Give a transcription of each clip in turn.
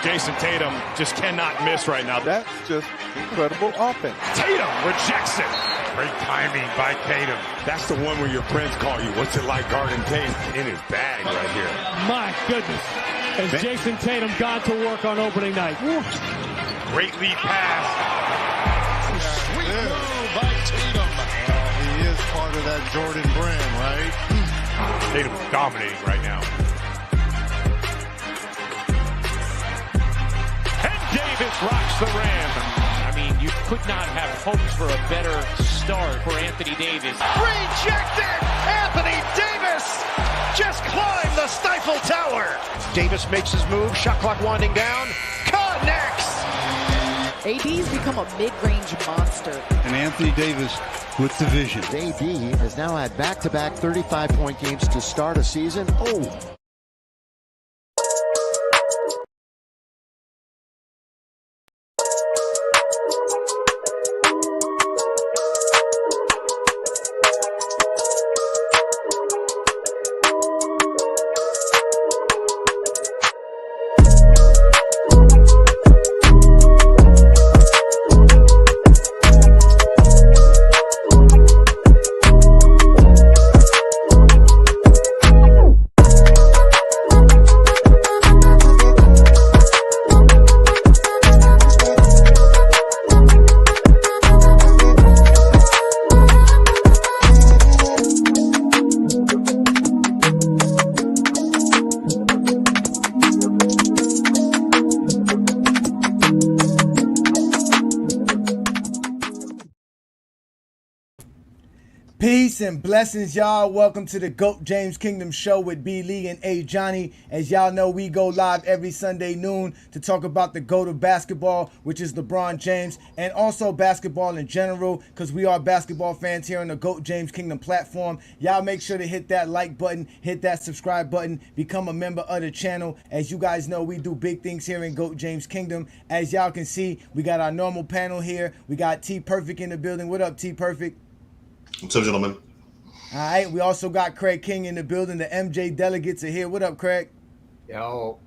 Jason Tatum just cannot miss right now. That's just incredible offense. Tatum rejects it. Great timing by Tatum. That's the one where your friends call you, what's it like guarding Tatum? In his bag right here. My goodness. Has Jason Tatum gone to work on opening night? Great lead pass. Sweet move by Tatum. He is part of that Jordan brand, right? Tatum's dominating right now. And Davis rocks the rim. I mean, you could not have hoped for a better start for Anthony Davis. Rejected! Anthony Davis just climbed the Stifle Tower. Davis makes his move, shot clock winding down, connects! AD's become a mid-range monster. And Anthony Davis with the vision. AD has now had back-to-back 35-point games to start a season. Oh. Peace and blessings, y'all. Welcome to the GOAT James Kingdom Show with B. Lee and A. Johnny. As y'all know, we go live every Sunday noon to talk about the GOAT of basketball, which is LeBron James, and also basketball in general, because we are basketball fans here on the GOAT James Kingdom platform. Y'all make sure to hit that like button, hit that subscribe button, become a member of the channel. As you guys know, we do big things here in GOAT James Kingdom. As y'all can see, we got our normal panel here. We got T Perfect in the building. What up, T Perfect? What's up, gentlemen? All right, we also got Craig King in the building. The MJ delegates are here. What up, Craig? Yo. All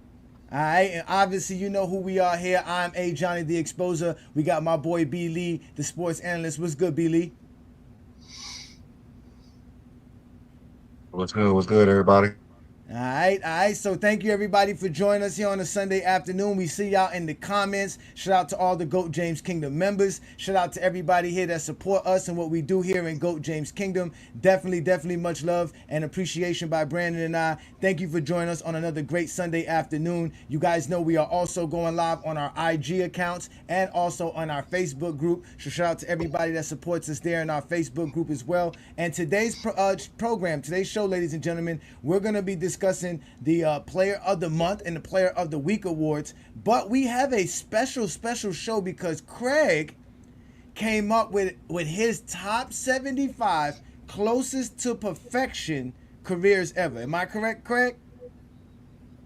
right, and obviously you know who we are here. I'm A. Johnny, the Exposer. We got my boy B. Lee, the sports analyst. What's good, B. Lee? What's good? What's good, everybody? All right. So thank you, everybody, for joining us here on a Sunday afternoon. We see y'all in the comments. Shout out to all the GOAT James Kingdom members. Shout out to everybody here that support us and what we do here in GOAT James Kingdom. Definitely much love and appreciation by Brandon and I. Thank you for joining us on another great Sunday afternoon. You guys know we are also going live on our IG accounts and also on our Facebook group. So shout out to everybody that supports us there in our Facebook group as well. And today's program, today's show, ladies and gentlemen, we're going to be discussing the Player of the Month and the Player of the Week awards. But we have a special show because Craig came up with his top 75 closest to perfection careers ever. Am I correct, Craig?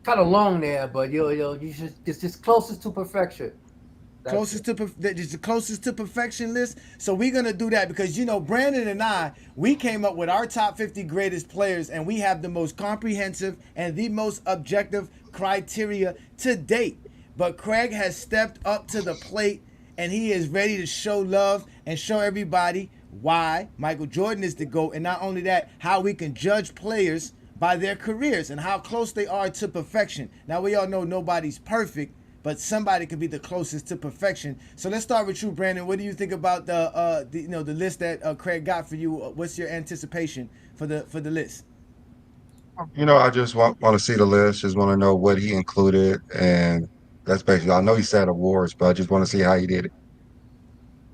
Kind of long there, but you should just closest to perfection. Closest to perfection list. So we're gonna do that because Brandon and I, we came up with our top 50 greatest players, and we have the most comprehensive and the most objective criteria to date. But Craig has stepped up to the plate, and he is ready to show love and show everybody why Michael Jordan is the GOAT, and not only that, how we can judge players by their careers and how close they are to perfection. Now we all know nobody's perfect, but somebody could be the closest to perfection. So let's start with you, Brandon. What do you think about the list that Craig got for you? What's your anticipation for the list? I just want to see the list. Just want to know what he included, and that's basically. I know he said awards, but I just want to see how he did it.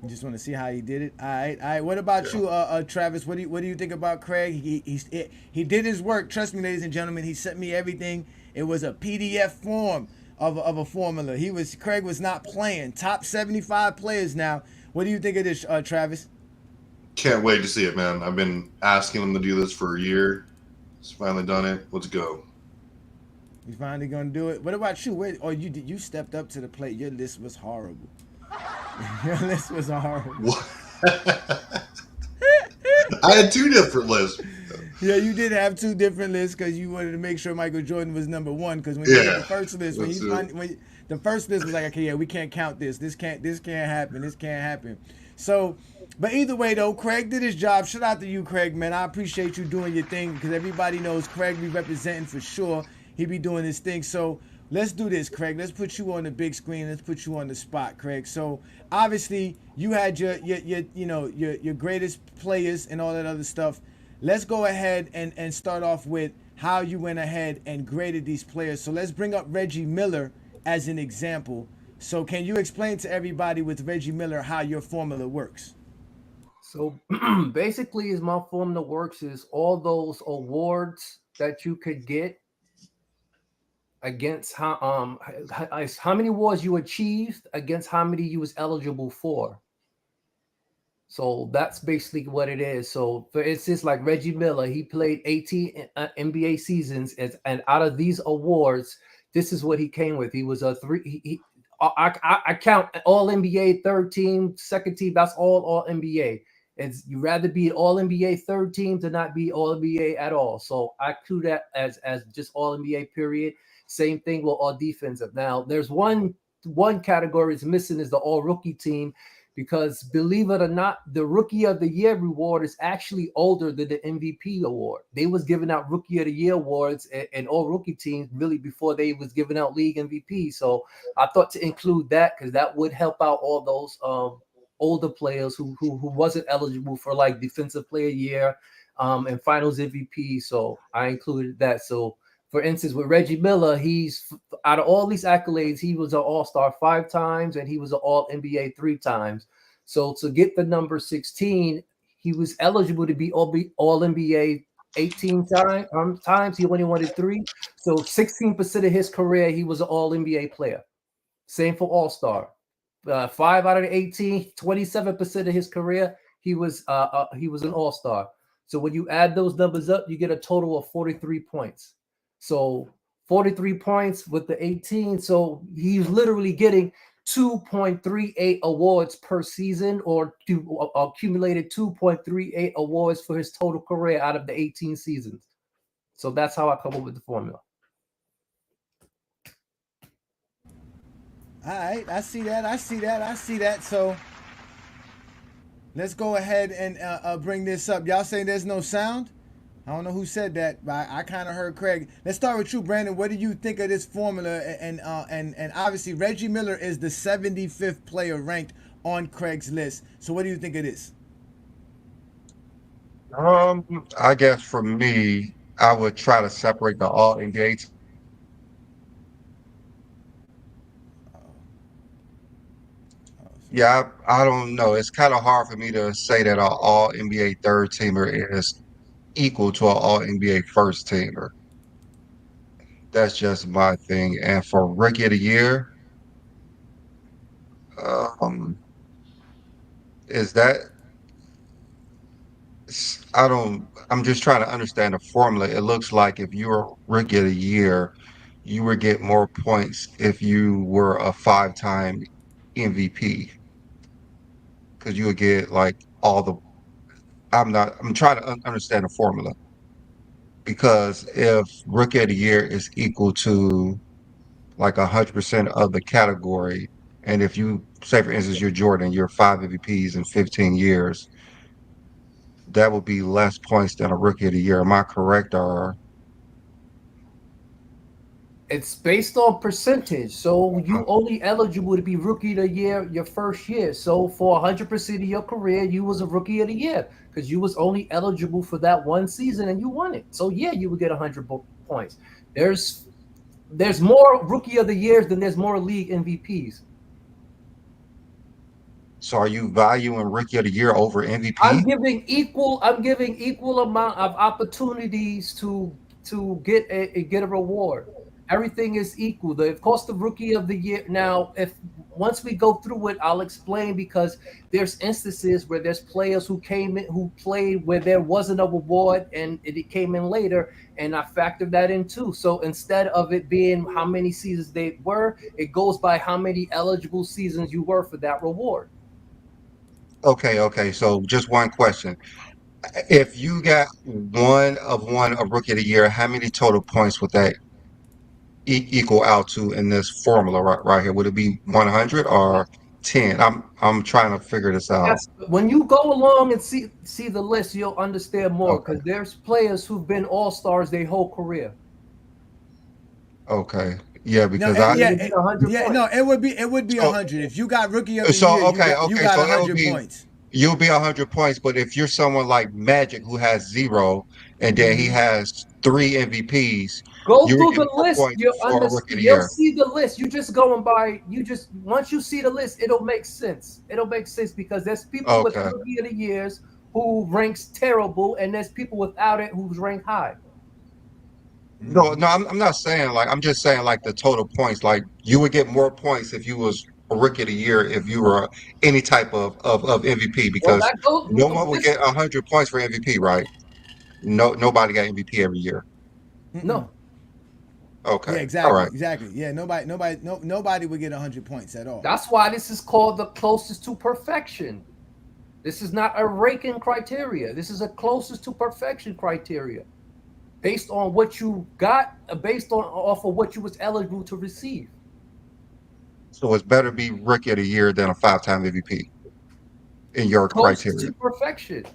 You just want to see how he did it. All right. What about you, Travis? What do you think about Craig? He did his work. Trust me, ladies and gentlemen. He sent me everything. It was a PDF form of a formula. Craig was not playing. Top 75 players now. What do you think of this, Travis? Can't wait to see it, man. I've been asking him to do this for a year. He's finally done it. Let's go. He's finally gonna do it. What about you? You stepped up to the plate. Your list was horrible. Your list was horrible. I had two different lists. Yeah, you did have two different lists because you wanted to make sure Michael Jordan was number one. Because when you did the first list, the first list was like, okay, yeah, we can't count this. This can't happen. This can't happen. So, but either way though, Craig did his job. Shout out to you, Craig, man. I appreciate you doing your thing because everybody knows Craig be representing for sure. He be doing his thing. So let's do this, Craig. Let's put you on the big screen. Let's put you on the spot, Craig. So obviously you had your greatest players and all that other stuff. Let's go ahead and start off with how you went ahead and graded these players. So let's bring up Reggie Miller as an example. So can you explain to everybody with Reggie Miller how your formula works? So basically, as my formula works is all those awards that you could get against how many awards you achieved against how many you was eligible for. So that's basically what it is. So for instance, like Reggie Miller, he played 18 NBA seasons, and out of these awards, this is what he came with. He was a three. I count all NBA, third team, second team. That's all NBA. It's you rather be an all NBA third team to not be all NBA at all. So I include that as just all NBA period. Same thing with all defensive. Now there's one category is missing is the all rookie team. Because believe it or not, the Rookie of the Year reward is actually older than the MVP award. They was giving out Rookie of the Year awards and all rookie teams really before they was giving out league MVP. So I thought to include that because that would help out all those older players who wasn't eligible for like Defensive Player of the Year and Finals MVP. So I included that. So for instance, with Reggie Miller, he's out of all these accolades, he was an All-Star 5 times and he was an All-NBA 3 times. So to get the number 16, he was eligible to be All-NBA 18 times. He only wanted 3. So 16% of his career, he was an All-NBA player. Same for All-Star. 5 out of the 18, 27% of his career, he was an All-Star. So when you add those numbers up, you get a total of 43 points. So 43 points with the 18. So he's literally getting 2.38 awards per season or accumulated 2.38 awards for his total career out of the 18 seasons. So that's how I come up with the formula. All right. I see that. So let's go ahead and bring this up. Y'all saying there's no sound? I don't know who said that, but I kind of heard Craig. Let's start with you, Brandon. What do you think of this formula? And obviously Reggie Miller is the 75th player ranked on Craig's list. So what do you think of this? I guess for me, I would try to separate the All NBA. Yeah, I don't know. It's kind of hard for me to say that an All NBA third teamer is equal to an All NBA first teamer. That's just my thing. And for Rookie of the Year, is that I'm just trying to understand the formula. It looks like if you're Rookie of the Year, you would get more points if you were a 5-time MVP because you would get like all the. I'm trying to understand the formula because if Rookie of the Year is equal to like 100% of the category, and if you say for instance you're Jordan, you're 5 MVPs in 15 years, that would be less points than a Rookie of the Year. Am I correct? Or it's based on percentage. So you only eligible to be Rookie of the Year your first year. So for 100% of your career, you was a Rookie of the Year because you was only eligible for that one season and you won it. So yeah, you would get 100 points. There's more Rookie of the Years than there's more league MVPs. So are you valuing Rookie of the Year over MVP? I'm giving equal amount of opportunities to get a reward. Everything is equal. The cost of Rookie of the Year. Now, if once we go through it, I'll explain because there's instances where there's players who came in who played where there wasn't a reward and it came in later, and I factored that in too. So instead of it being how many seasons they were, it goes by how many eligible seasons you were for that reward. Okay. So just one question. If you got one of Rookie of the Year, how many total points would that equal out to in this formula right here? Would it be 100 or 10? I'm trying to figure this out. Yes, when you go along and see the list, you'll understand more Okay. because there's players who've been all-stars their whole career. Okay. Yeah, because it would be 100 if you got Rookie of the Year. You got so 100 points. You'll be 100 points, but if you're someone like Magic who has 0 and then he has 3 MVPs, go you through get the more list. points for a Rookie of the You'll Year. see the list. You just going by. Once you see the list, it'll make sense. It'll make sense because there's people with Rookie of the Years who ranks terrible, and there's people without it who's ranked high. No, I'm not saying like I'm just saying like the total points. Like you would get more points if you was a Rookie of the Year if you were any type of MVP because no one would get 100 points for MVP, right? Nobody got MVP every year. No. Okay. Yeah, exactly. All right. Exactly. Yeah, nobody would get 100 points at all. That's why this is called the closest to perfection. This is not a ranking criteria. This is a closest to perfection criteria, based on what you got, based on off of what you was eligible to receive. So it's better to be Rookie of the Year than a 5-time MVP in your criteria. To perfection.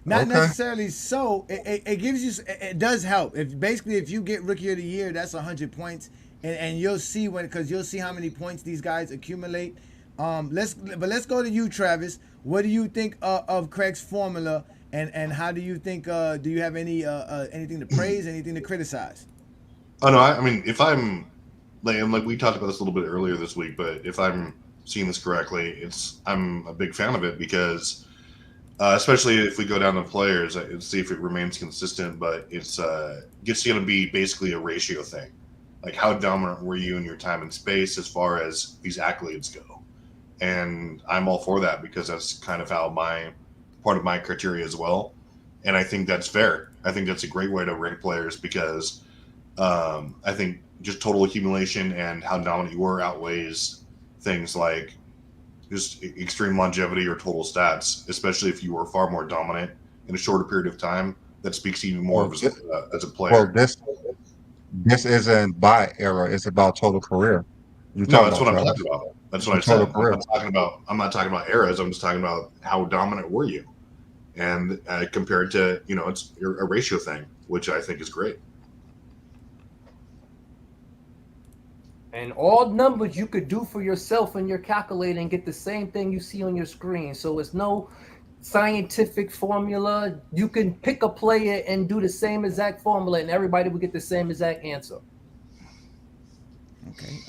Not necessarily so. It gives you. It does help. If you get Rookie of the Year, that's 100 points, and you'll see because you'll see how many points these guys accumulate. Let's go to you, Travis. What do you think of Craig's formula, and how do you think? Do you have anything to praise, anything to criticize? Oh no, I mean if I'm like we talked about this a little bit earlier this week, but if I'm seeing this correctly, I'm a big fan of it because. Especially if we go down to players, see if it remains consistent. But it's going to be basically a ratio thing, like how dominant were you in your time and space as far as these accolades go. And I'm all for that because that's kind of how part of my criteria as well. And I think that's fair. I think that's a great way to rank players because I think just total accumulation and how dominant you were outweighs things like just extreme longevity or total stats, especially if you were far more dominant in a shorter period of time. That speaks even more as a player. Well, this isn't by era; it's about total career. No, that's what I'm talking about. That's what I said. I'm not talking about eras. I'm just talking about how dominant were you, and compared to it's a ratio thing, which I think is great. And all numbers you could do for yourself and you're calculating and get the same thing you see on your screen. So it's no scientific formula. You can pick a player and do the same exact formula and everybody will get the same exact answer.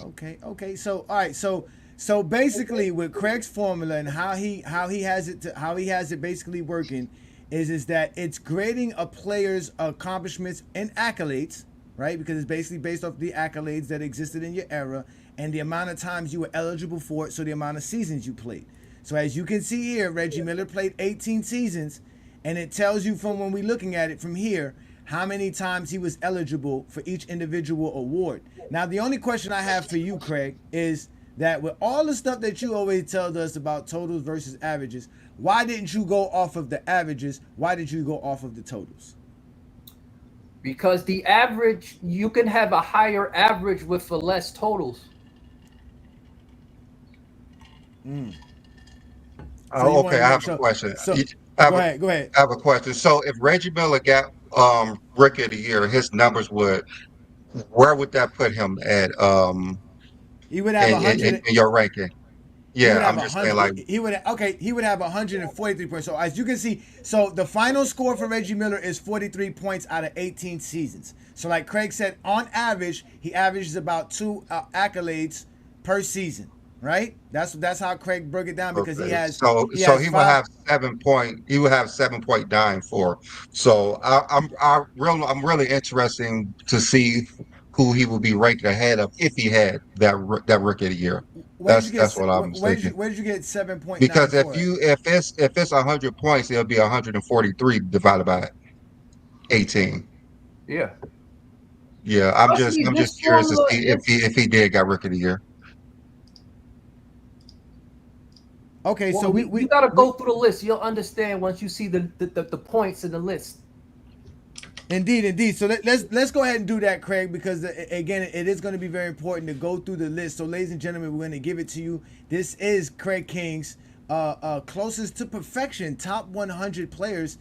Okay. So all right. So basically with Craig's formula and how he has it basically working is that it's grading a player's accomplishments and accolades. Right, because it's basically based off the accolades that existed in your era and the amount of times you were eligible for it, so the amount of seasons you played. So as you can see here, Reggie Miller played 18 seasons, and it tells you from when we're looking at it from here how many times he was eligible for each individual award. Now, the only question I have for you, Craig, is that with all the stuff that you always tell us about totals versus averages, why didn't you go off of the averages? Why did you go off of the totals? Because the average, you can have a higher average with less totals. Okay, I have a question. Go ahead. I have a question. So if Reggie Miller got Rookie of the Year, his numbers where would that put him at? He would have 100 in your ranking. Yeah, I'm just saying like he would have 143 points. So as you can see, so the final score for Reggie Miller is 43 points out of 18 seasons. So like Craig said, on average, he averages about 2 accolades per season, right? That's how Craig broke it down because he has. So he would have 7.9 So I'm really interested to see who he would be ranked ahead of if he had that Rookie of the Year. That's what I'm thinking. Where did you get 7.9? Because if it's 100 points, it'll be 143 divided by 18. Yeah. Yeah, I'm just curious to see if he did got Rookie of the Year. Okay, Well, so you got to go through the list. You'll understand once you see the points in the list. Indeed. So let's go ahead and do that, Craig, because again, it is going to be very important to go through the list. So, ladies and gentlemen, we're going to give it to you. This is Craig King's closest to perfection top 100 players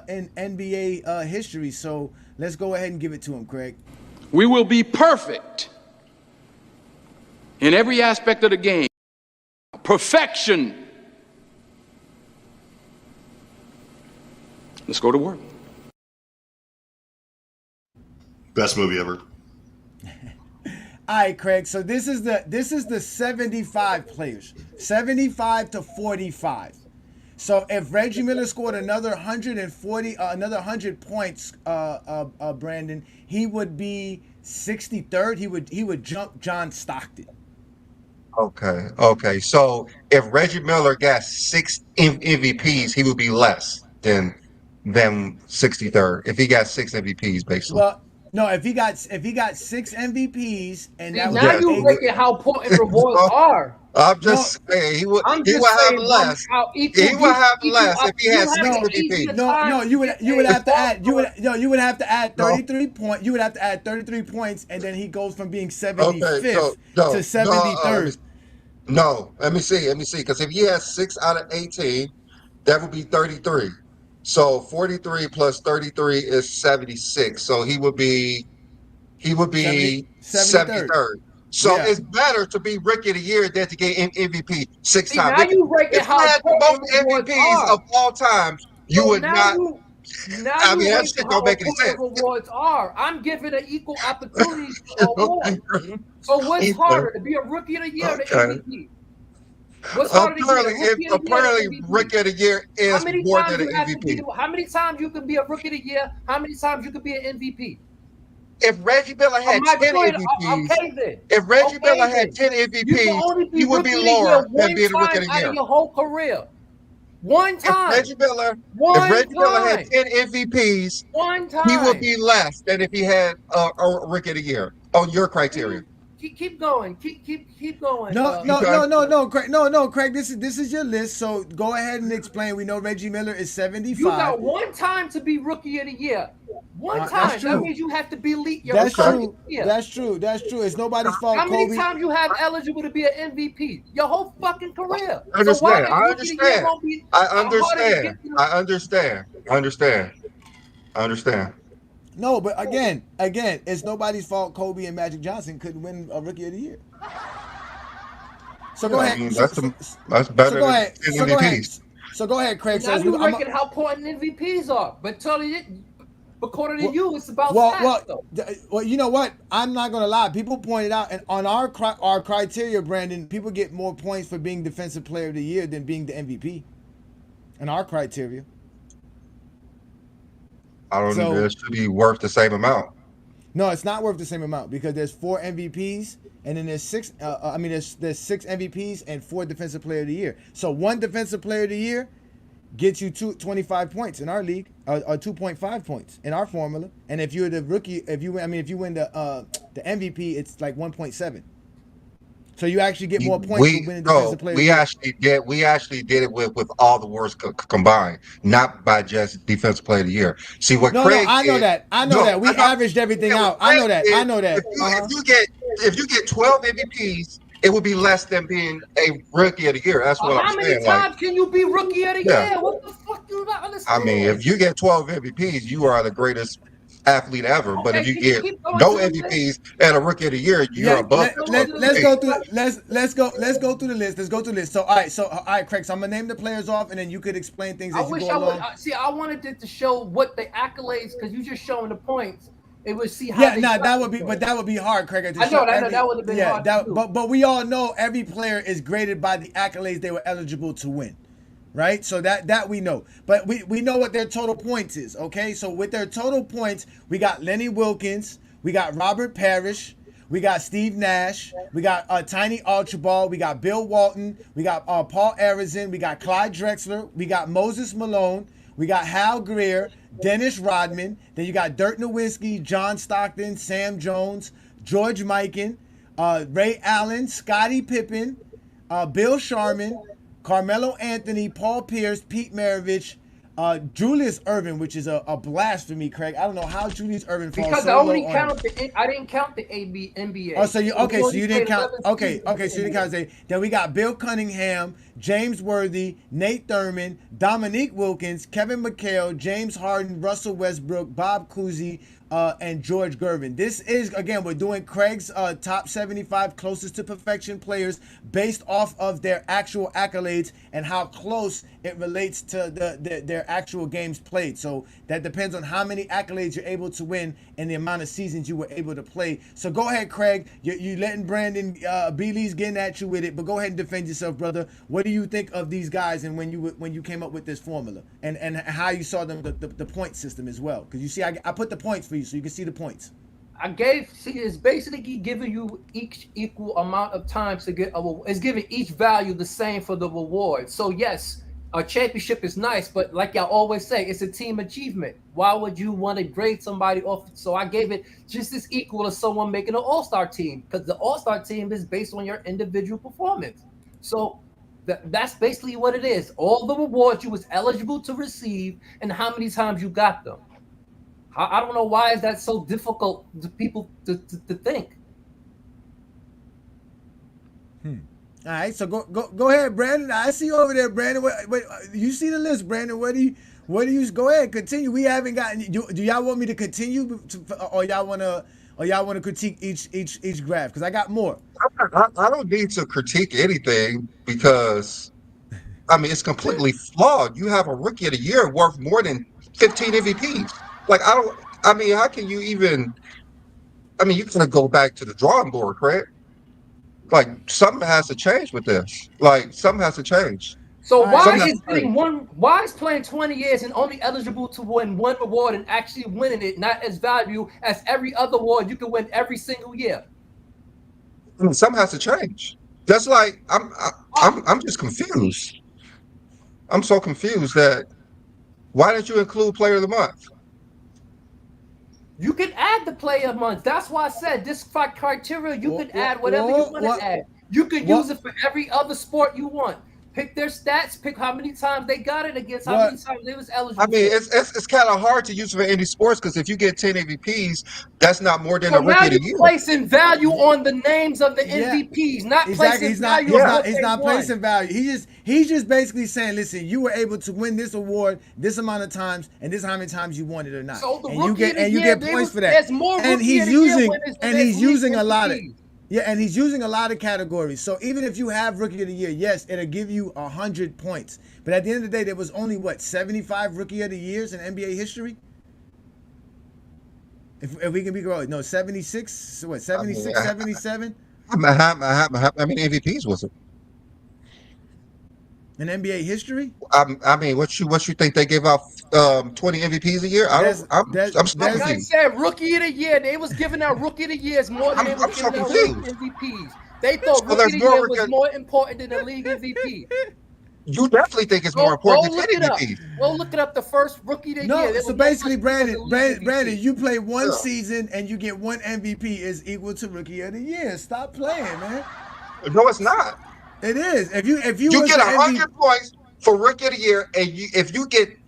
in NBA history. So let's go ahead and give it to him, Craig. We will be perfect in every aspect of the game. Perfection. Let's go to work. Best movie ever. All right, Craig. So this is the 75 players, 75 to 45. So if Reggie Miller scored another 100 points, Brandon, he would be 63rd. He would jump John Stockton. Okay. So if Reggie Miller got 6 MVPs, he would be less than 63rd. If he got 6 MVPs, basically. Well, no, if he got 6 MVPs and See, that now was you look at how important rewards are. I'm just saying he would have less. He would have less if he had 6 MVPs. No, you would have to add you would have to add 33 points. You would have to add 33 points, and then he goes from being 75th to 73rd. No, let me see. Because if he has 6 out of 18, that would be 33. So 43 plus 33 is 76. So he would be 73rd. So it's better to be Rookie of the Year than to get MVP 6 times. Now you ranking how both MVPs of all times, you would not. I mean, that shit don't make any sense. Rewards are. I'm giving an equal opportunity award. So what's harder, to be a Rookie of the Year or the MVP? What's harder apparently Rookie of the Year is more than an MVP. How many times you can be a Rookie of the Year? How many times you can be an MVP? If Reggie Miller had 10 MVPs, if Reggie Miller had 10 MVPs, he would be lower than being a Rookie of the Year. Your whole career. One time. If Reggie Miller had 10 MVPs, he would be less than if he had a Rookie of the Year on your criteria. Keep going. Keep going. No, Craig. No, Craig. This is your list. So go ahead and explain. We know Reggie Miller is 75. You got one time to be Rookie of the Year. One time. That means you have to be elite. That's true. That's true. It's nobody's fault. How many times you have eligible to be an MVP? Your whole fucking career. I understand. No, but again, it's nobody's fault. Kobe and Magic Johnson couldn't win a Rookie of the Year. So go ahead. I mean, that's better than MVPs. So go ahead, Craig. Now you reckon how important MVPs are, but according to you, it's about stats, well, you know what? I'm not gonna lie. People pointed out, and on our criteria, Brandon, people get more points for being Defensive Player of the Year than being the MVP. In our criteria. I don't know. It should be worth the same amount. No, it's not worth the same amount because there's 4 MVPs and then there's 6. There's 6 MVPs and 4 Defensive Player of the Year. So 1 Defensive Player of the Year gets you 25 points in our league, or 2.5 points in our formula. And if you're the rookie, if you win the MVP, it's like 1.7. So you actually get more points for winning Defensive Player of the Year. We actually did it with all the awards combined, not by just Defensive Player of the Year. See what Craig? I know that. We averaged everything out. I know that. If you get 12 MVPs, it would be less than being a Rookie of the Year. That's what I'm saying. How many times can you be Rookie of the Year? What the fuck do you not understand? I mean, if you get 12 MVPs, you are the greatest athlete ever. But if you get no MVPs and a Rookie of the Year, you're above. Let's go through the list. So all right, Craig. So I'm gonna name the players off, and then you could explain things as you go along. I wanted it to show what the accolades, because you just showing the points. It would see how. That would be hard, Craig. I know that would have been hard. But we all know every player is graded by the accolades they were eligible to win. Right, so that we know, but we know what their total points is. Okay, so with their total points, we got Lenny Wilkins, we got Robert Parrish, we got Steve Nash, we got Tiny Archibald, we got Bill Walton, we got Paul Arizin, we got Clyde Drexler, we got Moses Malone, we got Hal Greer, Dennis Rodman, then you got Dirk Nowitzki, John Stockton, Sam Jones, George Mikan, Ray Allen, Scottie Pippen, Bill Sharman, Carmelo Anthony, Paul Pierce, Pete Maravich, Julius Erving, which is a blast for me, Craig. I don't know how Julius Erving falls because so I only low count I didn't count the NBA. Oh, so you okay? So you didn't count. Okay, so you didn't count. Then we got Bill Cunningham, James Worthy, Nate Thurman, Dominique Wilkins, Kevin McHale, James Harden, Russell Westbrook, Bob Cousy, and George Gervin. This is, again, we're doing Craig's top 75 closest to perfection players based off of their actual accolades and how close it relates to their actual games played. So that depends on how many accolades you're able to win and the amount of seasons you were able to play. So go ahead, Craig. You're letting Brandon B-Lee's getting at you with it, but go ahead and defend yourself, brother. What do you think of these guys and when you came up with this formula and how you saw them the point system as well? Because you see, I put the points for you so you can see the points. It's basically giving you each equal amount of times to get it's giving each value the same for the reward. So yes, a championship is nice, but like y'all always say, it's a team achievement. Why would you want to grade somebody off? So I gave it just as equal as someone making an all-star team, because the all-star team is based on your individual performance. So that's basically what it is. All the rewards you was eligible to receive and how many times you got them. I don't know why is that so difficult to people to think. All right, so go ahead, Brandon. I see you over there, Brandon. What you see the list, Brandon? What do you go ahead, continue? We haven't gotten. Do y'all want me to continue, or y'all want to critique each graph? Because I got more. I don't need to critique anything because, I mean, it's completely flawed. You have a rookie of the year worth more than 15 MVPs. Like, how can you even, you kind of go back to the drawing board, correct? Like, something has to change with this. Like, something has to change. So why is playing 20 years and only eligible to win one award and actually winning it not as valuable as every other award you can win every single year? Something has to change. That's like, I'm just confused. I'm so confused that why didn't you include Player of the Month? You can add the Player of the Month. That's why I said this criteria. You can add whatever you want to add. You can use it for every other sport you want. Pick their stats. Pick how many times they got it against. How many times they was eligible. I mean, it's kind of hard to use for any sports because if you get 10 MVPs, that's not more than a rookie of the year. Placing value on the names of the MVPs, not placing value. He's not placing value. He's just basically saying, listen, you were able to win this award this amount of times, and this is how many times you won it or not. So and you get points for that. There's more and he's using a lot of. Yeah, and he's using a lot of categories. So even if you have Rookie of the Year, yes, it'll give you 100 points. But at the end of the day, there was only, 75 Rookie of the Years in NBA history? If we can be wrong. No, 76? 76, 77? How many MVPs was it? In NBA history? I mean, what you think they gave out 20 MVPs a year? I'm still like I said, Rookie of the Year. They was giving out Rookie of the Years more than they was giving out MVPs. They thought Rookie of the Year was more important than the league MVP. You definitely think it's more important than MVP. Go look it up. The first Rookie of the Year. No, so basically, Brandon, you play one season and you get one MVP is equal to Rookie of the Year. Stop playing, man. No, it's not. It is. If you get 100 points for Rookie of the Year, and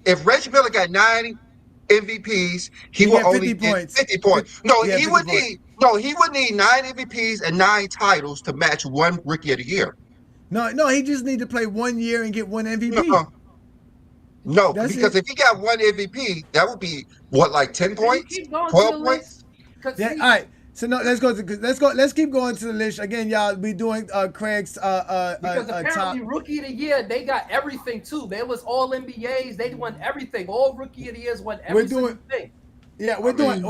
if Reggie Miller got 90 MVPs, he will only get 50 points. No, he would need 9 MVPs and 9 titles to match one Rookie of the Year. No, he just need to play 1 year and get 1 MVP. No, because if he got 1 MVP, that would be like 10 points, 12 points. Yeah, all right. So no, let's keep going to the list again, y'all. We doing Craig's because apparently Rookie of the Year, they got everything too. They was all NBAs. They won everything. All Rookie of the Years won everything. Yeah, we're doing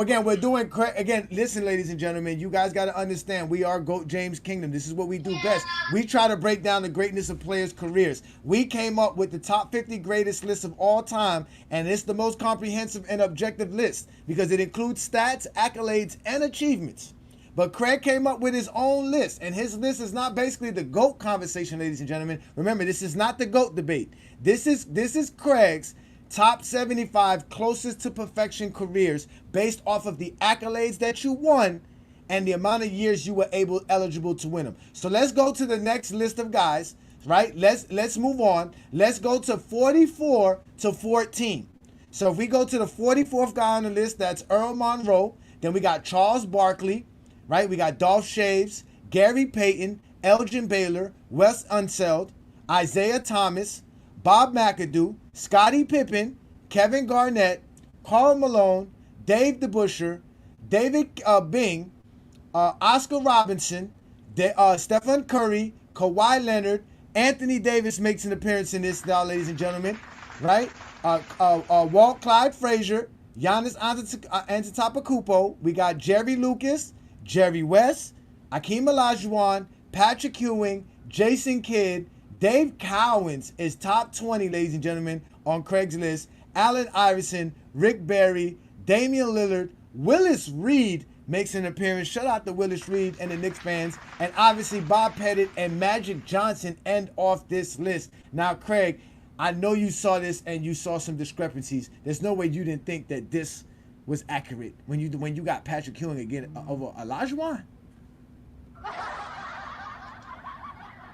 again. Listen, ladies and gentlemen, you guys got to understand we are GOAT James Kingdom. This is what we do best. We try to break down the greatness of players' careers. We came up with the top 50 greatest list of all time, and it's the most comprehensive and objective list because it includes stats, accolades, and achievements. But Craig came up with his own list, and his list is not basically the GOAT conversation, ladies and gentlemen. Remember, this is not the GOAT debate. This is Craig's top 75 closest to perfection careers based off of the accolades that you won and the amount of years you were eligible to win them. So let's go to the next list of guys. right? Let's move on. Let's go to 44 to 14. So if we go to the 44th guy on the list, that's Earl Monroe. Then we got Charles Barkley, right? We got Dolph Shaves, Gary Payton, Elgin Baylor, Wes Unseld, Isaiah Thomas, Bob McAdoo, Scottie Pippen, Kevin Garnett, Karl Malone, Dave DeBusschere, David Bing, Oscar Robinson, Stephen Curry, Kawhi Leonard, Anthony Davis makes an appearance in this now, ladies and gentlemen, right? Walt Clyde Frazier, Giannis Antetokounmpo. We got Jerry Lucas, Jerry West, Akeem Olajuwon, Patrick Ewing, Jason Kidd, Dave Cowens is top 20, ladies and gentlemen, on Craigslist. Allen Iverson, Rick Barry, Damian Lillard, Willis Reed makes an appearance. Shout out to Willis Reed and the Knicks fans. And obviously Bob Pettit and Magic Johnson end off this list. Now, Craig, I know you saw this and you saw some discrepancies. There's no way you didn't think that this was accurate when you got Patrick Ewing again over Olajuwon.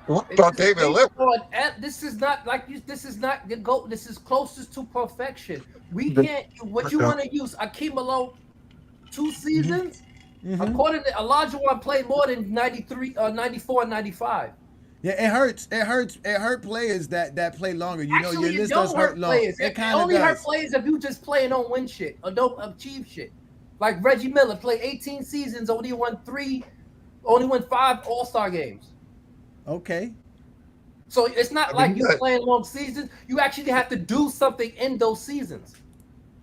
What about David Lillard? This is not like you. This is not the GOAT. This is closest to perfection. We can't. What you want to use? Akeem Malone, 2 seasons. According to Olajuwon, played more than 93, 94, and 95. Yeah, it hurts. It hurt players that play longer. You know, your list does hurt long. Players. It kind of only hurt players if you just playing on win shit or don't achieve shit. Like Reggie Miller played 18 seasons, only won 5 All-Star games. Okay. So it's not like you're playing long seasons. You actually have to do something in those seasons.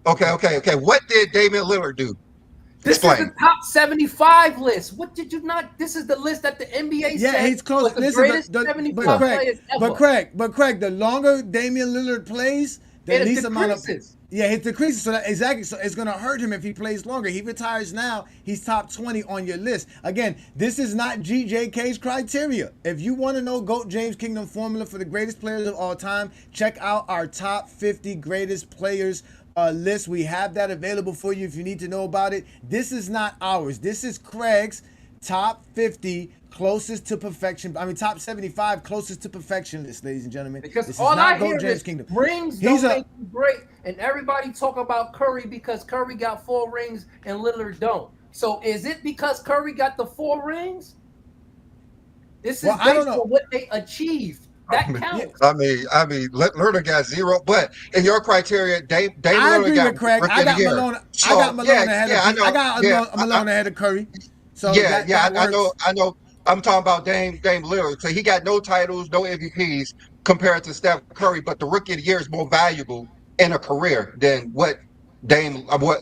Okay. What did Damian Lillard do? This is the top 75 list. What did you not? This is the list that the NBA said. Yeah, he's close. The greatest 75 players ever. But Craig, the longer Damian Lillard plays, the least amount of it decreases. So exactly. So it's gonna hurt him if he plays longer. He retires now. He's top 20 on your list. Again, this is not GJK's criteria. If you want to know GOAT James Kingdom formula for the greatest players of all time, check out our top 50 greatest players list. We have that available for you if you need to know about it. This is not ours. This is Craig's top 50 closest to perfection. I mean, top 75 closest to perfection list, ladies and gentlemen. Because this all is not I hear GOAT James is Kingdom. Rings don't make you great, and everybody talk about Curry because Curry got 4 rings and Lillard don't. So is it because Curry got the 4 rings? This is based on what they achieved. That counts. I mean, Lillard got 0, but in your criteria, Dame Lillard got Craig. I got Malone. I got Malone ahead of Curry. So I know. I'm talking about Dame Lillard. So he got no titles, no MVPs compared to Steph Curry, but the Rookie of the Year is more valuable in a career than what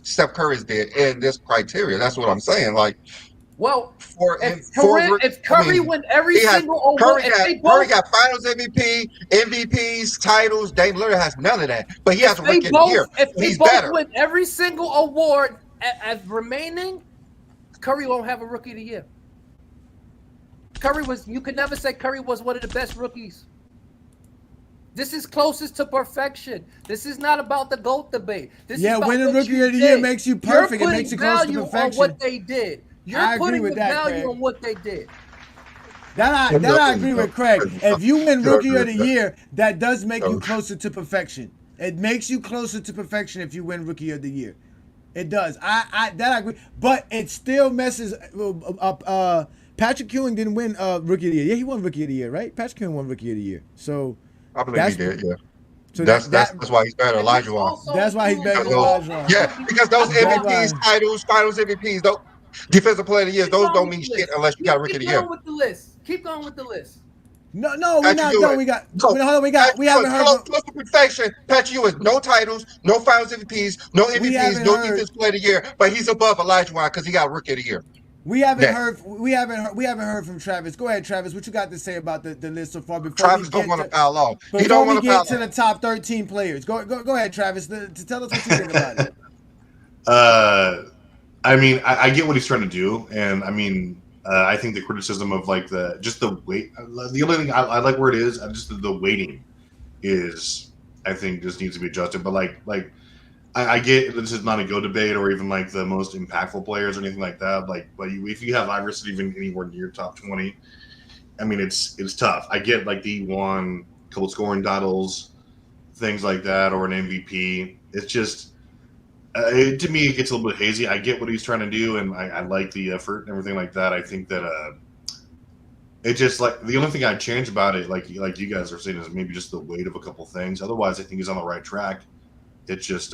Steph Curry did in this criteria. That's what I'm saying. Like, well, if Curry win every single award, Curry got Finals MVPs, titles. Dame Lillard has none of that, but he has a Rookie of the Year. If they both win every single award as remaining, Curry won't have a Rookie of the Year. You could never say Curry was one of the best rookies. This is closest to perfection. This is not about the GOAT debate. Winning Rookie of the Year makes you perfect. It makes you close to perfection. On what they did. You're putting the value on what they did. That I agree with Craig. If you win Rookie of the Year, that does make you closer to perfection. It makes you closer to perfection if you win Rookie of the Year. It does. I agree. But it still messes up. Patrick Ewing didn't win Rookie of the Year. Yeah, he won Rookie of the Year, right? Patrick Ewing won Rookie of the Year. So I believe he did, yeah. So that's why he's better than Olajuwon. That's why he's better than Olajuwon. Yeah, because those MVPs, titles, Finals MVPs, those Defensive Player of the Year, those don't mean shit unless you got Rookie of the Year. Keep going with the list. No, we're not done. We haven't heard. Close to perfection. Patrick Ewing, no titles, no Finals MVPs, no MVPs, no Defensive Player of the Year, but he's above Olajuwon because he got Rookie of the Year. We haven't heard from Travis. Go ahead, Travis. What you got to say about the list so far? Travis don't want to foul off. He don't want to foul off. Before we get to the top 13 players, go ahead, Travis. To tell us what you think about it. I mean, I get what he's trying to do, and I mean, I think the criticism of like the weight. The only thing I like where it is, just the weighting is, I think, just needs to be adjusted. But like. I get this is not a GOAT debate or even like the most impactful players or anything like that. Like, but if you have Iverson even anywhere near top 20, I mean, it's tough. I get like he won a couple scoring titles, things like that, or an MVP. It's just to me, it gets a little bit hazy. I get what he's trying to do, and I like the effort and everything like that. I think that it just like the only thing I'd change about it, like you guys are saying, is maybe just the weight of a couple things. Otherwise, I think he's on the right track. It's just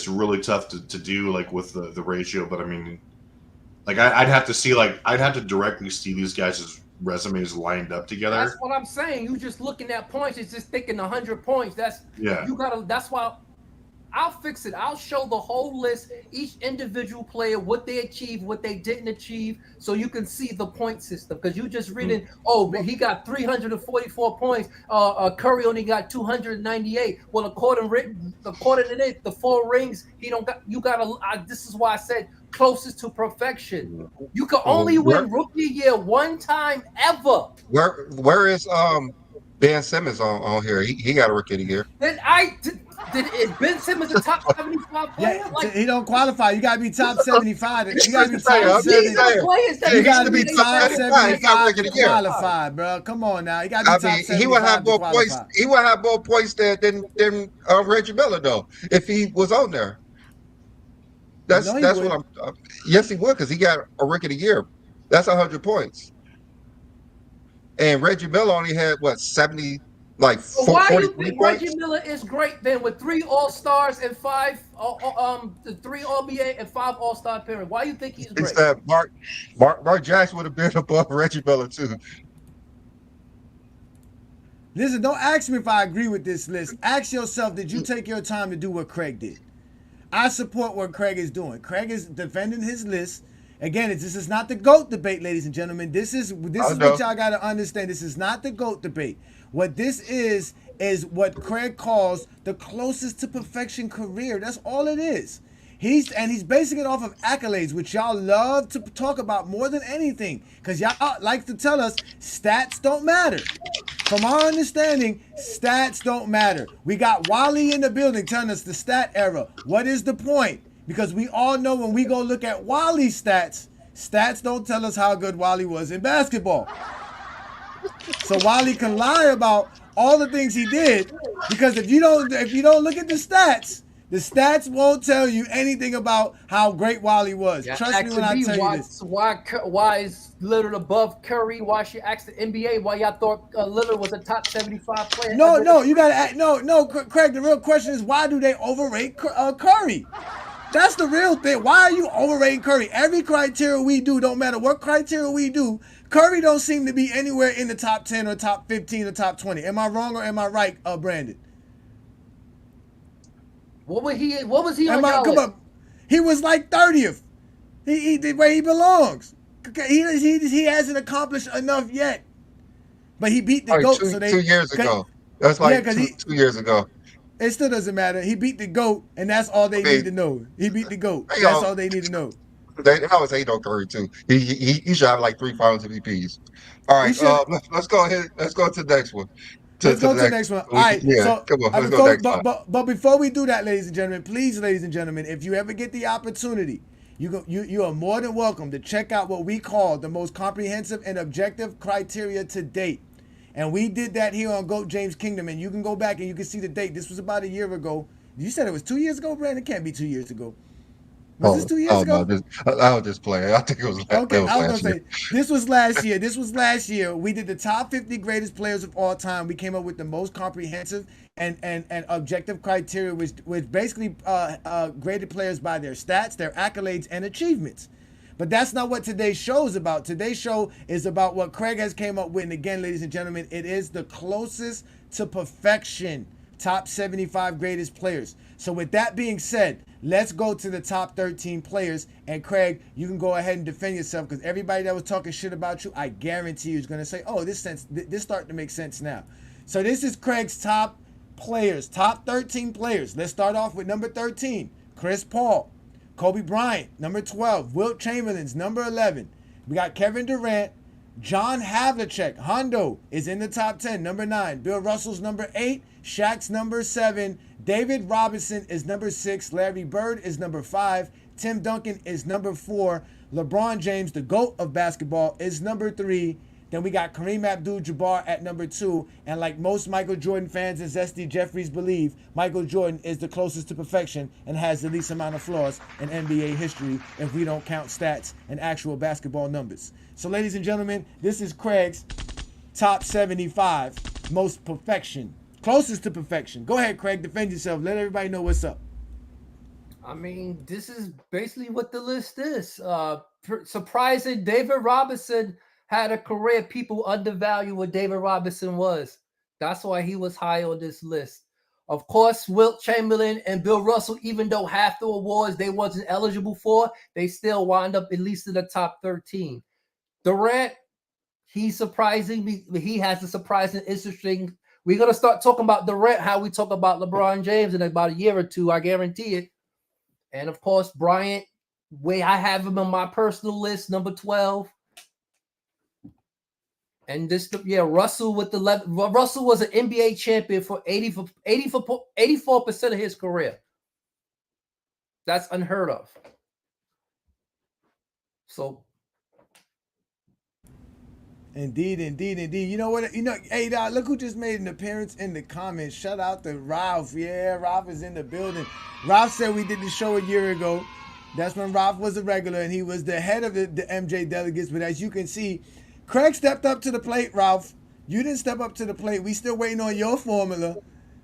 really tough to do like with the ratio. But I mean, like I'd have to directly see these guys' resumes lined up together. That's what I'm saying. You just looking at points, it's just thinking 100 points. That's why I'll fix it. I'll show the whole list, each individual player, what they achieved, what they didn't achieve, so you can see the point system. Because you just reading, but he got 344 points. Curry only got 298. Well, according to this, the 4 rings, he don't got. You got this is why I said closest to perfection. You can only win rookie year one time ever. Where is Ben Simmons on here? He got a rookie of the year. Then is Ben Simmons a top 75 player? Yeah, like, he don't qualify. You gotta be top 75. You gotta be top 75. You gotta be top 75 to qualify, bro. Come on now. You gotta be top 75. He would have more points. He would have more points than Reggie Miller though, if he was on there. That's what I'm. Yes, he would, because he got a rookie of the year. That's 100 points. And Reggie Miller only had what 70. Like so why do you think Reggie Miller is great then with 3 All-Stars and 5 3 All-NBA and 5 All-Star appearances? Why do you think he's great? It's that Mark Jackson would have been above Reggie Miller too. Listen, don't ask me if I agree with this list. Ask yourself, did you take your time to do what Craig did? I support what Craig is doing. Craig is defending his list. Again, this is not the GOAT debate, ladies and gentlemen. This is what y'all got to understand. This is not the GOAT debate. What this is what Craig calls the closest to perfection career. That's all it is. He's basing it off of accolades, which y'all love to talk about more than anything, because y'all like to tell us stats don't matter. From our understanding, stats don't matter. We got Wally in the building telling us the stat era. What is the point? Because we all know when we go look at Wally's stats don't tell us how good Wally was in basketball. So Wally can lie about all the things he did, because if you don't look at the stats won't tell you anything about how great Wally was. Yeah, trust me when I tell you this. Why is Lillard above Curry? Why she asked the NBA why y'all thought Lillard was a top 75 player? No, you gotta no, Craig. The real question is, why do they overrate Curry? That's the real thing. Why are you overrating Curry? Every criteria we do, don't matter what criteria we do, Curry don't seem to be anywhere in the top 10 or top 15 or top 20. Am I wrong or am I right, Brandon? What was he on y'all come on. He was like 30th. He where he belongs. He hasn't accomplished enough yet. But he beat the GOAT. 2 years ago. That's like 2 years ago. It still doesn't matter. He beat the GOAT, and that's all they need to know. He beat the GOAT. That's all they need to know. I would say on Curry too. He should have like 3 Finals MVPs. All right, let's go ahead. Let's go to the next one. Let's go to the next one. All right. Yeah, so, come on. Let's go next one. But before we do that, ladies and gentlemen, please, ladies and gentlemen, if you ever get the opportunity, you are more than welcome to check out what we call the most comprehensive and objective criteria to date. And we did that here on GOAT James Kingdom, and you can go back and you can see the date. This was about a year ago. You said it was 2 years ago, Brandon? It can't be 2 years ago. Was this 2 years ago? No, I was just playing. I think it was. Okay, I was gonna say this was last year. This was last year. We did the top 50 greatest players of all time. We came up with the most comprehensive and objective criteria, which basically graded players by their stats, their accolades, and achievements. But that's not what today's show is about. Today's show is about what Craig has came up with. And again, ladies and gentlemen, it is the closest to perfection top 75 greatest players. So with that being said, let's go to the top 13 players. And Craig, you can go ahead and defend yourself, because everybody that was talking shit about you, I guarantee you is going to say, oh, this starting to make sense now. So this is Craig's top players, top 13 players. Let's start off with number 13, Chris Paul. Kobe Bryant, number 12. Wilt Chamberlain's number 11. We got Kevin Durant. John Havlicek, Hondo, is in the top 10, number 9. Bill Russell's number 8. Shaq's number 7. David Robinson is number 6. Larry Bird is number 5. Tim Duncan is number 4. LeBron James, the GOAT of basketball, is number 3. Then we got Kareem Abdul-Jabbar at number 2. And like most Michael Jordan fans and Zesty Jeffries believe, Michael Jordan is the closest to perfection and has the least amount of flaws in NBA history if we don't count stats and actual basketball numbers. So ladies and gentlemen, this is Craig's top 75 most perfection. Closest to perfection. Go ahead, Craig. Defend yourself. Let everybody know what's up. I mean, this is basically what the list is. Surprising, David Robinson had a career people undervalue what David Robinson was. That's why he was high on this list. Of course, Wilt Chamberlain and Bill Russell, even though half the awards they wasn't eligible for, they still wound up at least in the top 13. Durant, he's surprising. He has a surprising, interesting. We're going to start talking about Durant, how we talk about LeBron James in about a year or two, I guarantee it. And of course, Bryant, way I have him on my personal list, number 12. And this, Russell with the Russell was an NBA champion for 84% of his career. That's unheard of. So, indeed. You know what? Hey, dog, look who just made an appearance in the comments. Shout out to Ralph. Yeah, Ralph is in the building. Ralph said we did the show a year ago. That's when Ralph was a regular and he was the head of the MJ delegates. But as you can see, Craig stepped up to the plate, Ralph. You didn't step up to the plate. We still waiting on your formula.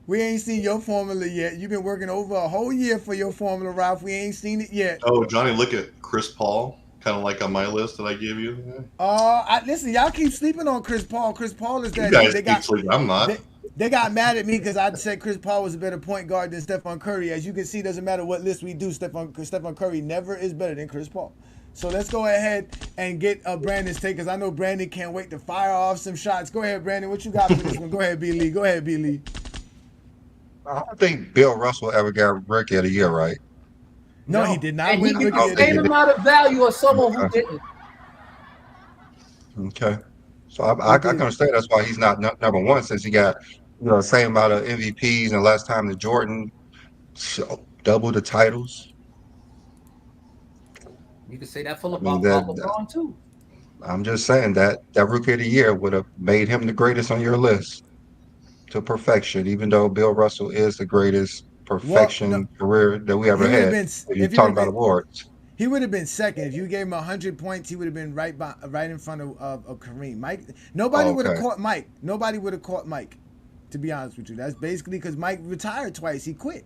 We ain't seen your formula yet. You've been working over a whole year for your formula, Ralph. We ain't seen it yet. Oh, Johnny, look at Chris Paul, kind of like on my list that I gave you. Listen, y'all keep sleeping on Chris Paul. Chris Paul is that. You guys keep sleeping. I'm not. They got mad at me because I said Chris Paul was a better point guard than Stephen Curry. As you can see, doesn't matter what list we do, Stephen Curry never is better than Chris Paul. So let's go ahead and get Brandon's take, because I know Brandon can't wait to fire off some shots. Go ahead, Brandon. What you got for this one? Go ahead, B-Lee. Go ahead, B-Lee. I don't think Bill Russell ever got Rookie of the Year, right? No, he did not and win he Rookie can of the Year. same amount of value as someone who didn't. Okay. So I can understand that's why he's not number 1, since he got the same amount of MVPs and less time than Jordan, double the titles. You can say that about LeBron too. I'm just saying that Rookie of the Year would have made him the greatest on your list to perfection, even though Bill Russell is the greatest perfection career that we ever had. If you're talking about awards. He would have been second. If you gave him 100 points, he would have been right in front of Kareem. Mike, nobody would have caught Mike. Nobody would have caught Mike, to be honest with you. That's basically because Mike retired twice. He quit.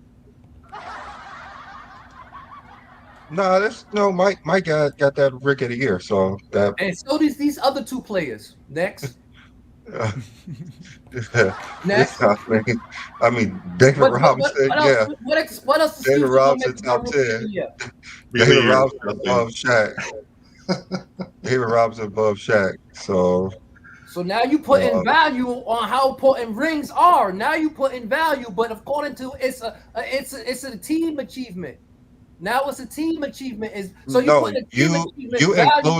No, Mike got that Rookie of the Year. So that, and so these other 2 players. Next. Next. I mean, David Robinson. What else? David Robinson top 10. David Robinson above Shaq. David Robinson above Shaq. So now you put in value on how important rings are. Now you put in value, but according to it's a team achievement. Now it's a team achievement. You include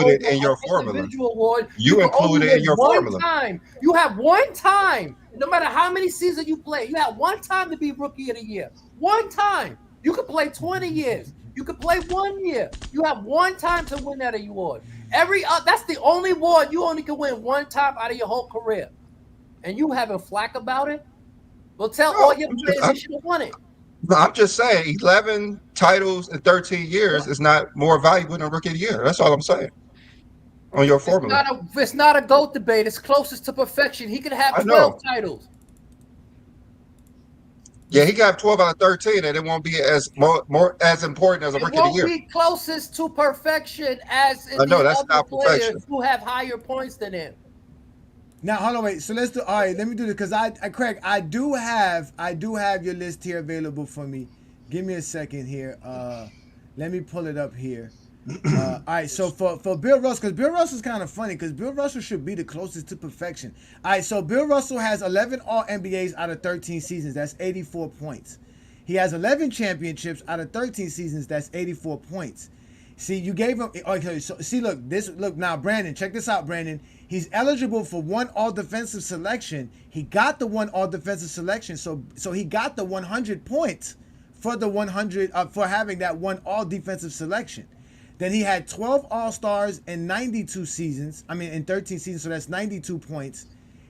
it in your formula. Award. You include it in your formula. You have one time, no matter how many seasons you play, you have one time to be Rookie of the Year. One time. You could play 20 years. You could play 1 year. You have one time to win that award. That's the only award you only can win one time out of your whole career. And you having flack about it? Well, tell all your players they should have won it. I'm just saying, 11 titles in 13 years is not more valuable than Rookie of the Year. That's all I'm saying. On your formula. It's not a GOAT debate. It's closest to perfection. He could have 12 titles. Yeah, he got 12 out of 13, and it won't be as important as a Rookie of the Year. It won't be closest to perfection as the other players who have higher points than him. Now, hold on, wait. So let's do. All right, let me do this because Craig, I do have your list here available for me. Give me a second here. Let me pull it up here. All right, so for Bill Russell, because Bill Russell's kind of funny because Bill Russell should be the closest to perfection. All right, so Bill Russell has 11 All-NBAs out of 13 seasons. That's 84 points. He has 11 championships out of 13 seasons. That's 84 points. See, you gave him. Okay, so see, look now, Brandon. Check this out, Brandon. He's eligible for 1 All-Defensive selection. He got the 1 All-Defensive selection, so he got the 100 points for the 100 for having that one all defensive selection. Then he had 12 All-Stars in 92 seasons. I mean, in 13 seasons, so that's 92 points.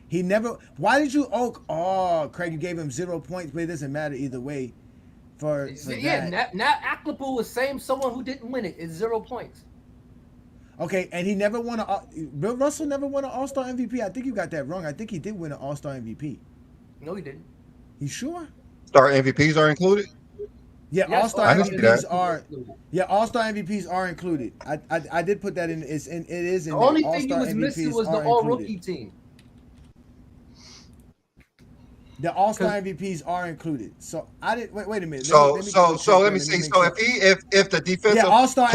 He never. Why did you? Oh, Craig, you gave him 0 points, but it doesn't matter either way. For that. Now Acklapoo was saying someone who didn't win it is 0 points. Okay, and he never won Bill Russell never won an All-Star MVP. I think you got that wrong. I think he did win an All-Star MVP. No, he didn't. You sure? Star MVPs are included? Yeah, yes, All-Star MVPs are. Yeah, All-Star MVPs are included. I did put that in. It is in. The only thing you was missing was the All-Rookie team. The All-Star MVPs are included. So I did. Wait a minute. So let me see. So if the defensive All-Star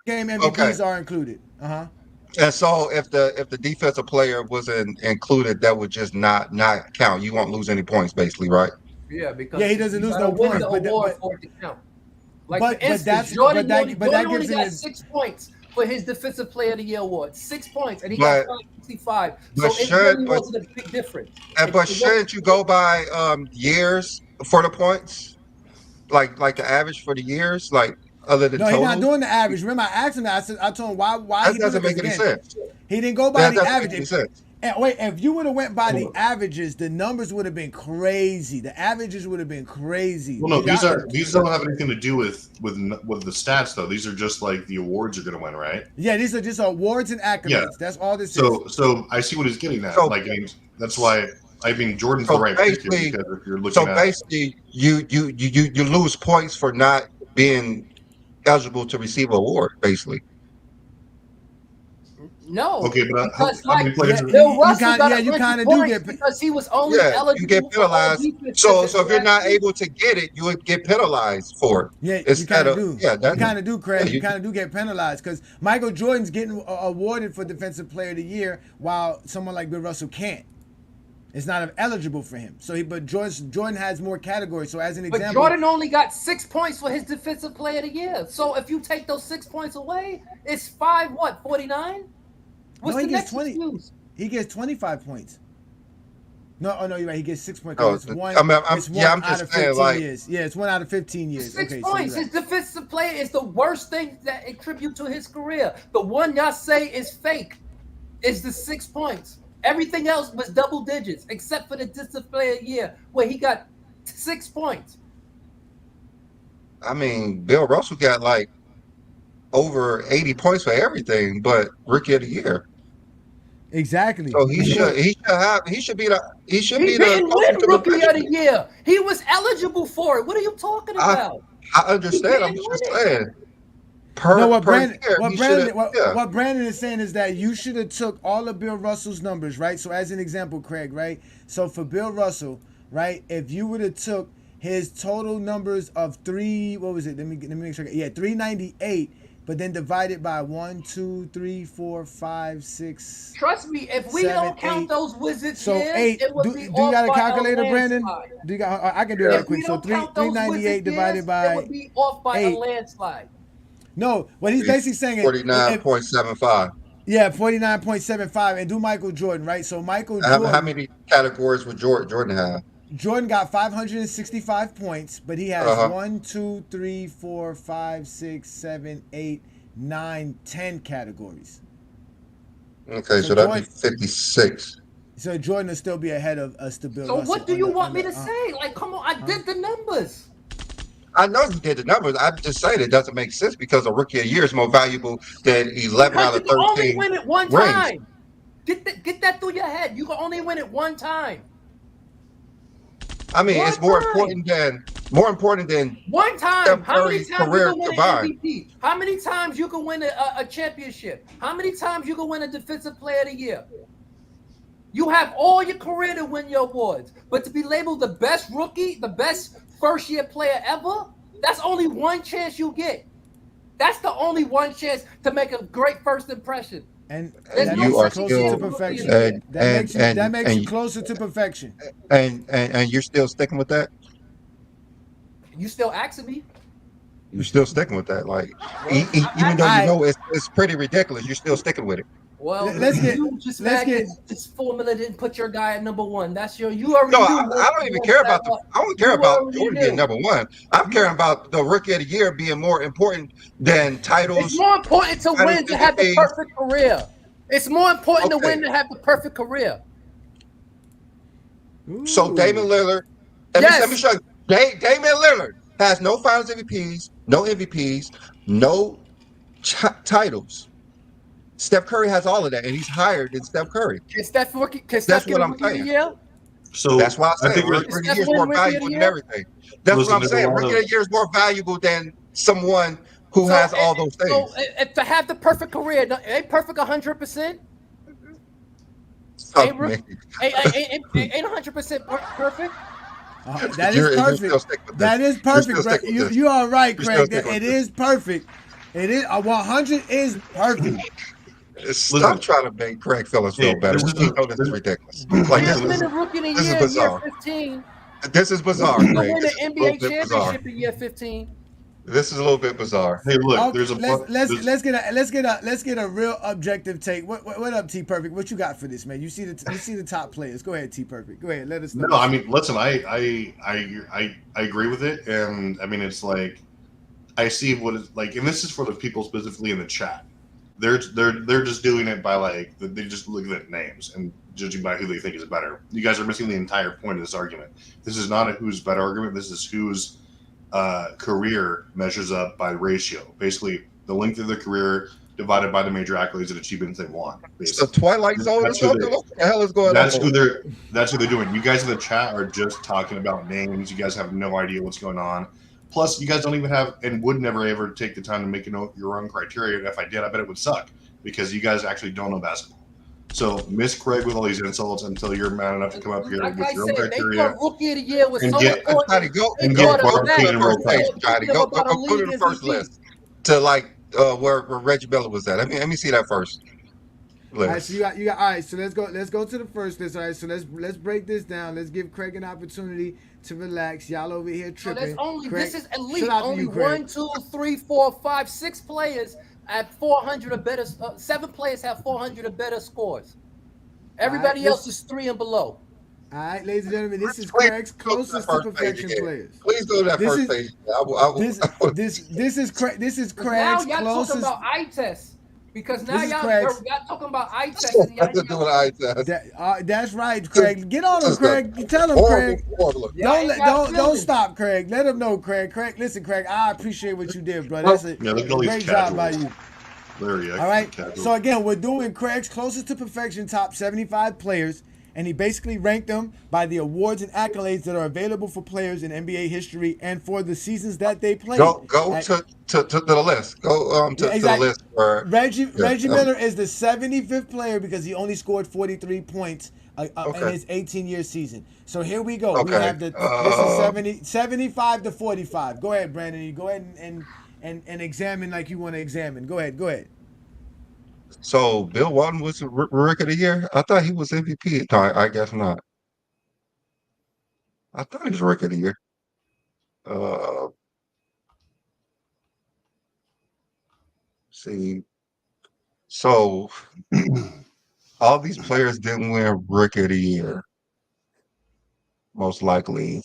game MVPs okay. are included. And so if the defensive player wasn't included, that would just not count. You won't lose any points, basically, right? Yeah, because he doesn't lose no points. But for it to count. Like but, for instance, Jordan only got 6 points for his Defensive Player of the Year award. 6 points, and he got 65. So it really wasn't a big difference. But shouldn't you go by years for the points, like the average for the years, like other than total? He's not doing the average. Remember, I asked him that. I told him why that doesn't make any sense. He didn't go by the average. And wait, if you would have went by the averages, the numbers would have been crazy. The averages would have been crazy. Well, no, these don't have anything to do with the stats, though. These are just like the awards you're going to win, right? Yeah, these are just awards and accolades. Yeah. That's all this is. So I see what he's getting at. That's why I mean Jordan's the right pick because if you're looking at. So basically, you lose points for not being eligible to receive an award, basically. No, okay, but Bill Russell you kind of do get because he was only eligible. You get penalized. So if you're not able to get it, you would get penalized for it. Yeah, you kind of do. Yeah, you kind of do, Craig. You kind of do get penalized because Michael Jordan's getting awarded for Defensive Player of the Year, while someone like Bill Russell can't. It's not eligible for him. But Jordan has more categories. So as an example, but Jordan only got 6 points for his Defensive Player of the Year. So if you take those 6 points away, it's 49. What's no, the next 20. Excuse? He gets 25 points. No, you're right. He gets 6 points. It's one out of 15 years. Yeah, it's 1 out of 15 years. 6 points. So his defensive player is the worst thing that attribute to his career. The one y'all say is fake is the 6 points. Everything else was double digits, except for the Defensive Player Year, where he got 6 points. I mean, Bill Russell got like over 80 points for everything, but Rookie of the Year. Exactly. So he should be the Rookie of the Year. He was eligible for it. What are you talking about? I understand. I'm just saying. What Brandon is saying is that you should have took all of Bill Russell's numbers, right? So as an example, Craig, right? So for Bill Russell, right, if you would have took his total numbers of 398, but then divided by 1, 2, 3, 4, 5, 6. Trust me, if we don't count those Wizards, so 8. Do you got a calculator, Brandon? I can do it real quick. So 398 divided by it would be off by 8. A landslide. No, what he's basically saying is 49.75. Yeah, 49.75, and do Michael Jordan, right? So Michael Jordan. How many categories would Jordan have? Jordan got 565 points, but he has 1, 2, 3, 4, 5, 6, 7, 8, 9, 10 categories. Okay, so that'd be 56. So Jordan will still be ahead of Bill So Russell. What do you want me to say? Like, come on, I did the numbers. I know you did the numbers. I'm just saying it doesn't make sense because a Rookie of the Year is more valuable than 11 out of 13 You can only win it one rings. time. Get that through your head. You can only win it one time. I mean, it's more important than one time. How many times career you can win combined. an MVP? How many times you can win a championship? How many times you can win a Defensive Player of the Year? You have all your career to win your awards, but to be labeled the best rookie, the best first-year player ever, that's only one chance you get. That's the only one chance to make a great first impression. And you are closer to perfection. That makes you closer to perfection. And you're still sticking with that? You still asking me? You're still sticking with that, like even though you know it's pretty ridiculous, you're still sticking with it. Well, let's get this formula didn't put your guy at number one. That's you already No, knew. I don't even care about I don't care about Jordan being number one. I'm caring about the rookie of the year being more important than titles. It's more important to win to have the perfect career. It's more important to win to have the perfect career. So Damian Lillard, let me show you. Damian Lillard has no Finals MVPs, no MVPs, no titles. Steph Curry has all of that, and he's higher than Steph Curry. That's what I'm saying. So that's why I say rookie of the year is more valuable than everything. That's what I'm saying. Rookie of the year is more valuable than someone who has all those things. So to have the perfect career, ain't perfect 100%. Ain't 100% perfect. That is perfect. That is perfect. You are right, Craig. It is perfect. It is 100 is perfect. Stop trying to make Craig Phillips feel better. This is ridiculous. Like this is bizarre. This is bizarre, Craig. Win the NBA championship in year 15. This is a little bit bizarre. Hey, look, let's get a real objective take. What up, T Perfect? What you got for this, man? You see the top players. Go ahead, T Perfect. Go ahead, let us know. No, I mean, listen, I agree with it, and I mean, it's like I see what it's like, and this is for the people specifically in the chat. They're just doing it by like they just looking at names and judging by who they think is better. You guys are missing the entire point of this argument. This is not a who's better argument. This is whose career measures up by ratio. Basically, the length of their career divided by the major accolades and achievements they want. It's the Twilight Zone. What the hell is going on? That's who they're doing. You guys in the chat are just talking about names. You guys have no idea what's going on. Plus, you guys don't even have and would never ever take the time to make your own criteria. And if I did, I bet it would suck because you guys actually don't know basketball. So miss Craig with all these insults until you're man enough to come up here with your own criteria. Rookie of the year was and so get important. Go to the first list to like where Reggie Miller was at. Let me see that first list. All right, so you got all right. So let's go to the first list. All right, so let's break this down. Let's give Craig an opportunity to relax. Y'all over here tripping. This is elite. Only 1, 2, 3, 4, 5, 6 players at 400 or better. 7 players have 400 or better scores. Everybody else is 3 and below. All right, ladies and gentlemen, this is Craig's closest to perfection players. Please go to that first page. This is Craig's now y'all closest. Talking about eye tests. Because now y'all talking about eye tests. That's right, Craig. Get on him, Craig. Tell him, Craig. Don't stop, Craig. Let him know, Craig. Listen, Craig. I appreciate what you did, bro. That's a great job by you. All right. So again, we're doing Craig's closest to perfection top 75 players, and he basically ranked them by the awards and accolades that are available for players in NBA history and for the seasons that they played. Go to the list. Go to the list where Reggie Miller is the 75th player because he only scored 43 points in his 18-year season. So here we go. We have this is 75 to 45. Go ahead, Brandon. You go ahead and examine like you want to examine. Go ahead. So Bill Walton was rookie of the year. I thought he was MVP. No, I guess not. I thought he was rookie of the year. See, so all these players didn't win rookie of the year. Most likely.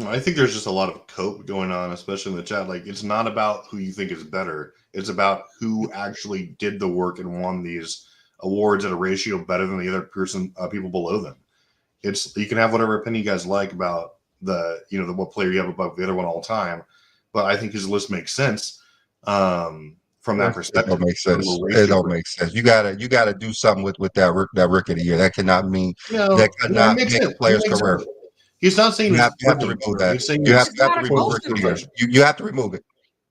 I think there's just a lot of cope going on, especially in the chat. Like, it's not about who you think is better. It's about who actually did the work and won these awards at a ratio better than the other people below them. You can have whatever opinion you guys like about what player you have above the other one all the time, but I think his list makes sense from that perspective. It don't make sense. It don't make sense. You gotta do something with that rookie of the year. That cannot mean that cannot make a player's career. He's not saying you have to remove that. You have to remove it. You have to remove it.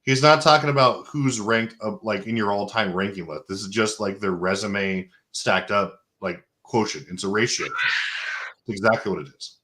He's not talking about who's ranked up like in your all-time ranking list. This is just like their resume stacked up like quotient. It's a ratio. It's exactly what it is.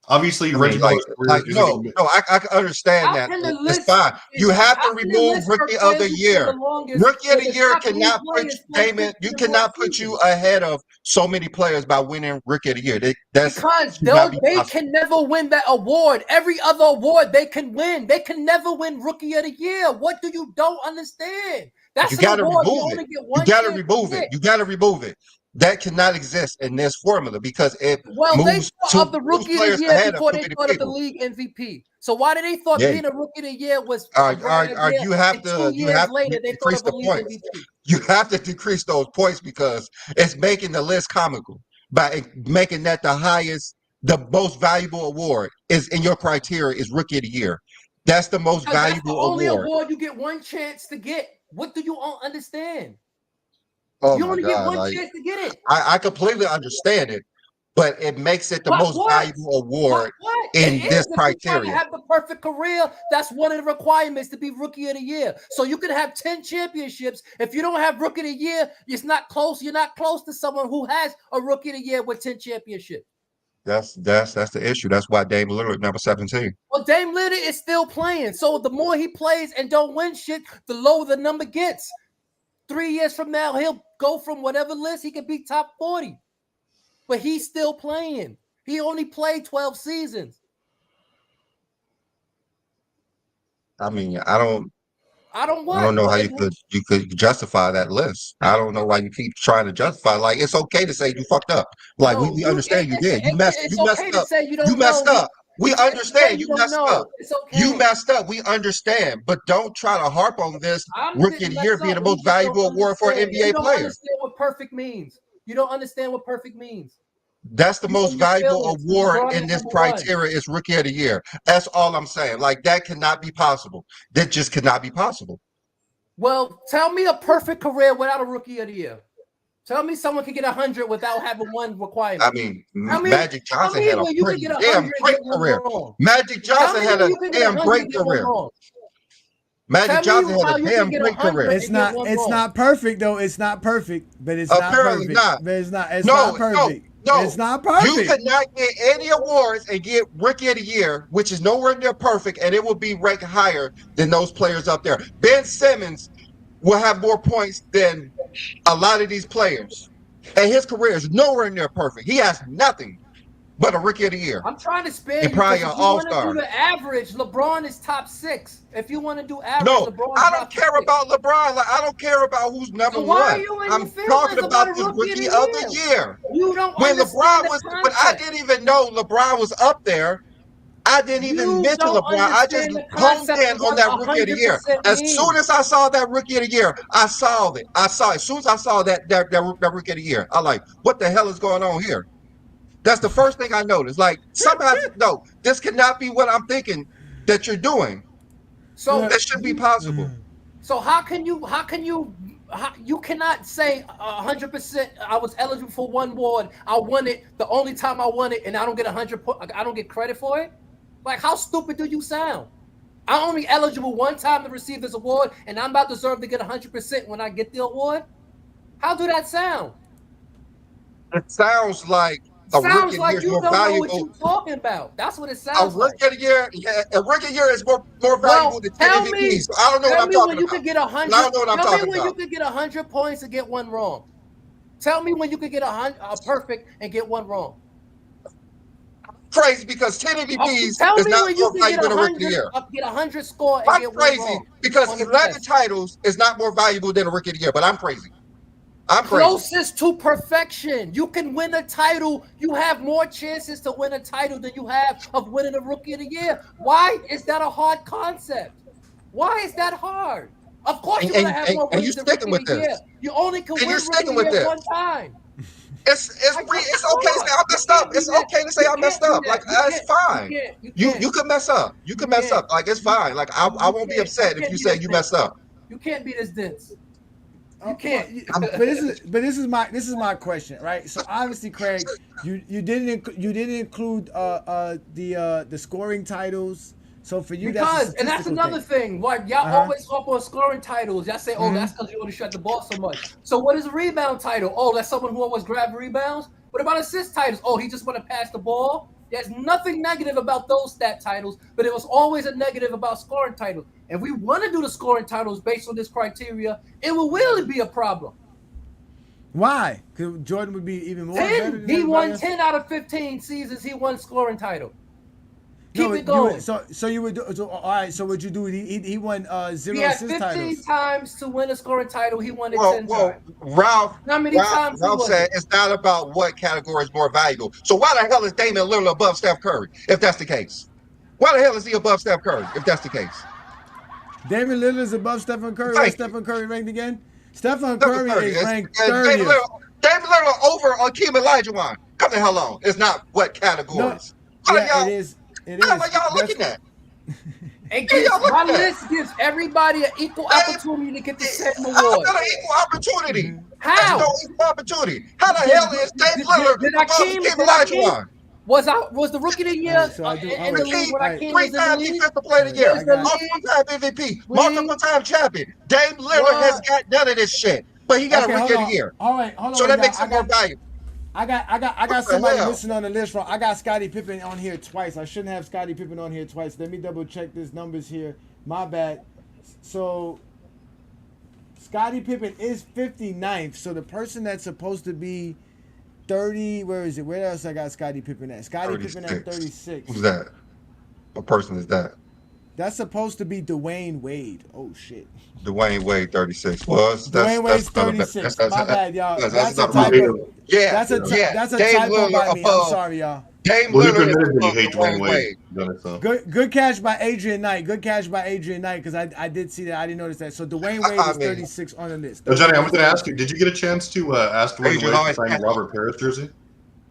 Obviously, I mean, Reggie Miller's career is no, I can understand that. It's fine. You have to remove Rookie of the Year. Rookie of the Year cannot put Damon. You cannot put you ahead of so many players by winning Rookie of the Year. Because they can never win that award. Every other award they can win. They can never win Rookie of the Year. What do you don't understand? That's You got to remove it. You got to remove it. You got to remove it. That cannot exist in this formula because it moves of the Rookie of the Year before they thought of the league MVP. So why did they thought being a Rookie of the Year was you have to decrease the points. You have to decrease those points because it's making the list comical by making that the highest, the most valuable award is in your criteria is Rookie of the Year. That's the most valuable award. Only award you get one chance to get. What do you all understand? Oh you only get one chance to get it. I completely understand it, but it makes it the most valuable award in this criteria. If you have the perfect career, that's one of the requirements to be Rookie of the Year. So you can have 10 championships. If you don't have Rookie of the Year, it's not close. You're not close to someone who has a Rookie of the Year with 10 championships. That's the issue. That's why Dame Lillard number 17. Well, Dame Lillard is still playing. So the more he plays and don't win shit, the lower the number gets. 3 years from now, he'll go from whatever list, he could be top 40. But he's still playing. He only played 12 seasons. I mean, I don't know how you could justify that list. I don't know why you keep trying to justify. Like, it's okay to say you fucked up. Like, we understand you did. You messed up. You messed up. We understand you messed up. You messed up. We understand. But don't try to harp on this Rookie of the Year being the most valuable award for an NBA player. You don't understand what perfect means. You don't understand what perfect means. That's the most valuable award in this criteria is Rookie of the Year. That's all I'm saying. Like, that cannot be possible. That just cannot be possible. Well, tell me a perfect career without a Rookie of the Year. Tell me someone can get 100 without having one requirement. I mean, Magic Johnson had a pretty damn great career. Magic Johnson had a damn great career. Magic Johnson had a damn great career. It's not perfect though. It's not perfect, but it's not perfect. But it's not perfect. No, it's not perfect. You could not get any awards and get Rookie of the Year, which is nowhere near perfect, and it will be ranked higher than those players up there. Ben Simmons will have more points than a lot of these players, and his career is nowhere near perfect. He has nothing but a Rookie of the Year. I'm trying to spare you. Probably an all-star. Do the average, LeBron is top 6. If you want to do average, I don't care about LeBron. Like, I don't care about who's number one. I'm talking about the Rookie of the Year. You don't when LeBron was, when I didn't even know LeBron was up there. I didn't even mention LeBron. I just honed in on that Rookie of the Year. As soon as I saw that Rookie of the Year, I saw it. As soon as I saw that Rookie of the Year, I like, what the hell is going on here? That's the first thing I noticed. Like, somebody, no, this cannot be what I'm thinking that you're doing. So that shouldn't be possible. So you cannot say 100% I was eligible for one award. I won it the only time I won it, and I don't get 100. I don't get credit for it. Like, how stupid do you sound? I'm only eligible one time to receive this award, and I'm about to deserve to get 100% when I get the award. How do that sound? It sounds like a Rookie of the Year is more valuable. Know what you're talking about. That's what it sounds like. A Rookie of the Year is more valuable than 10 MVPs. So I don't know what I'm talking about. I don't know what I'm talking about. Tell me when you could get 100 points and get one wrong. Tell me when you could get a perfect and get one wrong. Crazy because 10 MVPs is not more valuable than a Rookie of the Year. Get 100 score and get one wrong. I'm crazy because 11 titles is not more valuable than a Rookie of the Year, but I'm crazy. I'm crazy. Closest to perfection. You can win a title. You have more chances to win a title than you have of winning a Rookie of the Year. Why is that a hard concept? Why is that hard? Of course you're going to have more wins than Rookie of the Year. You only can win Rookie of the Year one time. It's okay to say I messed up. It's okay to say I messed up. Like, it's fine. You can mess up. You can mess up. Like, it's fine. Like, I won't be upset if you say you messed up. You can't be this dense. You can't. But this is my question, right? So obviously, Craig, you didn't include the scoring titles. So for you, that's another thing. Like, y'all always hop on scoring titles. Y'all say, "Oh, that's because you want to shut the ball so much." So what is a rebound title? Oh, that's someone who always grabs rebounds. What about assist titles? Oh, he just want to pass the ball. There's nothing negative about those stat titles, but it was always a negative about scoring titles. If we want to do the scoring titles based on this criteria, it will really be a problem. Why? Because Jordan would be even more better than He won else? 10 out of 15 seasons. He won scoring title. No, Keep it going. So you would do. So, all right. So what you do? He won 0 He had assist 15 titles. times to win a scoring title. He won it 10 times. Ralph, How many times? Ralph said it's not about what category is more valuable. So why the hell is Damian Lillard above Steph Curry if that's the case? Why the hell is he above Steph Curry if that's the case? Damian Lillard is above Stephen Curry. Where's Stephen Curry ranked again? Stephen Curry is ranked 30th. David Lillard over Akeem Olajuwon. Come the hell on. It's not what categories. No, yeah, it is. It is. What y'all looking at? My list gives everybody an equal opportunity to get the same award. How is that an equal opportunity? How? There's no equal opportunity. How the hell is Dave Lillard above Akeem Olajuwon? Was the rookie of the year in the league when Akeem was in the league? Defensive player of the year, multiple-time MVP, multiple-time champion. Dame Lillard has got none of this shit, but he got a rookie of the year. All right, hold on. So that makes it more valuable. I got somebody missing on the list. I got Scottie Pippen on here twice. I shouldn't have Scottie Pippen on here twice. Let me double check these numbers here. My bad. So Scottie Pippen is 59th. So the person that's supposed to be 30, where is it? Where else I got Scottie Pippen at? Scottie Pippen at 36. Who's that? What person is that? That's supposed to be Dwayne Wade. Oh shit. Dwayne Wade 36. Well, Dwayne Wade's 36. My bad, y'all. That's a typo. Yeah, that's a typo by me. I'm sorry, y'all. Dame Lillard is hate Dwayne Wade. Good catch by Adrian Knight. Good catch by Adrian Knight because I did see that. I didn't notice that. So Dwayne Wade is 36 on the list. Johnny, I'm going to ask you, did you get a chance to ask Dwayne Wade to sign Robert Parrish jersey?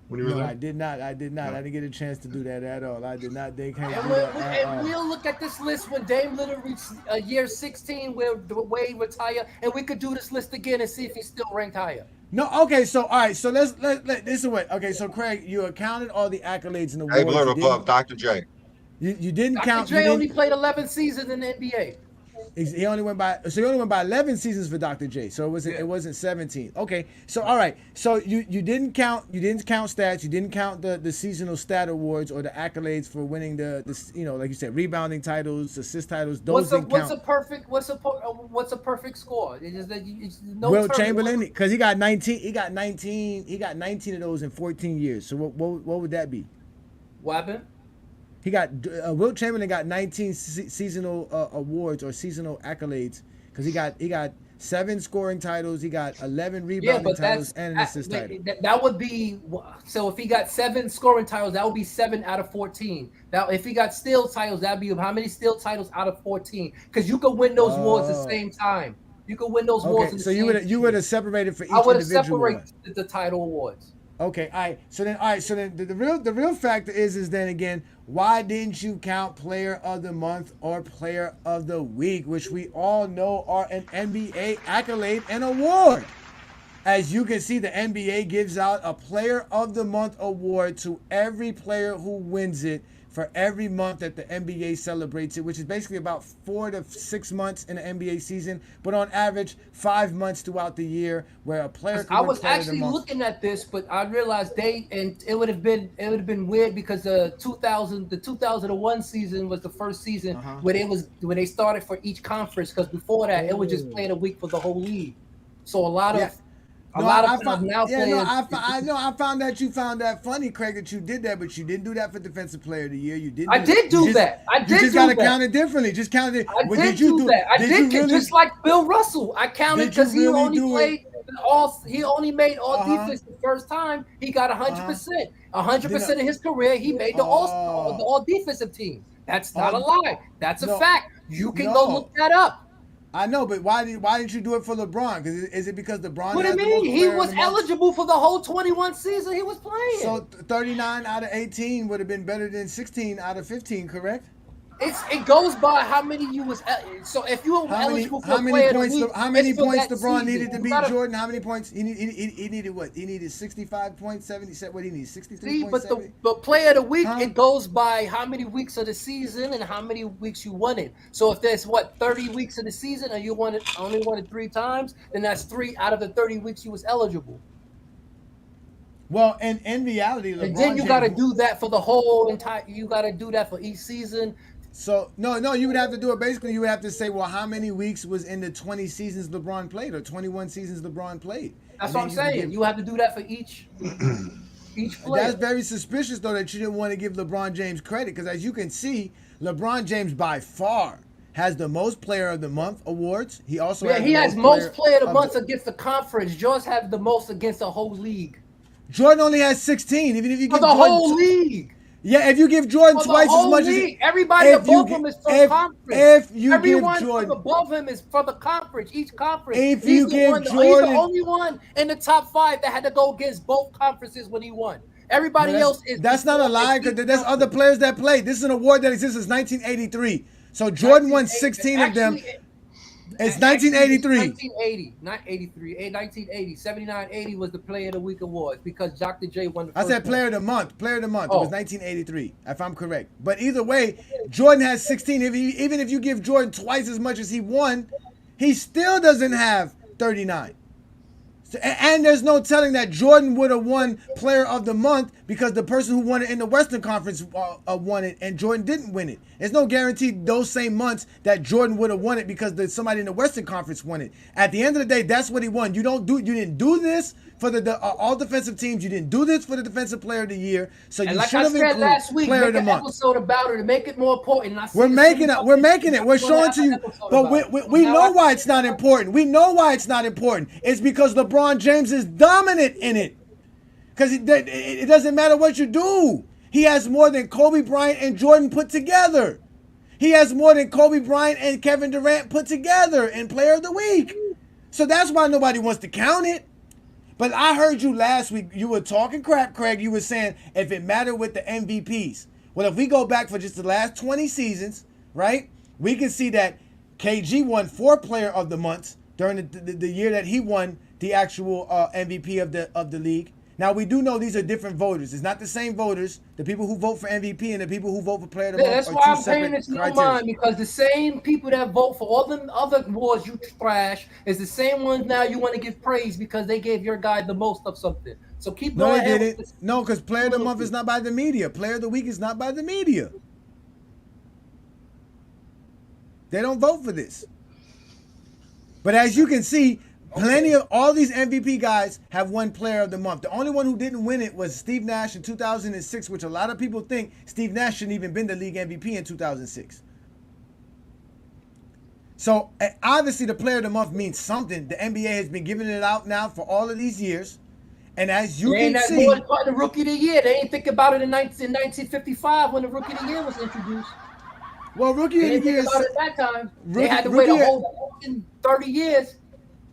When you were there? I did not. I didn't get a chance to do that at all. I did not. They can't and do that at all. We'll look at this list when Dame Lillard reached year 16 where Wade retire, and we could do this list again and see if he's still ranked higher. No, okay, so all right, so let's this is what. Okay, so Craig, you accounted all the accolades in the awards. Dame Lillard above Dr. J. You didn't count. Dr. J only played 11 seasons in the NBA. He only went by 11 seasons for Dr. J. So it wasn't 17. Okay. So all right. So you didn't count stats. You didn't count the seasonal stat awards or the accolades for winning the like you said, rebounding titles, assist titles. Those didn't count. What's a perfect score? Will Chamberlain, because he got 19. He got 19 of those in 14 years. So what would that be? What happened? He got Will Chamberlain got 19 seasonal awards or seasonal accolades because he got 7 scoring titles, he got 11 rebounding titles, and an assist title. That would be so. If he got 7 scoring titles, that would be 7 out of 14. Now, if he got steal titles, that'd be how many steal titles out of 14? Because you could win those awards at the same time. You could win those awards. Okay, so you would have separated for each individual. I would have separated the title awards. Okay, all right. So then the real factor is then again, why didn't you count Player of the Month or Player of the Week, which we all know are an NBA accolade and award? As you can see, the NBA gives out a Player of the Month award to every player who wins it for every month that the NBA celebrates it, which is basically about 4 to 6 months in the NBA season, but on average 5 months throughout the year, where a player can I was actually looking at this, but I realized it would have been weird because the 2001 season was the first season where they started for each conference, because before that it was just playing a week for the whole league. So a lot of I found that you found that funny, Craig, that you did that, but you didn't do that for Defensive Player of the Year. You didn't. I did do that. You just gotta count it differently. Just count it. I did do that. I did just like Bill Russell. I counted because he only played all. He only made all defense the first time. He got 100%. 100% of his career, he made the all defensive team. That's not a lie. That's a fact. You can go look that up. I know, but why didn't you do it for LeBron? Because is it because LeBron? What do you mean? He was eligible for the whole 21 season he was playing. So 39 out of 18 would have been better than 16 out of 15, correct? It goes by how many you was. So if you were eligible for how many points LeBron needed to beat Jordan? How many points he needed? What he needed? 65 points, 70. What he needed? 63 points. But the Player of the Week, it goes by how many weeks of the season and how many weeks you won it. So if there's 30 weeks of the season and you only won it 3 times, then that's 3 out of the 30 weeks you was eligible. Well, in reality, LeBron and then you James, got to do that for the whole entire. You got to do that for each season. So no, you would have to do it. Basically, you would have to say, well, how many weeks was in the 20 seasons LeBron played, or 21 seasons LeBron played? That's what I'm saying. You have to do that for each player. That's very suspicious, though, that you didn't want to give LeBron James credit, because as you can see, LeBron James by far has the most Player of the Month awards. He also has most Player of the Month against the conference. George has the most against the whole league. Jordan only has 16. Even if you give the whole league. Yeah, if you give Jordan twice as much league. as everybody above him is for conference. Everyone above him is for the conference. Each conference. He's the only one in the top 5 that had to go against both conferences when he won. Everybody else is. That's not a lie, because there's other players that played. This is an award that exists since 1983. So Jordan won 16 of them. It's 1983. 1980, not 83. 1980. 79-80 was the Player of the Week awards because Dr. J won the first I said Player of the Month. Player of the Month. It was 1983, if I'm correct. But either way, Jordan has 16. Even if you give Jordan twice as much as he won, he still doesn't have 39. And there's no telling that Jordan would have won Player of the Month because the person who won it in the Western Conference won it and Jordan didn't win it. There's no guarantee those same months that Jordan would have won it because somebody in the Western Conference won it. At the end of the day, that's what he won. You didn't do this for the all defensive teams. You didn't do this for the Defensive Player of the Year. So you should have included last week, Player of the Month. Episode about it to make it more important. We're making it. We're showing to you, but we know why it's not important. We know why it's not important. It's because LeBron James is dominant in it. Because it doesn't matter what you do. He has more than Kobe Bryant and Jordan put together. He has more than Kobe Bryant and Kevin Durant put together in Player of the Week. So that's why nobody wants to count it. But I heard you last week. You were talking crap, Craig. You were saying if it mattered with the MVPs. Well, if we go back for just the last 20 seasons, right, we can see that KG won 4 Player of the Months during the year that he won the actual MVP of the league. Now, we do know these are different voters. It's not the same voters. The people who vote for MVP and the people who vote for Player of the Month that's why I'm paying this no mind, because the same people that vote for all them other awards you trash is the same ones now you want to give praise because they gave your guy the most of something. So keep going. No, they didn't. No, because Player of the Month is not by the media. Player of the Week is not by the media. They don't vote for this. But as you can see, plenty of all these MVP guys have won Player of the Month. The only one who didn't win it was Steve Nash in 2006, which a lot of people think Steve Nash shouldn't even been the league MVP in 2006. So obviously the Player of the Month means something. The NBA has been giving it out now for all of these years. And as you can see, the Rookie of the Year. They ain't think about it in 1955 when the Rookie of the Year was introduced. Well, Rookie of the Year at that time. They had to wait a whole 30 years.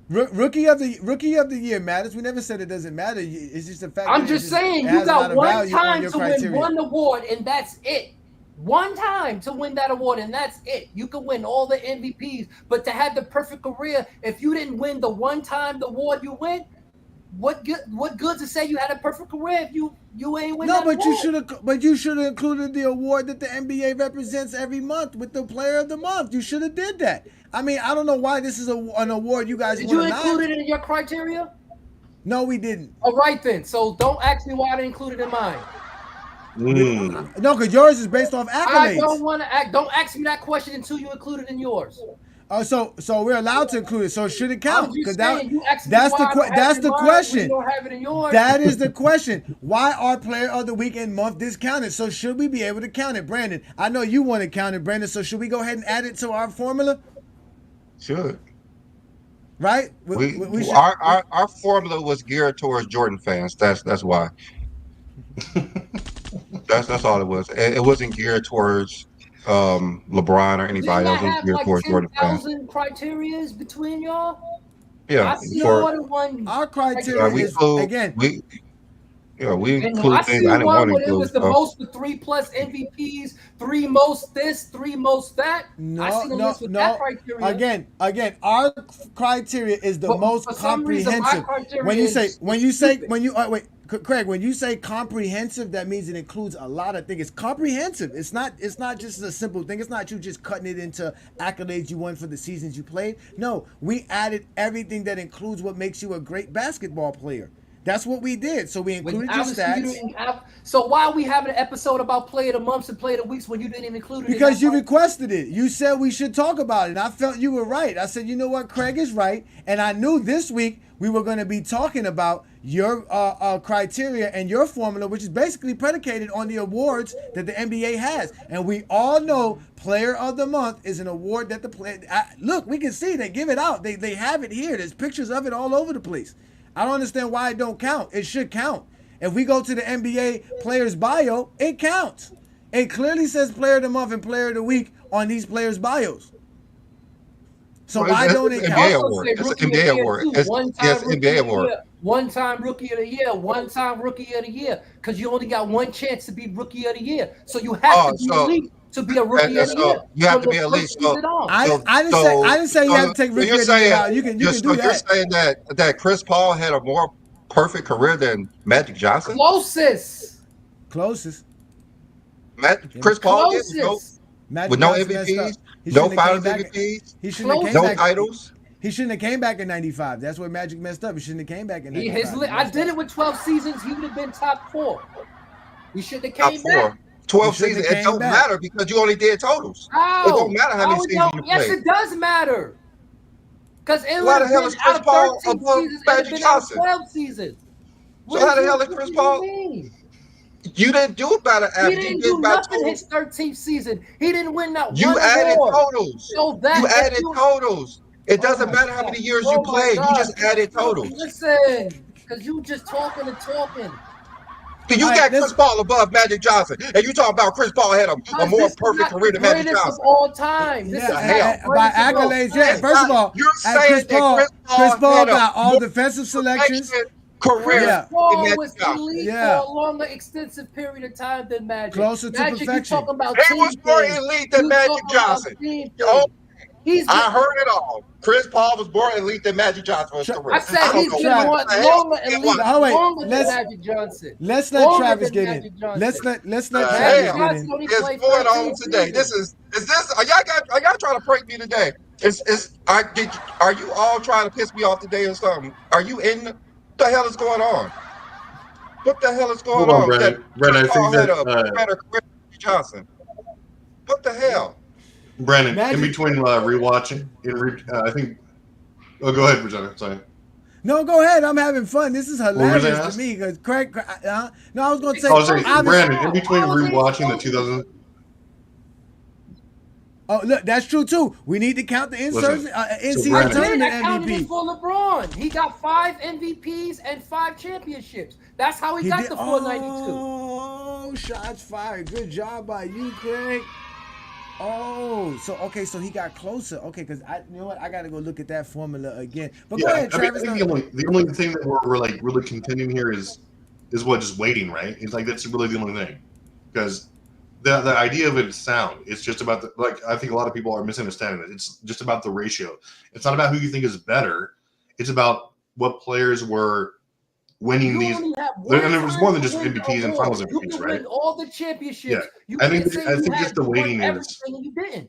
Rookie of the Year matters. We never said it doesn't matter. It's just a fact. I'm just saying you got one time to win one award and that's it. One time to win that award and that's it. You can win all the MVPs, but to have the perfect career, if you didn't win the one time the award you win, what good to say you had a perfect career if you ain't win that award? You should have included the award that the NBA represents every month with the Player of the Month. You should have did that. I mean, I don't know why this is an award you guys. Did you include it in your criteria? No, we didn't. All right then. So don't ask me why I didn't include it in mine. No, because yours is based off accolades. I don't want to act. Don't ask me that question until you include it in yours. So we're allowed to include it. So should it count? Because that's the question. That is the question. Why are Player of the Week and month discounted? So should we be able to count it, Brandon? I know you want to count it, Brandon. So should we go ahead and add it to our formula? Should. Right? We should. Our formula was geared towards Jordan fans. That's why. that's all it was. It wasn't geared towards LeBron or anybody else. It was geared towards Jordan fans. 10,000 criterias between y'all. Yeah, I see more than one. Our criteria is again. We include things I didn't want to include. It was the most for 3+ MVPs, 3 most this, 3 most that. No. Again, our criteria is the most comprehensive. Craig, when you say comprehensive, that means it includes a lot of things. It's comprehensive. It's not just a simple thing. It's not you just cutting it into accolades you won for the seasons you played. No, we added everything that includes what makes you a great basketball player. That's what we did. So we included your Obviously, you stats. didn't have, so why are we having an episode about player of the months and player of the weeks when you didn't even include it? Because you requested it. You said we should talk about it. And I felt you were right. I said, you know what? Craig is right. And I knew this week we were going to be talking about your criteria and your formula, which is basically predicated on the awards that the NBA has. And we all know Player of the Month is an award that the player... Look, we can see they give it out. They have it here. There's pictures of it all over the place. I don't understand why it don't count. It should count. If we go to the NBA player's bio, it counts. It clearly says Player of the Month and Player of the Week on these players' bios. So why don't it count? It's an NBA award. Yes, NBA award. One-time Rookie of the Year. One-time Rookie of the Year. Because you only got one chance to be Rookie of the Year. So you have to be elite to be a Rookie of the Year. You have to be elite. I didn't say you have to take Rookie of the Year out. You can do that. You're saying that Chris Paul had a more perfect career than Magic Johnson? Closest. Chris Paul with no MVPs, no Finals MVPs, no titles. He shouldn't have came back in '95. That's where Magic messed up. He shouldn't have came back in '95. I did it with 12 seasons. He would have been top 4. He shouldn't have came back. 12 seasons. It don't matter because you only did totals. How? It don't matter how many seasons you played. Yes, it does matter. Because it why would the hell is Chris Paul above Magic Johnson? 12 seasons. So how the hell is Chris Paul? You didn't do better after he didn't do nothing his 13th season. He didn't win that you one added award. Totals. So that you added totals. It doesn't matter how many years you played. You just added totals. Listen, because you just talking and talking. You got Chris Paul above Magic Johnson, and you talking about Chris Paul had a more perfect career than Magic Johnson. Of all time. This is by accolades, yeah. First of all, you're saying Chris Paul got all defensive selections. Career. Chris Paul was elite for a longer, extensive period of time than Magic. Closer to perfection. He was more elite than Magic Johnson. I heard it all. Chris Paul was more elite than Magic Johnson for his career. I said he's been longer elite, longer than Magic Johnson. Let's let Travis get in. Let's let Travis get in. What's going on today? Is this? Are y'all trying to prank me today? Are you all trying to piss me off today or something? Are you in? What the hell is going on? What the hell is going on? Brandon, I think that better career than Johnson. What the hell? Brandon, in between rewatching, I think. Oh, go ahead, Virginia. Sorry. No, go ahead. I'm having fun. This is hilarious to me because Craig. No, I was going to say. Brandon, in between rewatching the 2000. Oh, look, that's true too. We need to count the in-season tournament MVP. For LeBron, he got 5 MVPs and 5 championships. That's how he got the 492. Oh, shots fired. Good job by you, Craig. Oh, so he got closer. Okay, because you know what? I got to go look at that formula again. But go ahead, Travis. I think the only thing that we're like really contending here is what, just waiting, right? It's like that's really the only thing, because the idea of it is sound. It's just about I think a lot of people are misunderstanding it. It's just about the ratio. It's not about who you think is better. It's about what players were winning these. And it was more than just MVPs and Finals MVPs, right? Win all the championships. Yeah, I think just the waiting is. You didn't.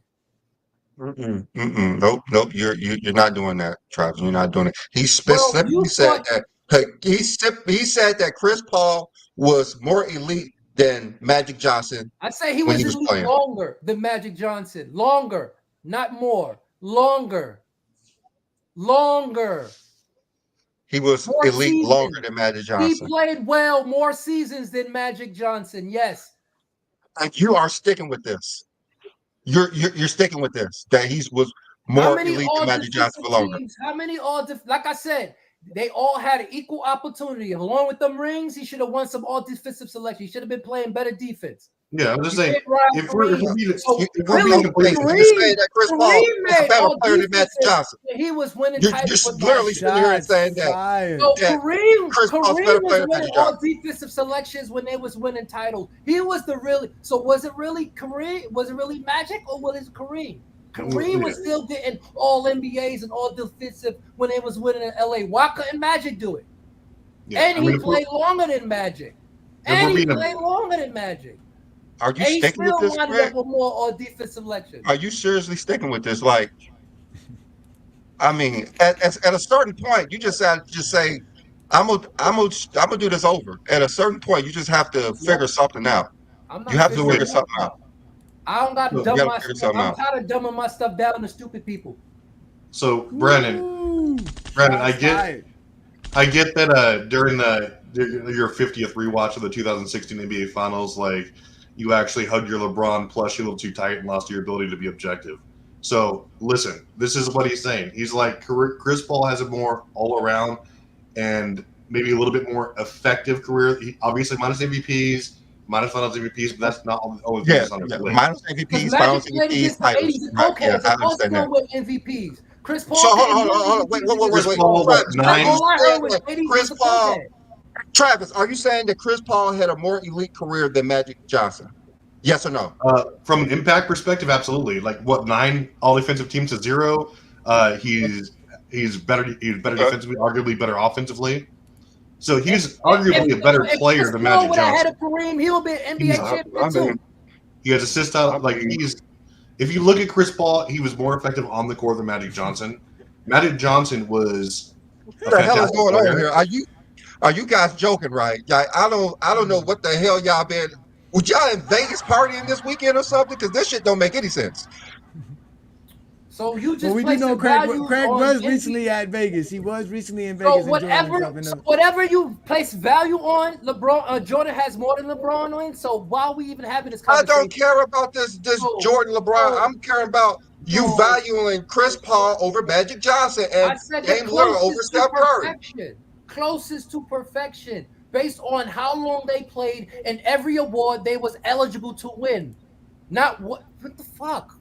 Nope. You're not doing that, Travis. You're not doing it. He specifically said that. He said that Chris Paul was more elite than Magic Johnson. I say he was elite longer than Magic Johnson. Longer, not more. Longer. He was more elite seasons. Longer than Magic Johnson. He played well more seasons than Magic Johnson. Yes. And you are sticking with this. You're sticking with this. That he was more elite than Magic Johnson for longer. How many like I said, they all had an equal opportunity. Along with them rings, he should have won some all defensive selection. He should have been playing better defense. Yeah, I'm just saying. If we're being you're saying that Chris Paul is a better player than Magic Johnson. He was winning titles. You're literally sitting here and saying that. So Kareem was winning all defensive selections when they was winning titles. He was the really. So was it really Kareem? Was it really Magic or was it Kareem? Kareem was still getting all NBAs and all defensive when they was winning in LA. Why couldn't Magic do it? Yeah, and he played longer than Magic. Are you sticking with this, Greg? With more all defensive selection. Are you seriously sticking with this? Like, I mean, at a certain point, you just have to just say, I'm gonna do this over. At a certain point, you just have to figure something out. You have to figure something out. I don't got to You dumb gotta my figure stuff. something I'm out. tired of dumbing my stuff down to stupid people. So Brandon, I get that during your 50th rewatch of the 2016 NBA Finals, like you actually hugged your LeBron plushie a little too tight and lost your ability to be objective. So listen, this is what he's saying. He's like, Chris Paul has a more all around and maybe a little bit more effective career. He, obviously, minus MVPs, minus Finals MVPs, but that's not always Yeah, on his list. minus MVPs, Finals MVPs, titles. Right, yeah, I understand that. With MVPs. Chris Paul. So hold on. Wait. Chris Paul. Travis, are you saying that Chris Paul had a more elite career than Magic Johnson? Yes or no? From an impact perspective, absolutely. Like what, 9 all defensive teams to 0. He's better. He's better defensively, arguably better offensively. So he's arguably a better player than Magic Johnson. Had a Kareem, he would be an NBA champion too. He has assist out. Like he's. If you look at Chris Paul, he was more effective on the court than Magic Johnson. Magic Johnson was. What the hell is going on here? Are you guys joking, right? I don't know what the hell y'all been. Would y'all in Vegas partying this weekend or something? Because this shit don't make any sense. So you just. Well, we do know Craig was recently at Vegas. He was recently in Vegas. So whatever you place value on, LeBron, Jordan has more than LeBron on. So why are we even having this conversation? I don't care about this Jordan LeBron. I'm caring about you valuing Chris Paul over Magic Johnson and Dame Lillard over Steph Curry. Closest to perfection, based on how long they played and every award they was eligible to win. Not what the fuck?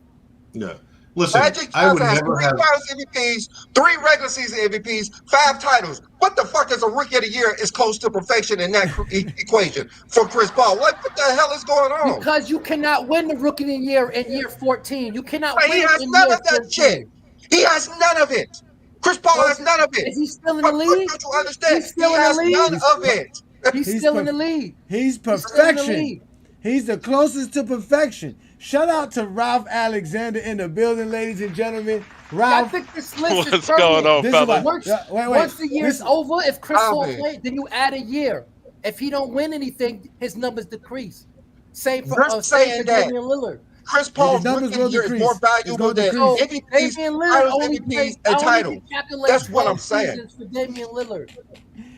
Yeah. Listen, Magic Johnson has 3 Finals MVPs, 3 regular season MVPs, 5 titles. What the fuck is a Rookie of the Year is close to perfection in that equation for Chris Paul? What the hell is going on? Because you cannot win the Rookie of the Year in year 14. You cannot win. He has none of that shit. He has none of it. Chris Paul has none of it. Is he still in the league? Don't you understand? He has none of it. He's still in the league. He's perfection. He's the closest to perfection. Shout out to Ralph Alexander in the building, ladies and gentlemen. Ralph, I think this list what's going on, fellas? Once the year's over, if Chris Paul plays, then you add a year. If he don't win anything, his numbers decrease. Same for Damian Lillard. Chris Paul's Rookie of the Year is more valuable than MVPs, MVPs, and titles. That's what I'm saying. For Damian Lillard,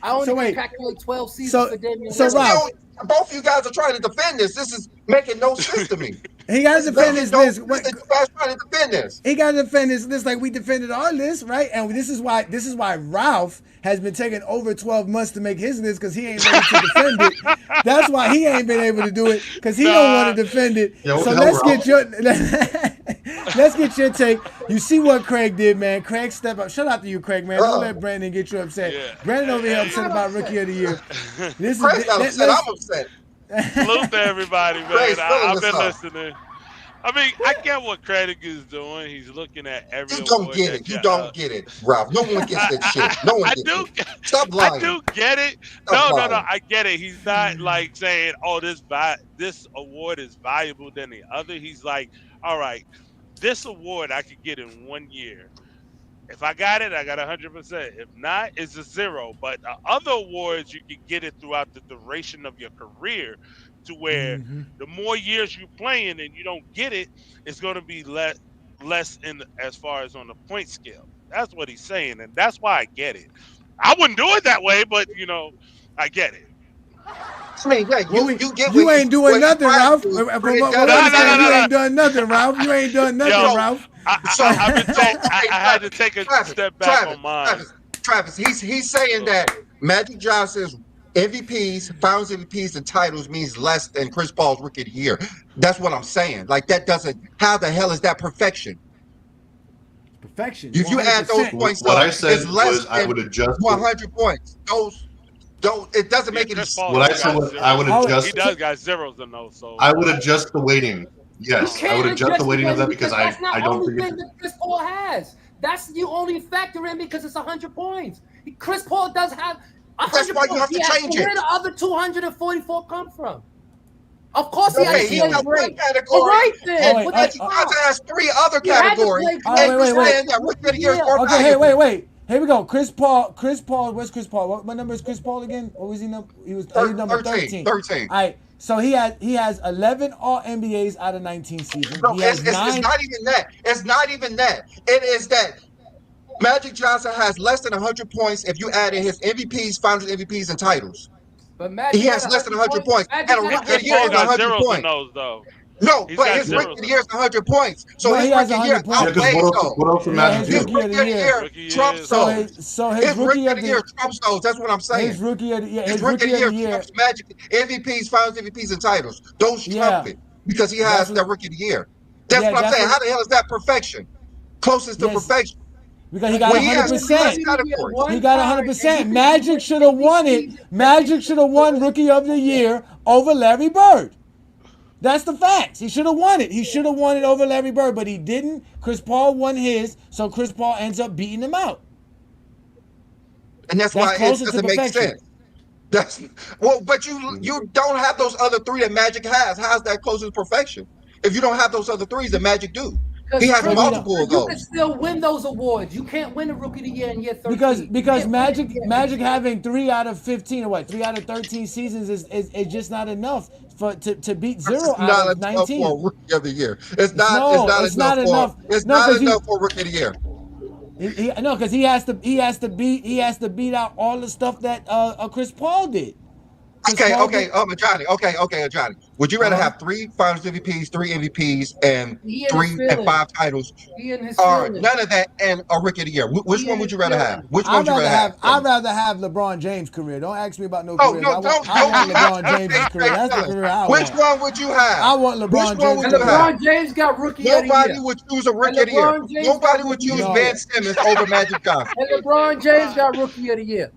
I only calculate 12 seasons for Damian Lillard. Both of you guys are trying to defend this. This is making no sense to me. He got to defend his list. You guys trying to defend this. He got to defend his list like we defended our list, right? And this is why Ralph has been taking over 12 months to make his list because he ain't ready to defend it. That's why he ain't been able to do it because he don't want to defend it. Yeah, so let's get your take. You see what Craig did, man. Craig step up. Shout out to you, Craig, man. Don't let Brandon get you upset. Yeah. Brandon over here upset about Rookie of the Year. This Craig's not upset. I'm upset. Salute to everybody, man. I've been listening. I mean, I get what Craig is doing. He's looking at every. You don't get it. You don't get it, Ralph. No one gets that shit. No one gets it. Stop lying. I do get it. No. I get it. He's not like saying, "Oh, this award is valuable than the other." He's like, "All right, this award I could get in 1 year. If I got it, I got 100%. If not, it's a 0. But the other awards, you can get it throughout the duration of your career, to where the more years you're playing and you don't get it, it's going to be less in as far as on the point scale." That's what he's saying, and that's why I get it. I wouldn't do it that way, but I get it. I mean, you ain't doing nothing, Ralph. You ain't done nothing, Ralph. You ain't done nothing, Ralph. I had to take a step back on mine. Travis, he's saying that Magic Johnson's MVPs, Finals MVPs, and titles means less than Chris Paul's Rookie of the Year. That's what I'm saying. Like that doesn't. How the hell is that perfection? Perfection. If you add those points, what I said was I would adjust 100 points. Those. It doesn't make any sense. What I said was I would adjust. He does got zeros in those, so I would adjust the weighting. Yes, I would adjust the weighting of that because I don't think that Chris Paul has. That's the only factor in because it's 100 points. Chris Paul does have 100 That's why you have points. to change it. Where the other 244 come from? Of course he has he has one category. All right, then. Magic Johnson has 3 other categories. Wait. Here we go. Chris Paul. Where's Chris Paul? What number is Chris Paul again? What was he number? He was number 13. 13. All right. So he has 11 All NBAs out of 19 seasons. No, He has it's not even that. It's not even that. It is that Magic Johnson has less than 100 points if you add in his MVPs, Finals MVPs, and titles. But Magic he has less than 100 points. And a rookie of the year is 100 points. Those, though. No, but his rookie of the year is 100 points. So his rookie of the year outweighs those. What else would Magic His do? rookie of the year trumps those. So his rookie of the year trumps those. That's what I'm saying. His rookie of the year. His rookie of the year trumps Magic MVPs, Finals MVPs, and titles. Those trump it because he has that rookie of the year. That's what I'm saying. How the hell is that perfection? Closest to perfection. Because he got 100%. He got 100%. Magic should have won it. Magic should have won Rookie of the Year over Larry Bird. That's the facts. He should have won it. He should have won it over Larry Bird, but he didn't. Chris Paul won his, so Chris Paul ends up beating him out. And that's why it doesn't make sense. But you don't have those other three that Magic has. How's that closest to perfection? If you don't have those other threes that Magic do. He has multiple of those. You can still win those awards. You can't win a Rookie of the Year in year 13. Because Magic having 3 out of 15 or what 3 out of 13 seasons is just not enough to beat 0 out of 19. For Rookie of the Year. It's not enough for Rookie of the Year. No, because he has to beat out all the stuff that Chris Paul did. Okay, Johnny. Johnny. Would you rather have 3 Finals MVPs, 3 MVPs, and 3 and 5 titles, or none of that and a Rookie of the Year? Which one would you rather have? Which one would you rather have? I'd rather have LeBron James' career. Don't ask me about no career. I want LeBron James' career. That's the career I want. Which one would you have? I want LeBron James. LeBron James got Rookie of the Year. Nobody would choose a Rookie of the Year. Nobody would choose Ben Simmons over Magic Johnson. And LeBron James got Rookie of the Year.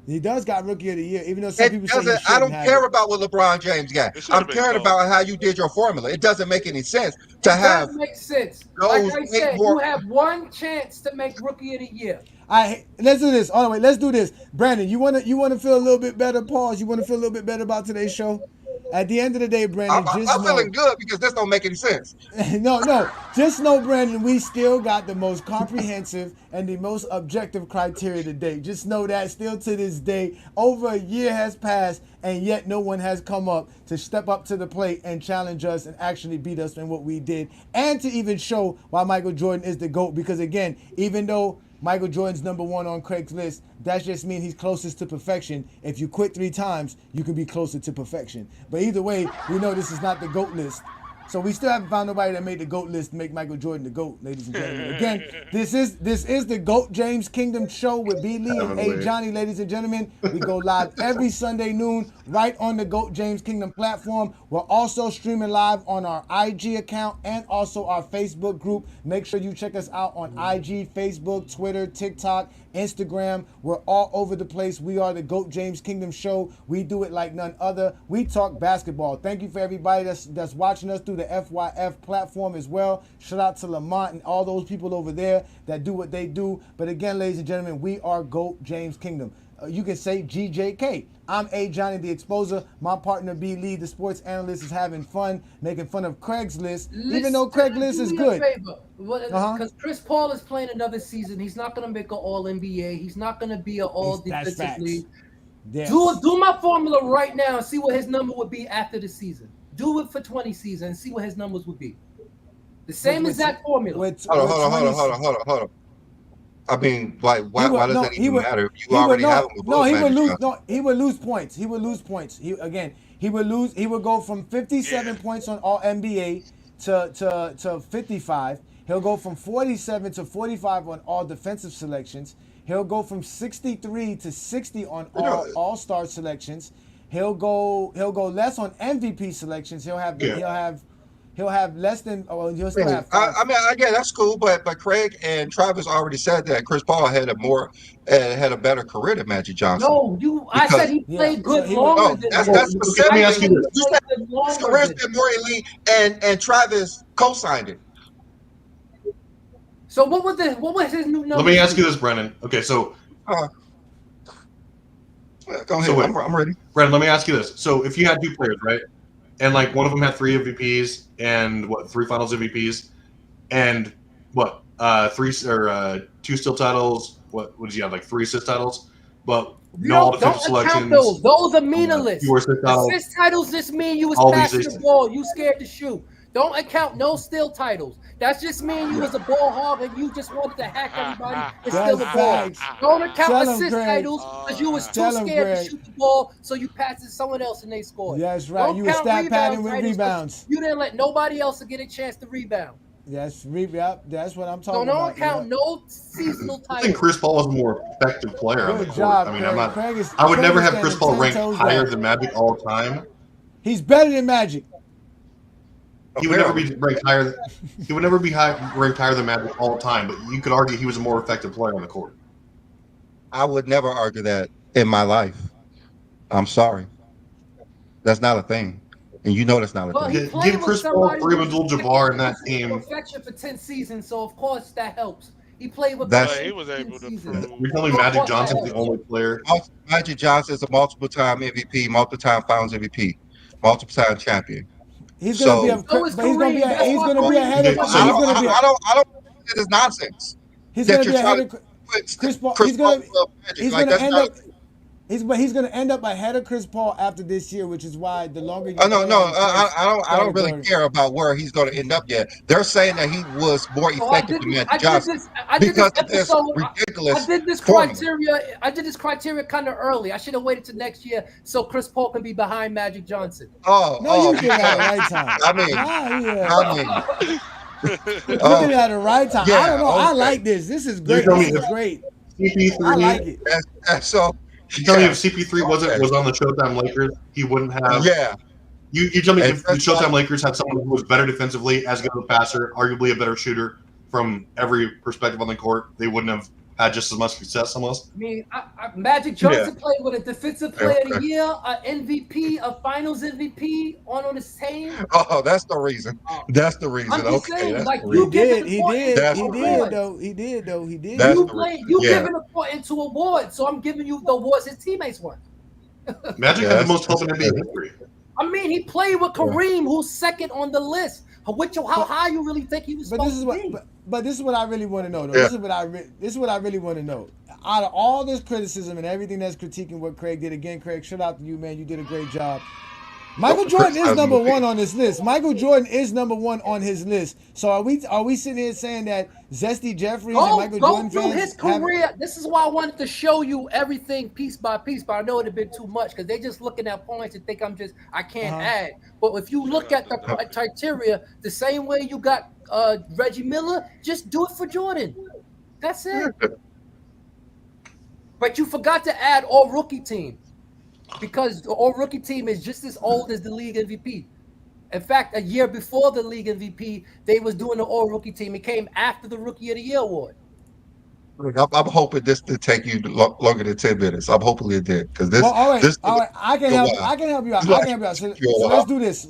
He does got Rookie of the Year, even though some people say I don't care about what LeBron James got. I'm caring about how you did your formula. It doesn't make any sense to have. It does make sense. Like I said, you have one chance to make Rookie of the Year. Let's do this. All right, let's do this. Brandon, you wanna feel a little bit better? Pause. You wanna feel a little bit better about today's show? At the end of the day, Brandon, I'm feeling good because this don't make any sense. No. Just know, Brandon, we still got the most comprehensive and the most objective criteria today. Just know that still to this day, over a year has passed, and yet no one has come up to step up to the plate and challenge us and actually beat us in what we did, and to even show why Michael Jordan is the GOAT. Because again, even though Michael Jordan's #1 on Craig's list, that just means he's closest to perfection. If you quit 3 times, you can be closer to perfection. But either way, we know this is not the GOAT list. So we still haven't found nobody that made the GOAT list to make Michael Jordan the GOAT, ladies and gentlemen. Again, this is the GOAT James Kingdom show with B. Lee and A. Johnny, ladies and gentlemen. We go live every Sunday noon right on the GOAT James Kingdom platform. We're also streaming live on our IG account and also our Facebook group. Make sure you check us out on IG, Facebook, Twitter, TikTok, Instagram. We're all over the place. We are the GOAT James Kingdom show. We do it like none other. We talk basketball. Thank you for everybody that's watching us through the FYF platform as well. Shout out to Lamont and all those people over there that do what they do. But again, ladies and gentlemen, we are GOAT James Kingdom. You can say GJK. I'm A. Johnny the Exposer. My partner B. Lee, the sports analyst, is having fun, making fun of Craig's list, even though Craig's list is good. Because Chris Paul is playing another season. He's not going to make an All-NBA. He's not going to be an All-Defensive League. Yes. Do my formula right now and see what his number would be after the season. Do it for 20 seasons and see what his numbers would be. The same exact formula. Hold on. I mean, why does that even matter? You already have him with both. He would lose points. He would lose points. He would go from 57 points on All NBA to 55. He'll go from 47 to 45 on all defensive selections. He'll go from 63 to 60 on all-star selections. He'll go less on MVP selections. He'll have less than. He'll still have 5. That's cool. But Craig and Travis already said that Chris Paul had a better career than Magic Johnson. No, I said he played good longer than. That's specific. Let me ask you this: you said his career's been more elite, and Travis co-signed it. So what was his new number? Let me ask you this, Brennan. Okay, so. Go ahead. I'm ready. Brennan, let me ask you this. So if you had 2 players, right? And like one of them had 3 MVPs and 3 Finals MVPs, and 2 still titles, what did he have, like 3 assist titles? But You no all don't defensive account selections. those. Those are meaningless. Fewer assist titles. Assist titles just mean you was All passing these the ball. You scared to shoot. Don't account no steal titles. That's just mean you was a ball hog and you just wanted to hack everybody and steal the ball. Don't account assist titles because you was too scared to shoot the ball, so you passed it to someone else and they scored. That's right. Don't You were count stat padding rebound with titles 'cause rebounds. You didn't let nobody else get a chance to rebound. That's what I'm talking So don't about. count no seasonal I titles. think Chris Paul was a more effective player on the Good court. job, I mean, Craig. I would never have Craig Chris is Paul ranked 10 toes higher down. than Magic all time. He's better than Magic. He would never be ranked higher. He would never be ranked higher than Magic all time. But you could argue he was a more effective player on the court. I would never argue that in my life. I'm sorry. That's not a thing. And you know that's not a thing. Give Chris Paul Kareem Abdul-Jabbar in that team. Perfection for 10 seasons, so of course that helps. He played with he was able to prove. You're telling me Magic Johnson's the only player? Magic Johnson is a multiple-time MVP, multiple-time Finals MVP, multiple-time champion. He's gonna be ahead of. I don't think it is nonsense. He's gonna be ahead of Chris Paul. He's gonna end up ahead of Chris Paul after this year, which is why the longer you. I don't really care about where he's going to end up yet. They're saying that he was more effective than Magic Johnson because of this ridiculous. I did this criteria kind of early. I should have waited till next year so Chris Paul can be behind Magic Johnson. You did it at the right time. You did it at the right time. I don't know. Okay. I like this. This is great. This is great. CP3, I like it. So. You tell me if CP3 was on the Showtime Lakers, he wouldn't have. Yeah. You tell me if the Showtime Lakers had someone who was better defensively, as good of a passer, arguably a better shooter from every perspective on the court, they wouldn't have had just as much success almost. I mean, Magic Johnson played with a defensive player of the year, an MVP, a Finals MVP on his team. Oh, that's the reason. That's the reason. I'm just saying, that's like the reason. He did. You giving important to awards, so I'm giving you the awards his teammates won. Magic had the most help in NBA history. I mean, he played with Kareem, who's second on the list. How high you really think he was supposed to be? But this is what I really want to know, though. Yeah. This is what I really want to know. Out of all this criticism and everything that's critiquing what Craig did, again, Craig, shout out to you, man. You did a great job. Michael Jordan is number one on this list. Michael Jordan is number one on his list. So are we sitting here saying that Zesty Jeffries and Michael Jordan fans his career? This is why I wanted to show you everything piece by piece, but I know it'd been too much because they just looking at points and think I can't add. But if you look at the criteria, the same way you got Reggie Miller, just do it for Jordan. That's it. But you forgot to add all rookie team. Because the all-rookie team is just as old as the league MVP. In fact, a year before the league MVP, they was doing the all-rookie team. It came after the Rookie of the Year award. I'm hoping this did take you longer than 10 minutes. I'm hoping it did. Because this. Well, all right. I can help you out.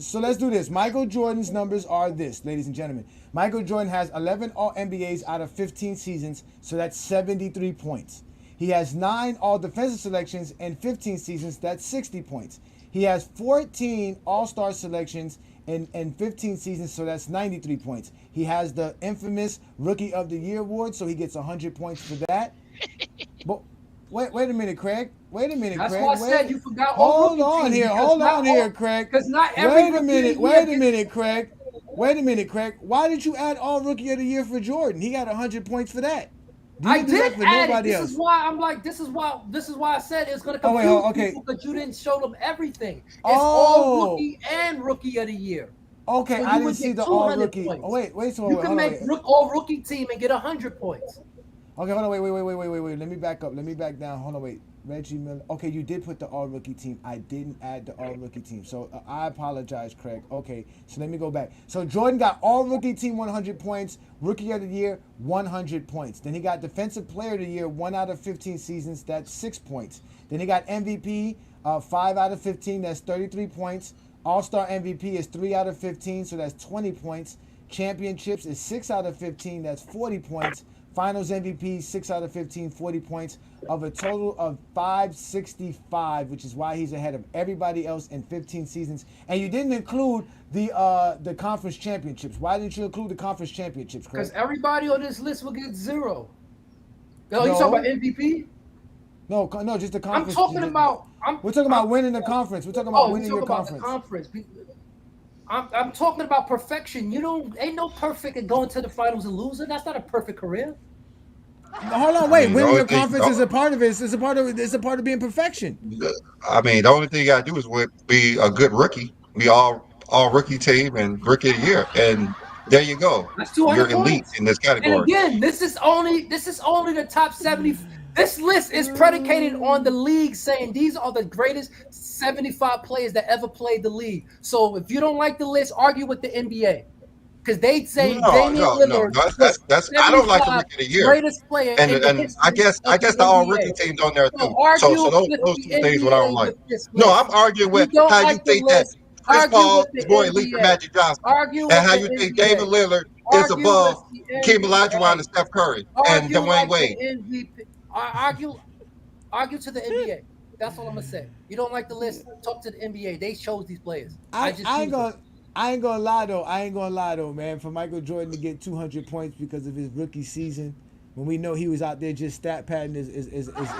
So let's do this. Michael Jordan's numbers are this, ladies and gentlemen. Michael Jordan has 11 All-NBAs out of 15 seasons, so that's 73 points. He has 9 all-defensive selections in 15 seasons. That's 60 points. He has 14 all-star selections in 15 seasons, so that's 93 points. He has the infamous Rookie of the Year award, so he gets 100 points for that. But wait a minute, Craig. That's why I said you forgot. Hold on here, Craig. Because not every. Wait a minute, Craig. Why did you add all Rookie of the Year for Jordan? He got 100 points for that. I did add it. This is why I'm like, this is why I said it's going to confuse people because you didn't show them everything. It's all rookie and Rookie of the Year. Okay, so I didn't see the all rookie. Points. Oh, wait. You can make all rookie team and get 100 points. Okay, hold on, wait. Let me back up. Let me back down. Hold on, wait. Reggie Miller. Okay, you did put the all-rookie team. I didn't add the all-rookie team. So I apologize, Craig. Okay, so let me go back. So Jordan got all-rookie team 100 points, Rookie of the Year 100 points. Then he got Defensive Player of the Year 1 out of 15 seasons. That's 6 points. Then he got MVP 5 out of 15. That's 33 points. All-Star MVP is 3 out of 15. So that's 20 points. Championships is 6 out of 15. That's 40 points. Finals MVP, 6 out of 15, 40 points, of a total of 565, which is why he's ahead of everybody else in 15 seasons. And you didn't include the conference championships. Why didn't you include the conference championships, Chris? Because everybody on this list will get 0. No, you talking about MVP? No, just the conference. We're talking about winning the conference. We're talking about winning your conference. I'm talking about perfection. Ain't no perfect at going to the finals and losing. That's not a perfect career. Hold on, wait. Winning your conference is a part of it. It's a part of being perfection. I mean, the only thing you gotta do is be a good rookie. Be all rookie team and rookie of the year, and there you go. That's 200 You're elite points. in this category. And again, this is only the top 70. This list is predicated on the league saying these are the greatest 75 players that ever played the league. So if you don't like the list, argue with the NBA. Because they say Damian Lillard. That's I don't like the rookie of the year. Greatest player and I guess the all rookie teams on there too. So those two things what I don't like. No, I'm arguing with how you think that Chris Paul is more elite than Magic Johnson, and how you think David Lillard is above Kim Olajuwon and Steph Curry and Dwayne Wade. Argue to the NBA. That's all I'm gonna say. You don't like the list? Talk to the NBA. They chose these players. I ain't gonna lie though, man. For Michael Jordan to get 200 points because of his rookie season, when we know he was out there just stat padding, is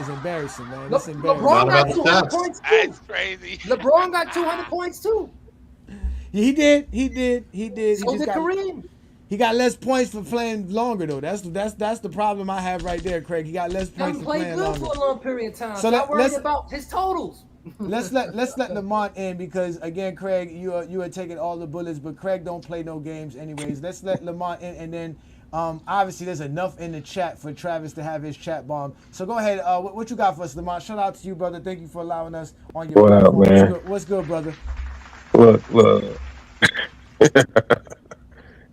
embarrassing, man. It's embarrassing. LeBron got 200 points too. That's crazy. LeBron got 200 points too. He did. So did Kareem. He got less points for playing longer though. That's the problem I have right there, Craig. He got less points for playing longer. He played good for a long period of time. So not worried about his totals. let's let Lamont in because again, Craig, you are taking all the bullets, but Craig don't play no games anyways. Let's let Lamont in, and then obviously there's enough in the chat for Travis to have his chat bomb. So go ahead. What you got for us, Lamont? Shout out to you, brother. Thank you for allowing us on your platform. What up, man? What's good, brother? Look.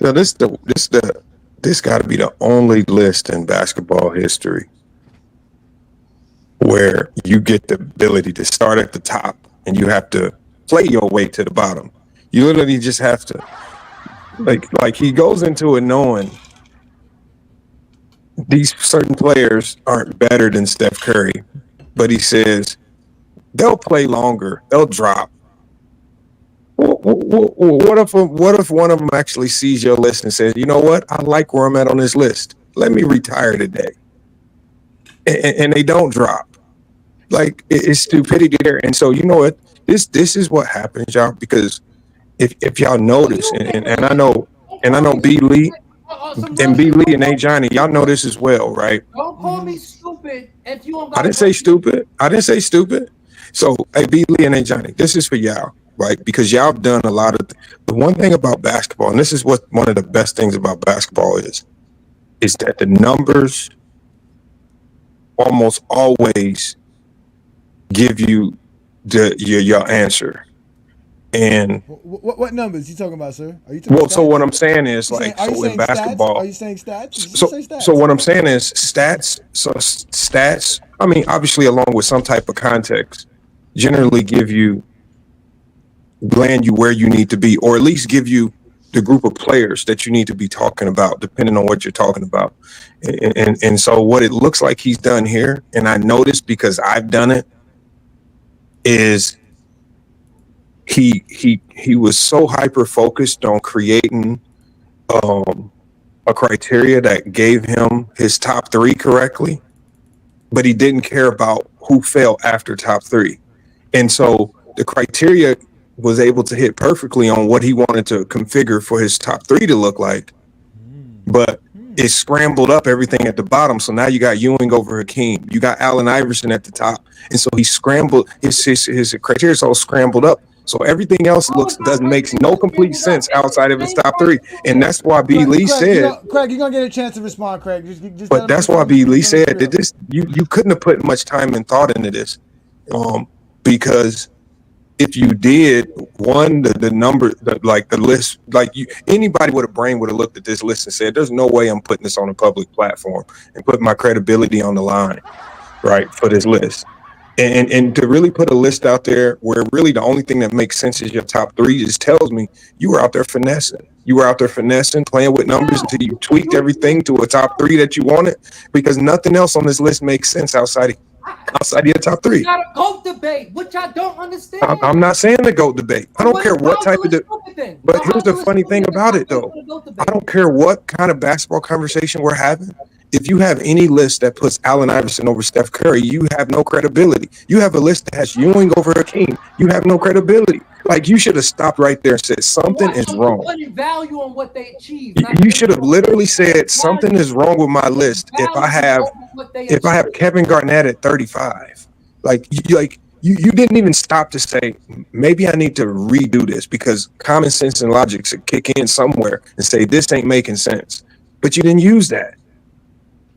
Now this got to be the only list in basketball history where you get the ability to start at the top and you have to play your way to the bottom. You literally just have to, like he goes into it knowing these certain players aren't better than Steph Curry, but he says they'll play longer, they'll drop. What if one of them actually sees your list and says, you know what, I like where I'm at on this list. Let me retire today. And they don't drop. Like, it's stupidity there. And so, you know what, this is what happens, y'all, because if y'all notice, and I know B. Lee and B. Lee and A. Johnny, y'all know this as well, right? Don't call me stupid if you don't. I didn't say stupid. So, hey, B. Lee and A. Johnny, this is for y'all. Right, because y'all have done a lot of the one thing about basketball, and this is what one of the best things about basketball is that the numbers almost always give you your answer. And what numbers you talking about, sir? Are you talking so what I'm saying is in basketball. Are you saying stats? So what I'm saying is stats. So stats. I mean, obviously, along with some type of context, generally land you where you need to be, or at least give you the group of players that you need to be talking about, depending on what you're talking about. And so what it looks like he's done here, and I noticed because I've done it, is he was so hyper focused on creating a criteria that gave him his top three correctly, but he didn't care about who fell after top three. And so the criteria was able to hit perfectly on what he wanted to configure for his top three to look like, but it scrambled up everything at the bottom. So now you got Ewing over Hakeem, you got Allen Iverson at the top, and so he scrambled his criteria is all scrambled up. So everything else makes no complete sense outside of his top three, and that's why B. Lee said. Craig, you're gonna get a chance to respond, Craig. But that's why B. Lee said that this you couldn't have put much time and thought into this, because if you did, the number, the list, anybody with a brain would have looked at this list and said, "There's no way I'm putting this on a public platform and putting my credibility on the line, right, for this list." And to really put a list out there where really the only thing that makes sense is your top three just tells me you were out there finessing. You were out there finessing, playing with numbers until you tweaked everything to a top three that you wanted, because nothing else on this list makes sense outside of your top three. It's not a GOAT debate, which I don't understand. I'm not saying the GOAT debate. I don't care what type of debate. But here's the funny thing about it, though. I don't care what kind of basketball conversation we're having. If you have any list that puts Allen Iverson over Steph Curry, you have no credibility. You have a list that has Ewing over Hakeem. You have no credibility. Like, you should have stopped right there and said something is wrong. Putting value on what they achieved. You should have literally said something is wrong with my list if I have Kevin Garnett at 35. You didn't even stop to say maybe I need to redo this because common sense and logic should kick in somewhere and say this ain't making sense. But you didn't use that.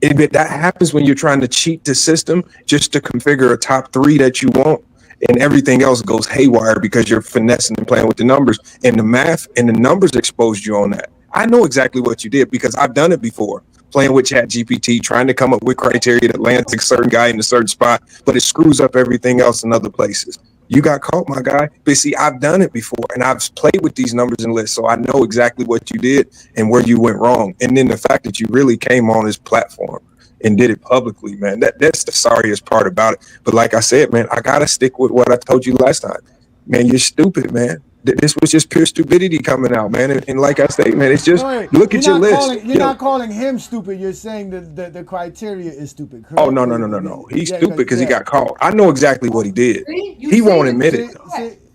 That happens when you're trying to cheat the system just to configure a top 3 that you want, and everything else goes haywire because you're finessing and playing with the numbers, and the math and the numbers exposed you on that. I know exactly what you did because I've done it before, playing with ChatGPT, trying to come up with criteria that lands a certain guy in a certain spot, but it screws up everything else in other places. You got caught, my guy. But see, I've done it before, and I've played with these numbers and lists, so I know exactly what you did and where you went wrong. And then the fact that you really came on this platform and did it publicly, man, that's the sorriest part about it. But like I said, man, I got to stick with what I told you last time. Man, you're stupid, man. This was just pure stupidity coming out, man. And like I say, man, it's just look at your list. You're not calling him stupid. You're saying that the criteria is stupid. Correct? Oh, no. He's stupid because he got caught. I know exactly what he did. He won't admit it.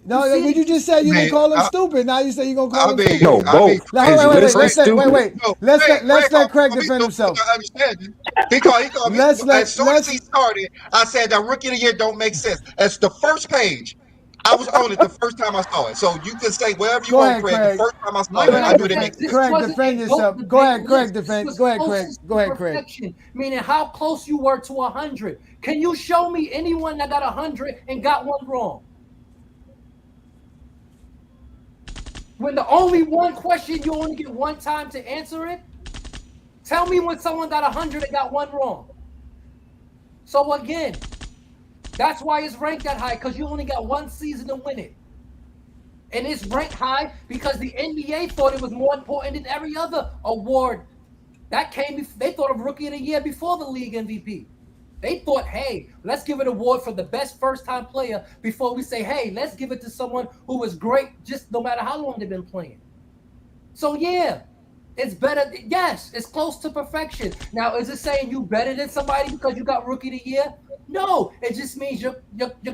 No, but you just said you gonna call him stupid. Now you say you gonna call him stupid. No, both. Wait. Let's let Craig defend himself. He called me. As soon as he started, I said that rookie of the year don't make sense. That's the first page. I was on it the first time I saw it. So you can say whatever you want, Craig. The first time I saw it, I knew it makes sense. Craig, defend yourself. Go ahead, Craig, defend. Go ahead, Craig. Meaning how close you were to 100. Can you show me anyone that got 100 and got one wrong? When the only one question you only get one time to answer it? Tell me when someone got 100 and got one wrong. So again, that's why it's ranked that high, because you only got one season to win it. And it's ranked high because the NBA thought it was more important than every other award. They thought of Rookie of the Year before the league MVP. They thought, hey, let's give an award for the best first-time player before we say, hey, let's give it to someone who was great just no matter how long they've been playing. So, yeah, it's better. Yes, it's close to perfection. Now, is it saying you better than somebody because you got Rookie of the Year? No, it just means your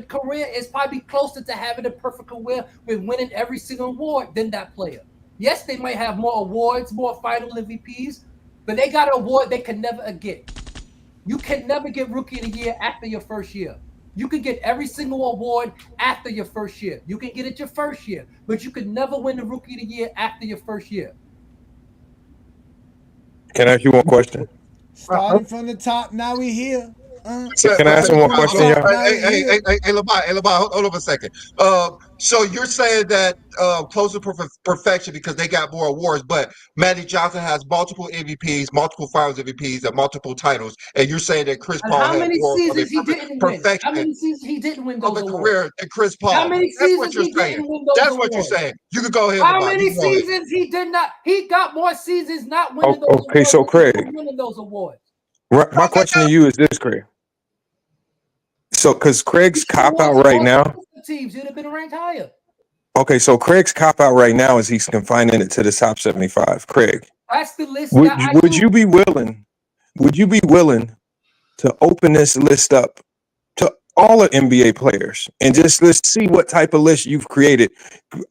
career is probably closer to having a perfect career with winning every single award than that player. Yes, they might have more awards, more final MVPs, but they got an award they can never get. You can never get Rookie of the Year after your first year. You can get every single award after your first year. You can get it your first year, but you could never win the Rookie of the Year after your first year. Can I ask you one question? Starting from the top, now we here. Can I ask him one question, y'all? Hey, Labai, hold on a second. So you're saying that closer to perfection because they got more awards, but Magic Johnson has multiple MVPs, multiple Finals MVPs, and multiple titles, and you're saying that Chris Paul has more seasons he didn't win? How many seasons he didn't win those awards? Career than Chris Paul. How many seasons he didn't win those awards? That's what you're saying. You can go ahead. How many seasons he did not? He got more seasons not winning those awards. Okay, so Craig, winning those awards. My question to you is this, Craig. So, because Craig's cop out right now, teams you'd have been ranked higher. Okay, so Craig's cop out right now is he's confining it to the top 75. Craig, that's the list. Would you be willing? Would you be willing to open this list up to all the NBA players and just let's see what type of list you've created?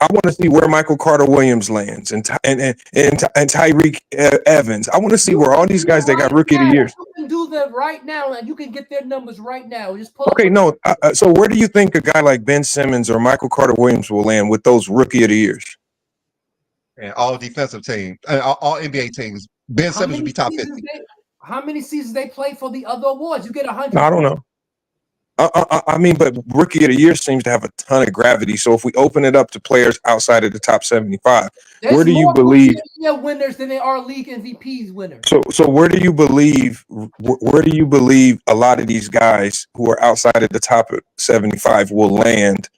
I want to see where Michael Carter Williams lands and Tyreek Evans. I want to see where all these guys that got Rookie of the Year. You can do that right now, and you can get their numbers right now. Just pull okay, no. So where do you think a guy like Ben Simmons or Michael Carter Williams will land with those Rookie of the Years? And all defensive teams, all NBA teams. Ben Simmons would be top 50. How many seasons they play for the other awards? You get 100. No, I don't know. I mean, but Rookie of the Year seems to have a ton of gravity. So if we open it up to players outside of the top 75, where do you believe winners than they are league MVPs winners? So where do you believe? Where do you believe a lot of these guys who are outside of the top 75 will land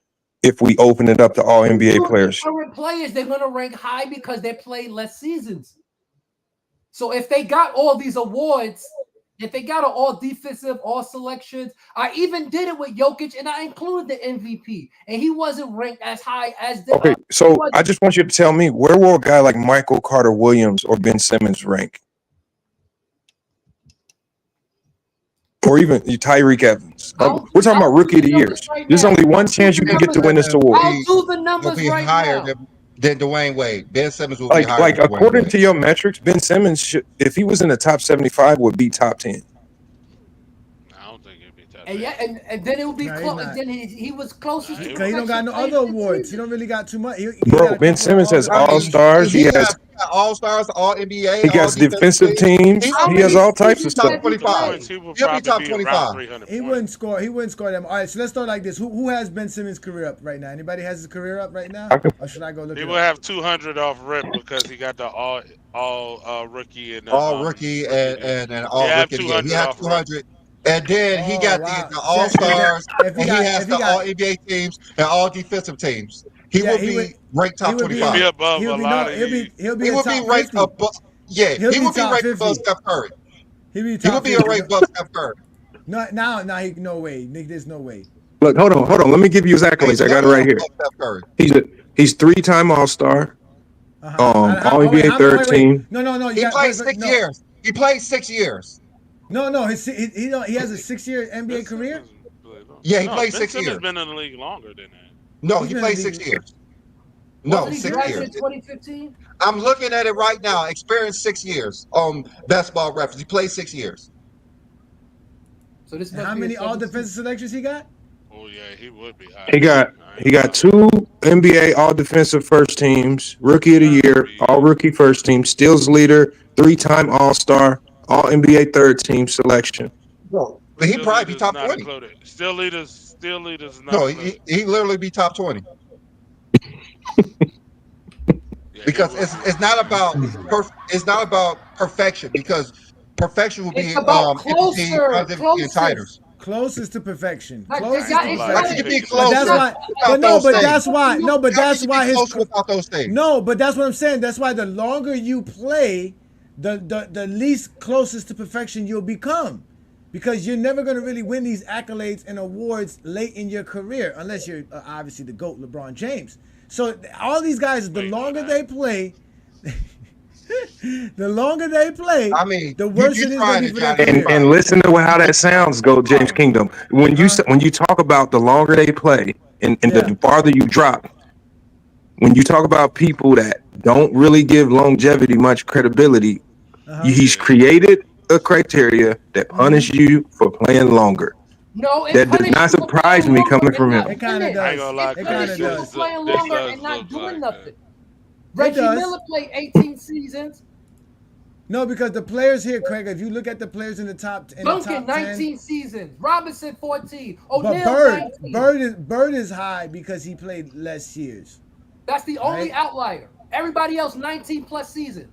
if we open it up to all NBA players? Current players, they're going to rank high because they played less seasons. So if they got all these awards. If they got all defensive, all selections, I even did it with Jokic, and I included the MVP, and he wasn't ranked as high as the. Okay, so I just want you to tell me where will a guy like Michael Carter Williams or Ben Simmons rank? or even Tyreek Evans. We're talking about rookie of the years. There's only one chance you can get to win this award. I'll do the numbers right higher now. than Dwayne Wade. Ben Simmons will be higher. Like than Dwayne according Wade. to your metrics, Ben Simmons should, if he was in the top 75, would be top 10. And and then it would be close. Then he was closest. Because he don't got no other awards. He don't really got too much. Bro, Ben Simmons has all-stars. He has all-stars, all-NBA. He got defensive teams. He has all types of stuff. 25. He'll be top 25. He wouldn't score. He wouldn't score them. All right, so let's start like this. Who has Ben Simmons' career up right now? Anybody has his career up right now? Or should I go look? He will have 200 off rip because he got the all rookie and all rookie and all rookie. He had 200. And then he got the all-stars, and he has the all-NBA teams and all defensive teams. He will be ranked top 25. He'll be above a lot of these. He will be ranked above. Yeah, he will be ranked above Steph Curry. He will be ranked above Steph Curry. No way, Nick. There's no way. Look, hold on. Let me give you his accolades. I got it right here. He's 3-time All-Star. All-NBA third team. No. He played 6 years. He played 6 years. No. He has a 6-year NBA career. Yeah, he played 6 years. He's been in the league longer than that. No, he played 6 years. No, 6 years. 2015. I'm looking at it right now. Experienced 6 years on Basketball Reference. He played 6 years. So this. How many all defensive selections he got? Oh yeah, he would be high. He got 2 NBA all defensive first teams, rookie of the year, all rookie first team, steals leader, 3-time All-Star. All NBA third team selection. No, but he'd probably be top 20. Still leaders. No, he literally be top 20. Because it's not about perfection. Because perfection will be closer. Closest to perfection. But that's why that's what I'm saying. That's why the longer you play, the least closest to perfection you'll become, because you're never going to really win these accolades and awards late in your career unless you're obviously the GOAT, LeBron James. So all these guys, the longer they play, the worse it is going to be for their career. And listen to how that sounds, GOAT James Kingdom. When you talk about the longer they play and the farther you drop, when you talk about people that don't really give longevity much credibility, he's created a criteria that punish you for playing longer. No, that does not surprise me coming from him. It kind of does. It kind of does. Playing longer and not doing nothing. Reggie Miller played 18 seasons. No, because the players here, Craig, if you look at the players in the top 10. Duncan, 19 seasons. Robinson, 14. O'Neal, but 19. Bird is high because he played less years. That's the only outlier. Everybody else, 19-plus seasons.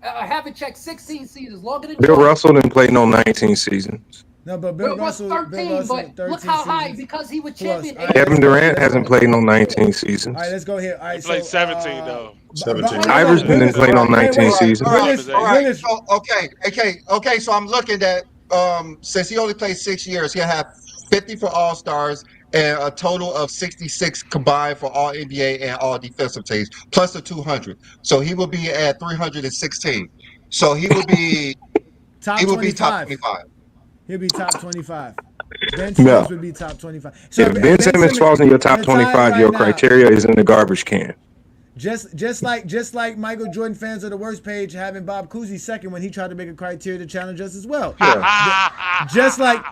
Havlicek, 16 seasons, longer than Bill Russell didn't play no 19 seasons. No, but Bill Russell 13, but look how high, because he was champion. Kevin Durant hasn't played no 19 seasons. All right, let's go here. All right, he played 17 though. 17. Iverson didn't play no 19 seasons. All right. So, okay. So I'm looking at since he only played 6 years, he'll have 50 for All-Stars and a total of 66 combined for all NBA and all defensive teams, plus the 200. So he will be at 316. So he will be top 25. He'll be top 25. Ben Simmons would be top 25. So if Ben Simmons falls in your top 25, your criteria is in the garbage can. Just like Michael Jordan fans of the worst page having Bob Cousy second when he tried to make a criteria to challenge us as well. Yeah. just like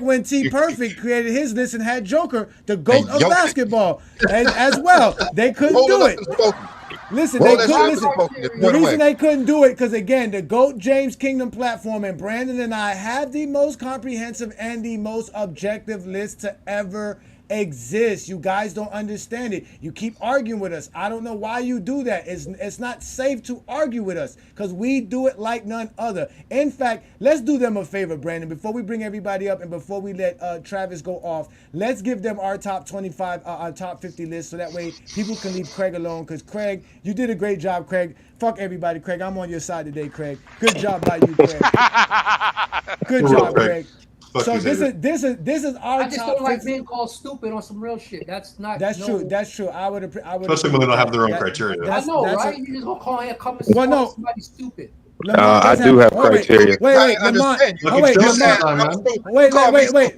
when T Perfect created his list and had Joker, the GOAT of basketball, and as well. They couldn't do it. Listen, the reason they couldn't do it, because again, the GOAT James Kingdom platform and Brandon and I have the most comprehensive and the most objective list to ever exist. You guys don't understand it. You keep arguing with us. I don't know why you do that. It's not safe to argue with us because we do it like none other. In fact, let's do them a favor, Brandon, before we bring everybody up and before we let Travis go off. Let's give them our top 25, our top 50 list, so that way people can leave Craig alone. Because Craig, you did a great job, Craig. Fuck everybody, Craig. I'm on your side today, Craig. Good job by you, Craig. Good job, Craig. So this is our. I just don't like being called stupid on some real shit. That's true. That's true. I would. Especially when they don't have their own criteria. I know, right? You just gonna call somebody stupid. I do have criteria. Wait, Lamont. Wait.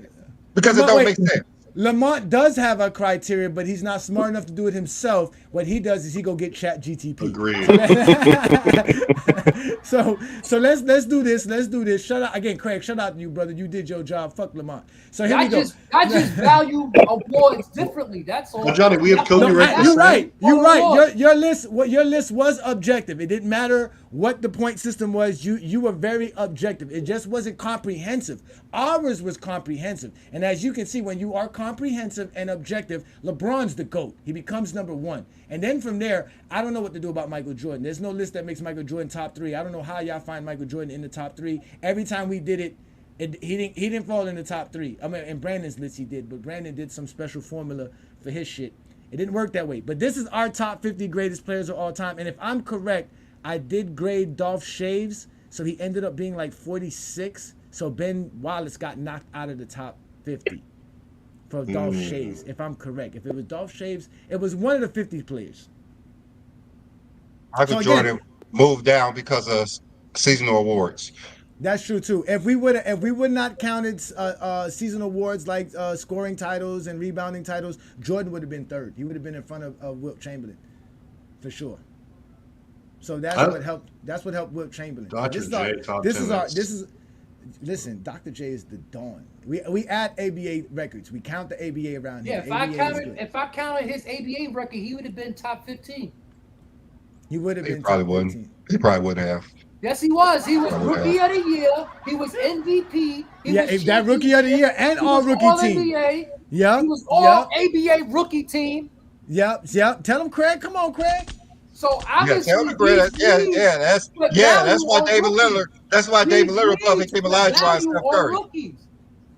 Because it don't make sense. Lamont does have a criteria, but he's not smart enough to do it himself. What he does is he go get Chat GTP. Agreed. So let's do this. Let's do this. Shout out again, Craig. Shout out to you, brother. You did your job. Fuck Lamont. So here we go. I just value awards differently. That's all. Well, Johnny, we have Kobe right. You're right. You're right. Your list was objective. It didn't matter what the point system was. You were very objective. It just wasn't comprehensive. Ours was comprehensive. And as you can see, when you are comprehensive and objective, LeBron's the GOAT. He becomes number one. And then from there, I don't know what to do about Michael Jordan. There's no list that makes Michael Jordan top 3. I don't know how y'all find Michael Jordan in the top 3. Every time we did it, he didn't fall in the top 3. I mean, in Brandon's list he did, but Brandon did some special formula for his shit. It didn't work that way. But this is our top 50 greatest players of all time. And if I'm correct, I did grade Dolph Shaves, so he ended up being like 46. So Ben Wallace got knocked out of the top 50 for Dolph Shaves, if I'm correct. If it was Dolph Shaves, it was one of the 50 players. Michael Jordan moved down because of seasonal awards. That's true too. If we would not counted seasonal awards like scoring titles and rebounding titles, Jordan would have been third. He would have been in front of Wilt Chamberlain, for sure. So that's what helped. That's what helped Wilt Chamberlain. Listen, Dr. J is the dawn. We add ABA records. We count the ABA around here. Yeah, if I counted his ABA record, he would have been top 15. He would have been. He probably wouldn't. He probably wouldn't have. Yes, he was. He was Rookie of the Year. He was MVP. That Rookie of the Year and all rookie team. NBA. Yeah. He was all ABA rookie team. Yep. Tell him, Craig. Come on, Craig. So obviously, tell me, Craig. That's why David Lillard. That's why David Lillard probably came alive to Steph Curry.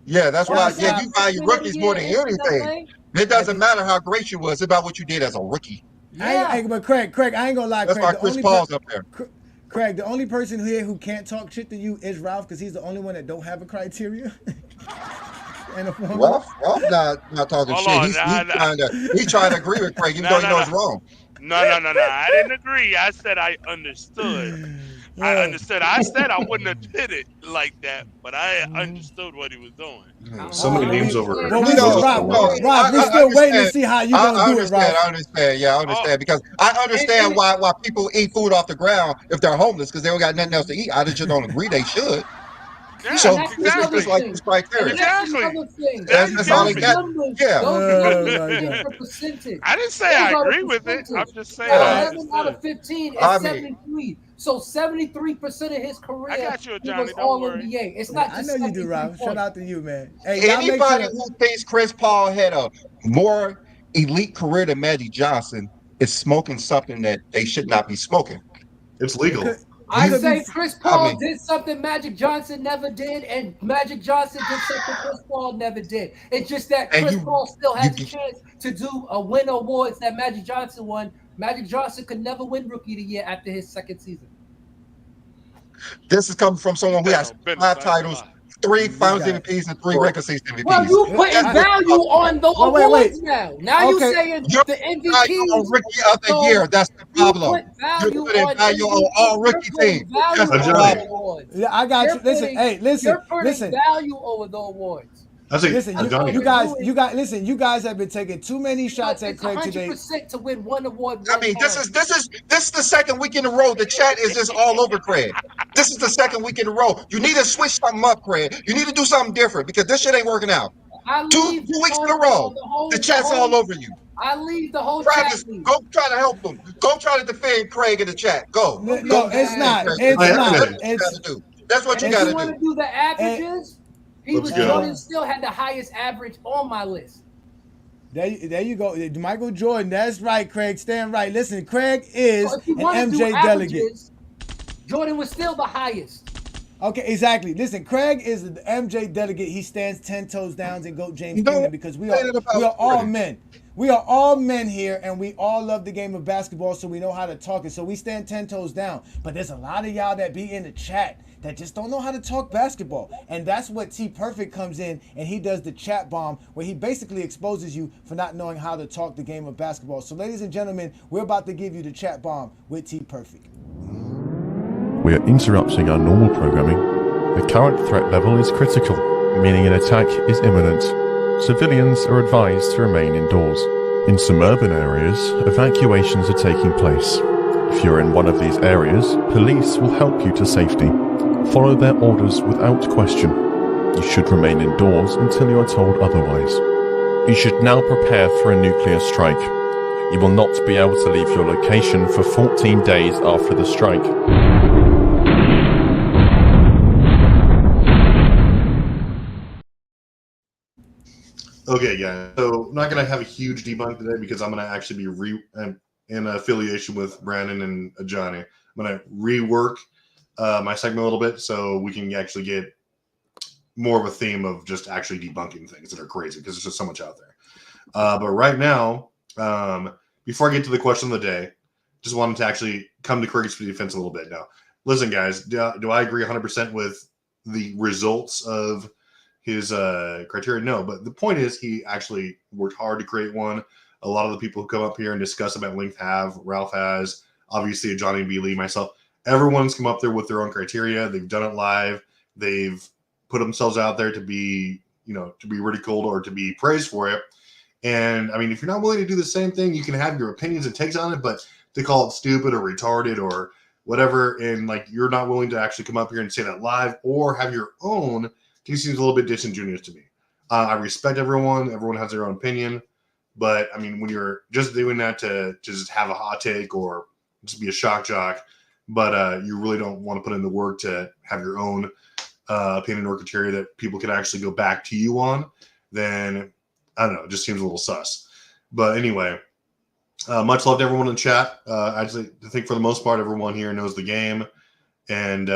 Yeah, that's why. Yeah, you value rookies more than anything. It doesn't matter how great you was. It's about what you did as a rookie. Yeah. But Craig, I ain't gonna lie. That's Craig, why Chris Paul's up there. Craig, the only person here who can't talk shit to you is Ralph, because he's the only one that don't have a criteria. Ralph not talking shit. He's trying to agree with Craig, even though he knows wrong. No. I didn't agree. I said I understood. I understood. I said I wouldn't have did it like that, but I understood what he was doing. So many names over. Well, Rob, we're still waiting to see how you gonna do it, Rob. I understand. Yeah, I understand because I understand why people eat food off the ground if they're homeless because they don't got nothing else to eat. I just don't agree they should. Yeah, so exactly. it's like this criteria. Exactly. That's all they got. Yeah. I didn't say I agree with it. I'm just saying. 11 out of 15 is 73. So 73% of his career, I got you, Johnny. he was all NBA. It's not just I know you do, Rob. Shout out to you, man. Hey, anybody who thinks Chris Paul had a more elite career than Magic Johnson is smoking something that they should not be smoking. It's legal. I say Chris Paul did something Magic Johnson never did, and Magic Johnson did something Chris Paul never did. It's just that Chris Paul still has a chance to win awards that Magic Johnson won. Magic Johnson could never win Rookie of the Year after his second season. This is coming from someone who has 5 titles, 3 Finals MVPs, and 3 regular season MVPs. Well, you putting value on the awards now. Now you're saying the MVP on Rookie of the Year. That's the problem. You're putting value on all rookie teams. That's the problem. Yeah, I got you. Listen. You're putting value over the awards. Listen, you guys have been taking too many shots at Craig today. 100% to win one award. I mean, this is the second week in a row. The chat is just all over Craig. This is the second week in a row. You need to switch something up, Craig. You need to do something different because this shit ain't working out. 2 weeks in a row, the chat's all over you. I leave the whole Travis, chat. go try to help them. Go try to defend Craig in the chat. Go. No, it's not. That's what you got to do. You want to do the averages? Jordan still had the highest average on my list. There you go. Michael Jordan. That's right, Craig. Stand right. Listen, Craig is an MJ delegate. Jordan was still the highest. Okay, exactly. Listen, Craig is the MJ delegate. He stands 10 toes down in GOAT James Kingdom because we are all men. We are all men here, and we all love the game of basketball, so we know how to talk it. So we stand 10 toes down. But there's a lot of y'all that be in the chat that just don't know how to talk basketball. And that's what T Perfect comes in, and he does the chat bomb, where he basically exposes you for not knowing how to talk the game of basketball. So ladies and gentlemen, we're about to give you the chat bomb with T Perfect. We are interrupting our normal programming. The current threat level is critical, meaning an attack is imminent. Civilians are advised to remain indoors. In some urban areas, evacuations are taking place. If you're in one of these areas, police will help you to safety. Follow their orders without question. You should remain indoors until you are told otherwise. You should now prepare for a nuclear strike. You will not be able to leave your location for 14 days after the strike. Okay, guys. So I'm not going to have a huge debunk today because I'm going to actually be in affiliation with Brandon and Johnny. I'm going to rework my segment a little bit so we can actually get more of a theme of just actually debunking things that are crazy because there's just so much out there. But right now, before I get to the question of the day, just wanted to actually come to Craig's defense a little bit now. Listen, guys, do I agree 100% with the results of his criteria? No, but the point is he actually worked hard to create one. A lot of the people who come up here and discuss about length have, Ralph has, obviously Johnny B. Lee, myself. Everyone's come up there with their own criteria. They've done it live. They've put themselves out there to be, to be ridiculed or to be praised for it. And I mean, if you're not willing to do the same thing, you can have your opinions and takes on it, but to call it stupid or retarded or whatever, and like you're not willing to actually come up here and say that live or have your own, he seems a little bit disingenuous to me. I respect everyone. Everyone has their own opinion. But, I mean, when you're just doing that to just have a hot take or just be a shock jock, but you really don't want to put in the work to have your own opinion or criteria that people can actually go back to you on, then, I don't know, it just seems a little sus. But anyway, much love to everyone in the chat. I think for the most part, everyone here knows the game. And,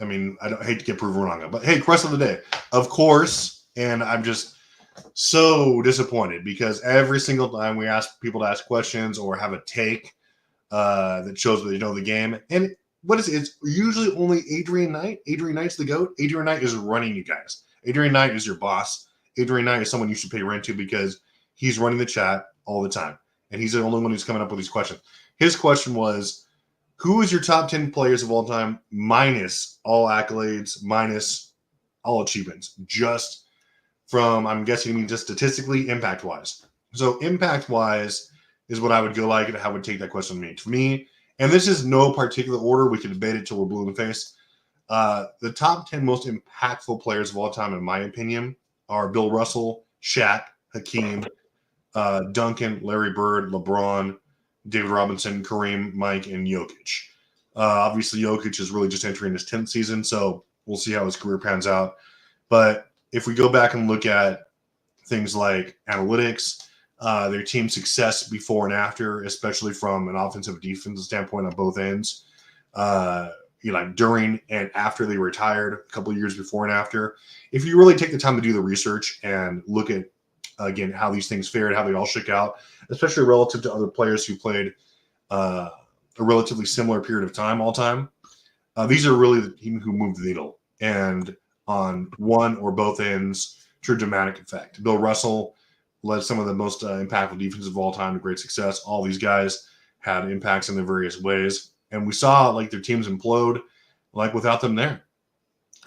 I mean, I don't hate to get proven wrong, but hey, question of the day, of course. And I'm just so disappointed because every single time we ask people to ask questions or have a take that shows that they know the game, and what is it? It's usually only Adrian Knight. Adrian Knight's the GOAT. Adrian Knight is running you guys. Adrian Knight is your boss. Adrian Knight is someone you should pay rent to because he's running the chat all the time, and he's the only one who's coming up with these questions. His question was, who is your top 10 players of all time, minus all accolades, minus all achievements, just from, I'm guessing you mean just statistically, impact-wise. So impact-wise is what I would go like and how I would take that question to me. And this is no particular order. We can debate it till we're blue in the face. The top 10 most impactful players of all time, in my opinion, are Bill Russell, Shaq, Hakeem, Duncan, Larry Bird, LeBron, David Robinson, Kareem, Mike, and Jokic. Obviously, Jokic is really just entering his 10th season, so we'll see how his career pans out. But if we go back and look at things like analytics, their team success before and after, especially from an offensive defensive standpoint on both ends, during and after they retired, a couple of years before and after. If you really take the time to do the research and look at, again, how these things fared, how they all shook out, especially relative to other players who played a relatively similar period of time all time, these are really the team who moved the needle. And on one or both ends, true dramatic effect. Bill Russell led some of the most impactful defenses of all time to great success. All these guys had impacts in their various ways. And we saw their teams implode without them there.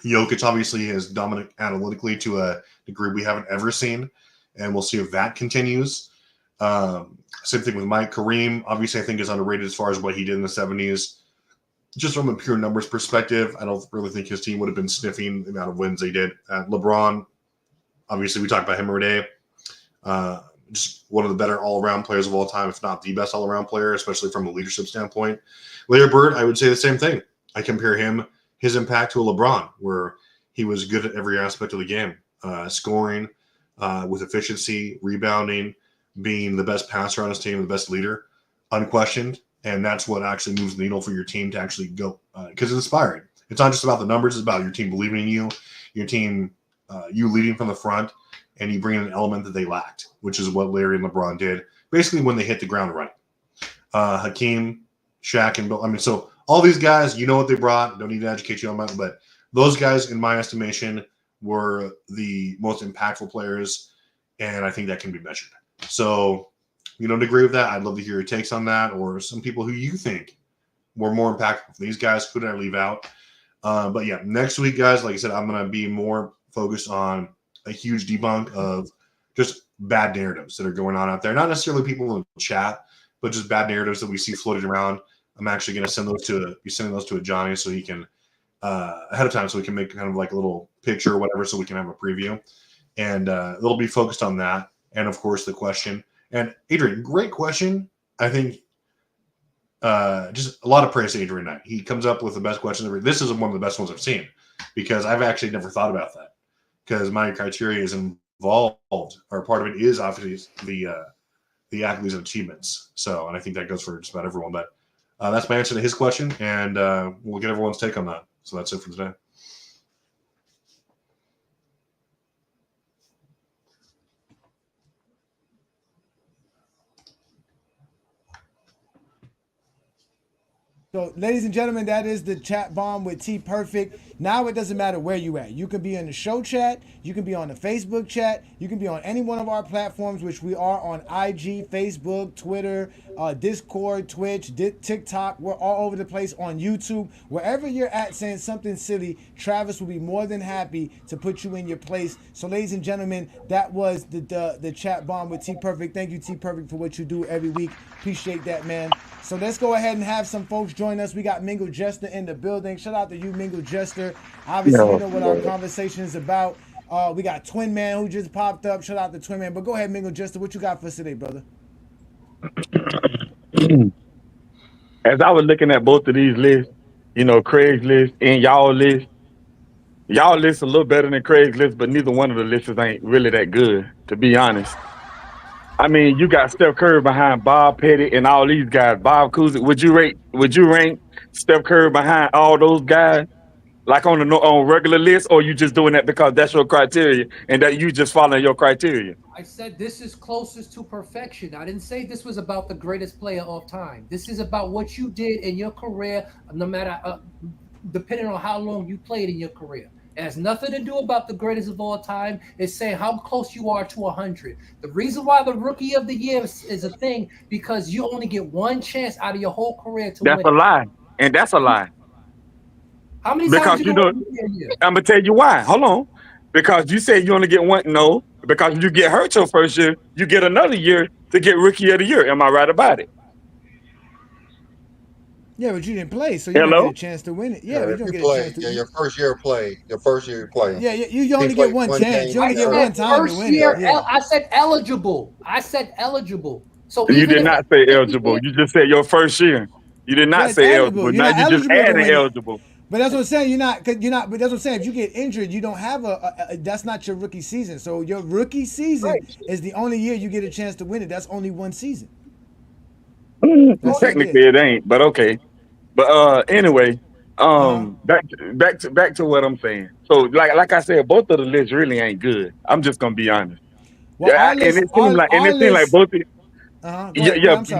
Jokic obviously is dominant analytically to a degree we haven't ever seen. And we'll see if that continues. Same thing with Mike. Kareem, obviously, I think is underrated as far as what he did in the 70s. Just from a pure numbers perspective, I don't really think his team would have been sniffing the amount of wins they did. LeBron, obviously, we talk about him every day. Just one of the better all-around players of all time, if not the best all-around player, especially from a leadership standpoint. Larry Bird, I would say the same thing. I compare his impact to a LeBron, where he was good at every aspect of the game, scoring, with efficiency, rebounding, being the best passer on his team, the best leader, unquestioned. And that's what actually moves the needle for your team to actually go, because it's inspiring. It's not just about the numbers. It's about your team believing in you, your team, you leading from the front, and you bring in an element that they lacked, which is what Larry and LeBron did, basically when they hit the ground running. Hakeem, Shaq, and Bill. I mean, so all these guys, you know what they brought. Don't need to educate you on that, but those guys, in my estimation, were the most impactful players, and I think that can be measured. So, you don't agree with that? I'd love to hear your takes on that, or some people who you think were more impactful for these guys? Who did I leave out? But yeah, next week, guys, like I said, I'm going to be more focused on a huge debunk of just bad narratives that are going on out there. Not necessarily people in the chat, but just bad narratives that we see floating around. I'm actually going to sending those to a Johnny so he can ahead of time, so we can make kind of like a little picture or whatever, so we can have a preview. And it'll be focused on that. And of course, the question. And Adrian, great question. I think just a lot of praise to Adrian Knight. He comes up with the best questions ever. This is one of the best ones I've seen because I've actually never thought about that because my criteria is involved, or part of it is obviously the accolades and achievements. So, and I think that goes for just about everyone. But that's my answer to his question, and we'll get everyone's take on that. So that's it for today. So, ladies and gentlemen, that is the chat bomb with T Perfect. Now it doesn't matter where you at. You can be in the show chat. You can be on the Facebook chat. You can be on any one of our platforms, which we are on IG, Facebook, Twitter, Discord, Twitch, TikTok. We're all over the place on YouTube. Wherever you're at saying something silly, Travis will be more than happy to put you in your place. So, ladies and gentlemen, that was the chat bomb with T Perfect. Thank you, T Perfect, for what you do every week. Appreciate that, man. So let's go ahead and have some folks join us. We got Mingle Jester in the building. Shout out to you, Mingle Jester. Obviously, you know what our conversation is about. We got Twin Man who just popped up. Shout out to Twin Man. But go ahead, Mingle Jester. What you got for us today, brother? As I was looking at both of these lists, you know, Craig's list and y'all list a little better than Craig's list, but neither one of the lists ain't really that good, to be honest. I mean, you got Steph Curry behind Bob Pettit and all these guys. Bob Cousy, would you rank Steph Curry behind all those guys, like on regular list, or you just doing that because that's your criteria and that you just following your criteria? I said this is closest to perfection. I didn't say this was about the greatest player of time. This is about what you did in your career, no matter depending on how long you played in your career. It has nothing to do about the greatest of all time. It's saying how close you are to 100. The reason why the rookie of the year is a thing, because you only get one chance out of your whole career to win. That's a lie. And that's a lie. How many because times you know, I'm going to tell you why. Hold on. Because you said you only get one. No, because you get hurt your first year, you get another year to get rookie of the year. Am I right about it? Yeah, but you didn't play, so you don't get a chance to win it. Yeah, but you don't get a chance to win it. Your first year play. Your first year playing. Yeah, you only get one chance. You only get one time to win it. Yeah. I said eligible. So you did not say eligible. You just said your first year. You did not say eligible. Now you just added eligible. But that's what I'm saying. You're not. But that's what I'm saying. If you get injured, you don't have that's not your rookie season. So your rookie season is the only year you get a chance to win it. That's only one season. Technically, it ain't. But okay. But anyway, back to what I'm saying. So like I said, both of the lists really ain't good. I'm just gonna be honest. Well, and it seems like both of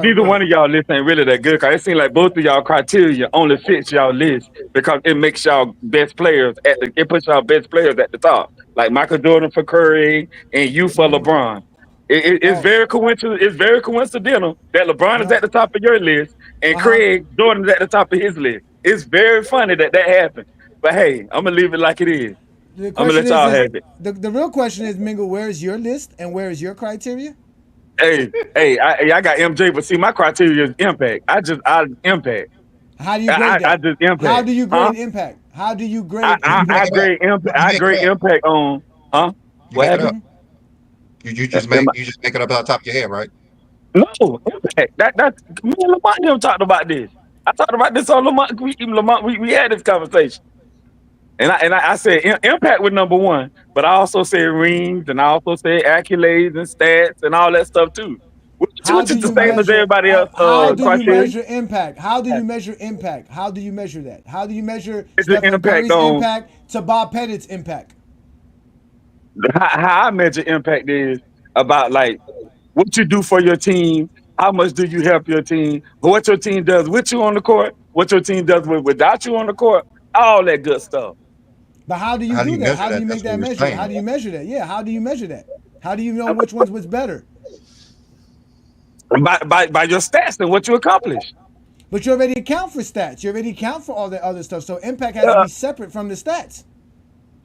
neither one of y'all lists ain't really that good. Cause it seems like both of y'all criteria only fits y'all list because it makes y'all best players it puts y'all best players at the top. Like Michael Jordan for Curry and you for LeBron. It's very coincidental. It's very coincidental that LeBron is at the top of your list and Craig Jordan is at the top of his list. It's very funny that happened. But hey, I'm gonna leave it like it is. I'm gonna let y'all have it. The real question is, Mingle, where is your list and where is your criteria? Hey, I got MJ, but see, my criteria is impact. I impact. How do you grade that? I just impact. How do you grade impact? How do you grade? I grade impact. I grade impact on what happened? You just make it up on top of your head, right? No, that me and Lamont talked about this. I talked about this on Lamont. We had this conversation, and I said impact was number one, but I also said rings, and I also said accolades and stats and all that stuff too. Which is the same as everybody else. How do you measure impact? How do you measure impact? How do you measure that? How do you measure Stephen Curry's impact to Bob Pettit's impact? How I measure impact is about like what you do for your team, how much do you help your team, what your team does with you on the court, what your team does without you on the court, all that good stuff. But how do you do that? How do you make that measure? How do you measure that? Yeah, how do you measure that? How do you know which one's better? By your stats and what you accomplish. But you already account for stats. You already account for all that other stuff. So impact has to be separate from the stats.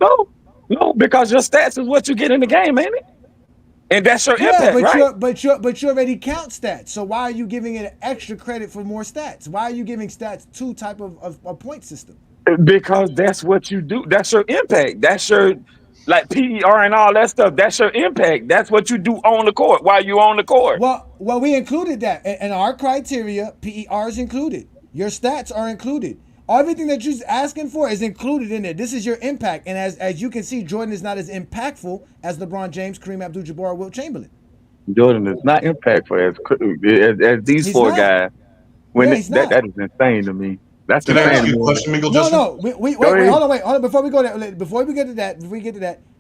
No, because your stats is what you get in the game, ain't it? And that's your impact, right? But you already count stats. So why are you giving it extra credit for more stats? Why are you giving stats two type of point system? Because that's what you do. That's your impact. That's your like PER and all that stuff. That's your impact. That's what you do on the court while you on the court. Well, we included that in our criteria. PER is included. Your stats are included. Everything that you're asking for is included in there. This is your impact, and as you can see, Jordan is not as impactful as LeBron James, Kareem Abdul-Jabbar, Wilt Chamberlain. Jordan is not impactful as these four guys. When that is insane to me. That's Can I ask you a question, Miguel? No. Wait, hold on. Before we get to that,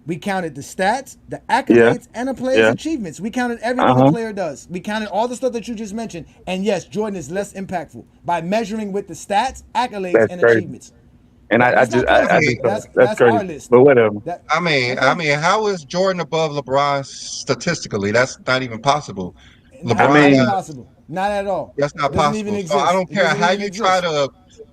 we counted the stats, the accolades, and the player's achievements. We counted everything the player does. We counted all the stuff that you just mentioned. And yes, Jordan is less impactful by measuring with the stats, accolades, and achievements. And that's crazy. our list. But whatever. I mean, how is Jordan above LeBron statistically? That's not even possible. LeBron, not possible. Not at all. That's not possible. Even exist. So I don't care how you try to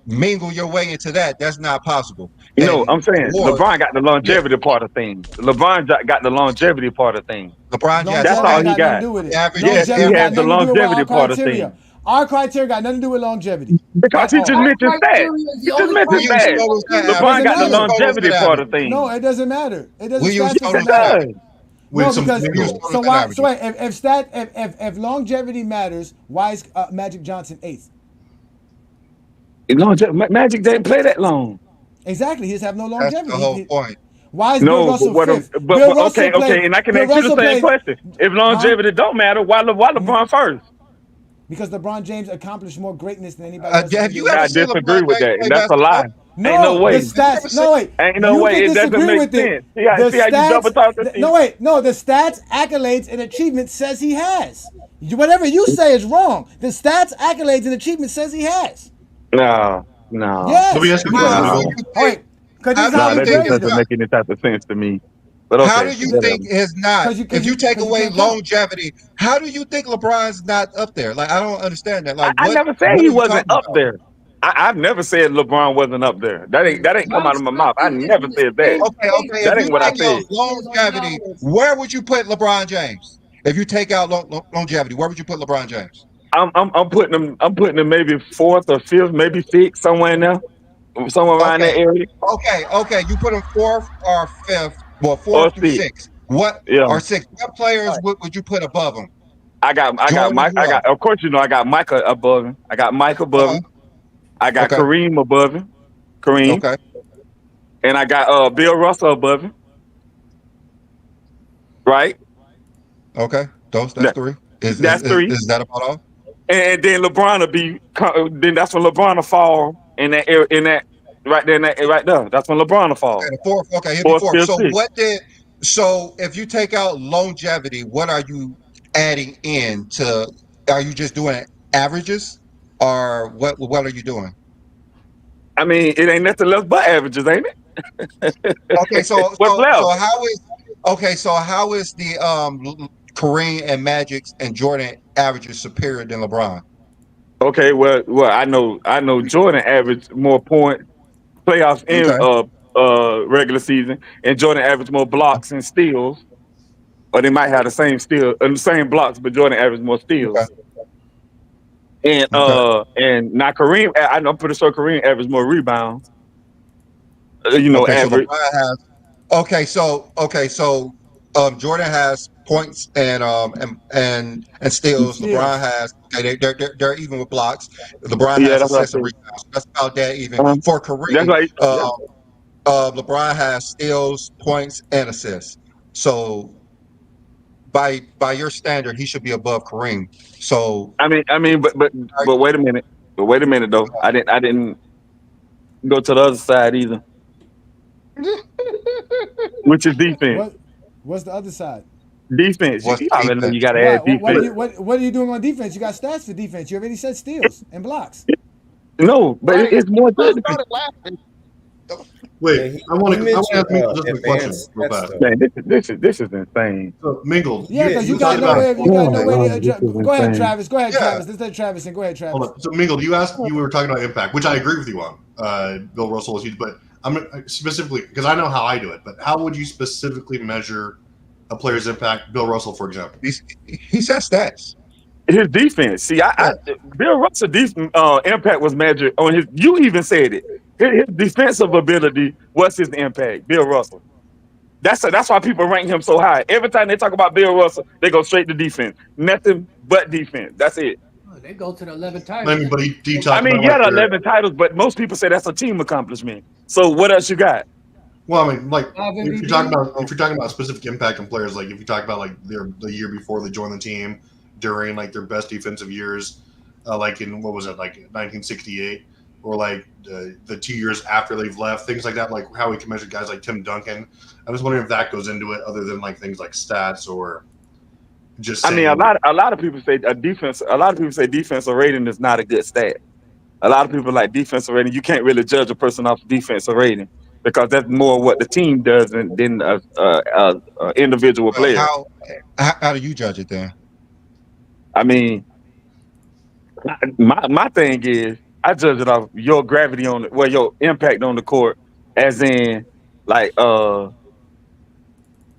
mingle your way into that. That's not possible. I'm saying LeBron got the longevity part of things. LeBron got the longevity part of things. That's all he got. Yes, he has the longevity part of things. Our criteria got nothing to do with longevity. Because he just mentioned stats. He just mentioned stats. LeBron got the longevity part of things. No, it doesn't matter. It doesn't matter. No, because if longevity matters, why is Magic Johnson 8th? Magic didn't play that long. Exactly, he just have no longevity. That's the whole point. Why is Bill Russell 5th? Okay, and I can ask you the same question. If longevity don't matter, why LeBron first? Because LeBron James accomplished more greatness than anybody else. I disagree with that, and that's a lie. No, ain't no way. The stats. No wait. Ain't no way. It doesn't make sense. See how you double talk this? No. The stats, accolades, and achievements says he has. Whatever you say is wrong. The stats, accolades, and achievements says he has. No. Yes. Let me ask you a question. That doesn't make any type of sense to me. But okay, how do you think it's not? If you take away longevity, how do you think LeBron's not up there? Like, I don't understand that. Like, I never said he wasn't up there. I've never said LeBron wasn't up there. That ain't come out of my mouth. I never said that. Okay. That ain't what I said. Longevity. Where would you put LeBron James? If you take out longevity, where would you put LeBron James? I'm putting him maybe fourth or fifth, maybe sixth, somewhere in there, somewhere around that area. Okay. You put him fourth or fifth. Well, fourth through sixth. Or sixth? What players would you put above him? I got Mike. Of course, I got Micah above him. I got Mike above him. I got Kareem above him. Okay. And I got Bill Russell above him. Right. Okay. That's three. That's three. Is that about all? And then LeBron will be. Then that's when LeBron will fall in that area. In that. Right there, right there. That's when LeBron will fall. Okay, the fourth. Okay, he'll be fourth. So if you take out longevity, what are you adding in to? Are you just doing averages, or what are you doing? I mean, it ain't nothing less but averages, ain't it? Okay, so how is the Kareem and Magic's and Jordan averages superior than LeBron? Okay, well, I know Jordan averaged more points. Playoffs and regular season, and Jordan averaged more blocks and steals, or they might have the same blocks, but Jordan averaged more steals. And now Kareem, I'm pretty sure Kareem averaged more rebounds. Average. So Jordan has points and steals. LeBron has they're even with blocks. LeBron has assists and rebounds. That's about that even. For Kareem, LeBron has steals, points, and assists. So by your standard, he should be above Kareem. So I mean, but wait a minute. Though. I didn't go to the other side either. Which is defense. What's the other side? Defense. You got to add defense. What are you doing on defense? You got stats for defense. You already said steals and blocks. No, but it's more good. Wait, I want to ask Mingle just a question real fast. Man, this is insane. So, Mingle, Yeah, because you got no way. You got no way to address. Go ahead, Travis. Go ahead, Travis. Let's let Travis in. Go ahead, Travis. Hold on. So, Mingle, you were talking about impact, which I agree with you on. Bill Russell is huge, but I'm specifically because I know how I do it. But how would you specifically measure a player's impact? Bill Russell, for example, he said stats. His defense. See, Bill Russell's impact was measured on his. You even said it. His defensive ability was his impact. Bill Russell. That's why people rank him so high. Every time they talk about Bill Russell, they go straight to defense. Nothing but defense. That's it. Oh, they go to the 11 titles. But he yeah, the 11 titles, but most people say that's a team accomplishment. So what else you got? Well, I mean, like if you're talking about specific impact on players, like if you talk about like the year before they joined the team, during like their best defensive years, like in what was it, like 1968, or like the 2 years after they've left, things like that, like how we can measure guys like Tim Duncan. I'm just wondering if that goes into it, other than like things like stats or just. I mean, a lot of people say defense. A lot of people say defensive rating is not a good stat. A lot of people like defensive rating. You can't really judge a person off defensive rating because that's more what the team does than individual player. How do you judge it then? I mean, my thing is I judge it off your gravity your impact on the court, as in like what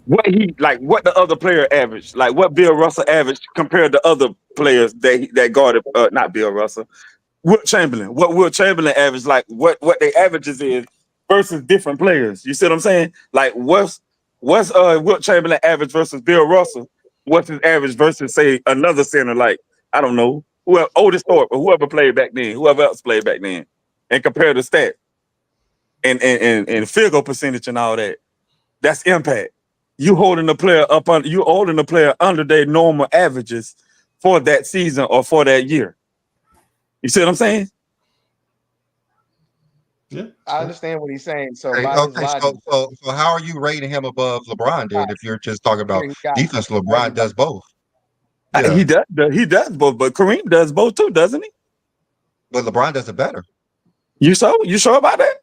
the other player averaged, like what Bill Russell averaged compared to other players that guarded not Bill Russell, Wilt Chamberlain. What Wilt Chamberlain averaged, like what they averages is versus different players. You see what I'm saying? Like what's Wilt Chamberlain average versus Bill Russell? What's his average versus, say, another center, like, I don't know, Otis Thorpe or whoever played back then, whoever else played back then, and compare the stat and field goal percentage and all that. That's impact. You holding the player under their normal averages for that season or for that year. You see what I'm saying? Yeah, I understand what he's saying. So, so how are you rating him above LeBron then? If you're just talking about defense, LeBron does both. Yeah. He does both, but Kareem does both too, doesn't he? But LeBron does it better. You sure about that?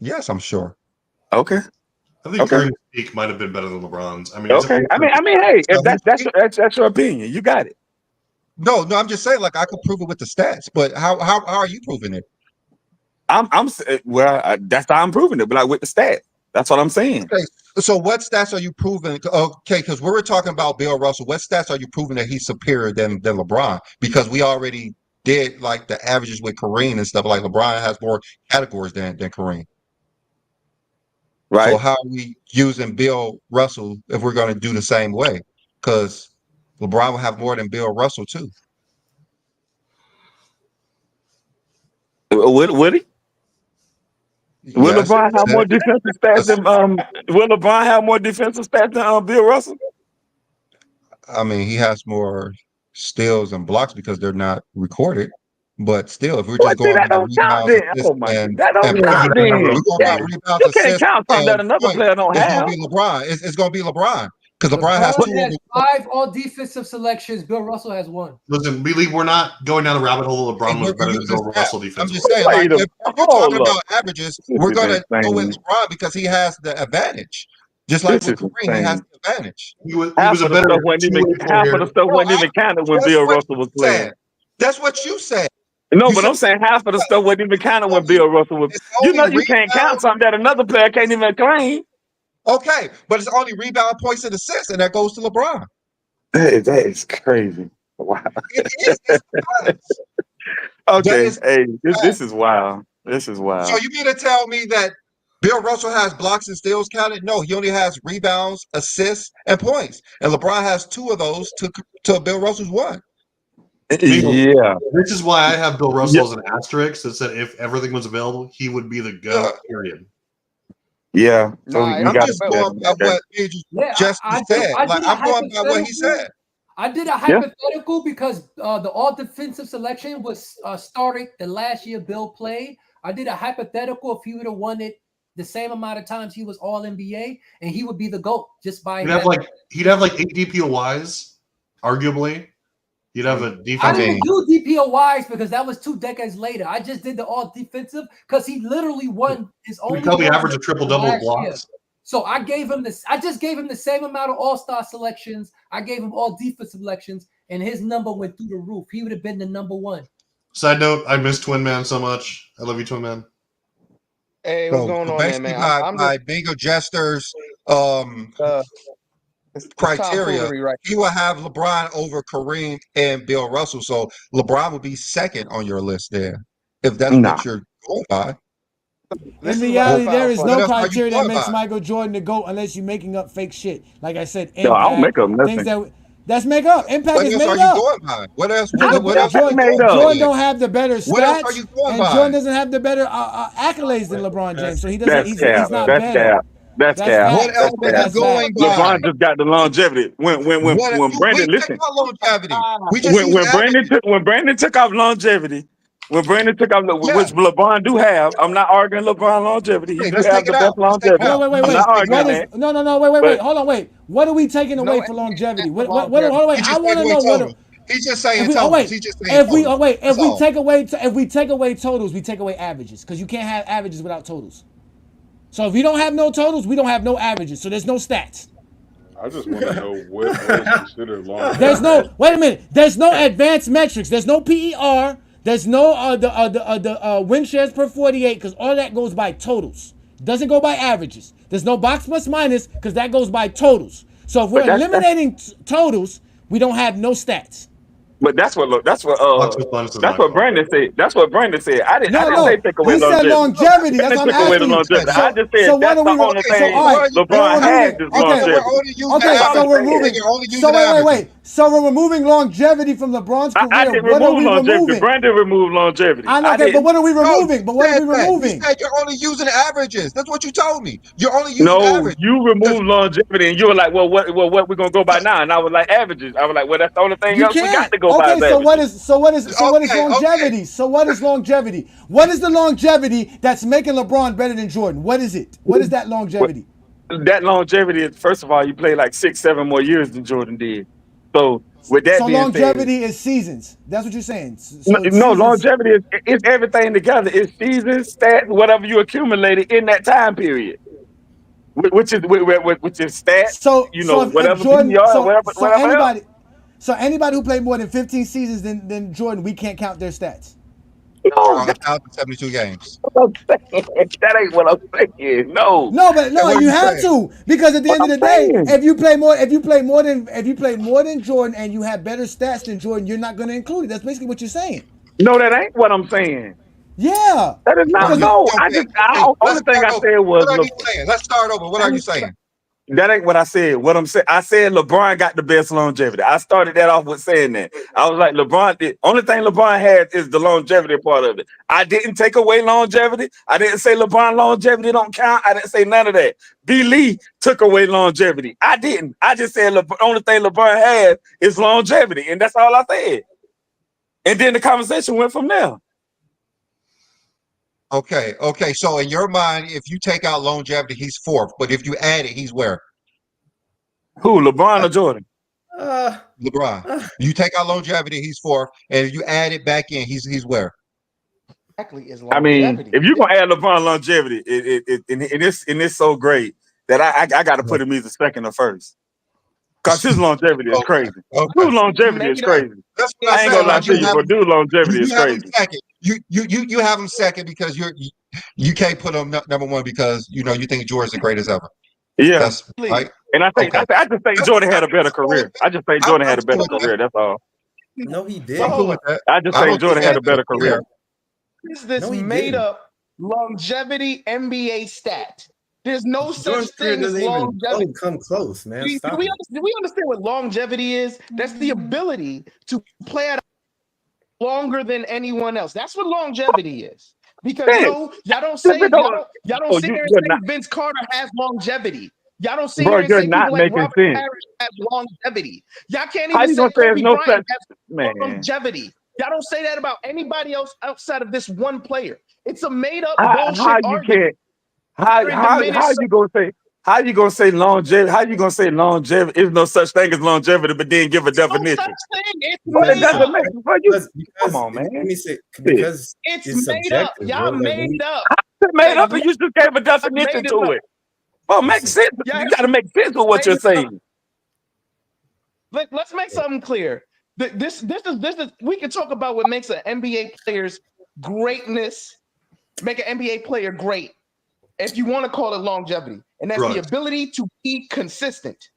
Yes, I'm sure. Okay. I think Kareem's peak might have been better than LeBron's. I mean, okay. I mean, hey, if that's your opinion, you got it. No, I'm just saying, like, I could prove it with the stats, but how are you proving it? That's how I'm proving it, but like with the stats. That's what I'm saying. Okay, so what stats are you proving? Okay, because we were talking about Bill Russell. What stats are you proving that he's superior than LeBron? Because we already did like the averages with Kareem and stuff. Like LeBron has more categories than Kareem. Right. So how are we using Bill Russell if we're going to do the same way? Because LeBron will have more than Bill Russell too. Would he? Will LeBron have more defensive stats than Will LeBron have more defensive stats than Bill Russell? I mean, he has more steals and blocks because they're not recorded. But still, if we're just going by rebounds, that don't count. You can't count something that another player don't have. It's going to be LeBron because LeBron has 5 all defensive selections. Bill Russell has 1. Listen, we're not going down the rabbit hole. LeBron was better than Bill Russell defense. I'm just saying, like, if we're talking about averages, we're going to go with LeBron because he has the advantage. Just like with Kareem, he has the advantage. He was a better. Half of the stuff wasn't even counted when Bill Russell was playing. That's what you said. No, but I'm saying half of the stuff wasn't even counted when Bill Russell was. You know, you can't count something that another player can't even claim. Okay, but it's only rebound, points, and assists, and that goes to LeBron. That is crazy. Wow. It is. Okay, this is wild. This is wild. So you mean to tell me that Bill Russell has blocks and steals counted? No, he only has rebounds, assists, and points. And LeBron has 2 of those to Bill Russell's 1. Yeah. This is why I have Bill Russell as an asterisk that said if everything was available, he would be the GOAT, period. Yeah. So I'm just going by what just said. I'm going by what he said. I did a hypothetical because the all defensive selection was started the last year Bill played. I did a hypothetical if he would have won it the same amount of times he was all NBA, and he would be the GOAT just by he'd have like 8 DPOYs, arguably. You'd have a I defense. didn't do DPOYs because that was 2 decades later. I just did the all defensive because he literally won his own. We probably average a triple-double blocks. So I gave him this. I just gave him the same amount of all-star selections. I gave him all defensive selections, and his number went through the roof. He would have been the number 1. Side note: I miss Twin Man so much. I love you, Twin Man. Hey, what's going on there, man? By Bingo Jester's criteria, right? he will have LeBron over Kareem and Bill Russell. So LeBron would be second on your list there, if that's what you're going by. In reality, there is no criteria that makes Michael Jordan the GOAT unless you're making up fake shit. Like I said, impact, I don't make up nothing. That's make up. Impact is made up. What else are you going by? What else? Jordan don't have the better stats. What else are you going by? Jordan doesn't have the better accolades than LeBron James, so he doesn't. He's not better. That's cap. What else are you going by? LeBron just got the longevity. When Brandon listen, longevity. When Brandon took off longevity. When Brandon took off, which LeBron do have, I'm not arguing LeBron longevity. He do have the best longevity. Wait. I'm not arguing that. No. Wait. Hold on. Wait. What are we taking away for longevity? Hold on. Wait. I want to know what. He's just saying totals. He's just saying If we take away totals, we take away averages because you can't have averages without totals. So if you don't have no totals, we don't have no averages. So there's no stats. I just want to know what is considered long. Wait a minute. There's no advanced metrics. There's no PER. There's no the win shares per 48 because all that goes by totals. Doesn't go by averages. There's no box plus minus because that goes by totals. So if we're eliminating totals, we don't have no stats. But that's what Brandon said. That's what Brandon said. I didn't say take away longevity. He said longevity. That's what I'm asking you. I just said that's the only thing LeBron has is longevity. Okay, so we're moving. So we're removing longevity from LeBron's career. I didn't remove longevity. Brandon removed longevity. I know, but what are we removing? You said you're only using averages. That's what you told me. You're only using averages. You removed longevity, and you were like, "Well, what we gonna go by now?" And I was like, "Averages." I was like, "Well, that's the only thing else we got to go by." Okay, so what is longevity? So what is longevity? What is the longevity that's making LeBron better than Jordan? What is it? What is that longevity? That longevity is, first of all, you play like 6-7 more years than Jordan did. So with that being longevity is seasons. That's what you're saying. No, longevity is everything together. It's seasons, stats, whatever you accumulated in that time period. Which is stats. So whatever Jordan, whatever. So anybody who played more than 15 seasons than Jordan, we can't count their stats. No, 1,072 games. That ain't what I'm saying. No, but you have to, because at the end of the day, if you play more than Jordan and you have better stats than Jordan, you're not going to include it. That's basically what you're saying. No, that ain't what I'm saying. Yeah, that is not. No, only thing I said was. What are you saying? Let's start over. What are you saying? That ain't what I said. What I'm saying, I said LeBron got the best longevity. I started that off with saying that. I was like, the only thing LeBron has is the longevity part of it. I didn't take away longevity. I didn't say LeBron longevity don't count. I didn't say none of that. B. Lee took away longevity. I didn't. I just said the only thing LeBron has is longevity, and that's all I said. And then the conversation went from there. Okay. So in your mind, if you take out longevity, he's fourth. But if you add it, he's where? Who, LeBron or Jordan? LeBron. You take out longevity, he's fourth. And if you add it back in, he's where? Exactly. Is longevity. I mean, if you're gonna add LeBron longevity, it's so great that I got to put him either second or first. Because his longevity is crazy. Dude, longevity is crazy. I ain't gonna lie to you, but dude, longevity is crazy. You have him second because you can't put him number one because you think Jordan's the greatest ever. Yeah, that's right. And I think I just think Jordan had a better career. I just think Jordan had a better career. That's all. No, he did. I just think Jordan had a better career. Is this made up longevity NBA stat? There's no such thing as longevity. Don't come close, man. Do we understand what longevity is? That's the ability to play at longer than anyone else. That's what longevity is. Because y'all don't say there and say Vince Carter has longevity. Y'all don't see there and say people like Robert Parrish have longevity. Y'all can't even say Kobe Bryant has longevity. Y'all don't say that about anybody else outside of this one player. It's a made up bullshit argument. How you gonna say How you gonna say longevity? How you gonna say longevity? There's no such thing as longevity, but then give a definition. It's But it made doesn't up. make come on, man. Let me say because It's it's made up. subjective, Y'all bro. Like when made up. It's made Yeah, up, and you just gave a definition to up. it. Well, make sense. Yeah, You got to make sense of what you're saying. Let's make something clear. This is. We can talk about what makes an NBA player's greatness, make an NBA player great, if you want to call it longevity, and that's the ability to be consistent.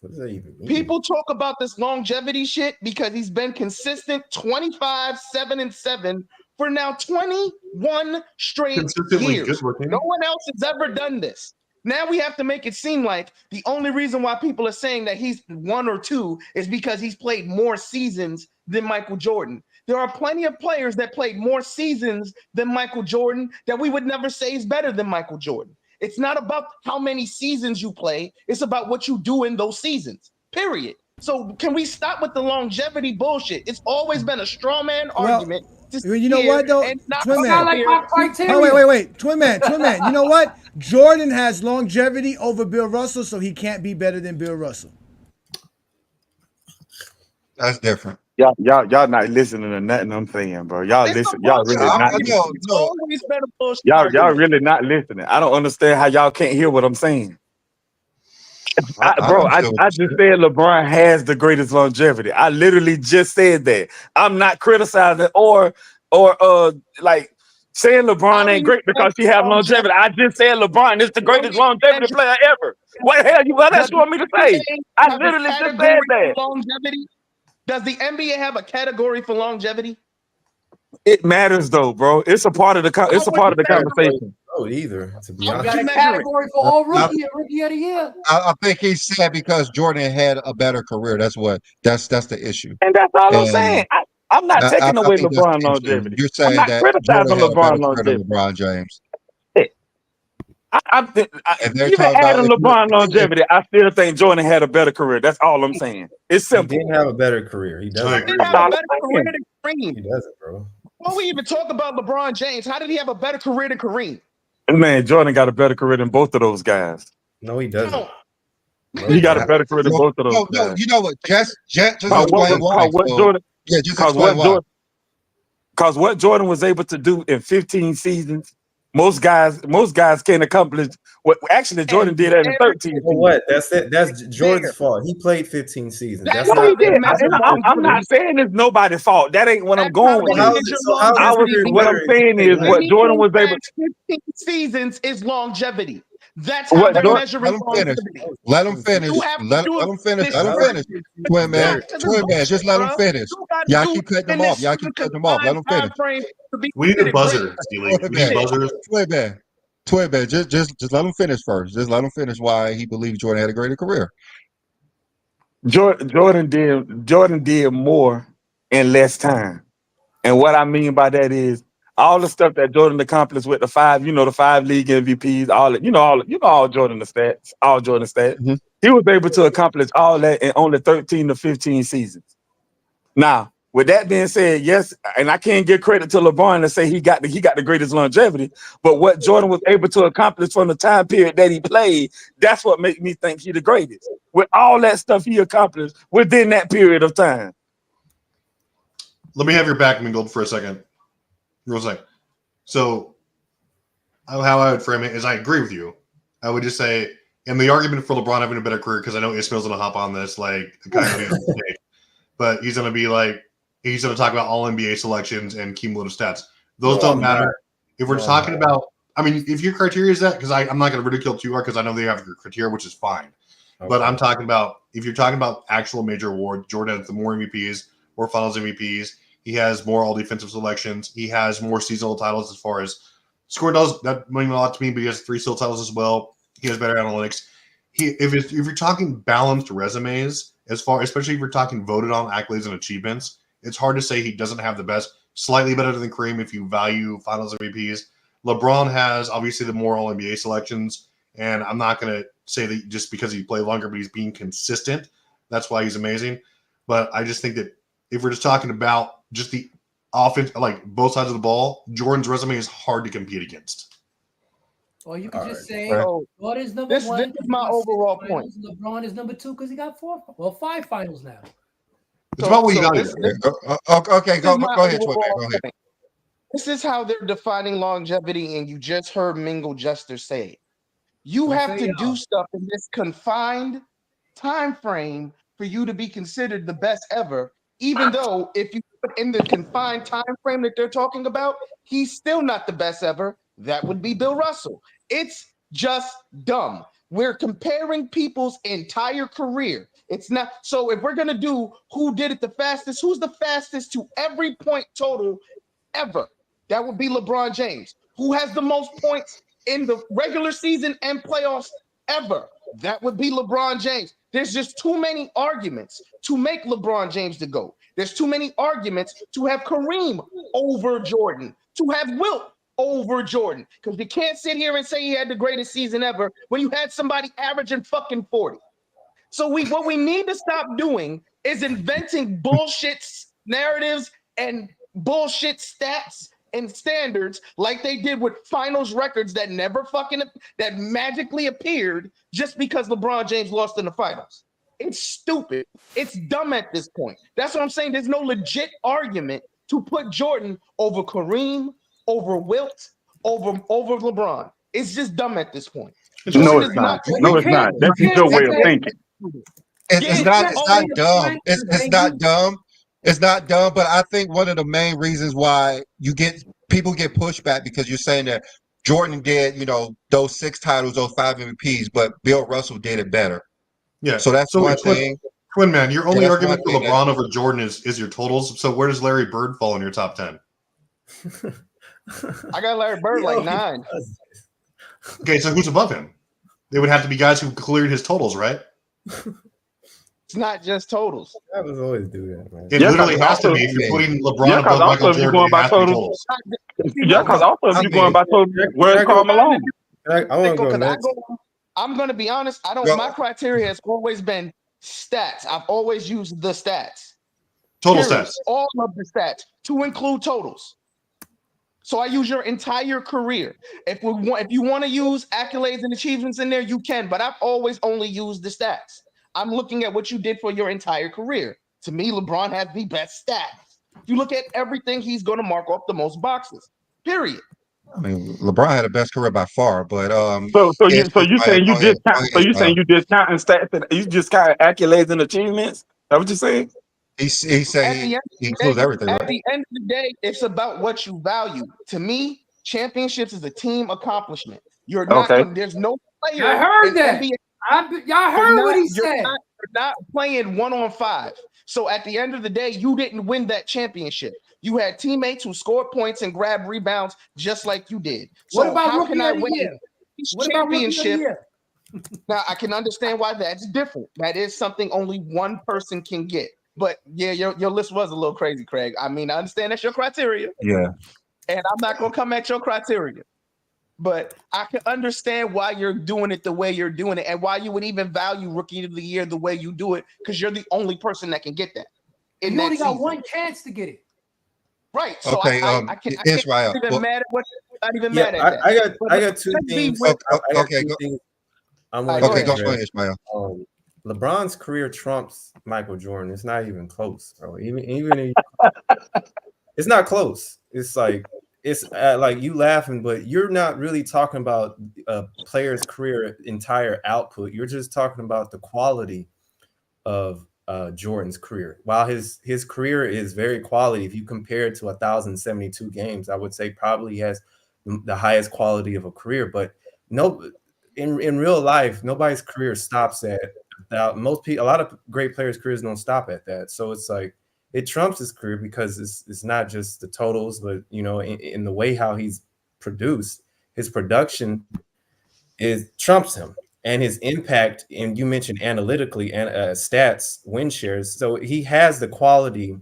What does that even mean? People talk about this longevity shit because he's been consistent 25, 7, and 7 for now 21 straight years. No one else has ever done this. Now we have to make it seem like the only reason why people are saying that he's 1 or 2 is because he's played more seasons than Michael Jordan. There are plenty of players that played more seasons than Michael Jordan that we would never say is better than Michael Jordan. It's not about how many seasons you play. It's about what you do in those seasons, period. So can we stop with the longevity bullshit? It's always been a straw man argument. You know what, though? Twin Man. Oh, wait. Twin Man. You know what? Jordan has longevity over Bill Russell, so he can't be better than Bill Russell. That's different. Y'all not listening to nothing I'm saying, bro. Y'all listen. Y'all really not listening. Y'all really not listening. I don't understand how y'all can't hear what I'm saying. I just said LeBron has the greatest longevity. I literally just said that. I'm not criticizing or like saying LeBron ain't great because he have longevity. I just said LeBron is the greatest longevity player ever. What the hell what else you want me to say? I literally just said that. Longevity? Does the NBA have a category for longevity? It matters though, bro. It's a part of the conversation. Oh, either to be honest. Got a category for all rookie of the year. I think he said because Jordan had a better career. That's the issue. And that's all I'm saying. I'm not taking away LeBron longevity. You're saying I'm not that criticizing Jordan had a better LeBron career than longevity. LeBron James. Even adding LeBron longevity, I still think Jordan had a better career. That's all I'm saying. It's simple. He didn't have a better career. He doesn't. He didn't have a better career than Kareem. He doesn't, bro. Before we even talk about LeBron James, how did he have a better career than Kareem? Man, Jordan got a better career than both of those guys. No, he doesn't. He got a better career than both of those guys. No, you know what? Just explain why. Because what Jordan was able to do in 15 seasons, most guys can't accomplish what actually Jordan did that in 13. Well, what? That's it. That's Jordan's fault. He played 15 seasons. That's no, he did. I'm not saying it's nobody's fault. That ain't what I'm going with. What I'm saying is what Jordan was able. 15 seasons is longevity. That's how they're measuring longevity. Let him finish. Let him finish. Twin man, just let him finish. Y'all keep cutting him off. Let him finish. We need a buzzer, Steely. We need buzzers. Twin man, just let him finish first. Just let him finish why he believes Jordan had a greater career. Jordan did more in less time. And what I mean by that is all the stuff that Jordan accomplished with the 5 league MVPs, all Jordan stats. Mm-hmm. He was able to accomplish all that in only 13 to 15 seasons. Now, with that being said, yes, and I can't give credit to LeBron to say he got the greatest longevity, but what Jordan was able to accomplish from the time period that he played, that's what makes me think he's the greatest. With all that stuff he accomplished within that period of time. Let me have your back, Mingold, for a second. Real second. So how I would frame it is I agree with you. I would just say, in the argument for LeBron having a better career, because I know Ismail's going to hop on this, like, but he's going to talk about all NBA selections and cumulative stats. Those don't matter. If we're talking about, I mean, if your criteria is that, because I'm not going to ridicule too hard because I know they have your criteria, which is fine. Okay. But I'm talking about, if you're talking about actual major award, Jordan has the more MVPs, more finals MVPs. He has more all defensive selections. He has more seasonal titles as far as scoring does. That means a lot to me, but he has 3 still titles as well. He has better analytics. If you're talking balanced resumes, especially if you're talking voted on accolades and achievements, it's hard to say he doesn't have the best. Slightly better than Kareem if you value finals MVPs. LeBron has obviously the more all NBA selections, and I'm not going to say that just because he played longer, but he's being consistent. That's why he's amazing. But I just think that if we're just talking about just the offense, like both sides of the ball, Jordan's resume is hard to compete against. Or you could just say So, Jordan is number one. This is my overall point. LeBron is number two because he got 5 finals now. It's about what you got. Okay, go ahead, Troy. Go ahead. This is how they're defining longevity, and you just heard Mingle Jester say it. You have to do stuff in this confined time frame for you to be considered the best ever, even though if you put in the confined time frame that they're talking about, he's still not the best ever. That would be Bill Russell. It's just dumb. We're comparing people's entire career. It's not. So if we're going to do who did it the fastest, who's the fastest to every point total ever? That would be LeBron James. Who has the most points in the regular season and playoffs ever? That would be LeBron James. There's just too many arguments to make LeBron James the GOAT. There's too many arguments to have Kareem over Jordan, to have Wilt over Jordan, because you can't sit here and say he had the greatest season ever when you had somebody averaging fucking 40. So what we need to stop doing is inventing bullshit narratives and bullshit stats and standards like they did with finals records that never that magically appeared just because LeBron James lost in the finals. It's stupid. It's dumb at this point. That's what I'm saying. There's no legit argument to put Jordan over Kareem, over Wilt, over LeBron. It's just dumb at this point. No, it's not. No, it's not. That's your way of thinking. It's not dumb. It's not dumb. It's not dumb, but I think one of the main reasons why people get pushback because you're saying that Jordan did, those 6 titles, those 5 MVPs, but Bill Russell did it better. Yeah. So that's one thing. Twin man, your only argument for LeBron over Jordan is your totals. So where does Larry Bird fall in your top 10? I got Larry Bird like 9. Okay, so who's above him? They would have to be guys who cleared his totals, right? It's not just totals. I was always do that, man. It literally has to be. If you're putting LeBron above Michael Jordan, it has to be totals. Yeah, because also if you're going by totals, where's Karl Malone? I want to go next. I'm going to be honest. My criteria has always been stats. I've always used the stats. Total stats. All of the stats to include totals. So I use your entire career. If you want to use accolades and achievements in there, you can. But I've always only used the stats. I'm looking at what you did for your entire career. To me, LeBron has the best stats. If you look at everything, he's going to mark off the most boxes. Period. I mean, LeBron had the best career by far, but you saying you discounting stats and you just kind of accolades and achievements? Is that what you're saying? He's saying he includes everything. At the end of the day, it's about what you value. To me, championships is a team accomplishment. You're not. There's no player. I heard that. Y'all heard what he said. You're not playing 1-on-5. So at the end of the day, you didn't win that championship. You had teammates who scored points and grabbed rebounds just like you did. So what about how can I win this championship? Now I can understand why that's different. That is something only one person can get. But yeah, your list was a little crazy, Craig. I mean, I understand that's your criteria. Yeah. And I'm not gonna come at your criteria. But I can understand why you're doing it the way you're doing it and why you would even value Rookie of the Year the way you do it, because you're the only person that can get that. You only got one chance to get it. Right. So okay, I can't even mad at what not even mad at that. I got 2 things. Okay, go ahead, Ismail. LeBron's career trumps Michael Jordan. It's not even close, bro. Even it's not close. It's like you laughing, but you're not really talking about a player's career entire output. You're just talking about the quality of Jordan's career. While his career is very quality, if you compare it to 1,072 games, I would say probably has the highest quality of a career. But in real life, nobody's career stops at that. A lot of great players' careers don't stop at that. So it's like it trumps his career because it's not just the totals, but in the way how he's produced, his production trumps him. And his impact, and you mentioned analytically and stats, win shares. So he has the quality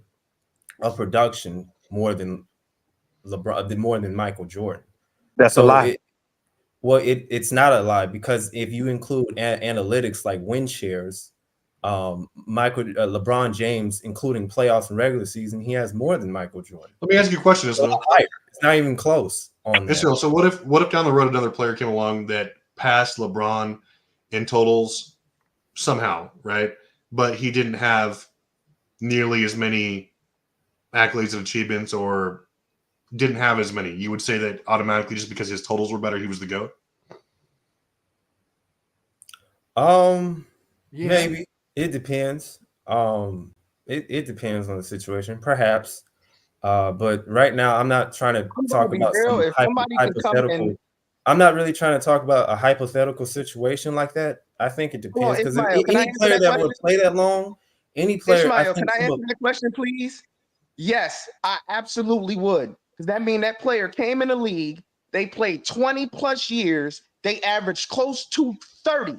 of production more than LeBron, more than Michael Jordan. That's a lie. It's not a lie, because if you include analytics like win shares, LeBron James, including playoffs and regular season, he has more than Michael Jordan. Let me ask you a question. It's not even close. on that. Israel, so what if down the road another player came along that passed LeBron in totals somehow, right? But he didn't have nearly as many accolades and achievements, or didn't have as many. You would say that automatically just because his totals were better, he was the GOAT? Maybe. It depends. It depends on the situation, perhaps. But right now, I'm not trying to talk about some hypothetical. I'm not really trying to talk about a hypothetical situation like that. I think it depends, because any player that would play that long, any player. Ishmael, can I answer that question, please? Yes, I absolutely would. Because that means that player came in the league, they played 20 plus years, they averaged close to 30.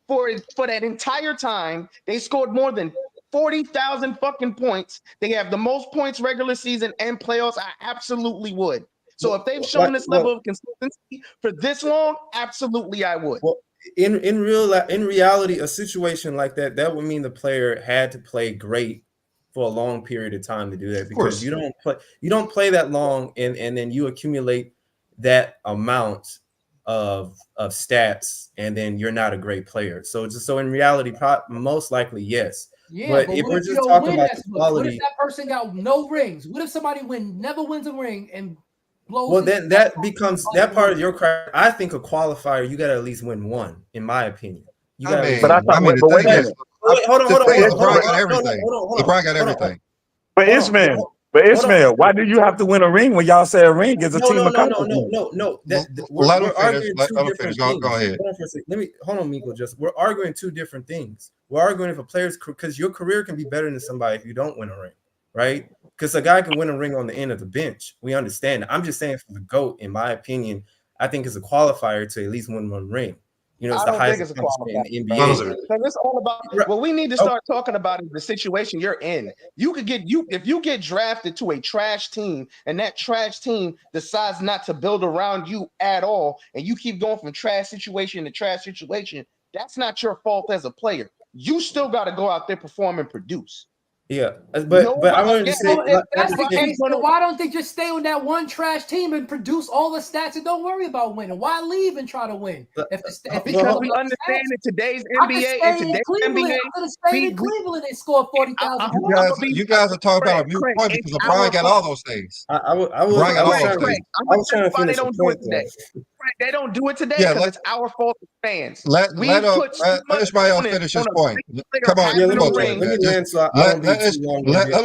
For that entire time, they scored more than 40,000 fucking points. They have the most points regular season and playoffs. I absolutely would. So if they've shown this level of consistency for this long, absolutely I would. Well, in reality, a situation like that would mean the player had to play great for a long period of time to do that, because you don't play that long and then you accumulate that amount of stats and then you're not a great player. So in reality, most likely yes. Yeah, but if we're just talking about the quality, what if that person got no rings? What if somebody never wins a ring and blows? Well, then that becomes that part of your criteria. I think a qualifier, you got to at least win one, in my opinion. You got wait a minute. Hold on. LeBron got everything. LeBron got everything. But Ishmael, why do you have to win a ring when y'all say a ring is a team accomplishment? No. Let him finish. Go ahead. Hold on, Miko. We're arguing two different things. We're arguing if a player's, because your career can be better than somebody if you don't win a ring, right? Because a guy can win a ring on the end of the bench. We understand. I'm just saying, for the GOAT, in my opinion, I think it's a qualifier to at least win one ring. You know, it's the highest accomplishment in the NBA. It's all about what we need to start talking about is the situation you're in. If you get drafted to a trash team and that trash team decides not to build around you at all, and you keep going from trash situation to trash situation, that's not your fault as a player. You still got to go out there, perform, and produce. Yeah, but I wanted to say, if that's the case, why don't they just stay on that one trash team and produce all the stats and don't worry about winning? Why leave and try to win? Because we understand in today's NBA, I could have stayed in Cleveland and scored 40,000. You guys are talking about a mute point because LeBron got all those things. I was trying to finish. They don't do it today. They don't do it today because it's our fault as fans. Let Ishmael finish his point. Come on, let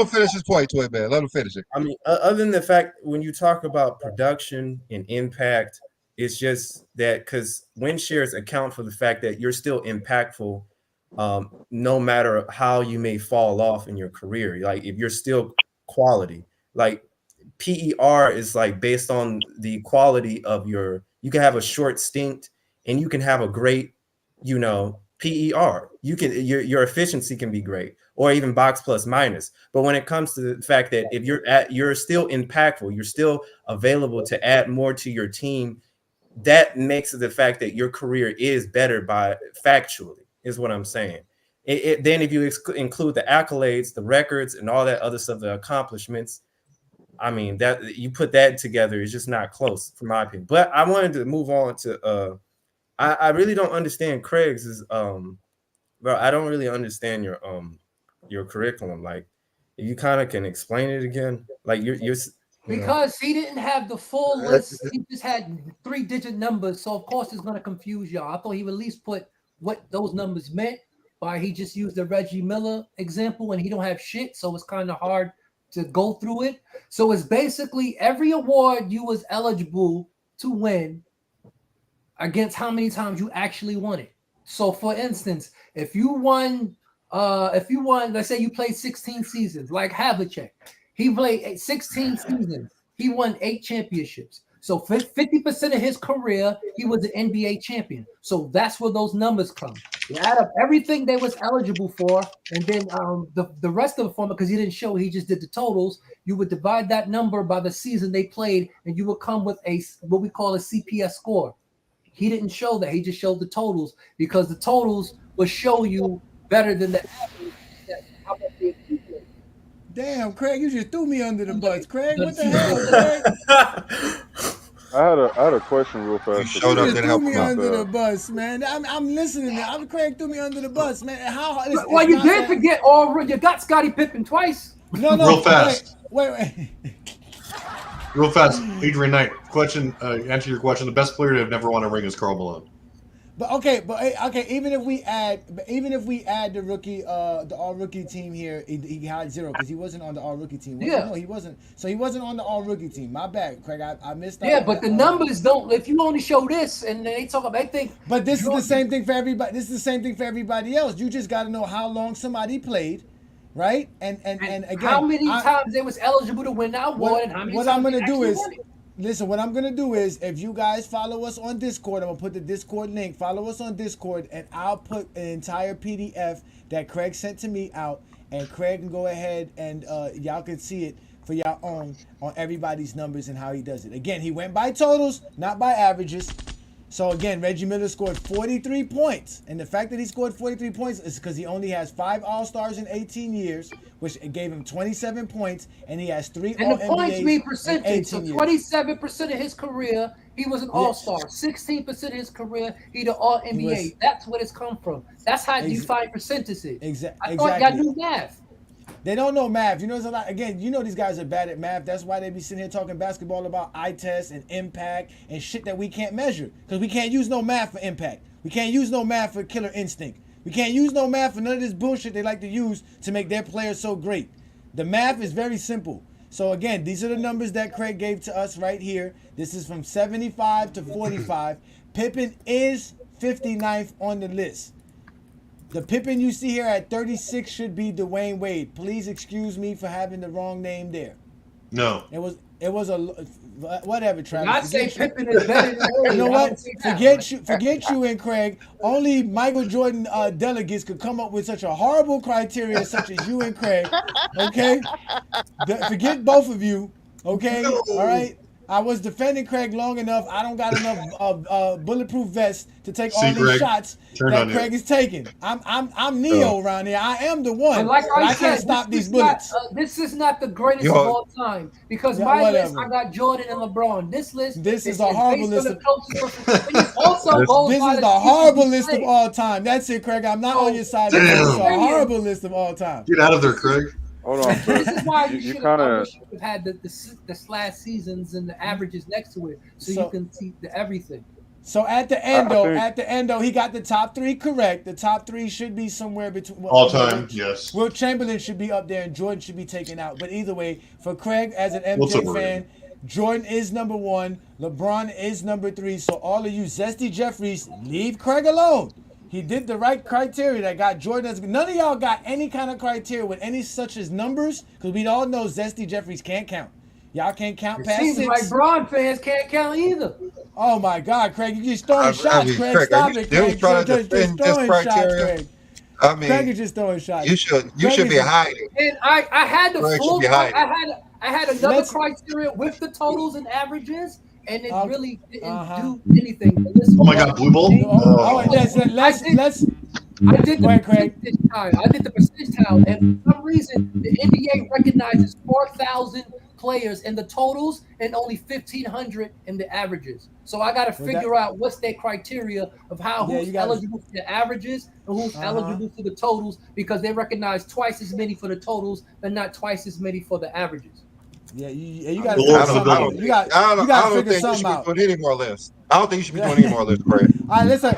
him finish his point, Toy Man. Let him finish it. I mean, other than the fact, when you talk about production and impact, it's just that because win shares account for the fact that you're still impactful, no matter how you may fall off in your career. Like if you're still quality, like PER is like based on the quality of your. You can have a short stint and you can have a great, PER. You can your efficiency can be great, or even box plus minus. But when it comes to the fact that if you're still impactful, you're still available to add more to your team, that makes it the fact that your career is better by factually, is what I'm saying. Then if you include the accolades, the records, and all that other stuff, the accomplishments, I mean, that you put that together is just not close, from my opinion. But I wanted to move on to I really don't understand Craig's bro. I don't really understand your curriculum. Like, you kind of can explain it again. Like you're because he didn't have the full list. He just had 3-digit numbers, so of course it's gonna confuse y'all. I thought he would at least put what those numbers meant. But he just used the Reggie Miller example, and he don't have shit, so it's kind of hard to go through it. So it's basically every award you was eligible to win against how many times you actually won it. So for instance, if you won, let's say you played 16 seasons, like Havlicek, he played 16 seasons, he won 8 championships. So 50% of his career, he was an NBA champion. So that's where those numbers come. You add up everything they was eligible for, and then the rest of the formula, because he didn't show, he just did the totals. You would divide that number by the season they played, and you would come with what we call a CPS score. He didn't show that. He just showed the totals, because the totals will show you better than the average. Damn, Craig, you just threw me under the bus. Craig, what the hell, Craig? I had a question real fast. You showed up and threw helped me him out. under the bus, man. I'm listening. Craig threw me under the bus, man. How? Well, you did forget you got Scottie Pippen twice. No, real fast. Wait. Real fast, Adrian Knight. Question. Answer your question. The best player to have never won a ring is Karl Malone. But okay. Even if we add the rookie, the all rookie team here, he had 0 because he wasn't on the all rookie team. No, he wasn't. So he wasn't on the all rookie team. My bad, Craig. I missed out. Yeah, but the numbers don't. If you only show this, and they talk about, they think. But this is the same thing for everybody. This is the same thing for everybody else. You just got to know how long somebody played, right? And again, how many times they was eligible to win that award, and how many what times I'm gonna they do actually is. won it. Listen, what I'm going to do is, if you guys follow us on Discord, I'm going to put the Discord link. Follow us on Discord, and I'll put an entire PDF that Craig sent to me out, and Craig can go ahead and y'all can see it for y'all own on everybody's numbers and how he does it. Again, he went by totals, not by averages. So again, Reggie Miller scored 43 points. And the fact that he scored 43 points is because he only has 5 All-Stars in 18 years, which gave him 27 points, and he has 3 And the points All-NBAs mean in percentage. 18 So years. 27% of his career, he was an All-Star. 16% of his career, he the All-NBA. That's what it's come from. That's how you find percentages. I thought y'all knew math. They don't know math. You know, there's a lot. Again, you know these guys are bad at math. That's why they be sitting here talking basketball about eye test and impact and shit that we can't measure. Because we can't use no math for impact. We can't use no math for killer instinct. We can't use no math for none of this bullshit they like to use to make their players so great. The math is very simple. So again, these are the numbers that Craig gave to us right here. This is from 75 to 45. Pippen is 59th on the list. The Pippen you see here at 36 should be Dwayne Wade. Please excuse me for having the wrong name there. No. It was a whatever, Travis. I'd say Pippen is better than Wade. You know what? Forget you and Craig. Only Michael Jordan delegates could come up with such a horrible criteria such as you and Craig. Okay? Forget both of you. Okay? No. All right? I was defending Craig long enough. I don't got enough bulletproof vests to take all these shots that Craig is taking. I'm Neo around here. I am the one. But like I said, can't stop these bullets. This is not the greatest of all time because my list, I got Jordan and LeBron. This list, this is a horrible list. This is the horrible list of all time. That's it, Craig. I'm not on your side. It's a horrible list of all time. Get out of there, Craig. Hold on. So this is why you should have had the last seasons and the averages next to it, so you can see everything. So at the end, though, he got the top 3 correct. The top 3 should be somewhere between all time. Yes. Will Chamberlain should be up there, and Jordan should be taken out. But either way, for Craig as an MJ fan, Jordan is number 1. LeBron is number 3. So all of you Zesty Jeffries, leave Craig alone. He did the right criteria that got Jordan. None of y'all got any kind of criteria with any such as numbers, because we all know Zesty Jeffries can't count. Y'all can't count past 6. Seems like Braun fans can't count either. Oh my God, Craig, you just throwing shots, Craig. Stop it, Craig. Just throwing shots, Craig. I mean, Craig is just throwing shots. You should be hiding. And I had the full. I had another criteria with the totals and averages. And it really didn't do anything. Oh my God, blue ball! I did the percentage tile, and for some reason the NBA recognizes 4,000 players in the totals and only 1,500 in the averages. So I got to figure out what's their criteria of who's eligible for the averages and who's eligible for the totals, because they recognize twice as many for the totals and not twice as many for the averages. Yeah, you got to figure something out. You got to figure something out. Doing any more lists. I don't think you should be doing any more lists, Craig. All right, listen.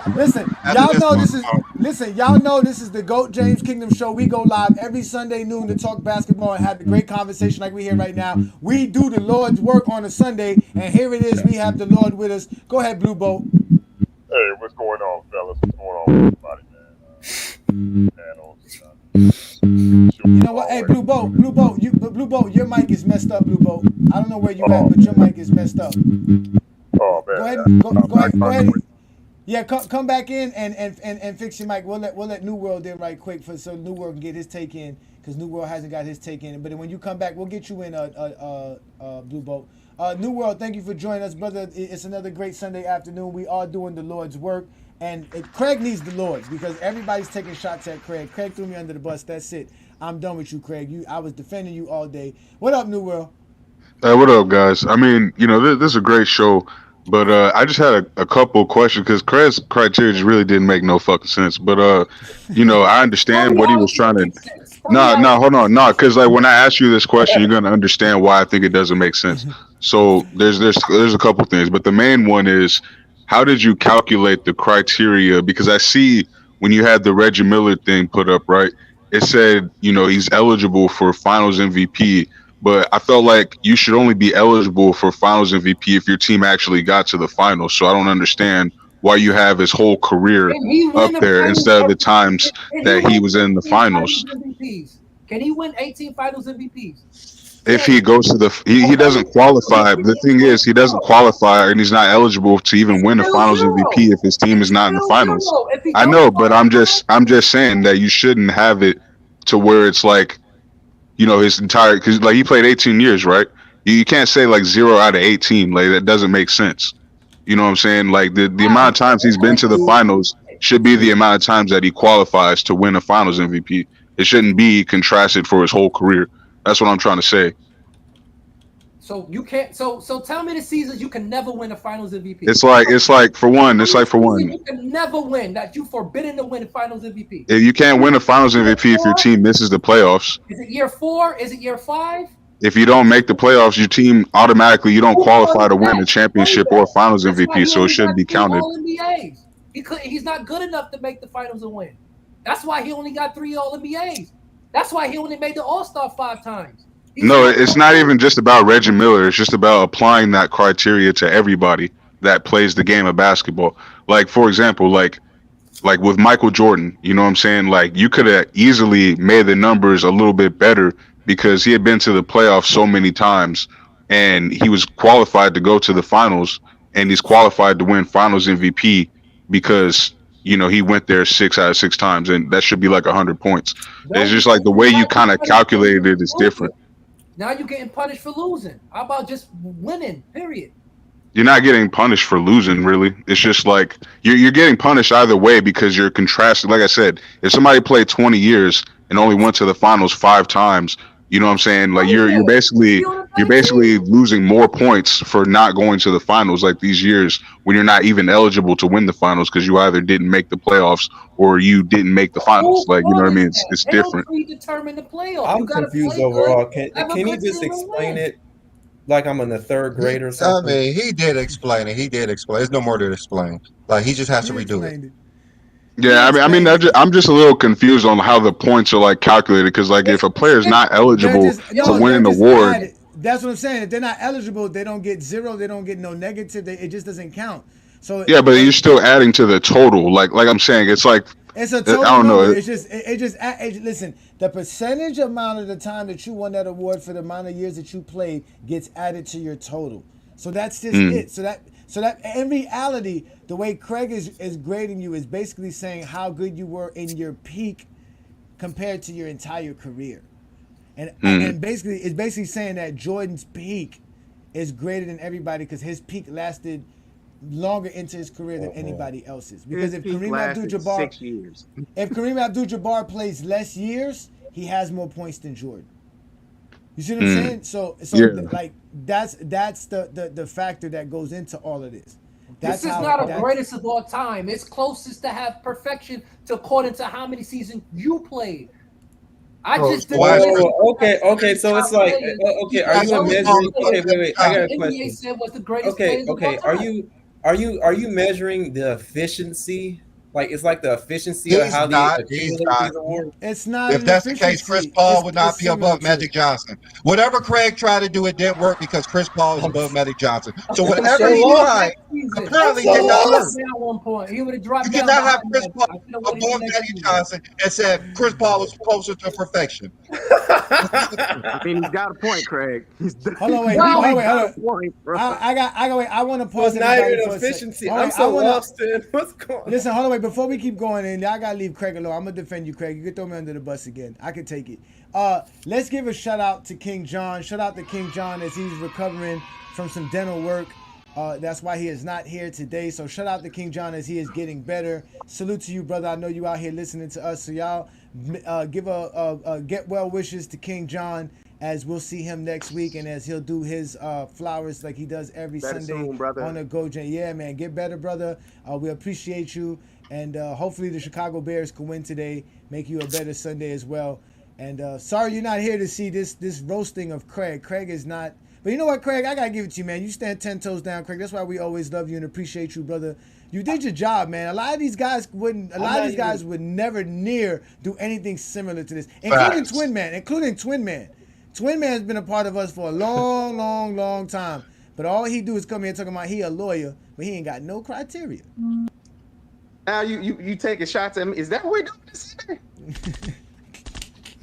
Y'all know this is. Listen, y'all know this is the GOAT James Kingdom Show. We go live every Sunday noon to talk basketball and have the great conversation like we here right now. We do the Lord's work on a Sunday, and here it is. We have the Lord with us. Go ahead, Blue Boat. Hey, what's going on, fellas? What's going on with everybody, man? You know what? Hey, Blue Boat, your mic is messed up, Blue Boat. I don't know where you at, but your mic is messed up. Oh man. Go ahead. Yeah, come back in and fix your mic. We'll let New World in right quick so New World can get his take in, because New World hasn't got his take in. But when you come back, we'll get you in, Blue Boat. New World, thank you for joining us, brother. It's another great Sunday afternoon. We are doing the Lord's work. And Craig needs the Lord, because everybody's taking shots at Craig. Craig threw me under the bus. That's it. I'm done with you, Craig. I was defending you all day. What up, New World? Hey, what up, guys? I mean, this is a great show, but I just had a couple of questions because Craig's criteria just really didn't make no fucking sense. But I understand what he was trying to. No, hold on, no, because like when I ask you this question, you're gonna understand why I think it doesn't make sense. So there's a couple things, but the main one is how did you calculate the criteria? Because I see when you had the Reggie Miller thing put up, right? It said he's eligible for Finals MVP. But I felt like you should only be eligible for Finals MVP if your team actually got to the finals. So I don't understand why you have his whole career up there instead of the times that he was in the finals. Can he win 18 Finals MVPs? If he goes to he doesn't qualify. The thing is, he doesn't qualify, and he's not eligible to even win a Finals MVP if his team is not in the finals. I know, but I'm just saying that you shouldn't have it to where it's like, his entire, because like he played 18 years, right? You can't say like 0 out of 18. Like that doesn't make sense. You know what I'm saying? Like the amount of times he's been to the finals should be the amount of times that he qualifies to win a Finals MVP. It shouldn't be contrasted for his whole career. That's what I'm trying to say. So you can't. So tell me the seasons you can never win a Finals MVP. It's like for one. You can never win. That you forbidden to win a Finals MVP. If you can't win a Finals MVP if your team misses the playoffs. Is it year 4? Is it year 5? If you don't make the playoffs, your team automatically you don't qualify to win the championship or Finals MVP, so it shouldn't be counted. He's not good enough to make the finals and win. That's why he only got 3 All-NBAs. That's why he only made the All-Star 5 times. No, it's not even just about Reggie Miller. It's just about applying that criteria to everybody that plays the game of basketball. Like, for example, like with Michael Jordan, you know what I'm saying? Like, you could have easily made the numbers a little bit better because he had been to the playoffs so many times and he was qualified to go to the finals and he's qualified to win Finals MVP because, he went there 6 out of 6 times and that should be like 100 points. It's just like the way you kind of calculated it is different. Now you're getting punished for losing. How about just winning, period? You're not getting punished for losing, really. It's just like you're getting punished either way because you're contrasting. Like I said, if somebody played 20 years and only went to the finals 5 times, you know what I'm saying? Like you're basically losing more points for not going to the finals like these years when you're not even eligible to win the finals because you either didn't make the playoffs or you didn't make the finals. Like, you know what I mean? It's different. Determine the playoff. I'm confused overall. Can you just explain it like I'm in the 3rd grade or something? I mean, he did explain it. There's no more to explain. Like he just has to redo it. Yeah, I'm just a little confused on how the points are like calculated because like if a player is not eligible to win an award, that's what I'm saying. If they're not eligible, they don't get 0. They don't get no negative. It just doesn't count. So yeah, but you're still adding to the total. Like I'm saying, it's like it's a total. I don't know. Listen. The percentage amount of the time that you won that award for the amount of years that you played gets added to your total. So that's just it. So that in reality, the way Craig is grading you is basically saying how good you were in your peak compared to your entire career. And basically it's basically saying that Jordan's peak is greater than everybody because his peak lasted longer into his career than anybody else's. Because if Kareem Abdul-Jabbar 6 years. If Kareem Abdul-Jabbar plays less years, he has more points than Jordan. You see what I'm saying? So like that's the factor that goes into all of this. This is not the greatest of all time. It's closest to have perfection according to how many seasons you played. Okay. So it's like, okay. Are you measuring? Okay, wait. I got a question. Was the greatest okay. Are you measuring the efficiency? Like it's like the efficiency of how these awards. It's not. If that's the case, Chris Paul would not be above Magic Johnson. Whatever Craig tried to do, it didn't work because Chris Paul is above Magic Johnson. So whatever he tried, apparently did not work. At one point, he would have dropped. You cannot have Chris Paul above Magic Johnson and said Chris Paul was closer to perfection. I mean, he's got a point, Craig. Hold on. I want to pause. It's not even efficiency. I'm so lost in what's going on. Listen, hold on. Before we keep going, and I gotta leave Craig alone. I'm gonna defend you, Craig. You can throw me under the bus again. I can take it. Let's give a shout out to King John. Shout out to King John as he's recovering from some dental work. That's why he is not here today. So shout out to King John as he is getting better. Salute to you, brother. I know you out here listening to us. So y'all Give a get well wishes to King John, as we'll see him next week, and as he'll do his flowers like he does every Better Sunday soon, brother. on the Go Jam. Yeah, man, get better, brother. We appreciate you, and hopefully the Chicago Bears can win today, make you a better Sunday as well. And sorry you're not here to see this roasting of Craig. Craig is not. But you know what, Craig? I gotta give it to you, man. You stand 10 toes down, Craig. That's why we always love you and appreciate you, brother. You did your job, man. A lot of these guys wouldn't. A lot of these guys would never near do anything similar to this, including Twin Man. Twin Man's been a part of us for a long, long, long time. But all he do is come here and talk about he a lawyer, but he ain't got no criteria. Now you taking shots at me? Is that what we're doing this Sunday?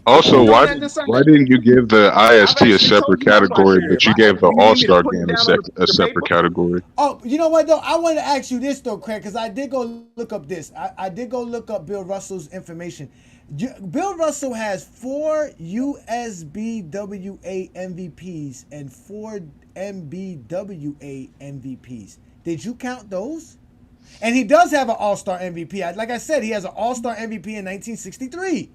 Also, why didn't you give the IST a separate category, but you gave the All-Star game a separate category? Oh, you know what, though? I wanted to ask you this, though, Craig, because I did go look up this. I did go look up Bill Russell's information. Bill Russell has 4 USBWA MVPs and 4 MBWA MVPs. Did you count those? And he does have an All-Star MVP. Like I said, he has an All-Star MVP in 1963.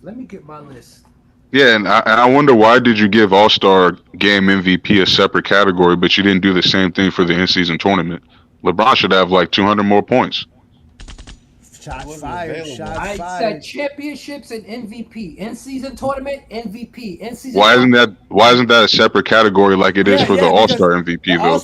Let me get my list. Yeah, and I wonder why did you give All-Star Game MVP a separate category, but you didn't do the same thing for the in-season tournament? LeBron should have like 200 more points. Shots fired. I said championships and MVP. In-season tournament, MVP. In-season. Why isn't that a separate category like it is for the All-Star MVP though?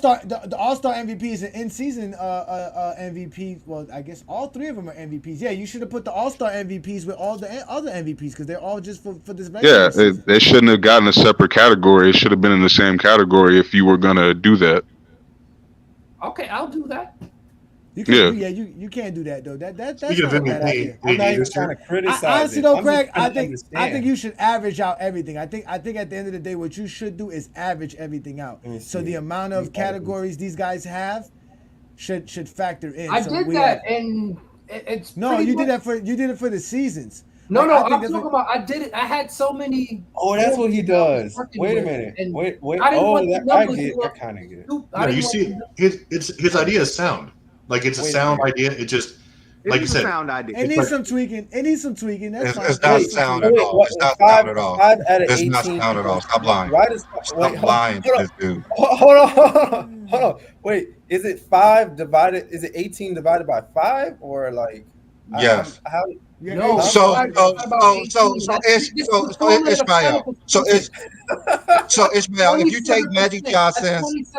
The All-Star MVP is an in-season MVP. Well, I guess all 3 of them are MVPs. Yeah, you should have put the All-Star MVPs with all the other MVPs because they're all just for this regular season. They shouldn't have gotten a separate category. It should have been in the same category if you were gonna do that. Okay, I'll do that. You can't you can't do that though. That's not a bad idea. I'm not even trying to criticize. Honestly though, Craig, I think you should average out everything. I think at the end of the day, what you should do is average everything out. So the amount of categories these guys have should factor in. I did that, and it's you did it for the seasons. No, I'm talking about. I did it. I had so many. Oh, that's what he does. Wait a minute. Wait. I kind of get it. No, you see, his idea is sound. Like it's a sound idea. It just like you said. Sound idea. It needs some tweaking. That's fine. It's not sound at all. It's not sound at all. It's not sound at all. Stop lying. Stop lying to this dude. Hold on. Wait, is it 5 divided? Is it 18 divided by 5 or like? Yes. No. So Ishmael, if you take Magic Johnson's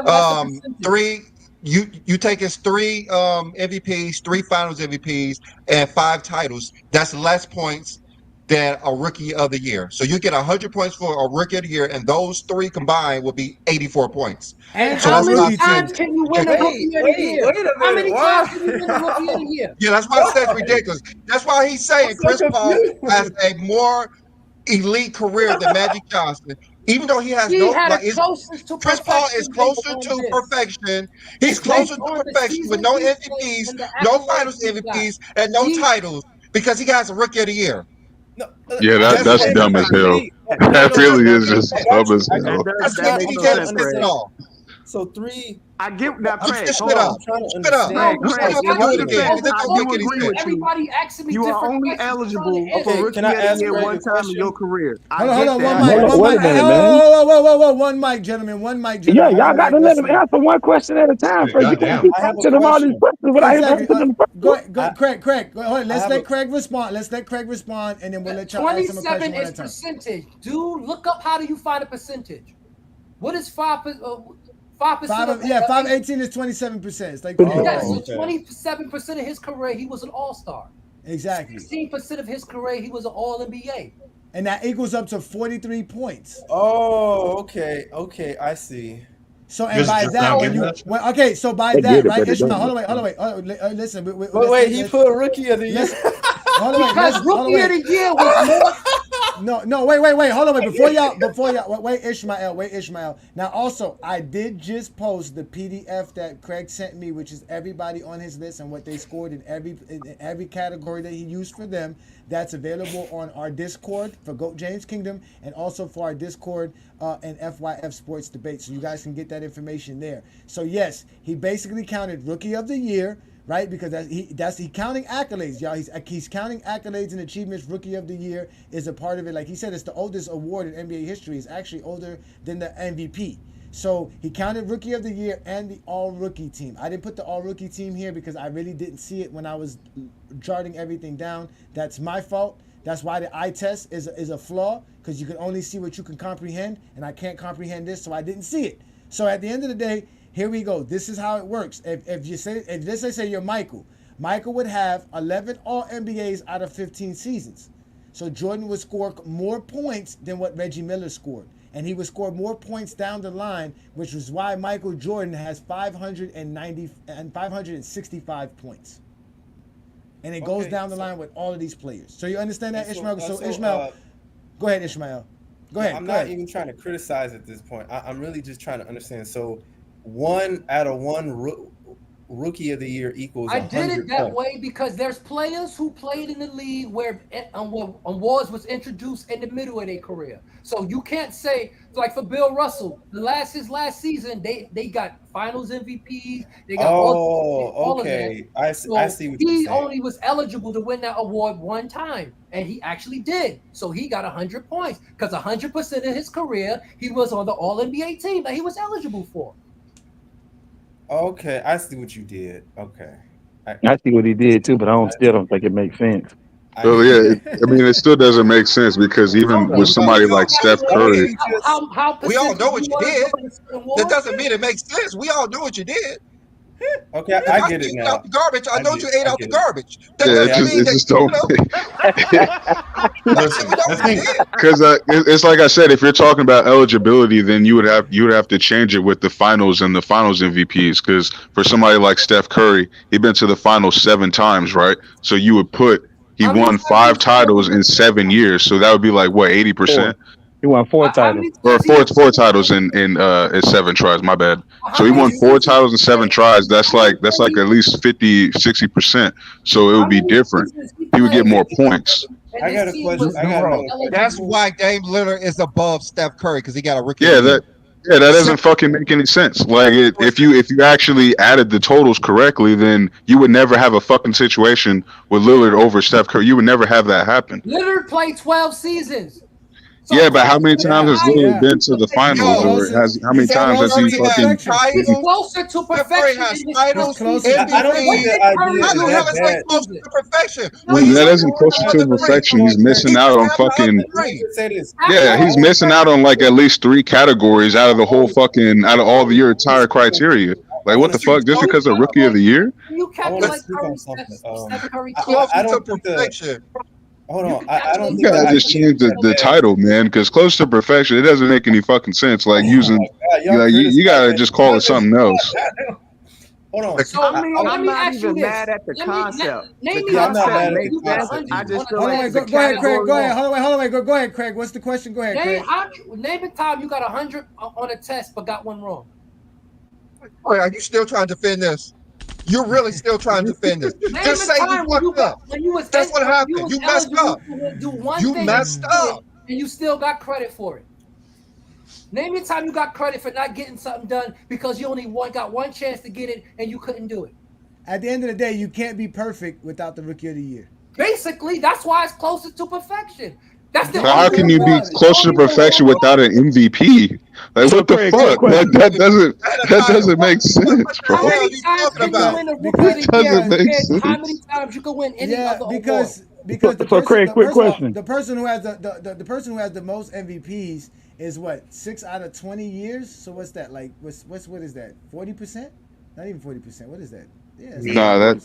3. You take his 3 MVPs, 3 Finals MVPs, and 5 titles. That's less points than a Rookie of the Year. So you get 100 points for a Rookie of the Year, and those 3 combined will be 84 points. And so how many times can you win a Rookie of the Year? How many times can you win a Rookie of the Year? Yeah, that's why I said it's ridiculous. That's why he's saying Chris Paul has a more elite career than Magic Johnson. Even though he has Chris Paul is closer to perfection. He's closer to perfection with no MVPs, no Finals MVPs, and no titles because he has a Rookie of the Year. Yeah, that's dumb as hell. That really is just dumb as hell. That's not he doesn't sense at all. So 3. I get that, Craig. Spit up. Everybody asking me. You are only eligible for Rookie of the Year one time in your career. Hold on, one mic, gentlemen. Yeah, y'all got to let him answer one question at a time. First, you can't keep asking him all these questions without him answering them. Go, Craig. Go ahead. Let's let Craig respond, and then we'll let y'all ask him a question 27 is percentage. Dude, look up how do you find a percentage? What is 5%? 518 is 27%. It's like 27% of his career, he was an All-Star. Exactly. 16% of his career, he was an All-NBA. And that equals up to 43 points. Oh, okay, I see. So and by that, so by that, right, Ishmael, hold on, wait. Listen, wait, he put Rookie of the Year. Because Rookie of the Year was more. No, wait. Hold on, before y'all, wait, Ishmael. Now, also, I did just post the PDF that Craig sent me, which is everybody on his list and what they scored in every category that he used for them. That's available on our Discord for GOAT James Kingdom and also for our Discord and FYF Sports Debate. So you guys can get that information there. So yes, he basically counted Rookie of the Year, right? Because that's he counting accolades, y'all. He's counting accolades and achievements. Rookie of the Year is a part of it. Like he said, it's the oldest award in NBA history. It's actually older than the MVP. So he counted Rookie of the Year and the All-Rookie team. I didn't put the All-Rookie team here because I really didn't see it when I was jotting everything down. That's my fault. That's why the eye test is a flaw, because you can only see what you can comprehend, and I can't comprehend this, so I didn't see it. So at the end of the day, here we go. This is how it works. If let's say you're Michael would have 11 All-NBAs out of 15 seasons. So Jordan would score more points than what Reggie Miller scored. And he would score more points down the line, which was why Michael Jordan has 565 points. And it goes down the line with all of these players. So you understand that, Ishmael? So Ishmael, go ahead, Ishmael. Go ahead. I'm not even trying to criticize at this point. I'm really just trying to understand. So 1 out of 1 Rookie of the Year equals 100 I did it that points. way because there's players who played in the league where awards was introduced in the middle of their career. So you can't say, like for Bill Russell, his last season, they got Finals MVP. They got all okay. Of that. I see what you're saying. He only was eligible to win that award one time, and he actually did. So he got 100 points because 100% of his career he was on the All-NBA team that he was eligible for. Okay, I see what you did. Okay. I see what he did too, but I still don't think it makes sense. Well, yeah, I mean, it still doesn't make sense because even with somebody like Steph Curry, we all know what you did. That doesn't mean it makes sense. We all know what you did. Okay, I get it now. Out the garbage. I know you ate out the garbage. Yeah, it just don't. Because it's like I said, if you're talking about eligibility, then you would have to change it with the finals and the finals MVPs. Because for somebody like Steph Curry, he's been to the finals 7 times, right? So you would put he won 5 titles in 7 years. So that would be like what, 80%? He won 4 titles. Or four titles in 7 tries. My bad. So he won 4 titles in 7 tries. That's like at least 50-60%. So it would be different. He would get more points. I got a question. That's why Dame Lillard is above Steph Curry, because he got a rookie. Yeah, that doesn't fucking make any sense. Like if you actually added the totals correctly, then you would never have a fucking situation with Lillard over Steph Curry. You would never have that happen. Lillard played 12 seasons. So yeah, but how many times has Lillard been to the finals, or how many times has he fucking? He's closer to perfection. I don't think that close to perfection. That isn't closer to perfection. He's missing out on fucking. Yeah, he's missing out on like at least 3 categories out of the whole fucking out of all your entire criteria. Like what the fuck? Just because of Rookie of the Year? You calculate Curry. I don't think perfection. Hold on, I don't think you gotta just change the title, man, because close to perfection, it doesn't make any fucking sense. Like using, you gotta just call it something else. Hold on. So, I'm not even mad at the concept. Name me I just feel like go ahead, Craig. Go ahead. Hold on. Go ahead, Craig. What's the question? Go ahead, Craig. Name a time you got 100 on a test but got one wrong. Wait, are you still trying to defend this? You're really still trying to defend this. Just say you fucked up. That's what happened. You messed up. You messed up. And you still got credit for it. Name the time you got credit for not getting something done because you only got one chance to get it and you couldn't do it. At the end of the day, you can't be perfect without the Rookie of the Year. Basically, that's why it's closer to perfection. So how can you be closer to perfection without an MVP? Like what the fuck? Like that doesn't make sense, bro. How many times you can win a Rookie of the Year? How many times you can win any other award? Because the person, Craig, quick question. The person who has the person who has the most MVPs is what, 6 out of 20 years. So what's that like? What is that? 40%? Not even 40%. What is that? Yeah. Nah,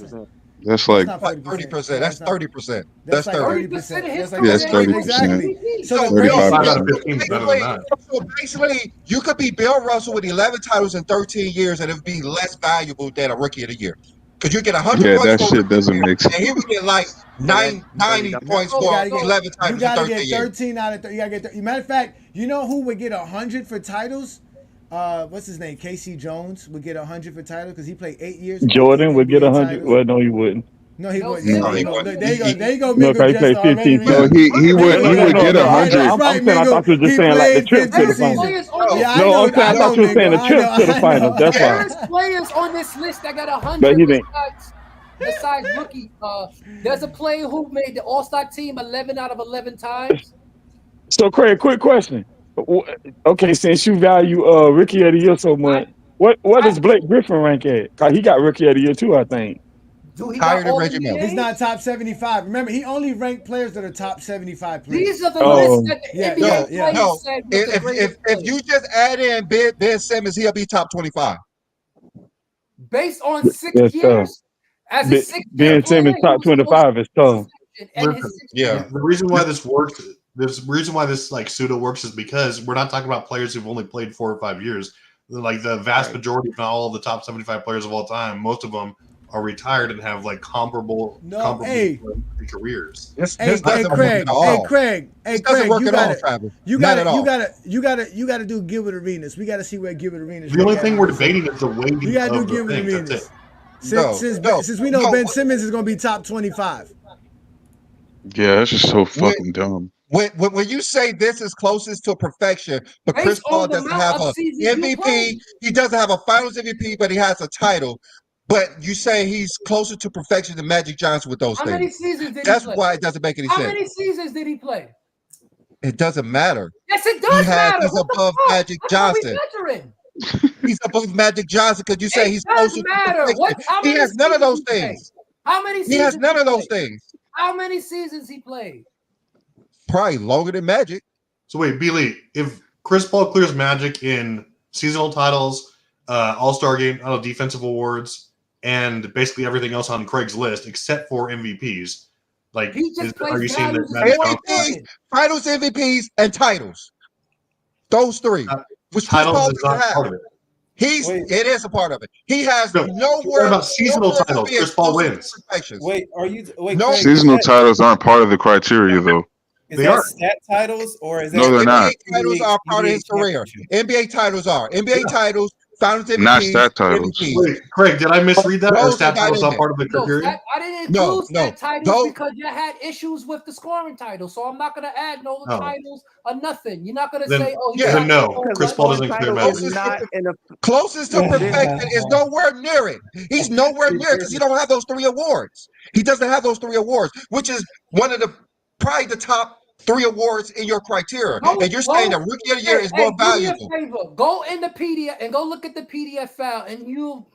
that's like 30%. That's 30%. That's That's 30%. Yeah, it's 30%. Exactly. So 35%. So basically, you could be Bill Russell with 11 titles in 13 years, and it would be less valuable than a Rookie of the Year. Because you get 100 Yeah, points. that shit doesn't make sense. And he would get like 90 points for 11 titles. You gotta in 13 get 13 out of 30. You gotta get 30. Matter of fact, you know who would get 100 for titles? What's his name? Casey Jones would get 100 for title because he played 8 years. Jordan would get 100. Well, no, he wouldn't. No, he wouldn't. No, There you go. No, he played 15. No, he would get 100. I'm saying I thought you were just saying like the trip to the finals. No, I'm saying I thought you were saying the trip to the finals. That's why. There's players on this list that got 100. But he didn't. besides rookie, there's a player who made the All-Star team 11 out of 11 times. So, Craig, quick question. Okay, since you value Rookie of the Year so much, what does Blake Griffin rank at? 'Cause he got Rookie of the Year too, I think. Do he Higher got than all Reggie the Miller. He's not top 75. Remember, he only ranked players that are top 75 players. These are the lists that the NBA players No. said was the greatest If you just add in Ben Simmons, he'll be top 25. based on 6 That's years. As a 6 year Ben player, Simmons top 25 is tough. and his 6 Yeah, the reason why this works, the reason why this like pseudo works is because we're not talking about players who've only played 4 or 5 years. Like the vast majority, if not all of the top 75 players of all time, most of them are retired and have like comparable careers. Hey, Craig, you gotta do Gilbert Arenas. We gotta see where Gilbert Arenas. The only thing we're debating is the weighting. You gotta do of the Gilbert thing. Arenas. That's it. Since we know Ben Simmons is gonna be top 25. Yeah, that's just so fucking dumb. When you say this is closest to perfection, but Chris Paul doesn't have a MVP, he doesn't have a Finals MVP, but he has a title. But you say he's closer to perfection than Magic Johnson with those How things. many seasons did That's he play? why it doesn't make any sense. How many seasons did he play? It doesn't matter. Yes, it does matter. He's What the above fuck? Magic That's how we Johnson. measuring. He's above Magic Johnson because you say It he's does closer matter. to What? perfection. How He many has none of those seasons he played? things. How many seasons? He has none of those played? things. How many seasons he played? Probably longer than Magic. So wait, Billy, if Chris Paul clears Magic in seasonal titles, All-Star game, defensive awards, and basically everything else on Craig's list except for MVPs, like are you saying that MVPs, Finals MVPs, and titles? Those three. Which Chris Paul titles is doesn't not have. part of it? It is a part of it. He has nowhere about seasonal titles. Chris Paul wins. Wait, Seasonal titles aren't part of the criteria, though. Is that stat titles or is that No, they're not. NBA titles are part of his career. NBA titles are. NBA titles, Finals MVPs, Not stat titles. MVPs. Wait, Craig, did I misread that? Or Those stat are not titles in not there. part of the criteria? I didn't include stat titles Those- because you had issues with the scoring title. So I'm not going to add no Oh. titles or nothing. You're not going to Then- say, oh, then no. Chris Paul doesn't clear Magic. Closest to perfection is nowhere near it. He's nowhere near it because he don't have those 3 awards. He doesn't have those 3 awards, which is one of the probably the top 3 awards in your criteria. And you're saying that Rookie of the Year is more valuable. Do me a favor. Go in the PDF and go look at the PDF file, and you'll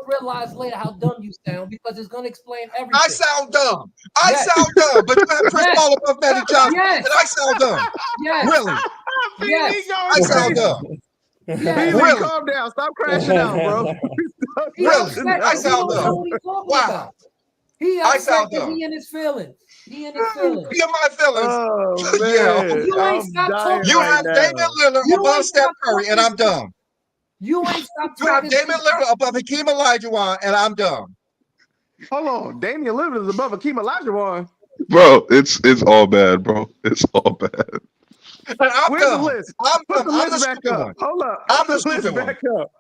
realize later how dumb you sound because it's going to explain everything. I sound dumb. I sound dumb, but you have Chris Paul above Magic Johnson, and I sound dumb. Really? Yes. I sound dumb. Yes. Really? Calm down. Stop crashing out, bro. Really? I sound dumb. Wow. He I upset sound that dumb. he in his feelings. He in his feelings. Be in my feelings. Oh, Yeah. You ain't stop talking. You have Damian Lillard above Steph Curry, and I'm dumb. You ain't stop You have talking. Damian Lillard above Hakeem Olajuwon, and I'm dumb. Hold on. Damian Lillard is above Hakeem Olajuwon. Bro, it's all bad, bro. It's all bad. And I'm Where's dumb. the list? I'm Put dumb. the I'm the list back stupid up. one. Hold up. I'm Put the list stupid one. back up.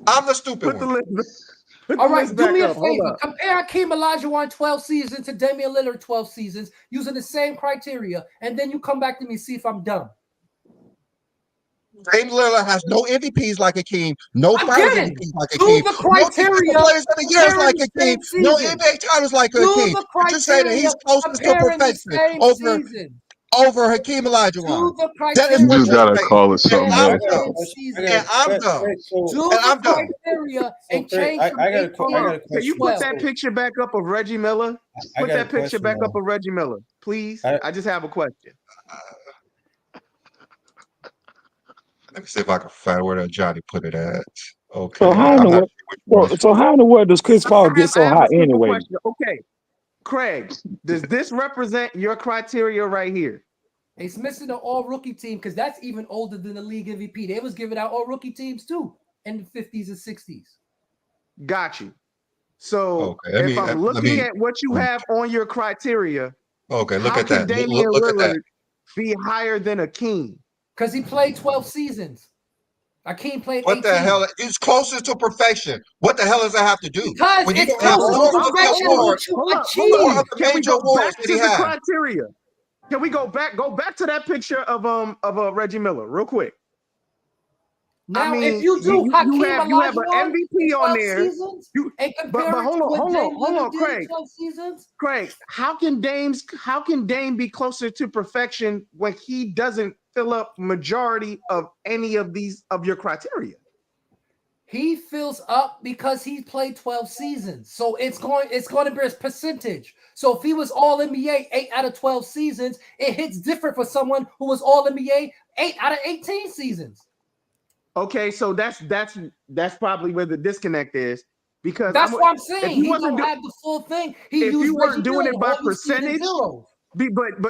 I'm the stupid Put the one. list. Put All the right, list do back me a up. Hold favor. up. Compare Hakeem Olajuwon 12 seasons to Damian Lillard 12 seasons using the same criteria, and then you come back to me and see if I'm dumb. Damian Lillard has no MVPs like Hakeem, no Finals Again, MVPs like do Hakeem, the no criteria Defensive Players of the Years comparing like the Hakeem, same no season. NBA titles like Do Hakeem. the But you're saying that he's criteria closest to comparing the perfection same over season. Hakeem Olajuwon. Do the That is You what just you're gotta saying. call it something And I'm else. dumb. And I'm dumb. Do And I'm the dumb. criteria and Craig, change from I got a 18 question. Can you put that picture back up of Reggie Miller? I Put got a that picture question, back though. up of Reggie Miller, please. I just have a question. Let me see if I can find where that Johnny put it at. Okay. So how in the world? So how in the world does Chris Paul get so I have high a simple anyway? question. Okay, Craig, does this represent your criteria right here? It's missing an all-rookie team because that's even older than the league MVP. They was giving out all-rookie teams too in the 50s and 60s. Got you. So Okay, if I'm looking at what you have on your criteria, Okay, look how at can that. Damian Look at that. Lillard be higher than Hakeem? Because he played 12 seasons. Hakeem played 18. What the hell? It's closest to perfection. What the hell does that have to do? Because When you it's don't have close four to of the perfection awards, what you Hold up, achieve. hold four up. of the Can we major go awards back that to he the had. criteria? Can we go back to that picture of Reggie Miller real quick? Now, I mean, if you do Hakeem you have an Olajuwon in MVP on 12 there. seasons You, and but compare it hold to on, what hold Dame on, Lillard did Craig. in 12 seasons, Craig, how can Dame be closer to perfection when he doesn't fill up majority of any of these of your criteria? he fills up because he played 12 seasons. So it's going to be a percentage. So if he was all NBA 8 out of 12 seasons, it hits different for someone who was all NBA 8 out of 18 seasons. Okay, so that's probably where the disconnect is, because that's what I'm saying. If he don't have the full thing. If you weren't doing it by percentage, zeros.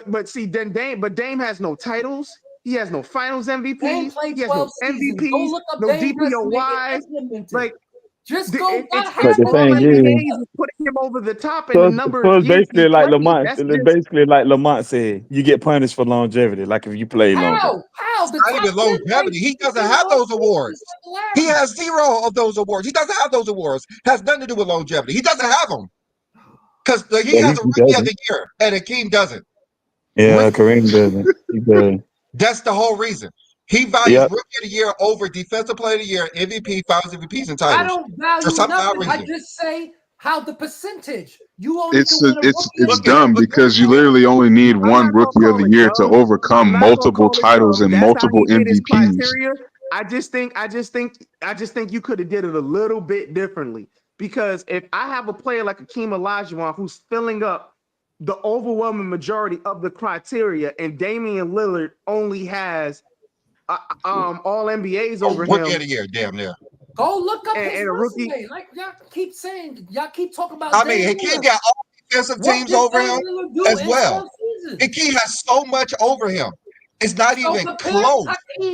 But see, then Dame has no titles. He has no Finals MVPs. Dame played He has no 12 seasons. Go MVPs. look up No Dame's DPOYs. Like just go. But the all thing NBAs is, is putting him over the top in so the it's, number so of it's years he basically like played. Lamont. That's It's just basically like Lamont said, you get punished for longevity. Like if you play longer. How the not even longevity. He doesn't have those awards. He has 0 of those awards. He doesn't have those awards. Has nothing to do with longevity. He doesn't have them because he Yeah, has a he rookie of doesn't. the year, and Akeem doesn't. Yeah, Kareem doesn't. He does. That's the whole reason. He values Yep. rookie of the year over defensive player of the year, MVP, Finals MVPs, and I titles. don't For value some odd nothing. I reason. just say how the percentage. You only It's can win a it's rookie. dumb because you literally only need one rookie of the year to overcome I'm not gonna multiple call it titles dumb. and That's how multiple he did his MVPs. criteria. I just think you could have did it a little bit differently, because if I have a player like Akeem Olajuwon who's filling up the overwhelming majority of the criteria, and Damian Lillard only has all NBAs over him. Rookie of the year, damn near. Go look up his And a rookie. resume. Like y'all keep saying, y'all keep talking about. I mean, Hakeem got all defensive teams over him as well. Hakeem has so much over him. It's not even close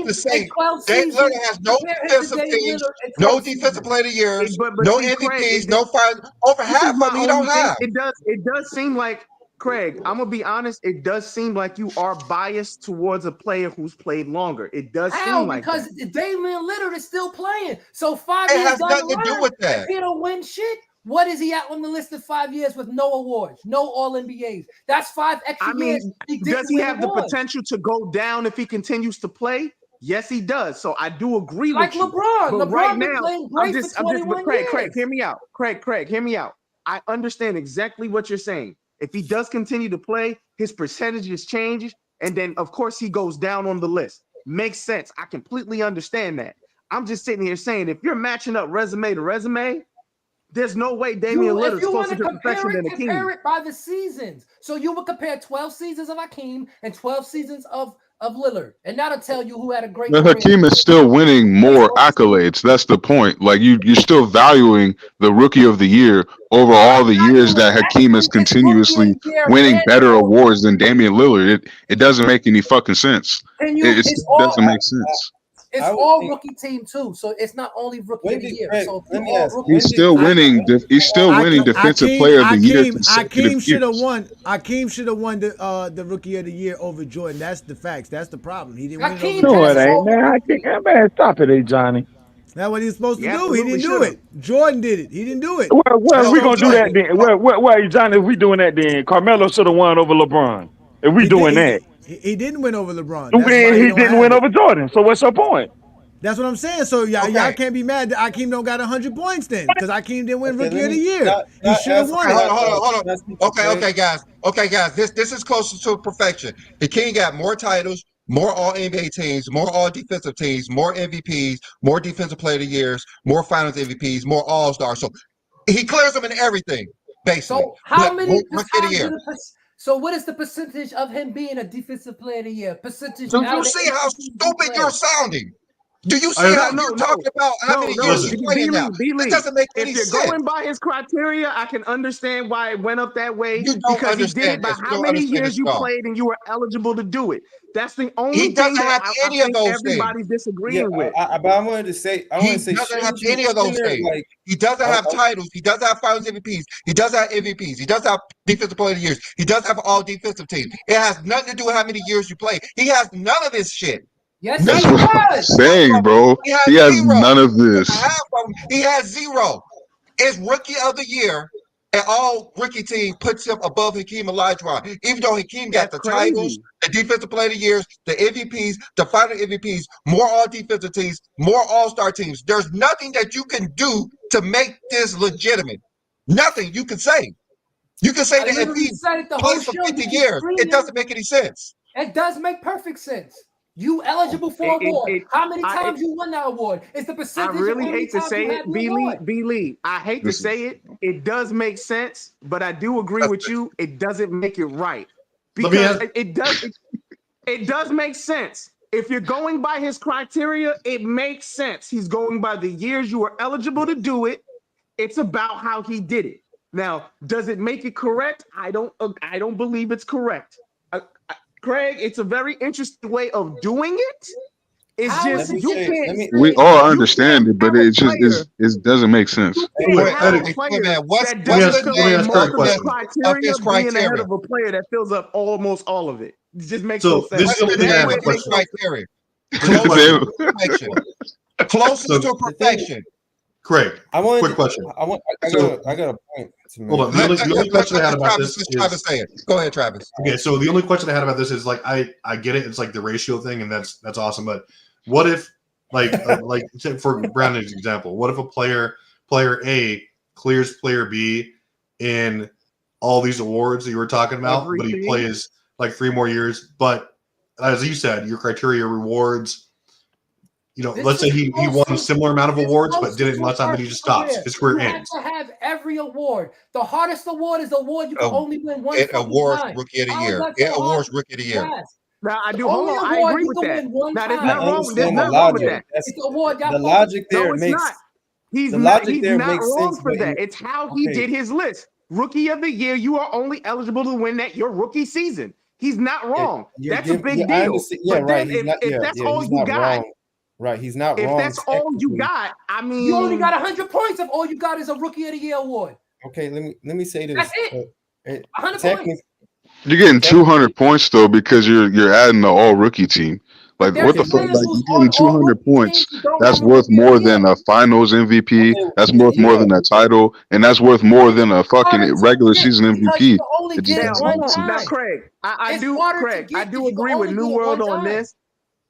to say Dame Lillard has no defensive teams, no defensive player of the years, no see, Craig, MVPs, no finals. Over half of them he don't have. It does seem like, Craig, I'm gonna be honest, it does seem like you are biased towards a player who's played longer. It does seem like because that. Damian Lillard is still playing. So 5 It years has down nothing the to do line, with that. if he don't win shit, what is he at on the list of 5 years with no awards, no All NBAs? That's 5 extra years. Does he have the potential to go down if he continues to play? Yes, he does. So I do agree like with you. LeBron. But LeBron right been now, playing great for 21 Craig, years. Craig, hear me out. Craig, hear me out. I understand exactly what you're saying. If he does continue to play, his percentages change, and then of course he goes down on the list. Makes sense. I completely understand that. I'm just sitting here saying, if you're matching up resume to resume, there's no way Damian Lillard's closer to perfection than Hakeem. Compare it by the seasons. So you would compare 12 seasons of Hakeem and 12 seasons of Lillard, and that'll tell you who had a great But career. Hakeem is still winning more accolades. That's the point. Like you're still valuing the rookie of the year over all the years that Hakeem is continuously winning better awards than Damian Lillard. It doesn't make any fucking sense. It doesn't make sense. It's all rookie team too, so it's not only rookie of the year. So He's still winning. He's still winning defensive player of the year. Hakeem should have won. Hakeem should have won the rookie of the year over Jordan. That's the facts. That's the problem. He didn't win it over No, it ain't, man. Man, stop it, Johnny. That's what he was supposed to do. He didn't do it. Jordan did it. He didn't do it. Well, we gonna do that then. Well, Johnny, if we doing that then, Carmelo should have won over LeBron. If we doing that. He didn't win over LeBron. He didn't win over Jordan. So what's your point? That's what I'm saying. So y'all can't be mad that Hakeem don't got 100 points then, because Hakeem didn't win Rookie of the Year. He should have won it. Hold on. Okay, guys. This is closer to perfection. Hakeem got more titles, more All NBA teams, more All Defensive teams, more MVPs, more Defensive Player of the Years, more Finals MVPs, more All Stars. So he clears them in everything, basically. So how many? Rookie of the Year. So what is the percentage of him being a Defensive Player of the Year? Percentage. Do you see how stupid you're sounding? Do you see how you're talking about how many years he's playing now? It doesn't make any sense. If you're going by his criteria, I can understand why it went up that way. You don't because he did it understand by this. You how don't many understand years this you at all. played and you were eligible to do it. That's the only He thing doesn't that have I any of think those everybody's disagreeing with. But I wanted to say, He doesn't have any of those things. He doesn't have titles. He doesn't have Finals MVPs. He doesn't have MVPs. He doesn't have Defensive Player of the Years. He doesn't have all defensive teams. It has nothing to do with how many years you play. He has none of this shit. Yes, that's what I'm saying, bro. He has none of this. He has 0. It's Rookie of the Year, and all rookie team puts him above Hakeem Olajuwon, even though Hakeem got the titles, the defensive player of the years, the MVPs, the final MVPs, more all defensive teams, more all-star teams. There's nothing that you can do to make this legitimate. Nothing you can say. You can say I that if literally he said it the whole plays for show. 50 You keep years, it screaming. doesn't make any sense. It does make perfect sense. You eligible for award. How many times you won that award? It's the I percentage of really how many hate to times say you had it, the B. award. Lee. I hate to say it. It does make sense, but I do agree with you. It doesn't make it right because it does make sense. If you're going by his criteria, it makes sense. He's going by the years you were eligible to do it. It's about how he did it. Now, does it make it correct? I don't believe it's correct. Craig, it's a very interesting way of doing it. It's just you can't. We all understand it, but it just it doesn't make sense. Hey, man, what's that doesn't the fill name up multiple of his criteria being ahead criteria? of a player that fills up almost all of it. It just makes So no sense. this is the only thing I have a That way it question. makes Criteria. Quick Perfection. Closest to perfection. Craig, I want quick question. I got a point to make. Hold on. The only question I had about Travis, this Travis is say it. Go ahead, Travis. okay. So the only question I had about this is like I get it. It's like the ratio thing, and that's awesome. But what if like for Brandon's example, what if a player A clears player B in all these awards that you were talking about, but he plays like 3 more years? But as you said, your criteria rewards. You know, let's say he won a similar amount of awards, but did it in less time, and he just stops. His career ends. You have to have every award. The hardest award is the award you can only win one It fucking awards time. rookie of the How is year. that It so awards hard? rookie of the year. Yes. Now I do. The Hold only on, I award agree you with can that. win one Now there's time. nothing wrong. There's understand the nothing wrong with logic. that. It's the award y'all The focus logic on. there No, it's makes not. He's the not. logic He's there not makes wrong sense. for But that. It's how he okay. did his list. Rookie of the year. You are only eligible to win that your rookie season. He's not wrong. That's a big I deal. understand. Yeah, But right. then He's not. if Yeah, that's yeah. all He's you not got, wrong. Right. He's not if wrong. that's all you technically. got, I mean, You only got 100 points if all you got is a Rookie of the Year award. Okay. Let me say this. That's it. 100 Technically, points. You're getting 200 points though because you're adding the all rookie team. Like There's what the fuck? players Like who's you're on getting all 200 rookie teams points. who don't That's have a worth Rookie of the more Year. than a Finals MVP. okay, That's worth more than a title, and that's worth more than a fucking Harder to regular get season because you MVP. can only It just get it doesn't one make sense. now, time. Craig, I It's do, harder to Craig, I get do because you can agree with only New get it World one on time. this.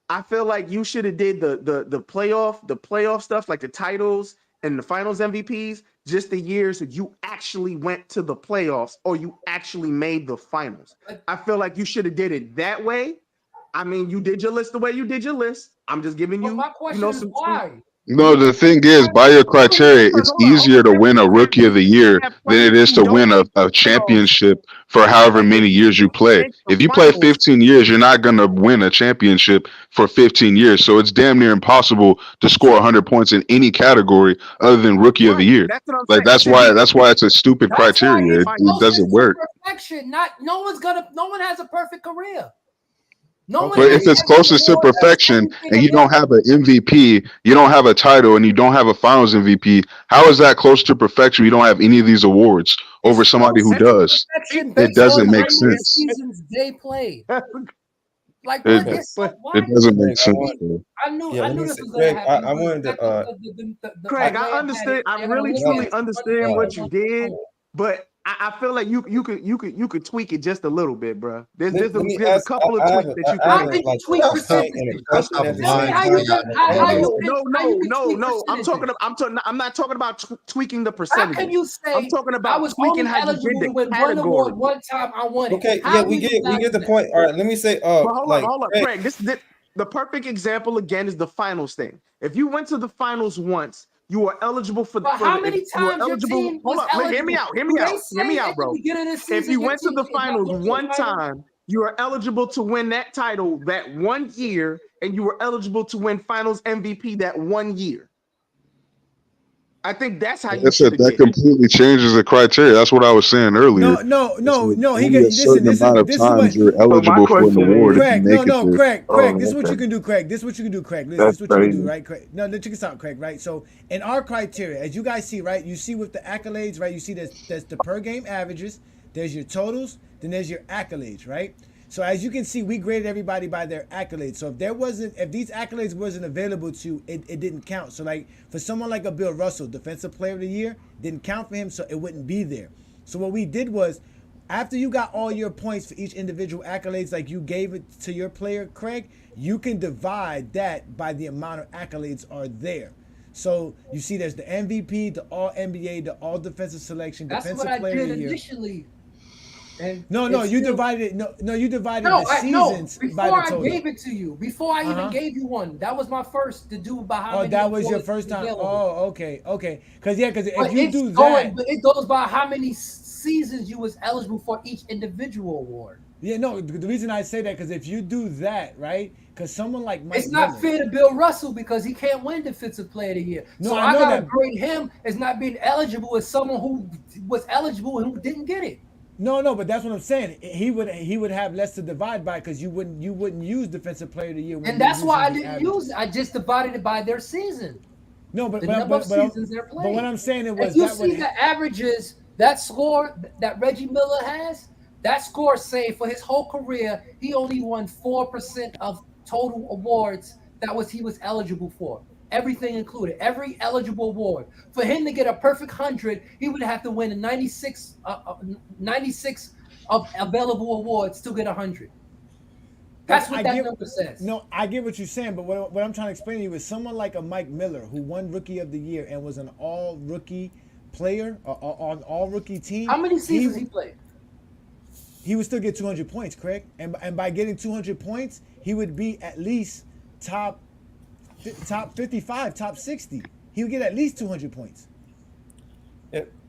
I feel like you should have did the playoff stuff, like the titles and the finals MVPs, just the years that you actually went to the playoffs or you actually made the finals. I feel like you should have did it that way. I mean, you did your list the way you did your list. I'm just giving But you, my question is some why? No, the thing is, by your criteria, it's easier to win a rookie of the year than it is to win a championship for however many years you play. If you play 15 years, you're not going to win a championship for 15 years. So it's damn near impossible to score 100 points in any category other than rookie of the year. That's what I'm Like saying. that's why it's a stupid That's why criteria. it's It doesn't closest work. to perfection. No one has a perfect career. No one But has if it's every closest to award, perfection everything and you don't available. have an MVP, you don't have a title, and you don't have a Finals MVP, how is that close to perfection? You don't have any of these awards over somebody who does. Perfection It based on doesn't make how many sense. seasons they played. Like It, what is why? it doesn't make Craig, sense. Bro. I knew let me this say, was gonna Craig, happen. I wanted to. Craig, I understand. I really truly understand what you did, but I feel like you could tweak it just a little bit, bro. There's a couple of tweaks that you How can can make. you tweak percentages? Tell me how you No. I'm not talking about tweaking the How percentages. can you say I'm talking I about was tweaking only how you eligible did to the win one category. award one time? I won it. Okay, How yeah, do we you get the that? point. All right, let me say, But hold like, up, Craig. This the perfect example again is the finals thing. If you went to the finals once, you are eligible for the. But how many times your team was eligible? Hear me out. Do they Hear me say out, at the bro. beginning of the If season you your went to team the is not finals going to the one finals? time, you are eligible to win that title that 1 year, and you were eligible to win Finals MVP that 1 year. I think that's how Like I you said, should have that did it. completely changes the criteria. That's what I was saying earlier. No. He Only can a listen. certain amount of This is what. times you're So my eligible for an question award is, if you Craig, make it there. Craig. oh, This is what okay. you can do, Craig. This is what you can do, Craig. Listen, That's this is what you can do, crazy. right, Craig? No, check this out, Craig. Right. So in our criteria, as you guys see, right, you see with the accolades, right, you see there's the per game averages, there's your totals, then there's your accolades, right? So as you can see, we graded everybody by their accolades. So if these accolades wasn't available to you, it didn't count. So like for someone like a Bill Russell, Defensive Player of the Year, didn't count for him, so it wouldn't be there. So what we did was, after you got all your points for each individual accolades, like you gave it to your player, Craig, you can divide that by the amount of accolades are there. So you see, there's the MVP, the All NBA, the All Defensive Selection, That's Defensive what I Player of did the Year. initially. And No, you still, divided. No, you divided no, the seasons by before the total. I gave it to you, before I even gave you one, that was my first to do by how many. That was your first time. Available. Oh, okay. Because if you do but that, it goes by how many seasons you was eligible for each individual award. Yeah, no. The reason I say that, because if you do that, right? Because someone like Mike it's not fair to Bill Russell because he can't win Defensive Player of the Year. No, so I know gotta that. grade him as not being eligible as someone who was eligible and who didn't get it. No, but that's what I'm saying. He would have less to divide by because you wouldn't use Defensive Player of the Year. And that's why I didn't use it. I just divided it by their season. No, but the number of seasons they're playing. But what I'm saying was, if you see the averages, that score that Reggie Miller has, that score say for his whole career, he only won 4% of total awards he was eligible for. Everything included, every eligible award. For him to get a perfect 100, he would have to win a 96 of available awards to get 100. That's what that number says. No, I get what you're saying, but what I'm trying to explain to you is someone like a Mike Miller who won Rookie of the Year and was an all-rookie player, on all-rookie team. How many seasons he played? He would still get 200 points, Craig. And by getting 200 points, he would be at least top 55, top 60. He would get at least 200 points.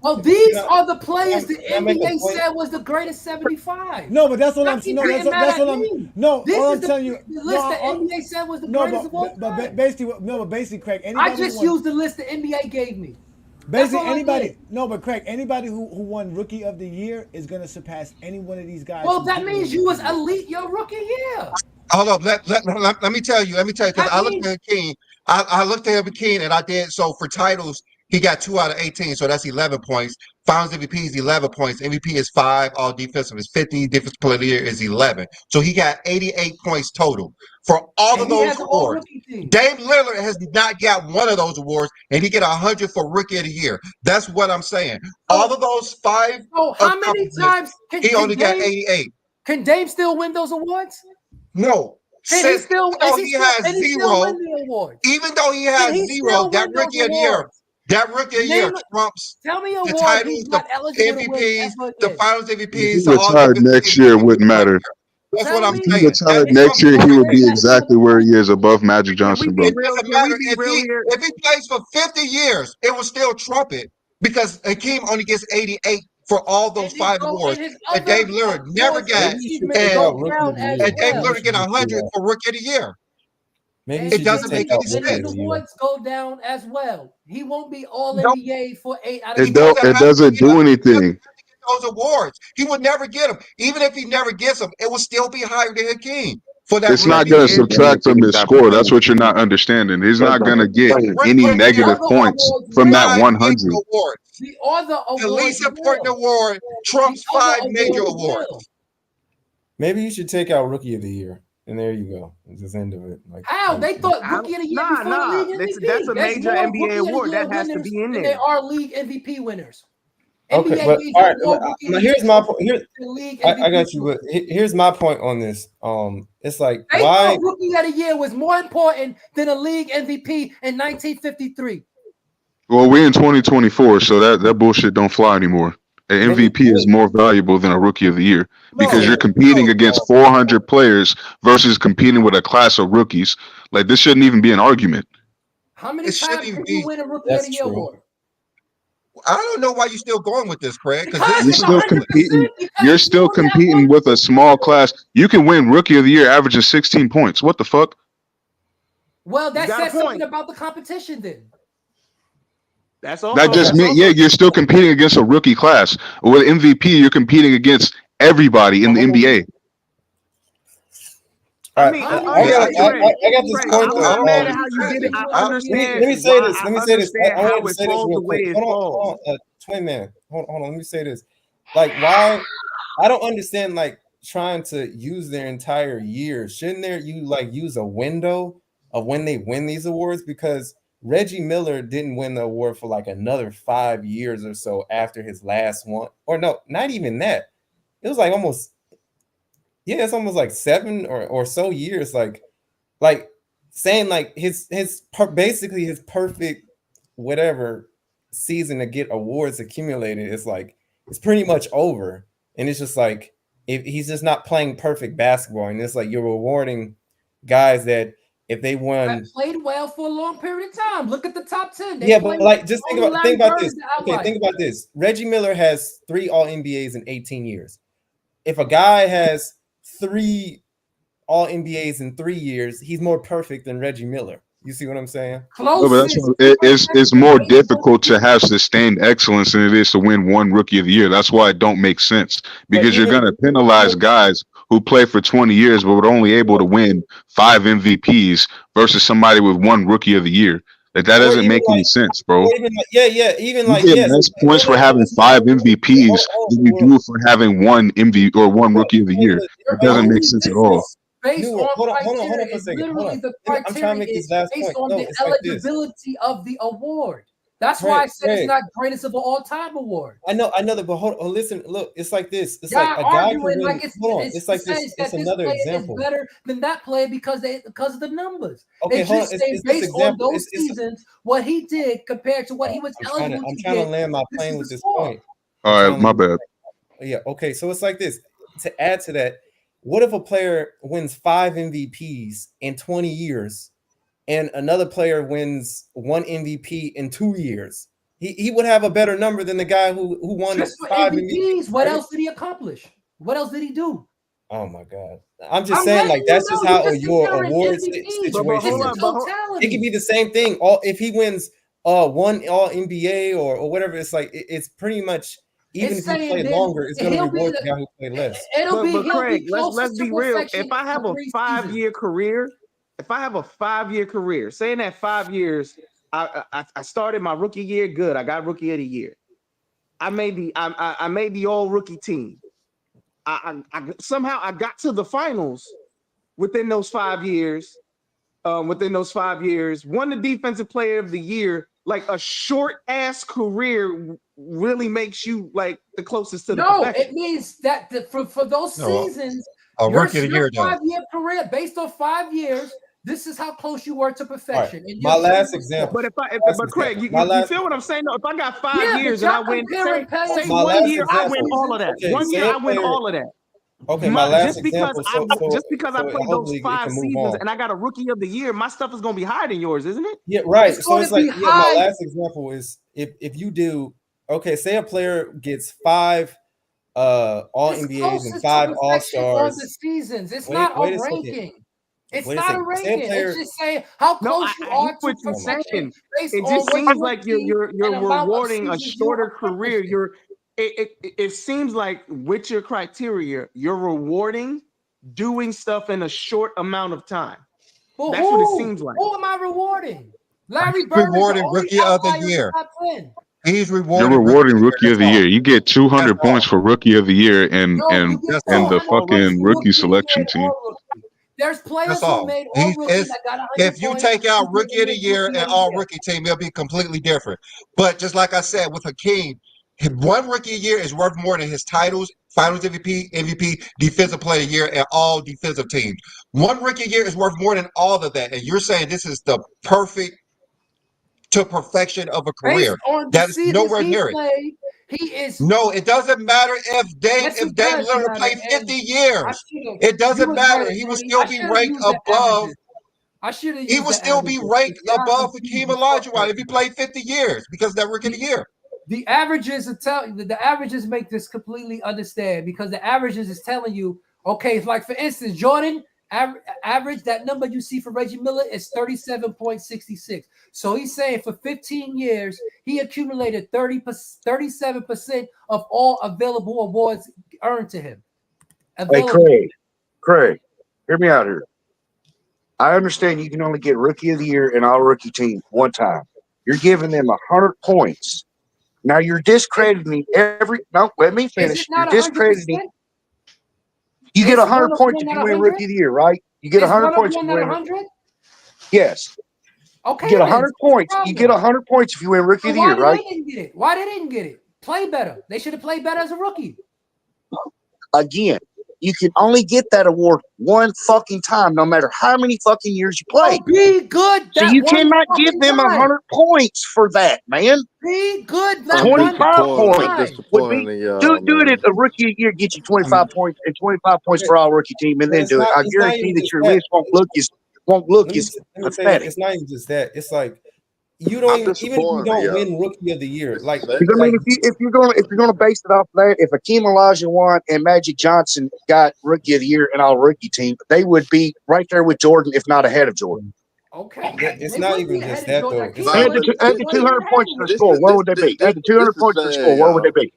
Well, these are the players the NBA said was the greatest 75. No, but that's what I'm saying. No, that's what I'm. No, this all is I'm telling you. The list the NBA said was the greatest of all time. But basically, Craig. I just used the list the NBA gave me. Basically, anybody. No, but Craig, anybody who won Rookie of the Year is going to surpass any one of these guys. Well, that means you was elite your rookie year. Hold up, let me tell you, because I looked at Hakeem. I looked at Hakeem and I did so for titles. He got 2 out of 18, so that's 11 points. Finals MVP is 11 points. MVP is 5. All defensive is 50. Defensive player of the year is 11. So he got 88 points total for all of those awards. Dame Lillard has not got one of those awards, and he get 100 for Rookie of the Year. That's what I'm saying. All of those 5. Oh, how many times he only got 88? Can Dame still win those awards? No. He has zero. Even though he has 0, that Rookie of the Year. That Rookie of the Year trumps the titles, the MVPs, the Finals MVPs. If he retired next year, it wouldn't matter. That's what I'm If he saying. retired next year, he would be exactly where he is above Magic Johnson, bro. It doesn't matter. If he plays for 50 years, it will still trump it because Hakeem only gets 88 for all those 5 awards. And Dave Lillard never got, and Dave Lillard get 100 for Rookie of the Year. Maybe it doesn't make any sense. His awards go down as well. He won't be all NBA for 8 out of 10. It doesn't do anything. Those awards, he would never get them. Even if he never gets them, it will still be higher than Hakeem. For that, it's not going to subtract from his score. That's what you're not understanding. He's not going to get any negative points from that 100. The least important award trumps 5 major awards. Maybe you should take out Rookie of the Year. And there you go. It's the end of it. Like how they thought Rookie of the Year before the league MVP. That's a major NBA award that has to be in there. They are league MVP winners. Okay, but all right. Now here's my point. I got you. But here's my point on this. It's like they why thought Rookie of the Year was more important than a league MVP in 1953. Well, we're in 2024, so that bullshit don't fly anymore. An MVP is more valuable than a Rookie of the Year because you're competing against 400 players versus competing with a class of rookies. Like, this shouldn't even be an argument. How many times can you win a Rookie of the Year award? I don't know why you're still going with this, Craig. Because you're still competing. You're still competing with a small class. You can win Rookie of the Year averaging 16 points. What the fuck? Well, that says something about the competition then. That's all. That just means, you're still competing against a rookie class. With MVP, you're competing against everybody in the NBA. I mean, I got this point. I'm mad at how you did it. I understand. Let me say this. I understand how it falls the way it falls. Twin man, hold on. Let me say this. Like, why? I don't understand. Like, trying to use their entire year. Shouldn't you use a window of when they win these awards? Because Reggie Miller didn't win the award for like another 5 years or so after his last one. Or no, not even that. It was like almost, yeah, it's almost like 7 or so years. Like saying like basically his perfect whatever season to get awards accumulated is like it's pretty much over. And it's just like if he's just not playing perfect basketball, and it's like you're rewarding guys that if they won played well for a long period of time. Look at the top 10. Yeah, but like just think about this. Okay, think about this. Reggie Miller has 3 All-NBAs in 18 years. If a guy has 3 All-NBAs in 3 years, he's more perfect than Reggie Miller. You see what I'm saying? No, but it's more difficult to have sustained excellence than it is to win one Rookie of the Year. That's why it don't make sense, because you're going to penalize guys who play for 20 years but were only able to win 5 MVPs versus somebody with 1 Rookie of the Year. Like that doesn't make any sense, bro. Even you get less points for having 5 MVPs than you do for having 1 MVP or 1 Rookie of the Year. It doesn't make sense at all. Based on hold on criteria, for a second. literally the I'm trying to criteria make is this last based point. on No, the it's like this. eligibility of the award. That's why I said it's not greatest of all time award. I know that, but hold on, listen, look, it's like this. It's Y'all like a guy can arguing win. like it's like this. It's another player example. is better than that player because of the numbers. Okay, It's hold just on. saying It's this based on example. those seasons, what he did compared to what he was eligible I'm to trying get. to land my This plane is with the this score. point. All right, my bad. Yeah. Okay. So it's like this. To add to that, what if a player wins 5 MVPs in 20 years, and another player wins 1 MVP in 2 years? He would have a better number than the guy who won Just for 5 MVPs. What right? else did he accomplish? What else did he do? Oh my God! I'm just saying, like that's just how your award situation is. It could be the same thing. If he wins 1 All NBA or whatever, it's like it's pretty much. Even if you play longer, it's going to reward the guy who played less. But Craig, let's be real. If I have a 5-year career, saying that 5 years, I started my rookie year good. I got Rookie of the Year. I made the All Rookie team. I somehow I got to the finals within those 5 years. Won the Defensive Player of the Year. Like a short ass career really makes you like the closest to the perfection. It means that for those seasons, a Rookie of the Year, 5-year career based on 5 years. This is how close you were to perfection. Right. My last example. But Craig, you feel what I'm saying? No, if I got 5 years and I win, say 1 year, I win all of that. Okay, 1 year, I win all of that. Okay, my last example. Just because I played those hopefully 5 seasons and I got a Rookie of the Year, my stuff is gonna be higher than yours, isn't it? Yeah, right. So it's like my last example is if you do say a player gets 5 All NBAs and 5 All Stars. The seasons. It's not a ranking. It's not a ranking. It's just saying how close you are to perfection. It just seems like you're rewarding a shorter career. It seems like with your criteria, you're rewarding doing stuff in a short amount of time. Well, that's what it seems like. Who am I rewarding? Larry Bird rewarding Rookie of the Year. He's rewarding. You're rewarding Rookie of the Year. You get 200 points for Rookie of the Year and the fucking rookie selection team. There's players who made all rookies that got 100 if you take out Rookie of the Year and all rookie team, it'll be completely different. But just like I said, with Hakeem, 1 Rookie a year is worth more than his titles, Finals MVP, Defensive Player of the Year, and all defensive teams. 1 Rookie a year is worth more than all of that. And you're saying this is the perfect to perfection of a career. That is nowhere near it. He is. No, it doesn't matter if Dame Lillard played 50 years. It doesn't matter. He will still be ranked above. He will still be ranked above Hakeem Olajuwon if he played 50 years because of that Rookie of the Year. The averages the averages make this completely understand because the averages is telling you, okay, like for instance, Jordan average, that number you see for Reggie Miller is 37.66. So he's saying for 15 years, he accumulated 37% of all available awards earned to him. Hey, Craig, hear me out here. I understand you can only get Rookie of the Year and all rookie team one time. You're giving them 100 points. Now you're discrediting no, let me finish. You're discrediting. You get 100 points if you win Rookie of the Year, right? You get 100 points if you win. 100? Yes. You get 100 points. You get 100 points if you win Rookie of the Year, right? Why they didn't get it? Why they didn't get it? Play better. They should have played better as a rookie. Again, you can only get that award one fucking time, no matter how many fucking years you play. Oh, be good. So you cannot give them 100 points for that, man. Be good. That 25 points would be disappointing, y'all, do it man. at a Rookie of the Year, get you 25 points and 25 points for all rookie team, and then It's do it. not. I It's not guarantee even that just your that. list won't look as Let me say that pathetic. it's not even just that. It's like you don't even if you don't win Rookie of the Year, like Because I mean, if you're gonna base it off of that, if Akeem Olajuwon and Magic Johnson got Rookie of the Year and all rookie team, they would be right there with Jordan, if not ahead of Jordan. Okay. It's not even just that though. Add the 200 points to the score. Where would they be? Add the 200 points to the score. Where would they be?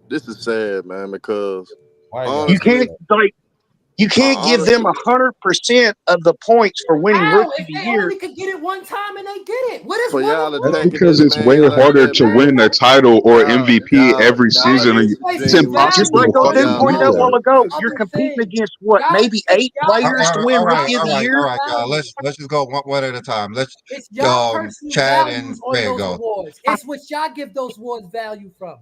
This is sad, man, because You can't you can't give them 100% of the points for winning How? Rookie If of the they Year. only could get it one time and they get it. What is for y'all That's attacking because this it's man way like harder that, to man. win a title or MVP every season. this is It's genuine Just like impossible to those dudes fucking do pointed out a while that. ago, you're competing against what, maybe 8 players to win Rookie of the Year? All right, y'all. Let's just go one at a time. Let's It's y'all personal Chad and values on there you those go. awards. It's what y'all give those awards value from.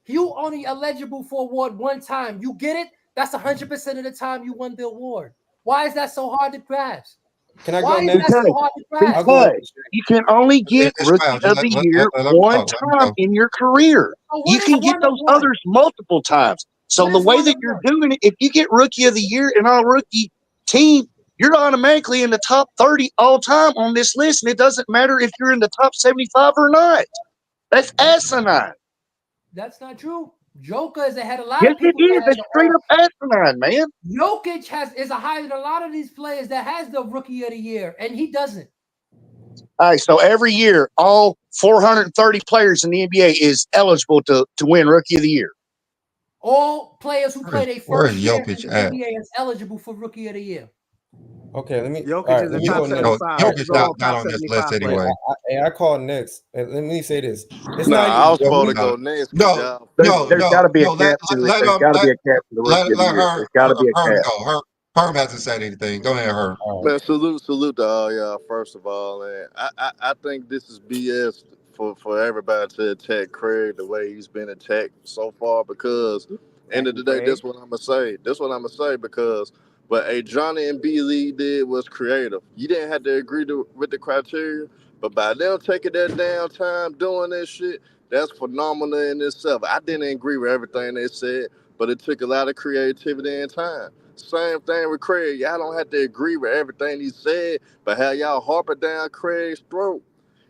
You only eligible for award one time. You get it. That's 100% of the time you won the award. Why is that so hard to grasp? Can I Why go is next? that so hard to grasp? Because you can only get Rookie Ishmael, of the Year let me one go. Let me time go. in your career. So what You is can get one of those one? others multiple times. So What the is way one that of you're one? doing it, if you get Rookie of the Year and all rookie team, you're automatically in the top 30 all time on this list, and it doesn't matter if you're in the top 75 or not. That's asinine. That's not true. Joker is ahead of a lot Yes, of it people is. that That's has straight up asinine, man. Jokic is higher than a lot of these players that has the Rookie of the Year, and he doesn't. All right, so every year, all 430 players in the NBA is eligible to win Rookie of the Year. All players who play their Where first is year in Jokic the at? NBA is eligible for Rookie of the Year. Okay, let me. Jokic All right, is let in me top go next. 75. Jokic He's not all top on this list 75 anyway. I call next. Let me say this. It's Nah, not I was even. Well, supposed to we go next because y'all. There's got to be a cap to it. let There's got to be a cap to the Rookie of the Year. There's got to be a her cap. go. Herm hasn't said anything. Go ahead, Herm. Man, salute to all y'all. First of all, and I think this is BS for everybody to attack Craig the way he's been attacked so far. Because end of the day, that's what I'm gonna say. That's what I'm gonna say because what A Johnny and B Lee did was creative. You didn't have to agree with the criteria, but by them taking that damn time doing this shit, that's phenomenal in itself. I didn't agree with everything they said, but it took a lot of creativity and time. Same thing with Craig. Y'all don't have to agree with everything he said, but how y'all harping down Craig's throat.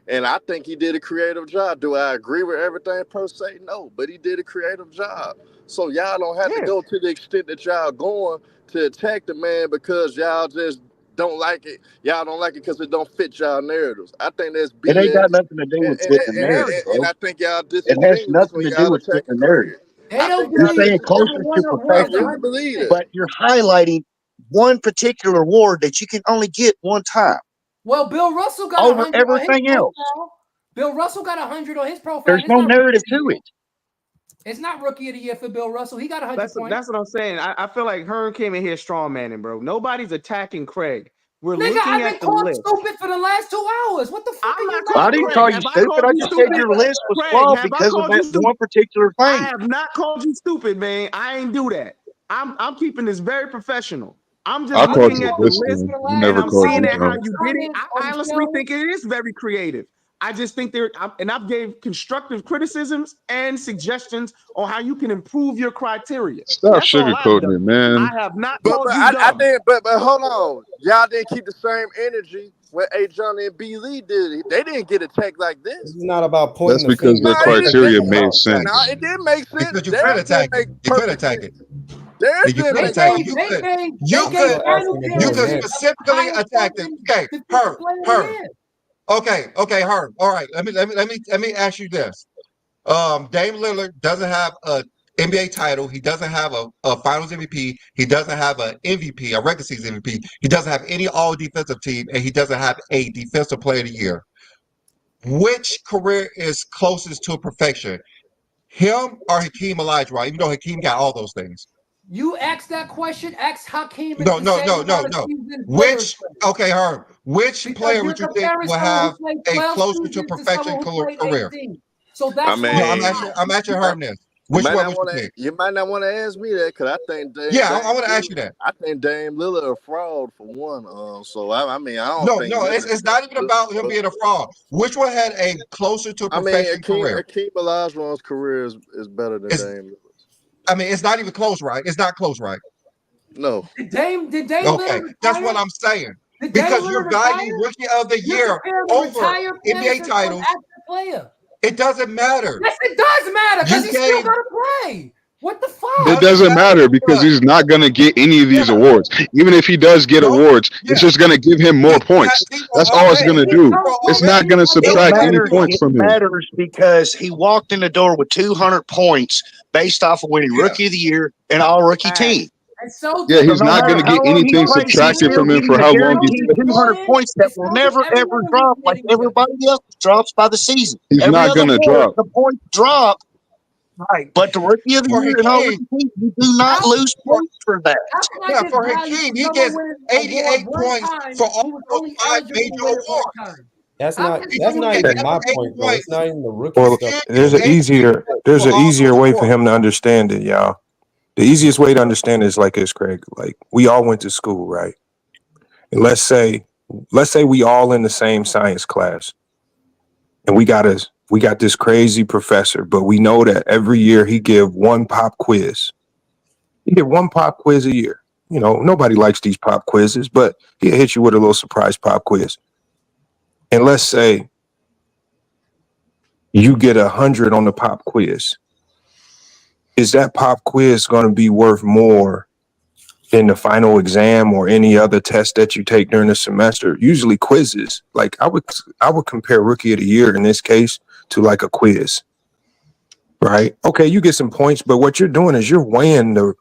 And I think he did a creative job. Do I agree with everything per se? No, but he did a creative job. So y'all don't have to go to the extent that y'all going to attack the man because y'all just don't like it. Y'all don't like it because it don't fit y'all narratives. I think that's It ain't got BS. nothing to do with fitting the narrative, And bro. I think y'all It has disingenuous nothing when to do y'all with fitting attacking the narrative. Craig. They don't You're believe staying it's closer one to award. I perfection, really believe that. but you're highlighting one particular award that you can only get one time Well, Bill Russell got over 100 on his everything else. profile. Bill Russell got 100 on his profile. There's And no narrative to it. It's not Rookie of the Year for Bill Russell. He got 100 points. That's what I'm saying. I feel like Hearn came in here strong manning, bro. Nobody's attacking Craig. We're Nigga, looking I've at been the called list. stupid for the last 2 hours. What the fuck I'm are not you I calling didn't laughing call at? you Have I stupid. called I you just said stupid? your list was Craig, flawed have I because of called that you stupid? one particular I thing. have not called you stupid, man. I ain't do that. I'm keeping this very professional. I'm just I called looking you at the list listening. You and never I'm called seeing you that how dumb. you did it. I honestly think it is very creative. I just think I've gave constructive criticisms and suggestions on how you can improve your criteria. Stop That's all I've sugarcoating done. it, man. I have not But called you I dumb. didn't. But hold on, y'all didn't keep the same energy when A. Johnny and B. Lee did it. They didn't get attacked like This this. is not about That's pointing the because finger. the Nah, Because criteria made nah, sense. it didn't make sense. you could Theirs attack didn't it. make You could perfect attack sense. it. Theirs You didn't could make attack it. perfect sense. You I'm could. still asking to You go could next. specifically attack them. Okay, Herm. Okay, Herm. All right. Let me ask you this. Dame Lillard doesn't have a NBA title. He doesn't have a Finals MVP. He doesn't have an MVP, a regular season MVP. He doesn't have any All Defensive team, and he doesn't have a Defensive Player of the Year. Which career is closest to perfection? Him or Hakeem Olajuwon? Even though Hakeem got all those things. You asked that question. Ask Hakeem. No. Which okay, Herb. Which player would you think will have a closer to perfection career? So I that's mean, why I'm asking Herb this. Which one would you pick? You might not want to ask me that because I think Yeah, I want to ask you that. I think Dame Lillard a fraud for one. So I mean, I don't No, think it's not even about him being a fraud. Which one had a closer to perfection career? Akeem Olajuwon's career is better than Dame Lillard's. I mean, it's not even close, right? It's not close, right? No. Did Dame Okay, Lillard that's retire? what I'm saying. Did Because Dame you're Lillard valuing retire? Rookie of the Year over NBA titles. Player. It doesn't matter. Yes, it does matter because You he's still gave- got to play. What the fuck? It doesn't matter because he's not going to get any of these awards. Even if he does get awards, it's just going to give him more points. That's all it's going to do. It's not going to subtract any points from him. It matters because he walked in the door with 200 points based off of winning Rookie of the Year and All-Rookie team. And so Yeah, he's no not going to matter get how long he anything plays, he's subtracted still from him getting for the how long he's guaranteed 200 points that will never ever drop like everybody else drops by the season. He's Every not other gonna award, drop. the points drop. Right. But the Rookie of the Year and All-Rookie team, you do not lose points for that. Yeah, for Hakeem, he gets 88 points for all those 5 major awards. That's not even my point though. It's not even the rookie Well, stuff. there's an easier way for him to understand it, y'all. The easiest way to understand it is like this, Craig. Like we all went to school, right? And let's say we all in the same science class, and we got this crazy professor, but we know that every year he give one pop quiz. He give one pop quiz a year. You know, nobody likes these pop quizzes, but he'll hit you with a little surprise pop quiz. And let's say you get 100 on the pop quiz. Is that pop quiz going to be worth more in the final exam or any other test that you take during the semester? Usually quizzes, like I would compare Rookie of the Year in this case to like a quiz, right? Okay, you get some points, but what you're doing is you're weighing the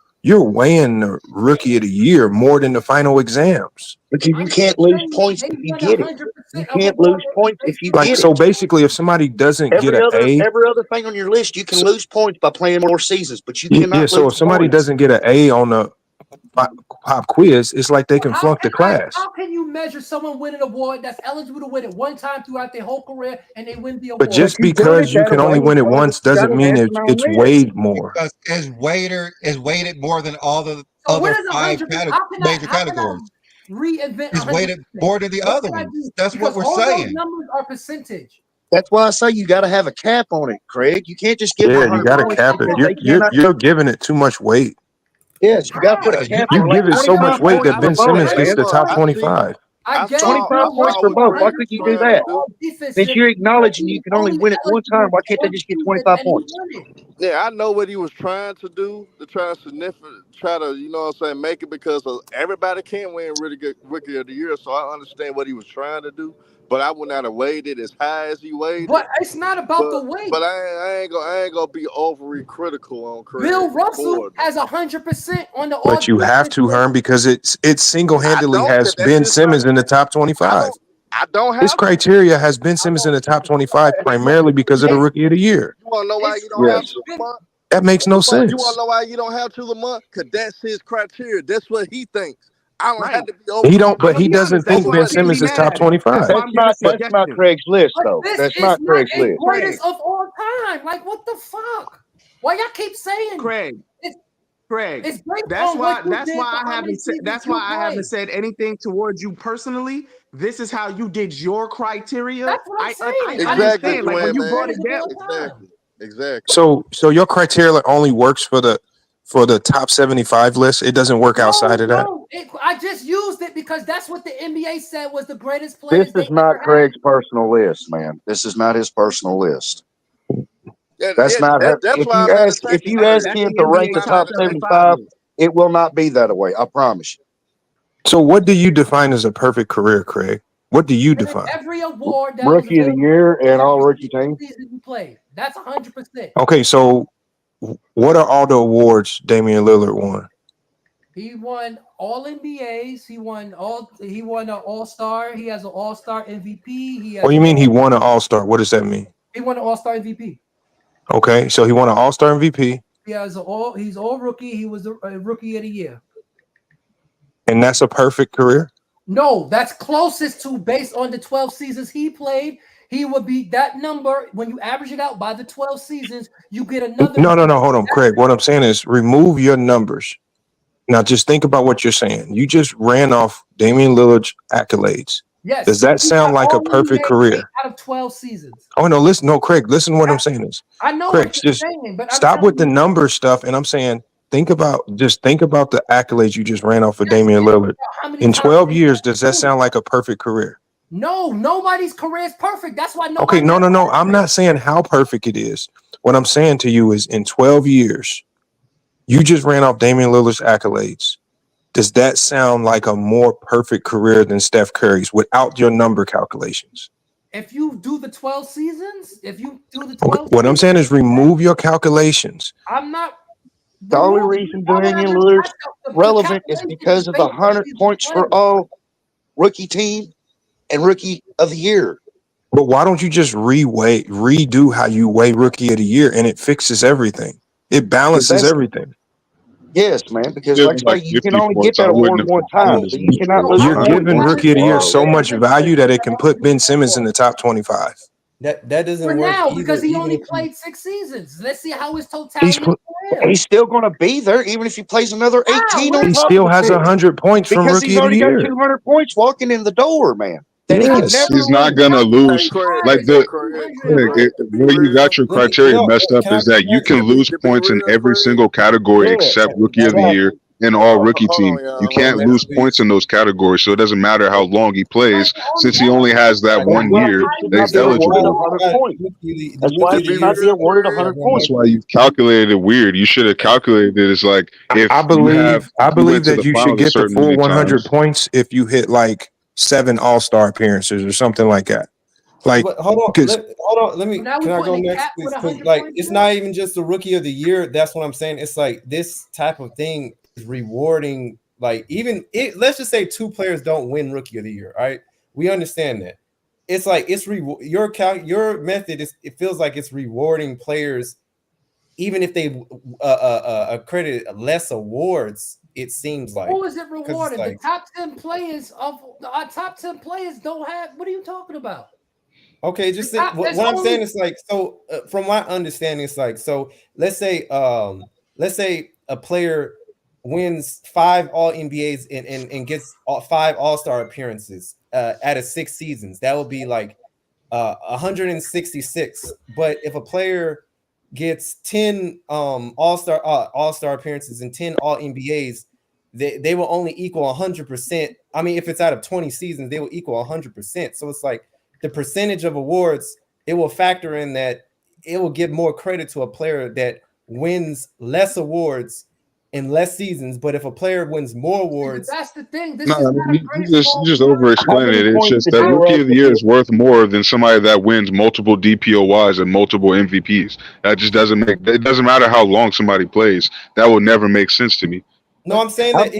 Rookie of the Year more than the final exams. But you can't lose points if you get it. You can't lose points if you Like, get so it. basically, if somebody doesn't get an A, Every other thing on your list, you can lose points by playing more seasons, but you cannot yeah. So lose if somebody points. doesn't get an A on the pop quiz, it's like they can flunk the class. How can you measure someone winning an award that's eligible to win it one time throughout their whole career and they win the award? But just because you can only win it once doesn't mean it's weighed more. Because it's weighted more than all the other 5 major categories. Reinvent It's weighted more than the other ones. That's what we're saying. Those numbers are percentage. That's why I say you got to have a cap on it, Craig. You can't just give. Yeah, you got to cap it. You're giving it too much weight. Yes, you got to put a cap. You give it so much weight that Ben Simmons gets the top 25. 25 points for both. Why couldn't you do that? Since you're acknowledging you can only win it one time, why can't they just get 25 points? Yeah, I know what he was trying to do to try to, you know what I'm saying, make it because everybody can't win really good Rookie of the Year. So I understand what he was trying to do, but I would not have weighed it as high as he weighed. But it's not about the weight. But I ain't gonna be overly critical on Craig. Bill Russell has 100% on the. But you have to, Herm, because it single-handedly has Ben Simmons in the top 25. I don't have his criteria has Ben Simmons in the top 25 primarily because of the Rookie of the Year. You want to know why you don't have to, Lamont? That makes no sense. You want to know why you don't have to, Lamont? Because that's his criteria. That's what he thinks. I don't have to be over. He don't, but he doesn't think Ben Simmons is top 25. That's not Craig's list, though. That's not Craig's list. Greatest of all time. Like, what the fuck? Why y'all keep saying Craig? It's great. That's why I haven't said anything towards you personally. This is how you did your criteria. That's what I'm saying. Exactly, understand. Like when you brought it down. Exactly. So your criteria only works for the top 75 list. It doesn't work outside of that. I just used it because that's what the NBA said was the greatest player. This is not Craig's personal list, man. This is not his personal list. That's not. If you ask him to rank the top 75, it will not be that way. I promise you. So, what do you define as a perfect career, Craig? What do you define? Every award that Rookie of the Year and All-Rookie team. You played. That's 100%. Okay, so what are all the awards Damian Lillard won? He won all NBAs. He won an All-Star. He has an All-Star MVP. What do you mean he won an All-Star? What does that mean? He won an All-Star MVP. Okay, so he won an All-Star MVP. He's all rookie. He was a rookie of the year. And that's a perfect career? No, that's closest to based on the 12 seasons he played. He would be that number when you average it out by the 12 seasons. You get another. No. Hold on, Craig. What I'm saying is remove your numbers. Now, just think about what you're saying. You just ran off Damian Lillard's accolades. Yes. Does that sound like a perfect career? Out of 12 seasons. Oh, no, listen. No, Craig, listen to what I'm saying is. I know Craig, what you're just saying, but stop with the number stuff. And I'm saying, think about the accolades you just ran off for Damian Lillard. In 12 years, does that sound like a perfect career? No, nobody's career is perfect. That's why nobody. Okay, no. I'm not saying how perfect it is. What I'm saying to you is in 12 years, you just ran off Damian Lillard's accolades. Does that sound like a more perfect career than Steph Curry's without your number calculations? If you do the 12 seasons, What I'm saying is remove your calculations. I'm not. The only reason Damian Lillard's relevant is because of the 100 points for all rookie team and rookie of the year. But why don't you just redo how you weigh rookie of the year and it fixes everything? It balances everything. Yes, man, because like I say, you can only get that I award wouldn't one have time, so you cannot lose. You're giving rookie of the year so much value that it can put Ben Simmons in the top 25. That doesn't For work now either, because he even only if played 6 seasons. Let's see how his totality. He's still going to be there, even if he plays another 18 on He top still of has it. 100 points from Because rookie he's of the already got year. 200 points walking in the door, man. That he could never He's not lose. gonna lose. Craig, Like where you got your criteria messed up is that you can lose points in every single category except rookie of the year and all rookie team. You can't lose points in those categories, so it doesn't matter how long he plays, since he only has that 1 year that he's eligible. That's why he's not being awarded 100 points. That's why you calculated it weird. You should have calculated it as like if I believe went to that the you should finals a get the certain full many 100 times. points if you hit like 7 All-Star appearances or something like that. Like, But hold on, let me. Now can we're I go putting a next, cap please? with 'Cause, 100 like, points it's now? not even just the rookie of the year. That's what I'm saying. It's like this type of thing is rewarding. Like, even let's just say 2 players don't win rookie of the year. All right, we understand that. It's like your method is. It feels like it's rewarding players, even if they accredit less awards. It seems like. Who is it rewarding? Like, the top 10 players of our top 10 players don't have. What are you talking about? okay, just what I'm saying is like, so from my understanding, it's like, so let's say a player wins 5 All NBAs and gets 5 All-Star appearances out of 6 seasons. That would be like 166. But if a player gets 10 All-Star appearances and 10 All NBAs, they will only equal 100%. I mean, if it's out of 20 seasons, they will equal 100%. So it's like the percentage of awards, it will factor in that it will give more credit to a player that wins less awards in less seasons. But if a player wins more awards, that's the thing. This No, is I not mean, a you just over explaining it. It's just that rookie of the year is worth more than somebody that wins multiple DPOYs and multiple MVPs. That just doesn't make. It doesn't matter how long somebody plays. That will never make sense to me. no, I'm saying that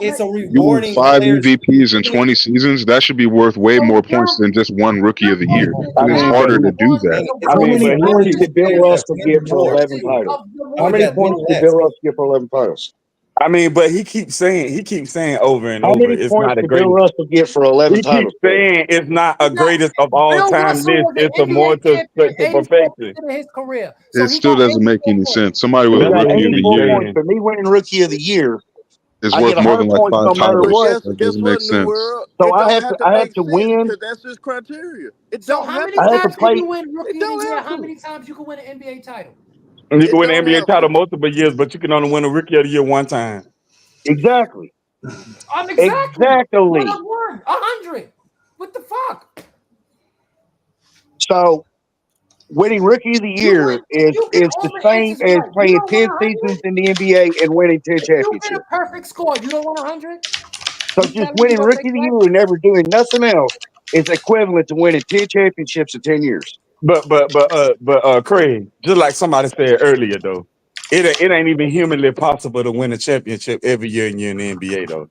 it's a You win rewarding 5 players. MVPs in 20 seasons. That should be worth way more points than just one rookie of the year. And it's harder to do that. How many points did Bill Russell get for 11 titles? How many points did Bill Russell get for 11 titles? I mean, but he keeps saying over and How over. many It's points not a did Bill greatest. Russell get for 11 He titles? keeps saying it's not a greatest of all Bill time Russell list. was an It's a NBA more to champion 84% perfection. of his career. So It he still got doesn't make 84 any points. sense. Somebody with He got rookie of the 84 year points, but me winning rookie of the year, is I worth get more 100 than like points 5 no matter titles. what. That Guess doesn't what make in the sense. world? So It I don't have have to to make sense win. because that's just criteria. It So don't how have many to. I have to times can play. you win rookie It of the don't year? have How to. many times you can win an NBA title? And you It can win the don't NBA have title to. multiple years, but you can only win a rookie of the year one time. Exactly. Exactly. Exactly. 100. What the fuck? So winning rookie of the year is You get the all the same answers as right. You playing don't 10 want 100? seasons in the NBA and winning 10 If you get a championships. perfect score, you don't want 100? So You just telling me winning you don't rookie think of the that? year and never doing nothing else is equivalent to winning 10 championships in 10 years. But Craig, just like somebody said earlier though, it ain't even humanly possible to win a championship every year in the NBA though.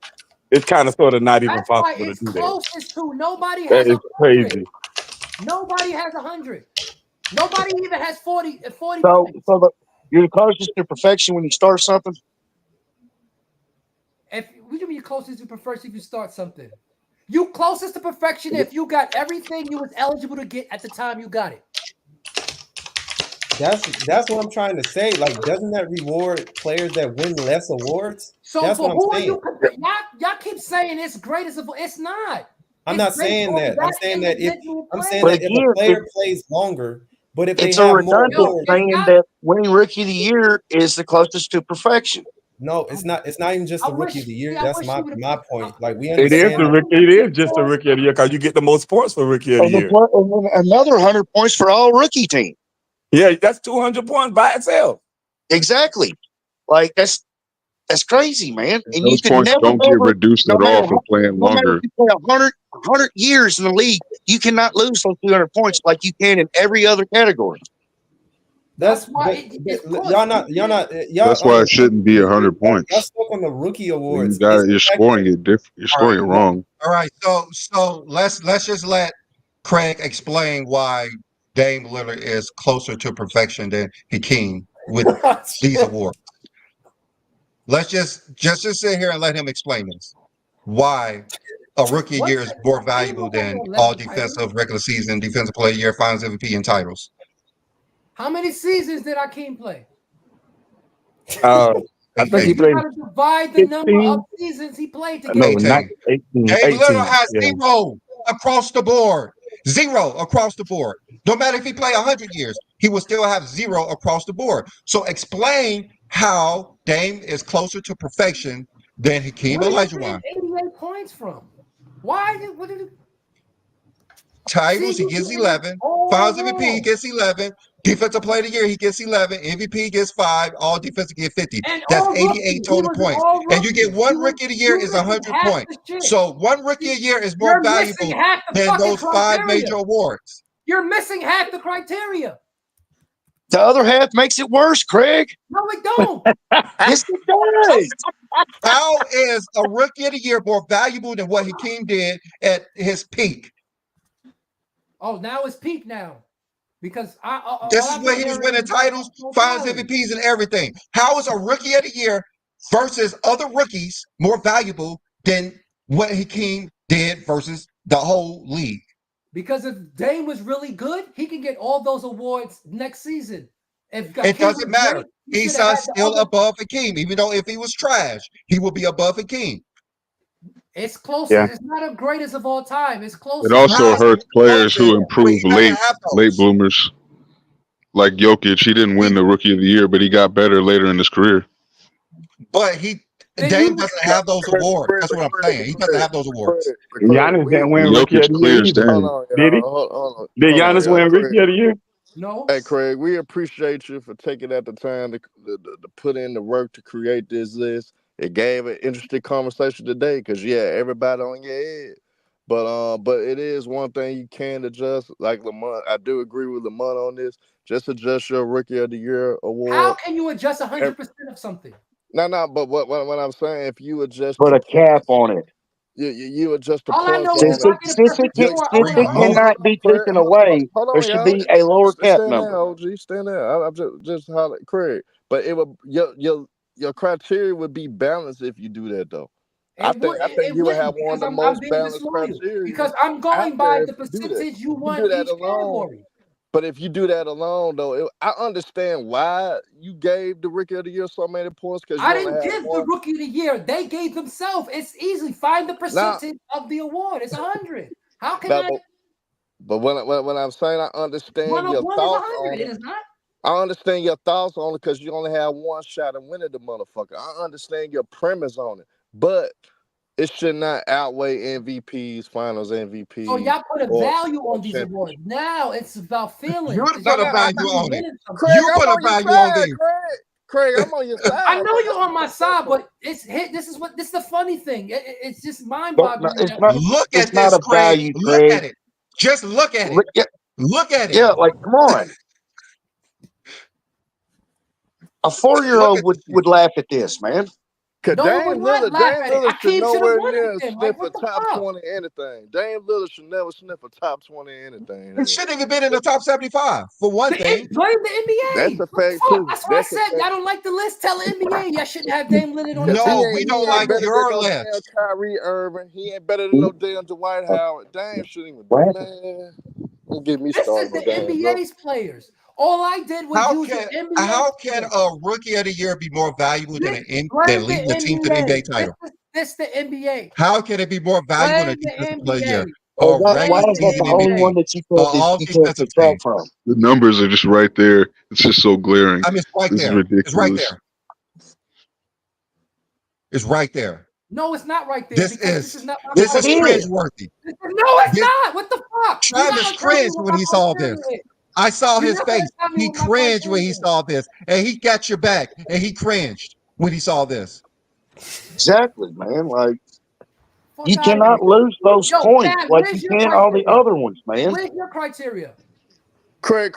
It's kind of sort of not even That's why possible to it's do that. closest to. Nobody That has is 100. crazy. Nobody has 100. Nobody even has 40 So points. You're the closest to perfection when you start something. If would you be closest to perfection if you start something? You closest to perfection if you got everything you was eligible to get at the time you got it. That's what I'm trying to say. Like, doesn't that reward players that win less awards? So, That's but what I'm who are saying. you? Y'all keep saying it's greatest of. It's not. I'm It's not based saying on that. I'm saying that if But a player again, plays longer, but if they it's a have more redundant awards, saying that winning rookie of the year is the closest to perfection. no, it's not. It's not even just the rookie of the year. That's my point. Like, we It is understand. the rookie. It is just a rookie of the year because you get the most points for rookie of the And then year. another 100 points for all rookie team. Yeah, that's 200 points by itself. Exactly. Like that's crazy, man. And you Those could points never, don't get reduced no at matter all for playing no matter longer. if you play 100 years in the league, you cannot lose those 200 points like you can in every other category. That's y'all not That's why it shouldn't be 100 y'all points. stuck on the rookie When awards. you're scoring it different. You're scoring it wrong. All right, so let's just let Craig explain why Dame Lillard is closer to perfection than Hakeem with these awards. Let's just sit here and let him explain this. Why a rookie year is more valuable than all defensive regular season, defensive player of the year, finals MVP, and titles. How many seasons did Hakeem play? I think he played You gotta divide the number of seasons he played to no, get. not 18. Dame Lillard has Yeah. 0 across the board. 0 across the board. No matter if he play 100 years, he will still have 0 across the board. So explain how Dame is closer to perfection than Hakeem Where are you Olajuwon. getting 88 points from? Why? What did Titles, he gets 11. Finals MVP, he gets 11. Defensive player of the year, he gets 11. MVP gets 5. All defensive get 50. And That's all 88 rookie. total points. And you get one rookie of the year is 100 points. So one rookie a year is more You're valuable missing half the than fucking those 5 major criteria. awards. You're missing half the criteria. The other half makes it worse, Craig. No, it don't. Yes, it does. How is a rookie of the year more valuable than what Hakeem did at his peak? Oh, now it's peak now. Because This is when he was winning titles, finals MVPs, and everything. How is a rookie of the year versus other rookies more valuable than what Hakeem did versus the whole league? Because if Dame was really good, he can get all those awards next season. If It Hakeem doesn't was matter. great, he He's should have had the still other. above Hakeem, even though if he was trash, he would be above Hakeem. It's close. Yeah. It's not the greatest of all time. It's close. It also hurts players who improve late bloomers. Like Jokic, he didn't win the rookie of the year, but he got better later in his career. But Dame doesn't have those awards. That's what I'm saying. He doesn't have those awards. Giannis didn't win rookie of the year either. Did he? Did Giannis win rookie of the year? No. Hey, Craig, we appreciate you for taking out the time to put in the work to create this list. It gave an interesting conversation today because, yeah, everybody on your head. But it is one thing you can adjust. Like Lamont, I do agree with Lamont on this. Just adjust your Rookie of the Year award. How can you adjust 100% of something? No, but what I'm saying, if you adjust Put a cap on it. you adjust the All I points know on is if I get a perfect score, I win Since it cannot be taken away, there should be a lower cap Stand number. there, OG. Stand there. I'm just hollering, Craig. But it would your criteria would be balanced if you do that, though. I think you would have one of the most balanced criteria. Because I'm going by the percentage you won each alone. category. But if you do that alone, though, I understand why you gave the Rookie of the Year so many points. Because I didn't give the Rookie of the Year. They gave themselves. It's easy. Find the percentage of the award. It's 100. How can I? But when I'm saying I understand your 101 thoughts is 100. on It is not. I understand your thoughts on it because you only have one shot at winning the motherfucker. I understand your premise on it, but it should not outweigh MVPs, Finals MVPs. So y'all put a value on these awards. Now it's about feelings. You put a value on it. Craig, You put a value on these. Craig, I'm on your side. I know you're on my side, but this is the funny thing. It's just mind-boggling. Look at this, Craig. Look at it. Just look at it. Look at it. Yeah, like come on. A 4-year-old would laugh at this, man. Cause No one would laugh at it. Akeem should have won near it then. sniff Like, a what the top fuck? 20 anything. Dame Lillard should never sniff a top 20 anything. It shouldn't even been in the top 75 for one thing. Blame the NBA. That's a What the fact fuck? too. That's what I That's a said. fact. Y'all don't like the list. Tell the NBA y'all shouldn't have Dame Lillard on the Cause top. No, we don't he ain't like better than your no damn list. Kyrie Irving. He ain't better than no damn Dwight Howard. Dame shouldn't even What? man. Don't get me This started is on the Dame, bro. NBA's players. All I did was use the NBA. How can players. a rookie of the year be more valuable than Blame leading the the team to the NBA NBA. title? This the NBA. How can it be more valuable than Blame the defensive player of the year? NBA. Or A why regular is that team the only one MVP, that you all can't defensive subtract team. from? The numbers are just right there. It's just so glaring. I mean, it's right This is there. It's right ridiculous. there. It's right there. No, it's not right there because this is not my This is criteria. cringeworthy. No, it's not. What the fuck? You're not Travis gonna tell me cringed what when my he saw criteria this. is. I saw You're his not gonna face. tell me He what my cringed when criteria he is. saw this, and he got your back, and he cringed when he saw this. Exactly, man. Like Fuck you out of cannot here. lose those Yo, points Chad, like you where's your can all the criteria? other ones, man. Where's your criteria? Craig,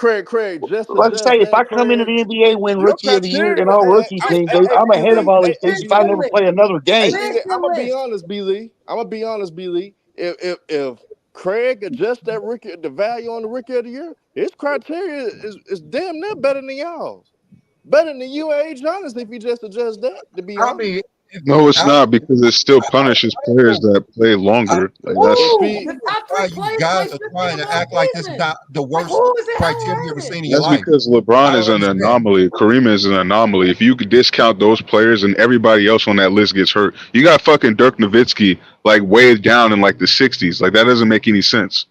just Like I say, if I come into Craig, the NBA, win your Rookie of the Year, criteria, and all rookie team, dude, I'm ahead of all these dudes. If I never play another game, I'm gonna be honest, B. Lee. If Craig adjusts that rookie, the value on the Rookie of the Year, his criteria is damn near better than y'all's. Better than you and Giannis if you just adjust that. To be I honest. mean, No, it's not because it still punishes players that play longer. Like that's The top why three you players guys play are 50 trying the to whole act like this is season. not the Like, worst who is the hell criteria you've ever learning? seen in your that's life. because LeBron I is don't an understand. anomaly. Kareem is an anomaly. If you could discount those players and everybody else on that list gets hurt, you got fucking Dirk Nowitzki like way down in like the 60s. Like that doesn't make any sense.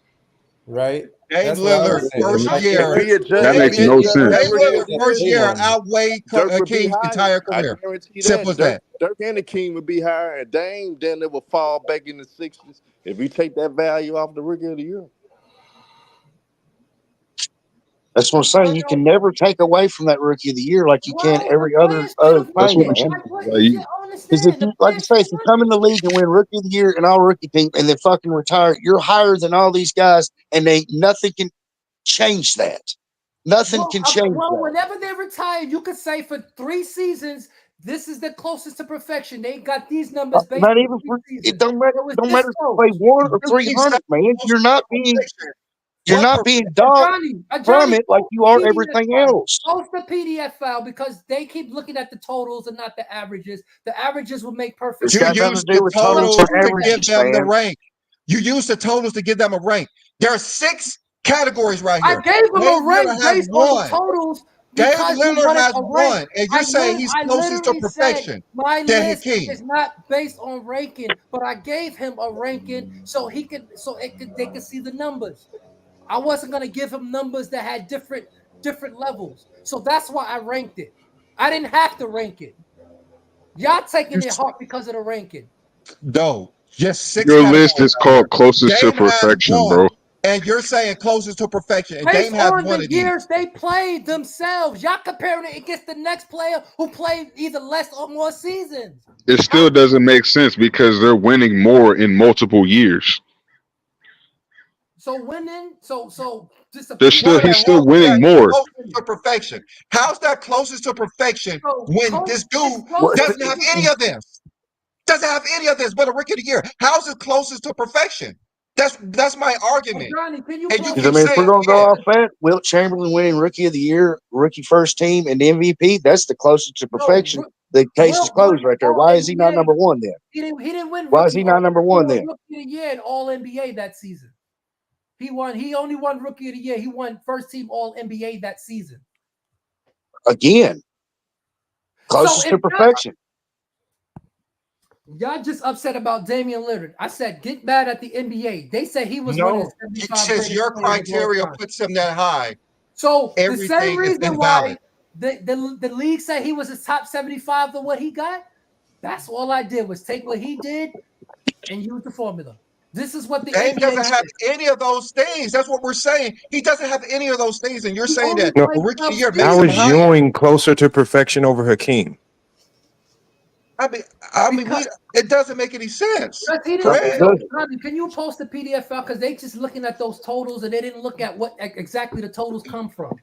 Right? Dame That's what I Lillard was saying. first Like, year. If he adjusts, That Dame makes no sense. Rookie of Lillard the first Year, year outweighed Dirk would be King's higher. entire I career. guarantee Simple as that. that. Dirk and the King would be higher, and Dame then it will fall back in the 60s if you take that value off the Rookie of the Year. that's what I'm saying. You can never take away from that Rookie of the Year like you can Why? The every other players should have That's thing, what won I'm it. man. saying. Like, what Like is you, it? I don't Because if understand. The you, like I players say, should if have you won come it. in the league and win Rookie of the Year and all rookie team, and then fucking retire, you're higher than all these guys, and nothing can change that. Nothing can change Well, that. whenever they retire, you could say for 3 seasons, this is the closest to perfection. They got these numbers based Not on even 3 for seasons. it. Don't matter. It was Don't this matter if you close. play 1 or You keep 300, saying man. close to perfection. You're What not being dogged from Johnny, it like you are everything else. post the PDF file because they keep looking at the totals and not the averages. The averages will make perfect It's You got sense. nothing use to do the with totals totals or to give averages, them the man. rank. You use the totals to give them a rank. There are 6 categories right I here. gave them Dame a rank Lillard has based on the 1. totals Dame because he Lillard wanted has a rank. 1, and you're saying he's I closest to literally said perfection my than list Hakeem. is not based on ranking, but I gave him a ranking so they could see the numbers. I wasn't gonna give him numbers that had different levels, so that's why I ranked it. I didn't have to rank it. Y'all taking it hard because of the ranking. No, just 6 your categories list is right here. called closest to Dame has perfection, 1, bro. and you're saying closest to perfection, and Based Dame has on 1 the of these. years they played themselves, y'all comparing it against the next player who played either less or more seasons. It still doesn't make sense because they're winning more in multiple years. So winning, so just a He's The still hell is winning that more. closest to perfection? How's that closest to perfection when this dude doesn't have any of this? Doesn't have any of this but a Rookie of the Year. How's it closest to perfection? That's my argument. Johnny, can you And you Because I keep mean, if we're saying, gonna go yeah, off that, Wilt Chamberlain winning Rookie of the Year, Rookie First Team, and the MVP, that's the closest to perfection. The case is closed right there. Why is he not number 1 then? He didn't win Why is he not number 1 then? Rookie of the Year and All NBA that season. He only won Rookie of the Year. He won First Team All NBA that season. Again, closest to perfection. Y'all just upset about Damian Lillard. I said, get mad at the NBA. They said he was one of no, the 75 since greatest your players of all criteria time. puts him that high, So the same everything is reason why invalid. the league said he was a top 75 for what he got, that's all I did was take what he did and use the formula. This is what the Dame NBA doesn't have said. any of those things. That's what we're saying. He doesn't have any of those things, and you're He saying only that No, played Rookie of 12 the Year How makes him is higher. Ewing closer to perfection over Hakeem? I mean, it doesn't make any sense. He Craig. didn't, can you post the PDF out? Because they just looking at those totals and they didn't look at what exactly the totals come from.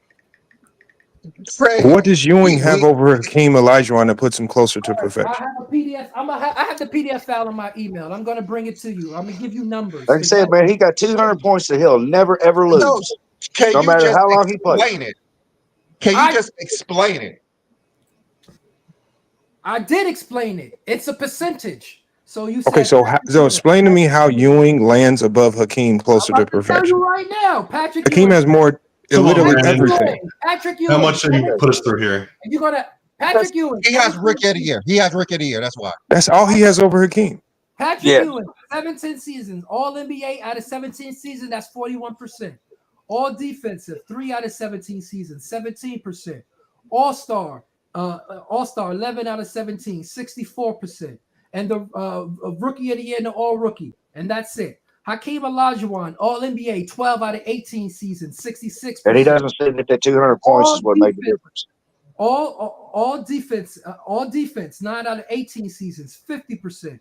Craig, What does Ewing have over Hakeem Olajuwon that puts him closer to I perfection? have a PDF PDF. I have the PDF file in my email. I'm gonna bring it to you. I'm gonna give you numbers. Like I said, man, he got 200 points that he'll never ever lose. No, can no you matter just how long he plays. explain it? Can you just explain it? I did explain it. It's a percentage. So you Okay, said so explain to me how Ewing lands above Hakeem closer to tell perfection. you right now, Patrick Hakeem Ewing. has more, Come on, literally man. everything. Patrick Ewing. How much did you put us through here? You're gonna Patrick Ewing. He has Rookie of the Year. He has Rookie of the Year. That's why. That's all he has over Hakeem. Patrick Ewing, 17 seasons, all NBA out of 17 seasons, that's 41%. All defensive, 3 out of 17 seasons, 17%. All-star, 11 out of 17, 64%. And the rookie of the year and the all-rookie, and that's it. Hakeem Olajuwon, all-NBA, 12 out of 18 seasons, 66%. And he doesn't say that 200 points is what made the difference. All defense, 9 out of 18 seasons, 50%.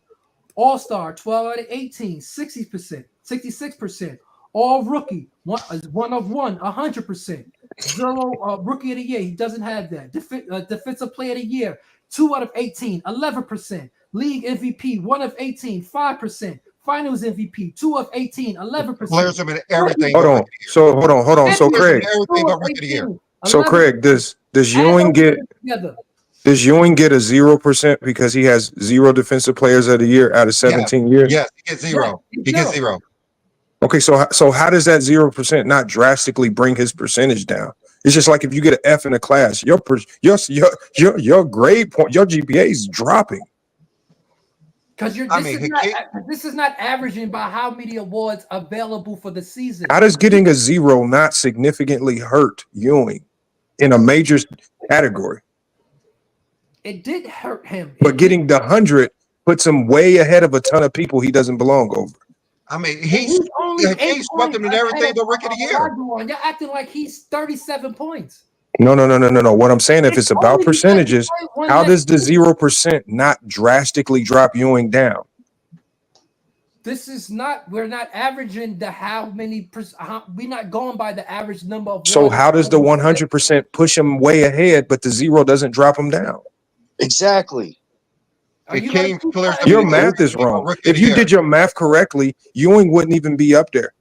All-star, 12 out of 18, 60%, 66%. All rookie, one of one, 100%. 0 rookie of the year, he doesn't have that. Defensive player of the year, 2 out of 18, 11%. League MVP, 1 of 18, 5%. Finals MVP, 2 of 18, 11%. Players have been everything. Hold on. So Craig. Everything but Rookie of the Year. So Craig, does Ewing get a 0% because he has 0 defensive players of the year out of 17 years? Yes, he gets 0. He gets 0. Okay, so how does that 0% not drastically bring his percentage down? It's just like if you get an F in a class, your grade point, your GPA is dropping. Because this is not averaging by how many awards available for the season. How does getting a 0 not significantly hurt Ewing in a major category? It did hurt him. But getting the 100 puts him way ahead of a ton of people he doesn't belong over. I mean, he's swept him in everything but Rookie of the Year. You're acting like he's 37 points. No. What I'm saying, if it's about percentages, how does the 0% not drastically drop Ewing down? We're not averaging we're not going by the average number of. So how does the 100% push him way ahead, but the 0 doesn't drop him down? Exactly. Your math is wrong. If you did your math correctly, Ewing wouldn't even be up there.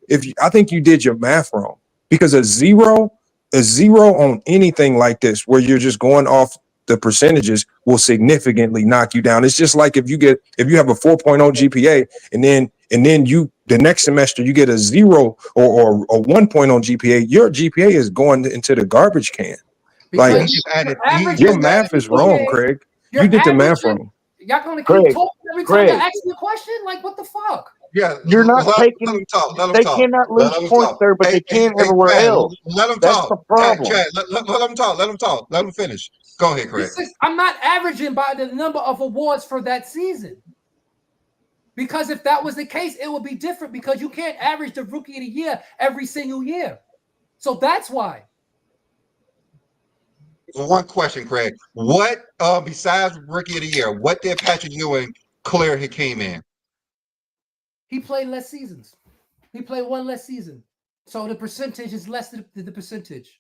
I think you did your math wrong, because a zero on anything like this, where you're just going off the percentages, will significantly knock you down. It's just like if you have a 4.0 GPA and then the next semester you get a 0 or a 1.0 GPA, your GPA is going into the garbage can. Like, your math is wrong, Craig. You did the math wrong. Y'all gonna keep talking every time I ask you a question? Like, what the fuck? Yeah, you're not taking. Let them talk. They cannot lose points there, but they can everywhere else. Let them That's talk. the problem. Chad, let them talk. Let them talk. Let them finish. Go ahead, Craig. I'm not averaging by the number of awards for that season. Because if that was the case, it would be different, because you can't average the Rookie of the Year every single year. So that's why. One question, Craig. What besides Rookie of the Year, what did Patrick Ewing clear Hakeem in? He played less seasons. He played 1 less season. So the percentage is less than the percentage.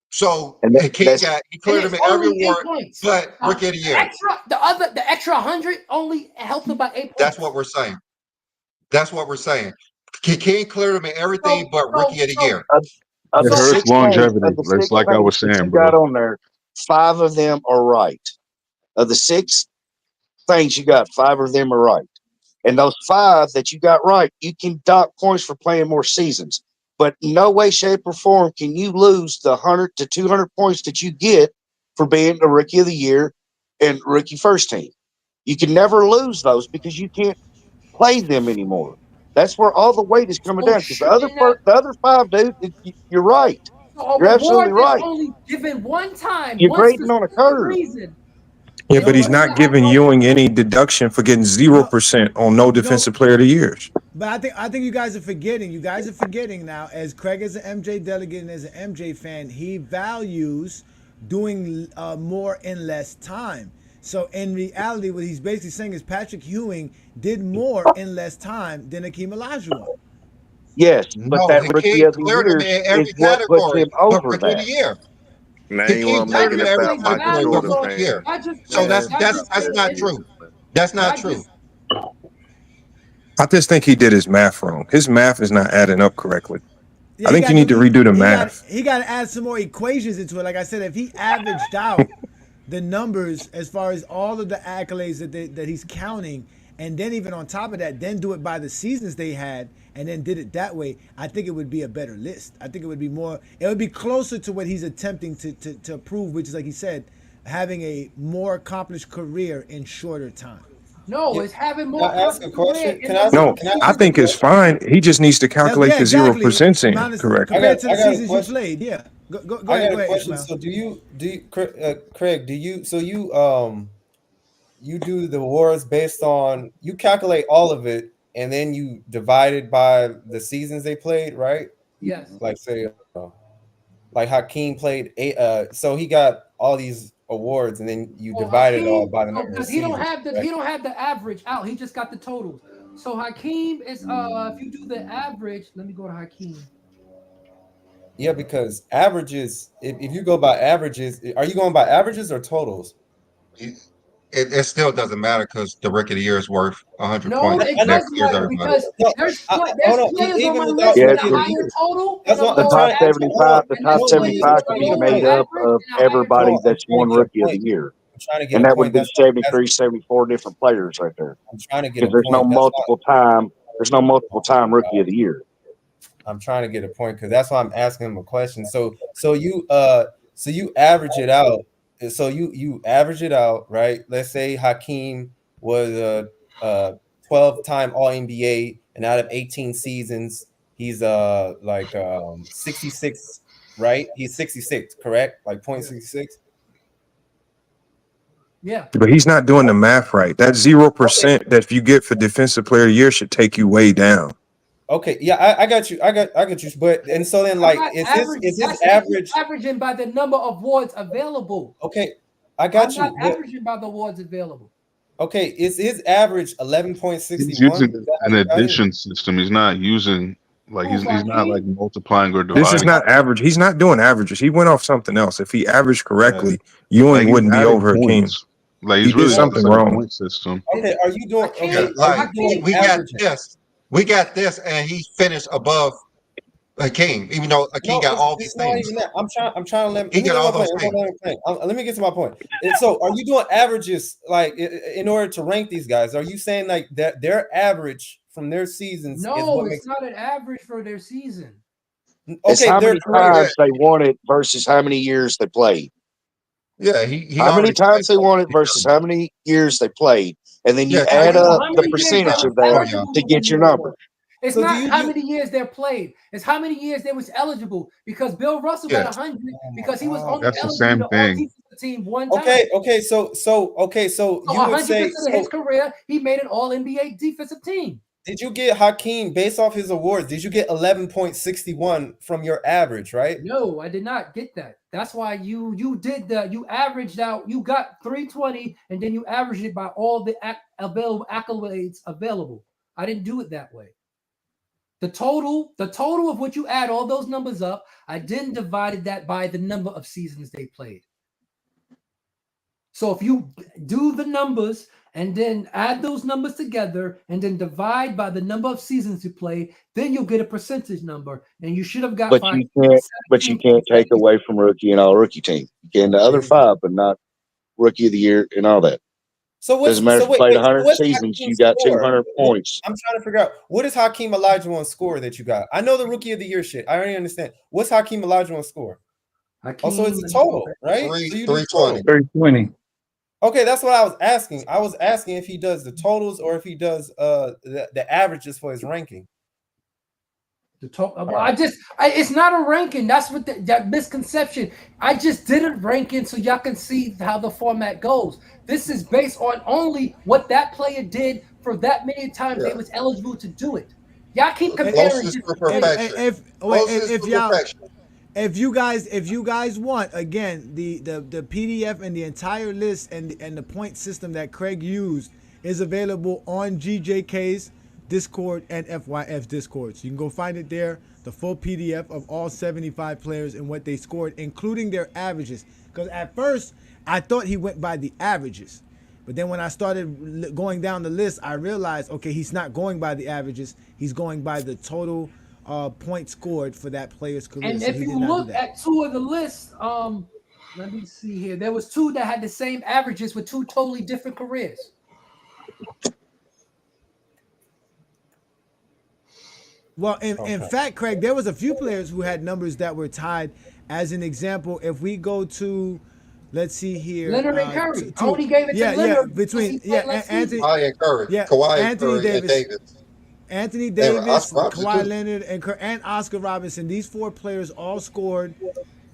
So Hakeem he cleared him in every award but Rookie of the Year. The extra 100 only helped him by 8 points. That's what we're saying. Hakeem cleared him in everything but Rookie of the Year. It hurts longevity. It's like I was saying, bro. Got on there, 5 of them are right. Of the 6 things you got, 5 of them are right. And those 5 that you got right, you can dock points for playing more seasons. But no way, shape, or form can you lose the 100 to 200 points that you get for being a Rookie of the Year and Rookie First Team. You can never lose those because you can't play them anymore. That's where all the weight is coming down. Because the other 5, dude, you're right. You're absolutely right. Only given one time. You're grading on a curve. Reason. Yeah, but he's not giving Ewing any deduction for getting 0% on no defensive player of the years. But I think you guys are forgetting. You guys are forgetting now, as Craig is an MJ delegate and as an MJ fan, he values doing more in less time. So in reality, what he's basically saying is Patrick Ewing did more in less time than Hakeem Olajuwon. Yes, but that Rookie of the Year is what puts him over that. Now He you came want to make third it in about every Explain the Michael category value. the Jordan So rookie year. fans. I just So read. Man, that's I that's just stop that's that not read. true. shit, man. That's not I true. just I just think he did his math wrong. His math is not adding up correctly. Yeah, I he think you got need to to redo the he got math. he got to add some more equations into it. Like I said, if he averaged out the numbers as far as all of the accolades that he's counting, and then even on top of that, then do it by the seasons they had, and then did it that way, I think it would be a better list. I think it would be more. It would be closer to what he's attempting to prove, which is like he said, having a more accomplished career in shorter time. no. It's having Can more I ask a accomplished career question? in the amount No, of Can I I ask seasons a think he it's question? played. fine. He just needs to calculate Yeah, the 0% exactly. in, correct? Compared to I the got a seasons you question. played. Yeah. Go I ahead. got Go a ahead, question. Ishmael. So Craig, do you do the awards based on, you calculate all of it and then you divide it by the seasons they played, right? Yes. Like say like Hakeem played eight, so he got all these awards and then you Well, divide it all Hakeem, by the so number of because he don't seasons, have the right? average out. He just got the totals. So Hakeem is if you do the average, let me go to Hakeem. Yeah, because averages, if you go by averages, are you going by averages or totals? It still doesn't matter because the rookie of the year is worth 100 No, points. it I know. Next does year's matter everybody. because No, there's hold on. players on Even my without list Yeah, with rookie a of the higher year, total that's and a what the I'm lower top trying. average, Hold on, 75, the and top there's hold on. players with 75 a can I'm trying to be get a lower made point. up average of and a higher Hold everybody on, total. that's I'm won trying to get a rookie of the point. year. I'm trying to get And a that would point. be That's why I'm asking. 73, 74 different players right there. I'm trying to get a Because point. That's why. there's no multiple time rookie of the year. I'm trying to get a point because that's why I'm asking him a question. So you average it out. So you average it out, right? Let's say Hakeem was a 12-time All NBA, and out of 18 seasons, he's 66, right? He's 66, correct? Like point 66. Yeah. But he's not doing the math right. That Okay. 0% that you get for defensive player of the year should take you way down. Okay, yeah, I got you. I got you. But and so then, I'm like, not is averaging. his That's you average? averaging by the number of awards available. Okay, I I'm got not you. But averaging by the awards available. okay, is his average He's 11.61? using Is that how an you got it? addition system. He's not using like Who, he's not like Hakeem? multiplying or This is dividing. not average. He's not doing averages. He went off something else. If he averaged Yeah. correctly, Like Ewing he's wouldn't be adding over Hakeem. points. Like He he's did really Well, just something like a wrong. point system. okay, are you doing Yeah, okay? Hakeem, Are like you doing Hakeem. we got averages? this. We got this, and he finished above Hakeem, even though Hakeem No, got all these it's not things. even that. I'm trying to He let me got get my all point. those things. Let me get to my point. And so, are you doing averages like in order to rank these guys? Are you saying like that their average from their seasons is No, what it's makes not an average for their season. It's okay how their many career? times they won it versus how many years they played. Yeah, he How many already played times they all won it these versus how many years they played. And then you years. Yeah, How add many, Kareem up how the many played years they percentage was of that for y'all. eligible to for get your the number. award? It's So do not how you? many years they played. It's how many years they was eligible because Bill Russell got Yeah. 100 Oh my because he was God. only That's the eligible same to all thing. defensive team one time. Okay. So So you would say 100% of his so. career, he made an All NBA defensive team. Did you get Hakeem based off his awards? Did you get 11.61 from your average, right? No, I did not get that. That's why you did that. You averaged out. You got 320, and then you averaged it by all the available accolades available. I didn't do it that way. The total of what you add all those numbers up, I then divided that by the number of seasons they played. So if you do the numbers and then add those numbers together and then divide by the number of seasons you play, then you'll get a percentage number. And you should have got But you can't take 17.7. away from rookie and all rookie team. You can the other five, but not rookie of the year and all that. So Doesn't matter if you wait, played so 100 what's seasons, you Hakeem's got score? 200 points. I'm trying to figure out what is Hakeem Olajuwon's score that you got. I know the rookie of the year shit. I already understand. What's Hakeem Olajuwon's score? Also, it's a total, right? So you do 320. 320. Okay, that's what I was asking. I was asking if he does the totals or if he does the averages for his ranking. It's not a ranking. That's what that misconception. I just did a ranking so y'all can see how the format goes. This is based on only what that player did for that many times they was eligible to do it. Y'all keep comparing. Closest to perfection. Closest to perfection. If you guys want, again, the PDF and the entire list and the point system that Craig used is available on GJK's Discord and FYF Discord. So you can go find it there, the full PDF of all 75 players and what they scored, including their averages. Because at first, I thought he went by the averages. But then when I started going down the list, I realized, okay, he's not going by the averages. He's going by the total points scored for that player's career. And so if you look at two of the lists, let me see here. There was two that had the same averages with two totally different careers. Well, in fact, Craig, there was a few players who had numbers that were tied. As an example, if we go to, let's see here, Leonard and Curry. I only gave it to Leonard. Between Anthony, Kawhi and Curry. Yeah, Kawhi, Anthony Curry, Davis. and Davis. Anthony Davis, Kawhi too. Leonard, and Oscar Robertson. These four players all scored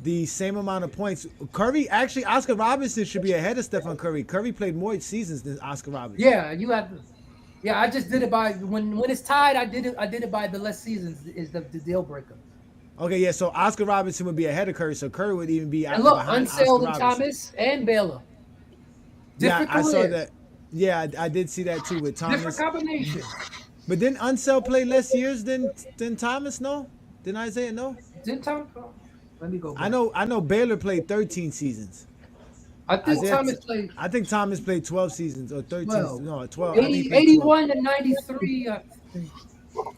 the same amount of points. Curry, actually, Oscar Robertson should be ahead of Stephen Curry. Curry played more seasons than Oscar Robertson. Yeah, you have. Yeah, I just did it by when it's tied. I did it by the less seasons is the deal breaker. Okay, yeah. So Oscar Robertson would be ahead of Curry. So Curry would even be And look, behind Unseld and Oscar Thomas and Baylor. Yeah, Different I saw careers. that. Yeah, I did see that too with Thomas. Different combination. But didn't Unseld play less years than Thomas? No, didn't Isaiah? No. Didn't Thomas? Let me go back. I know Baylor played 13 seasons. I think Thomas played. I think Thomas played 12 seasons or 13. 12. No, 12. 81 to 93. I think.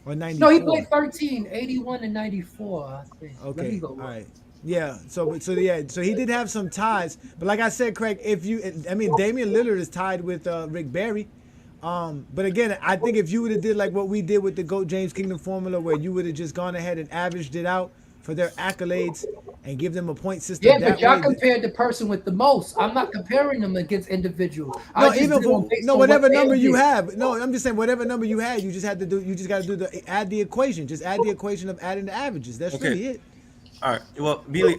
Or 94. No, he played 13. 81 to 94. I think. Let me Okay. go All look. right. Yeah. So he did have some ties. But like I said, Craig, Damian Lillard is tied with Rick Barry. But again, I think if you would have did like what we did with the GOAT James Kingdom formula, where you would have just gone ahead and averaged it out for their accolades and give them a point system. Yeah, but y'all compared the person with the most. I'm not comparing them against individuals. Whatever number you have. No, I'm just saying whatever number you had, you just got to do add the equation. Just add the equation of adding the averages. That's really it. All right. Well, Billy,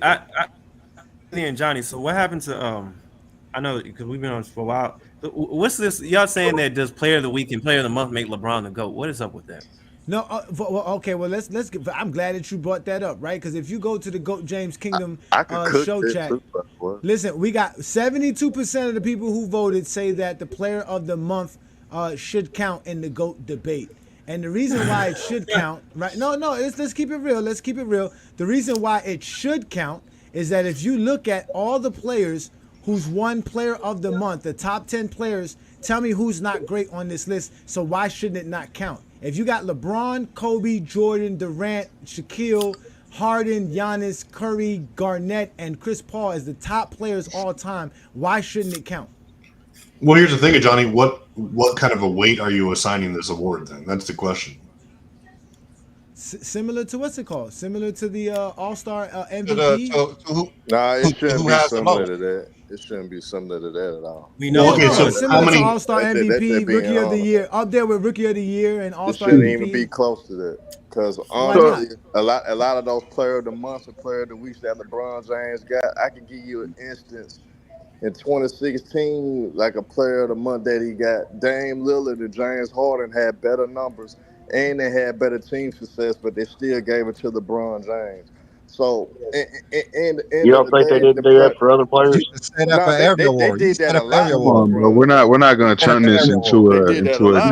Billy and Johnny. So what happened to I know because we've been on this for a while. What's this? Y'all saying that does Player of the Week and Player of the Month make LeBron the GOAT? What is up with that? No, okay. Well, let's get. I'm glad that you brought that up, right? Because if you go to the GOAT James Kingdom show chat, listen, we got 72% of the people who voted say that the Player of the Month should count in the GOAT debate. And the reason why it should count, right? No, let's keep it real. Let's keep it real. The reason why it should count is that if you look at all the players who's won Player of the Month, the top 10 players, tell me who's not great on this list. So why shouldn't it not count? If you got LeBron, Kobe, Jordan, Durant, Shaquille, Harden, Giannis, Curry, Garnett, and Chris Paul as the top players all time, why shouldn't it count? Well, here's the thing, Johnny. What kind of a weight are you assigning this award then? That's the question. Similar to what's it called? Similar to the All-Star MVP? It shouldn't be similar to that. It shouldn't be similar to that at all. We know. Okay, so similar how many? to All-Star MVP, Rookie of the Year, up there with Rookie of the Year and It All-Star shouldn't MVP. even be close to that. Because Why honestly, a lot of those Player of the Month and Player of the Week that LeBron James got, I can give you an instance. In 2016, like a Player of the Month that he got, Dame Lillard and James Harden had better numbers and they had better team success, but they still gave it to LeBron James. So, you don't think they didn't do that for other players? Say that for every award. They did that a lot. Bro, we're not going to turn this into a debate to this. I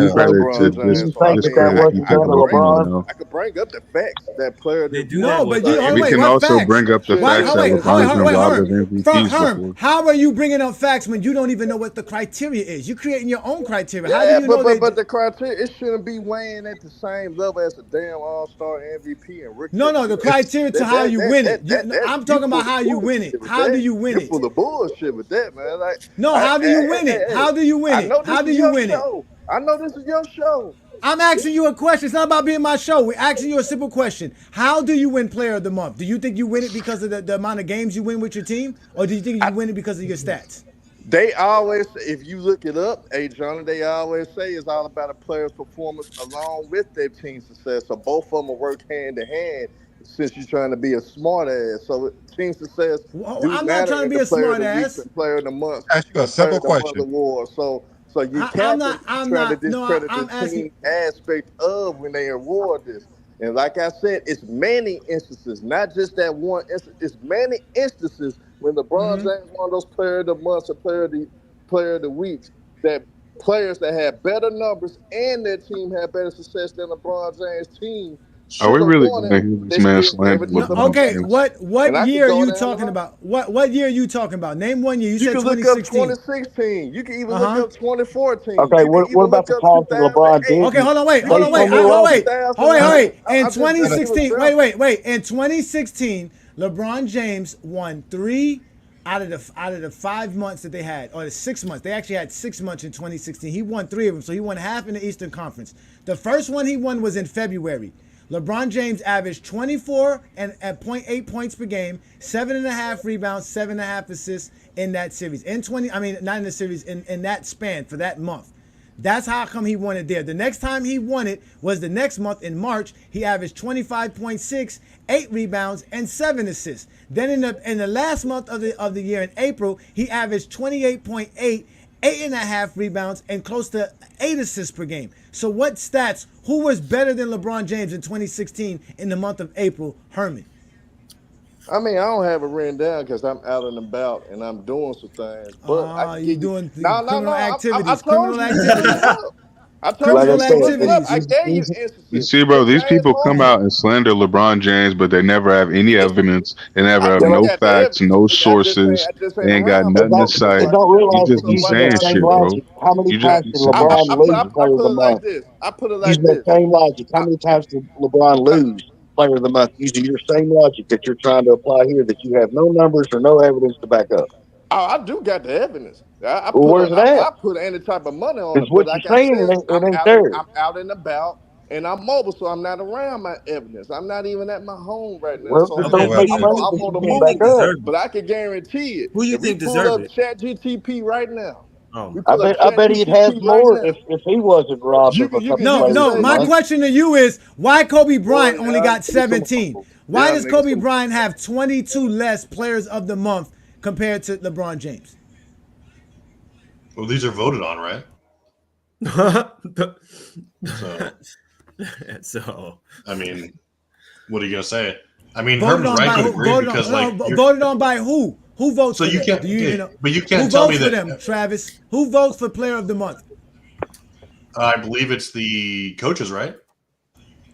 could bring up the facts that Player. They do No, that. but we can also bring up the facts that LeBron's been robbed of MVPs before. How are you bringing up facts when you don't even know what the criteria is? You're creating your own criteria. How do you know but the criteria, it shouldn't be weighing at the same level as a damn All-Star MVP and rookie. No, the criteria to how you win it. I'm talking about how you win it. How do you win it? You're full of bullshit with that, man. Like, no, how do you win it? How do you win it? How do you win it? I know this is your show. I'm asking you a question. It's not about being my show. We're asking you a simple question. How do you win Player of the Month? Do you think you win it because of the amount of games you win with your team? Or do you think you win it because of your stats? They always, if you look it up, Johnny, they always say it's all about a player's performance along with their team success. So both of them will work hand in hand since you're trying to be a smart ass. So team success. I'm not trying to be a smart ass. Player of the Month. Ask you a simple question. Award. So you can't try to discredit the team aspect of when they award this. And like I said, it's many instances, not just that one instance. It's many instances when LeBron James won those Player of the Month or Player of the Week that players that had better numbers and their team had better success than LeBron James' team Are we should have really won going to it. hear They this man still gave slander it to No, LeBron okay, LeBron. James? what And I year could are go you down the talking line. about? What year are you talking about? Name one year. You You said can look up 2016. 2016. You can even look Uh-huh. up 2014. Okay, You can what even about look the up times that LeBron 2008. Okay, didn't, hold on, wait, You hold can on, based wait, on look your up hold logic? wait, hold wait, 2009. In I'm just giving you 2016, examples. wait. In 2016, LeBron James won 3 out of the 5 months that they had, or the 6 months. They actually had 6 months in 2016. He won 3 of them, so he won half in the Eastern Conference. The first one he won was in February. LeBron James averaged 24 and at 0.8 points per game, 7.5 rebounds, 7.5 assists in that series. Not in the series, in that span for that month. That's how come he won it there. The next time he won it was the next month in March. He averaged 25.6, 8 rebounds, and 7 assists. Then in the last month of the year in April, he averaged 28.8, 8.5 rebounds, and close to 8 assists per game. So what stats? Who was better than LeBron James in 2016 in the month of April? Herman. I mean, I don't have it written down because I'm out and about and I'm doing some things. But I can You're give you. doing No. criminal I activities. told Criminal you. You can look activities. it up. I told Like you I Criminal you can said, look it up. I activities. gave you You instances. see, bro, Look, these James people come Harden. out and slander LeBron James, but they never have any evidence. They never I have do no got the facts, evidence. no I sources. just They ain't ain't got around but nothing to enough so cite. don't I can You realize put that just be stuff using like that saying that out same shit, there. bro. logic, how many You just times be did saying LeBron shit, lose bro. I Player of put the it like Month? this. I put it like Using that this. same logic, how many times did LeBron lose Player of the Month? Using your same logic that you're trying to apply here, that you have no numbers or no evidence to back up. Oh, I do got the evidence. Well, where's it at? I put any type of money on Because it, but what you're like I saying, said, it ain't there. I'm out and about and I'm mobile, so I'm not around my evidence. I'm not even at my home right now, Well, so just I'm don't on take I'm claims on, that I'm on you the can't back move. up. But I can guarantee it. Who you If we think pull deserve up it? Chat GTP right now, Oh we my I pull up bet Chat he'd has GTP right more now. if he wasn't robbed of a couple You Players can No. of the say My Month. question to you is why Kobe boy, Bryant only y'all got niggas some 17? Why y'all does niggas Kobe some Bryant have 22 less Players of the Month compared to LeBron James? Well, these are voted on, right? So, So I mean, what are you gonna say? I mean, Voted Herman's on right by to a who? degree because, like, Voted on by who? Who votes so for you them? can't, Do you even okay, know? but you Who can't tell me votes for that. them, Travis? Who votes for Player of the Month? I believe it's the coaches, right?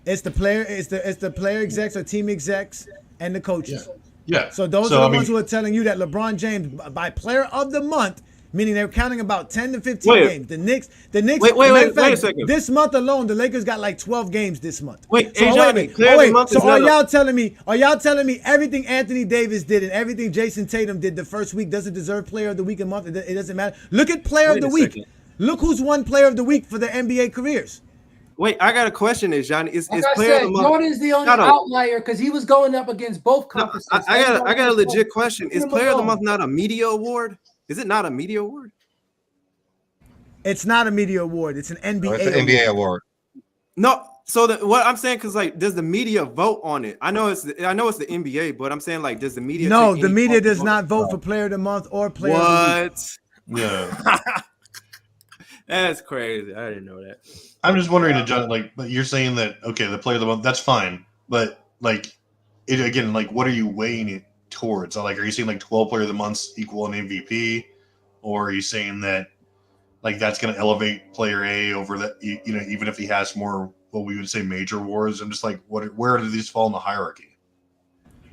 It's the player. It's the player execs or team execs and the Yeah, coaches. yeah. So those are So the I ones mean, who are telling you that LeBron James by Player of the Month, meaning they're counting about 10 to 15 wait, games. The Knicks. wait Matter a of fact, second. this month alone, the Lakers got like 12 games this month. Wait, So hey wait a Johnny, minute. Player Oh of the wait. Month So is not. are y'all telling me everything Anthony Davis did and everything Jason Tatum did the first week doesn't deserve Player of the Week a month? It doesn't matter. Look at Player of Wait the a Week. second. Look who's won Player of the Week for their NBA careers. Wait, I got a question. Is Johnny is Like I Player of the said, Month? Jordan's the only Not a. outlier because he was going up against both No, conferences. I got a Everybody was legit question. leaving Is him Player of the Month alone. not a media award? Is it not a media award? It's not a media award. It's an Oh, it's NBA an NBA award. award. No. So what I'm saying, because like, does the media vote on it? I know it's the NBA, but I'm saying like, does the media No, take the any media part in does voting? not vote for Player of the Month or Player of the Week. What? yeah. That's crazy. I didn't know that. I'm just wondering, John, like, but you're saying that okay, the player of the month, that's fine, but like, it again, like, what are you weighing it towards? So, like, are you saying like 12 player of the months equal an MVP, or are you saying that like that's going to elevate player A over that? You know, even if he has more, what we would say major awards. I'm just like, where do these fall in the hierarchy?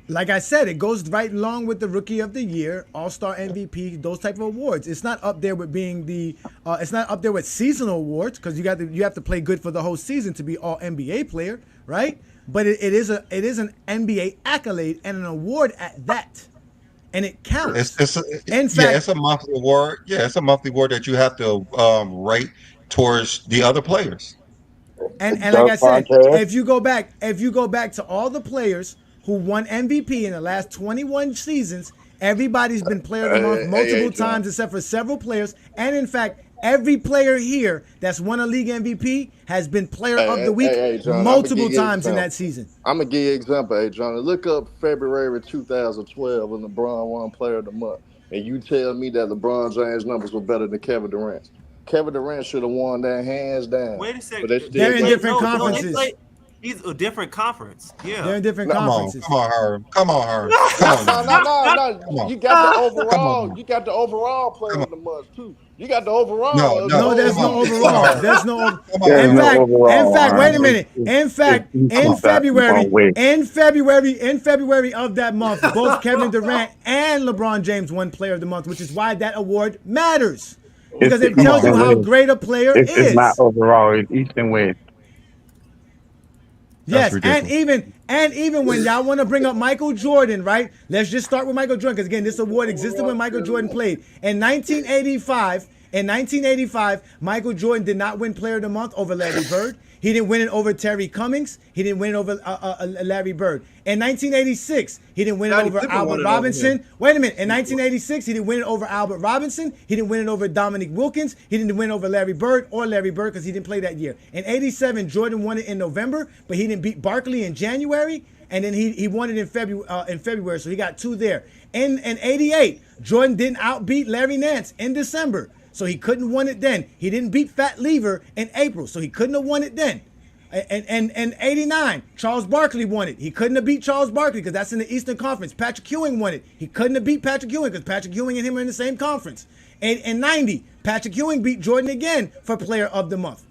Like I said, it goes right along with the Rookie of the Year, All-Star MVP, those type of awards. It's not up there with being it's not up there with seasonal awards because you have to play good for the whole season to be All NBA player, right? But it is an NBA accolade and an award at that, and it counts. It's a monthly award. Yeah, it's a monthly award that you have to rate towards the other players. And like I said, if you go back to all the players who won MVP in the last 21 seasons, everybody's been Player of the Month multiple times except for several players. And in fact, every player here that's won a league MVP has been Player of the Week John, multiple times in that season. I'm gonna give you an example, hey John. Look up February 2012 when LeBron won Player of the Month, and you tell me that LeBron James' numbers were better than Kevin Durant's. Kevin Durant should have won that hands down. Wait a second. But They're in different conferences. He's a different conference. Yeah. They're in different Come on, conferences. come on, Herb. Come on, Herb. Come No, on no, now. no, no, no. Come on. You got the Come overall. on. You got the overall player Come on. of the month too. You got the overall No, of the no. No, whole there's Come no on. season. Come on, overall. Herb. There's no. Come on, There's In no Herb. fact, overall. wait a minute. In fact, in February of that month, both Kevin Durant and LeBron James won Player of the Month, which is why that award matters because it East tells you and how West. great a player It's not is. overall. It's East and West. Yes, and even when y'all want to bring up Michael Jordan, right? Let's just start with Michael Jordan because again, this award existed when Michael Jordan played in 1985. In 1985, Michael Jordan did not win Player of the Month over Larry Bird. He didn't win it over Terry Cummings. He didn't win it over Larry Bird. In 1986, he didn't win it over Albert Robinson. Wait a minute. In 1986, he didn't win it over Albert Robinson. He didn't win it over Dominique Wilkins. He didn't win it over Larry Bird because he didn't play that year. In 87, Jordan won it in November, but he didn't beat Barkley in January. And then he won it in February, so he got 2 there. In 88, Jordan didn't outbeat Larry Nance in December, so he couldn't win it then. He didn't beat Fat Lever in April, so he couldn't have won it then. And 89, Charles Barkley won it. He couldn't have beat Charles Barkley because that's in the Eastern Conference. Patrick Ewing won it. He couldn't have beat Patrick Ewing because Patrick Ewing and him are in the same conference. And in 90, Patrick Ewing beat Jordan again for Player of the Month.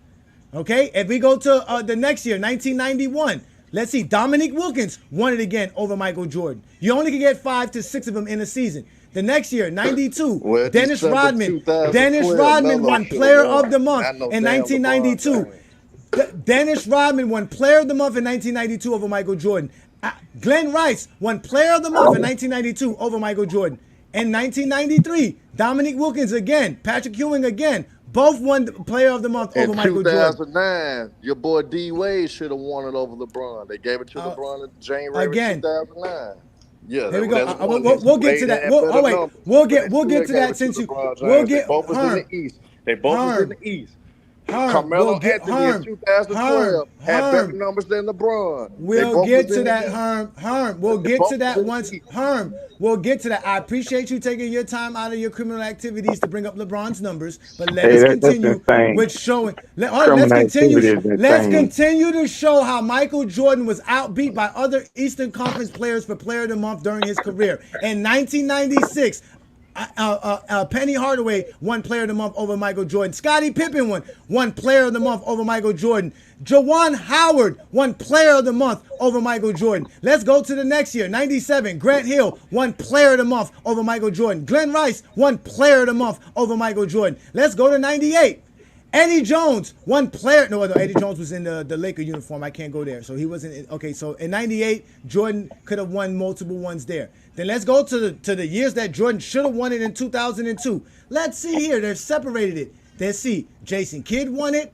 Okay, if we go to the next year, 1991, let's see, Dominique Wilkins won it again over Michael Jordan. You only can get 5 to 6 of them in a season. The next year, 92, Well, Dennis December Rodman. 2012, Dennis Rodman Melo won should've Player won. of the Month Not no in damn 1992. LeBron James. Dennis Rodman won Player of the Month in 1992 over Michael Jordan. Glenn Rice won Player of the Month in 1992 over Michael Jordan. In 1993, Dominique Wilkins again, Patrick Ewing again, both won Player of the Month over In Michael Jordan. 2009, your boy D Wade should have won it over LeBron. They gave it to LeBron in January again. 2009. Yeah, Here we go. that's one. We'll get to Wade that. had Oh better wait, numbers. we'll But get they to still gave that it since to you. LeBron We'll James. They get both was in the East. They both was in the East. Carmelo Anthony in 2012 had better numbers than LeBron. We'll get to that, Herm. We'll get to that once, Herm. We'll get to that. I appreciate you taking your time out of your criminal activities to bring up LeBron's numbers, but let us continue with showing. Let's continue. Let's continue to show how Michael Jordan was outbeat by other Eastern Conference players for Player of the Month during his career. In 1996. Penny Hardaway won Player of the Month over Michael Jordan. Scottie Pippen won Player of the Month over Michael Jordan. Jawan Howard won Player of the Month over Michael Jordan. Let's go to the next year, 97. Grant Hill won Player of the Month over Michael Jordan. Glenn Rice won Player of the Month over Michael Jordan. Let's go to 98. Eddie Jones won Player. No, Eddie Jones was in the Laker uniform. I can't go there. So he wasn't. Okay, so in 98, Jordan could have won multiple ones there. Then let's go to the years that Jordan should have won it in 2002. Let's see here. They've separated it. Let's see. Jason Kidd won it.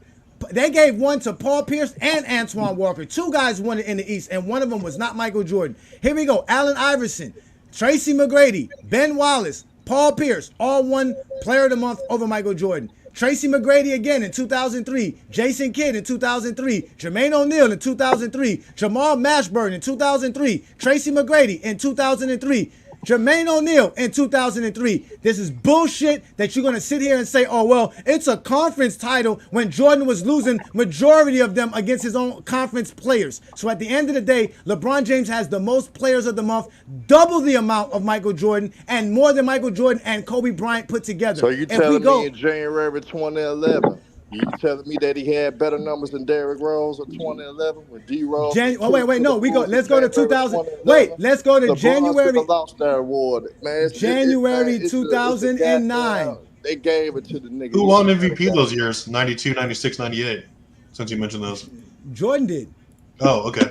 They gave one to Paul Pierce and Antoine Walker. 2 guys won it in the East, and one of them was not Michael Jordan. Here we go. Allen Iverson, Tracy McGrady, Ben Wallace, Paul Pierce, all won Player of the Month over Michael Jordan. Tracy McGrady again in 2003, Jason Kidd in 2003, Jermaine O'Neal in 2003, Jamal Mashburn in 2003, Tracy McGrady in 2003, Jermaine O'Neal in 2003. This is bullshit that you're going to sit here and say, oh, well, it's a conference title when Jordan was losing majority of them against his own conference players. So at the end of the day, LeBron James has the most Players of the Month, double the amount of Michael Jordan, and more than Michael Jordan and Kobe Bryant put together. So you telling me in January 2011, you telling me that he had better numbers than Derrick Rose in 2011 with D Rose? Let's go to 2000. Wait, let's go to LeBron January. Lost that award, man. January 2009. They gave it to the nigga. Who won MVP those years? 92, 96, 98. Since you mentioned those, Jordan did. Oh, okay.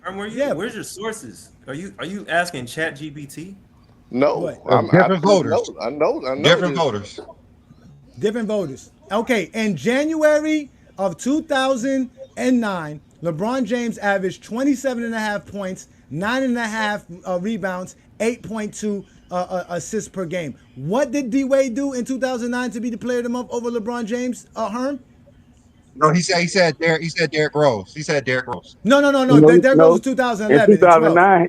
Where's your sources? Are you asking ChatGPT? No, different voters. I know. Different voters. Different voters. Okay, in January of 2009, LeBron James averaged 27.5 points, 9.5 rebounds, 8.2 assists per game. What did D Wade do in 2009 to be the Player of the Month over LeBron James? Herm? No, he said Derrick Rose. He said Derrick Rose. No. Derrick Rose was 2011.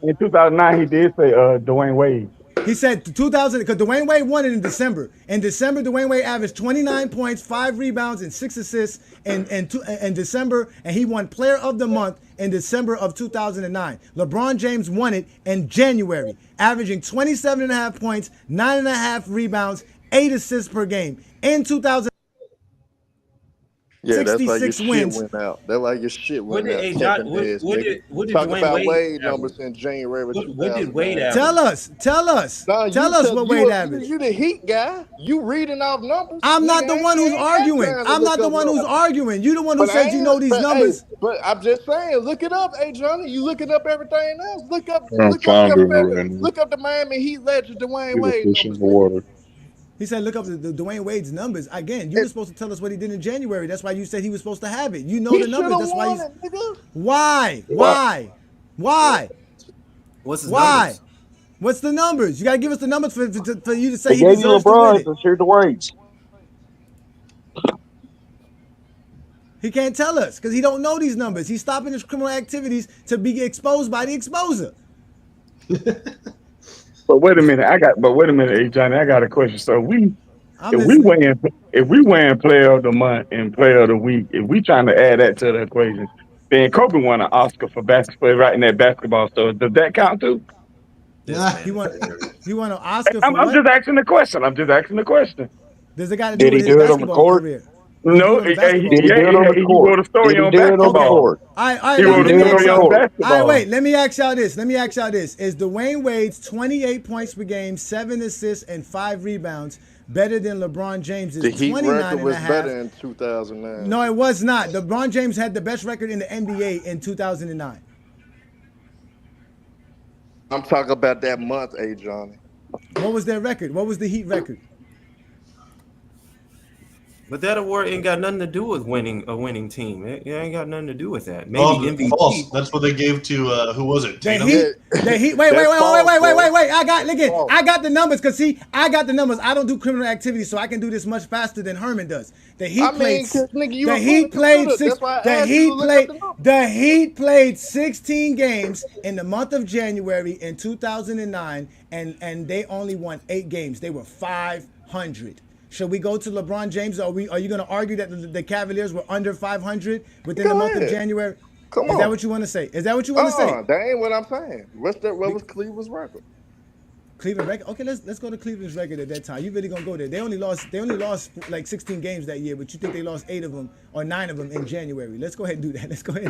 In 2009, he did say Dwayne Wade. He said 2000 because Dwayne Wade won it in December. In December, Dwayne Wade averaged 29 points, 5 rebounds, and 6 assists in December, and he won Player of the Month in December of 2009. LeBron James won it in January, averaging 27.5 points, 9.5 rebounds, 8 assists per game. In 2000. Yeah, that's why your 66 shit wins. went out. That's why your shit What went did out. hey, Talk Dwayne about Wade Wade average? numbers in January of What did Wade 2009. average? Tell us what Wade averaged. You the Heat guy. You reading off numbers. I'm not the one who's arguing. I'm not the one who's arguing. You the one who said you know these numbers. But I'm just saying, look it up, hey Johnny. You looking up everything else. Look up I'm floundering right now. look up the Miami Heat legend Dwayne He's a Wade fish in numbers. the water. He said, look up the Dwayne Wade's numbers. Again, you were supposed to tell us what he did in January. That's why you said he was supposed to have it. You know the numbers. That's why Why? What's his Why? numbers? What's the numbers? You got to give us the numbers for you to say They he gave you deserves to win LeBron, it. so here's the Wades. He can't tell us because he don't know these numbers. He's stopping his criminal activities to be exposed by the exposer. But wait a minute, hey Johnny, I got a question. So if we weighing Player of the Month and Player of the Week, if we trying to add that to the equation, then Kobe won an Oscar for basketball, writing that basketball. So does that count too? He won an Oscar. I'm just asking the question. Does it got to Did do he with his do it on the basketball court? career? No, he wrote a story on basketball. He wrote a story on basketball. All right, wait. Let me ask y'all this. Is Dwayne Wade's 28 points per game, 7 assists, and 5 rebounds better than LeBron James's The Heat 29 record and was a half? better in 2009. No, it was not. LeBron James had the best record in the NBA in 2009. I'm talking about that month, Johnny. What was their record? What was the Heat record? But that award ain't got nothing to do with winning a winning team. It ain't got nothing to do with that. Maybe MVP. False. That's what they gave to who was it? The Tatum? Heat. Wait. I got the numbers because I got the numbers. I don't do criminal activity, so I can do this much faster than Herman does. The Heat played 16 games in the month of January in 2009, and they only won 8 games. They were 500. Should we go to LeBron James? Are you going to argue that the Cavaliers were under 500 within the month of January? Come on. Is that what you want to say? That ain't what I'm saying. What was Cleveland's record? Cleveland record. Okay, let's go to Cleveland's record at that time. You really gonna go there? They only lost like 16 games that year, but you think they lost 8 of them or 9 of them in January? Let's go ahead and do that. Let's go ahead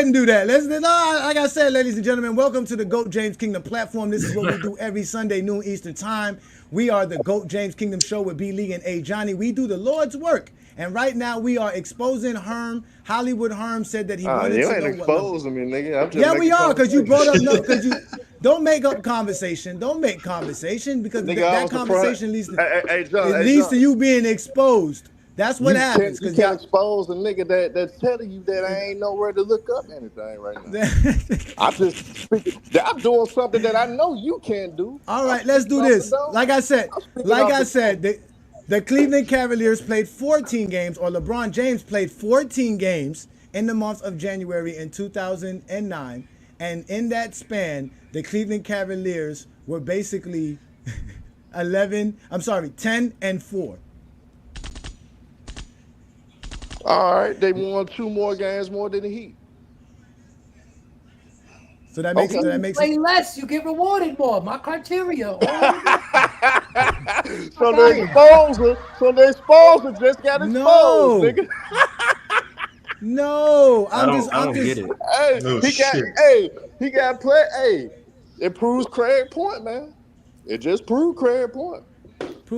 and do that. Like I said, ladies and gentlemen, welcome to the GOAT James Kingdom platform. This is what we do every Sunday, noon Eastern time. We are the GOAT James Kingdom show with B. Lee and A. Johnny. We do the Lord's work. And right now we are exposing Herm. Hollywood Herm said that he wanted you to ain't know exposing me, nigga. I'm just yeah, we are, because you brought up because you don't make up conversation. Don't make conversation because nigga, that conversation leads to John. to you being exposed. That's what happens. You can't expose a nigga that's telling you that I ain't nowhere to look up anything right now. I'm doing something that I know you can't do. All right, let's do this. Like I said, the Cleveland Cavaliers played 14 games, or LeBron James played 14 games in the month of January in 2009. And in that span, the Cleveland Cavaliers were basically 10-4. All right, they won 2 more games more than the Heat. So that makes play less, you get rewarded more. My criteria. So the exposer just got exposed, nigga. No, I don't get it. He got play. Hey, it proves Craig point, man. It just proved Craig point.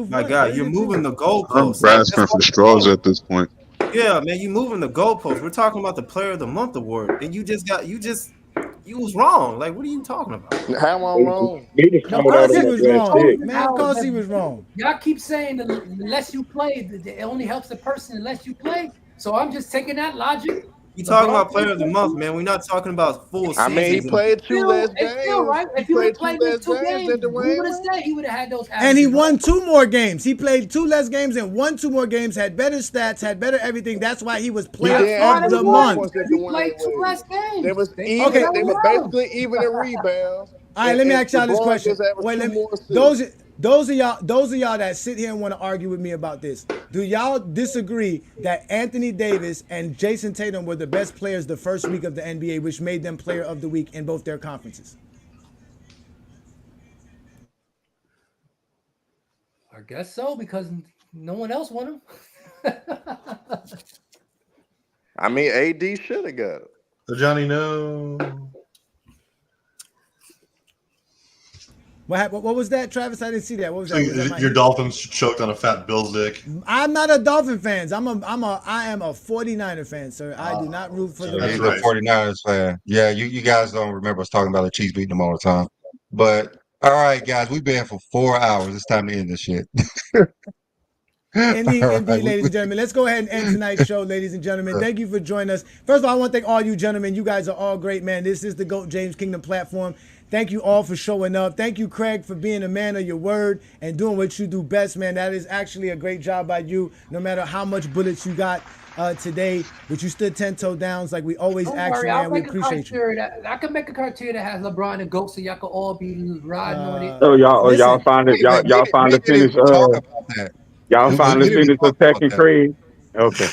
My God, you're moving the goalposts. I'm grasping for straws at this point. Yeah, man, you moving the goalposts. We're talking about the Player of the Month award, and you was wrong. Like, what are you talking about? How I'm wrong? Of course he was wrong. Man, of course he was wrong. Y'all keep saying the less you play, it only helps the person unless you play. So I'm just taking that logic We talking about player of the month, man. We're not talking about full I mean, he seasons. played two less It's still games. right. He If you would have played two played those less 2 games games, than who Dwayne would have Wade. said he would have had those? And he averages? won 2 more games. He played 2 less games and won 2 more games, had better stats, had better everything. That's why he was player didn't of average the more month. points than He Dwayne played 2 Wade. less games. They was They even. Okay. They were basically even in rebounds. All right, let me ask y'all this LeBron question. just averaged Wait, 2 let me. more assists. Those of y'all that sit here and want to argue with me about this. Do y'all disagree that Anthony Davis and Jason Tatum were the best players the first week of the NBA, which made them player of the week in both their conferences? I guess so, because no one else won them. I mean, AD should have got it. So Johnny, no. What happened? What was that, Travis? I didn't see that. What was So that? Was that my your hit? Dolphins choked on a fat Bills dick. I'm not a Dolphin fan. I am a 49er fan, sir. I do not root for the That's He's Bills. a 49ers fan. Yeah, you guys don't remember us talking about the Chiefs beating them all the time. But all right, guys, we've been here for 4 hours. It's time to end this shit. Indeed, All indeed, right, ladies and gentlemen. Let's go ahead and end tonight's show, ladies and gentlemen. Thank you for joining us. First of all, I want to thank all you gentlemen. You guys are all great, man. This is the GOAT James Kingdom platform. Thank you all for showing up. Thank you, Craig, for being a man of your word and doing what you do best, man. That is actually a great job by you, no matter how much bullets you got today, but you stood 10-toe downs like we always Don't ask worry, you, I'll man. We make a appreciate you. criteria I can make a criteria that has LeBron and GOAT, so y'all can all be riding on it. Y'all finally finished y'all finally finished attacking Craig. Okay.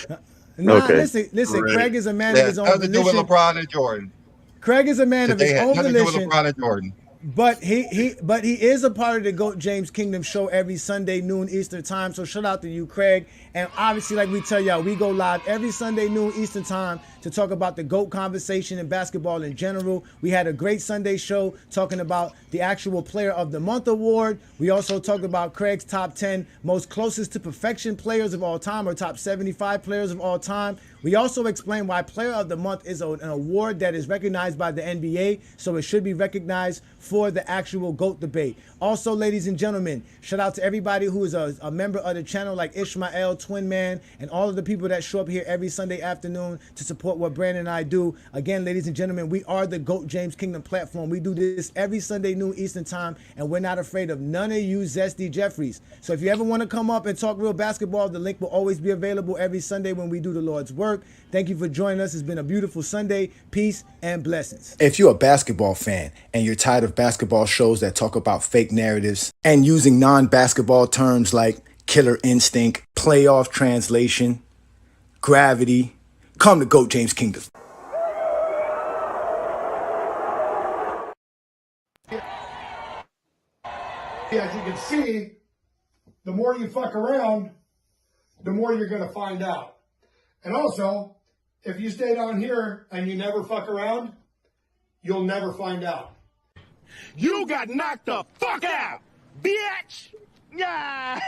Nah, Okay. listen. Craig is a man of Yeah, his own nothing to do with volition. LeBron and Jordan. Craig is a man of his Today had own nothing to do with volition. LeBron and Jordan. But he is a part of the GOAT James Kingdom show every Sunday noon Eastern time. So shout out to you, Craig. And obviously, like we tell y'all, we go live every Sunday noon Eastern time to talk about the GOAT conversation and basketball in general. We had a great Sunday show talking about the actual Player of the Month award. We also talked about Craig's top 10 most closest to perfection players of all time, or top 75 players of all time. We also explained why Player of the Month is an award that is recognized by the NBA, so it should be recognized for the actual GOAT debate. Also, ladies and gentlemen, shout out to everybody who is a member of the channel, like Ishmael, Twin Man, and all of the people that show up here every Sunday afternoon to support what Brandon and I do. Again, ladies and gentlemen, we are the GOAT James Kingdom platform. We do this every Sunday noon Eastern time, and we're not afraid of none of you zesty Jeffries. So if you ever want to come up and talk real basketball, the link will always be available every Sunday when we do the Lord's work. Thank you for joining us. It's been a beautiful Sunday. Peace and blessings. If you're a basketball fan and you're tired of basketball shows that talk about fake narratives and using non-basketball terms like killer instinct, playoff translation, gravity, come to GOAT James Kingdom. As you can see, the more you fuck around, the more you're going to find out. And also, if you stay down here and you never fuck around, you'll never find out. You got knocked the fuck out, bitch! Yeah!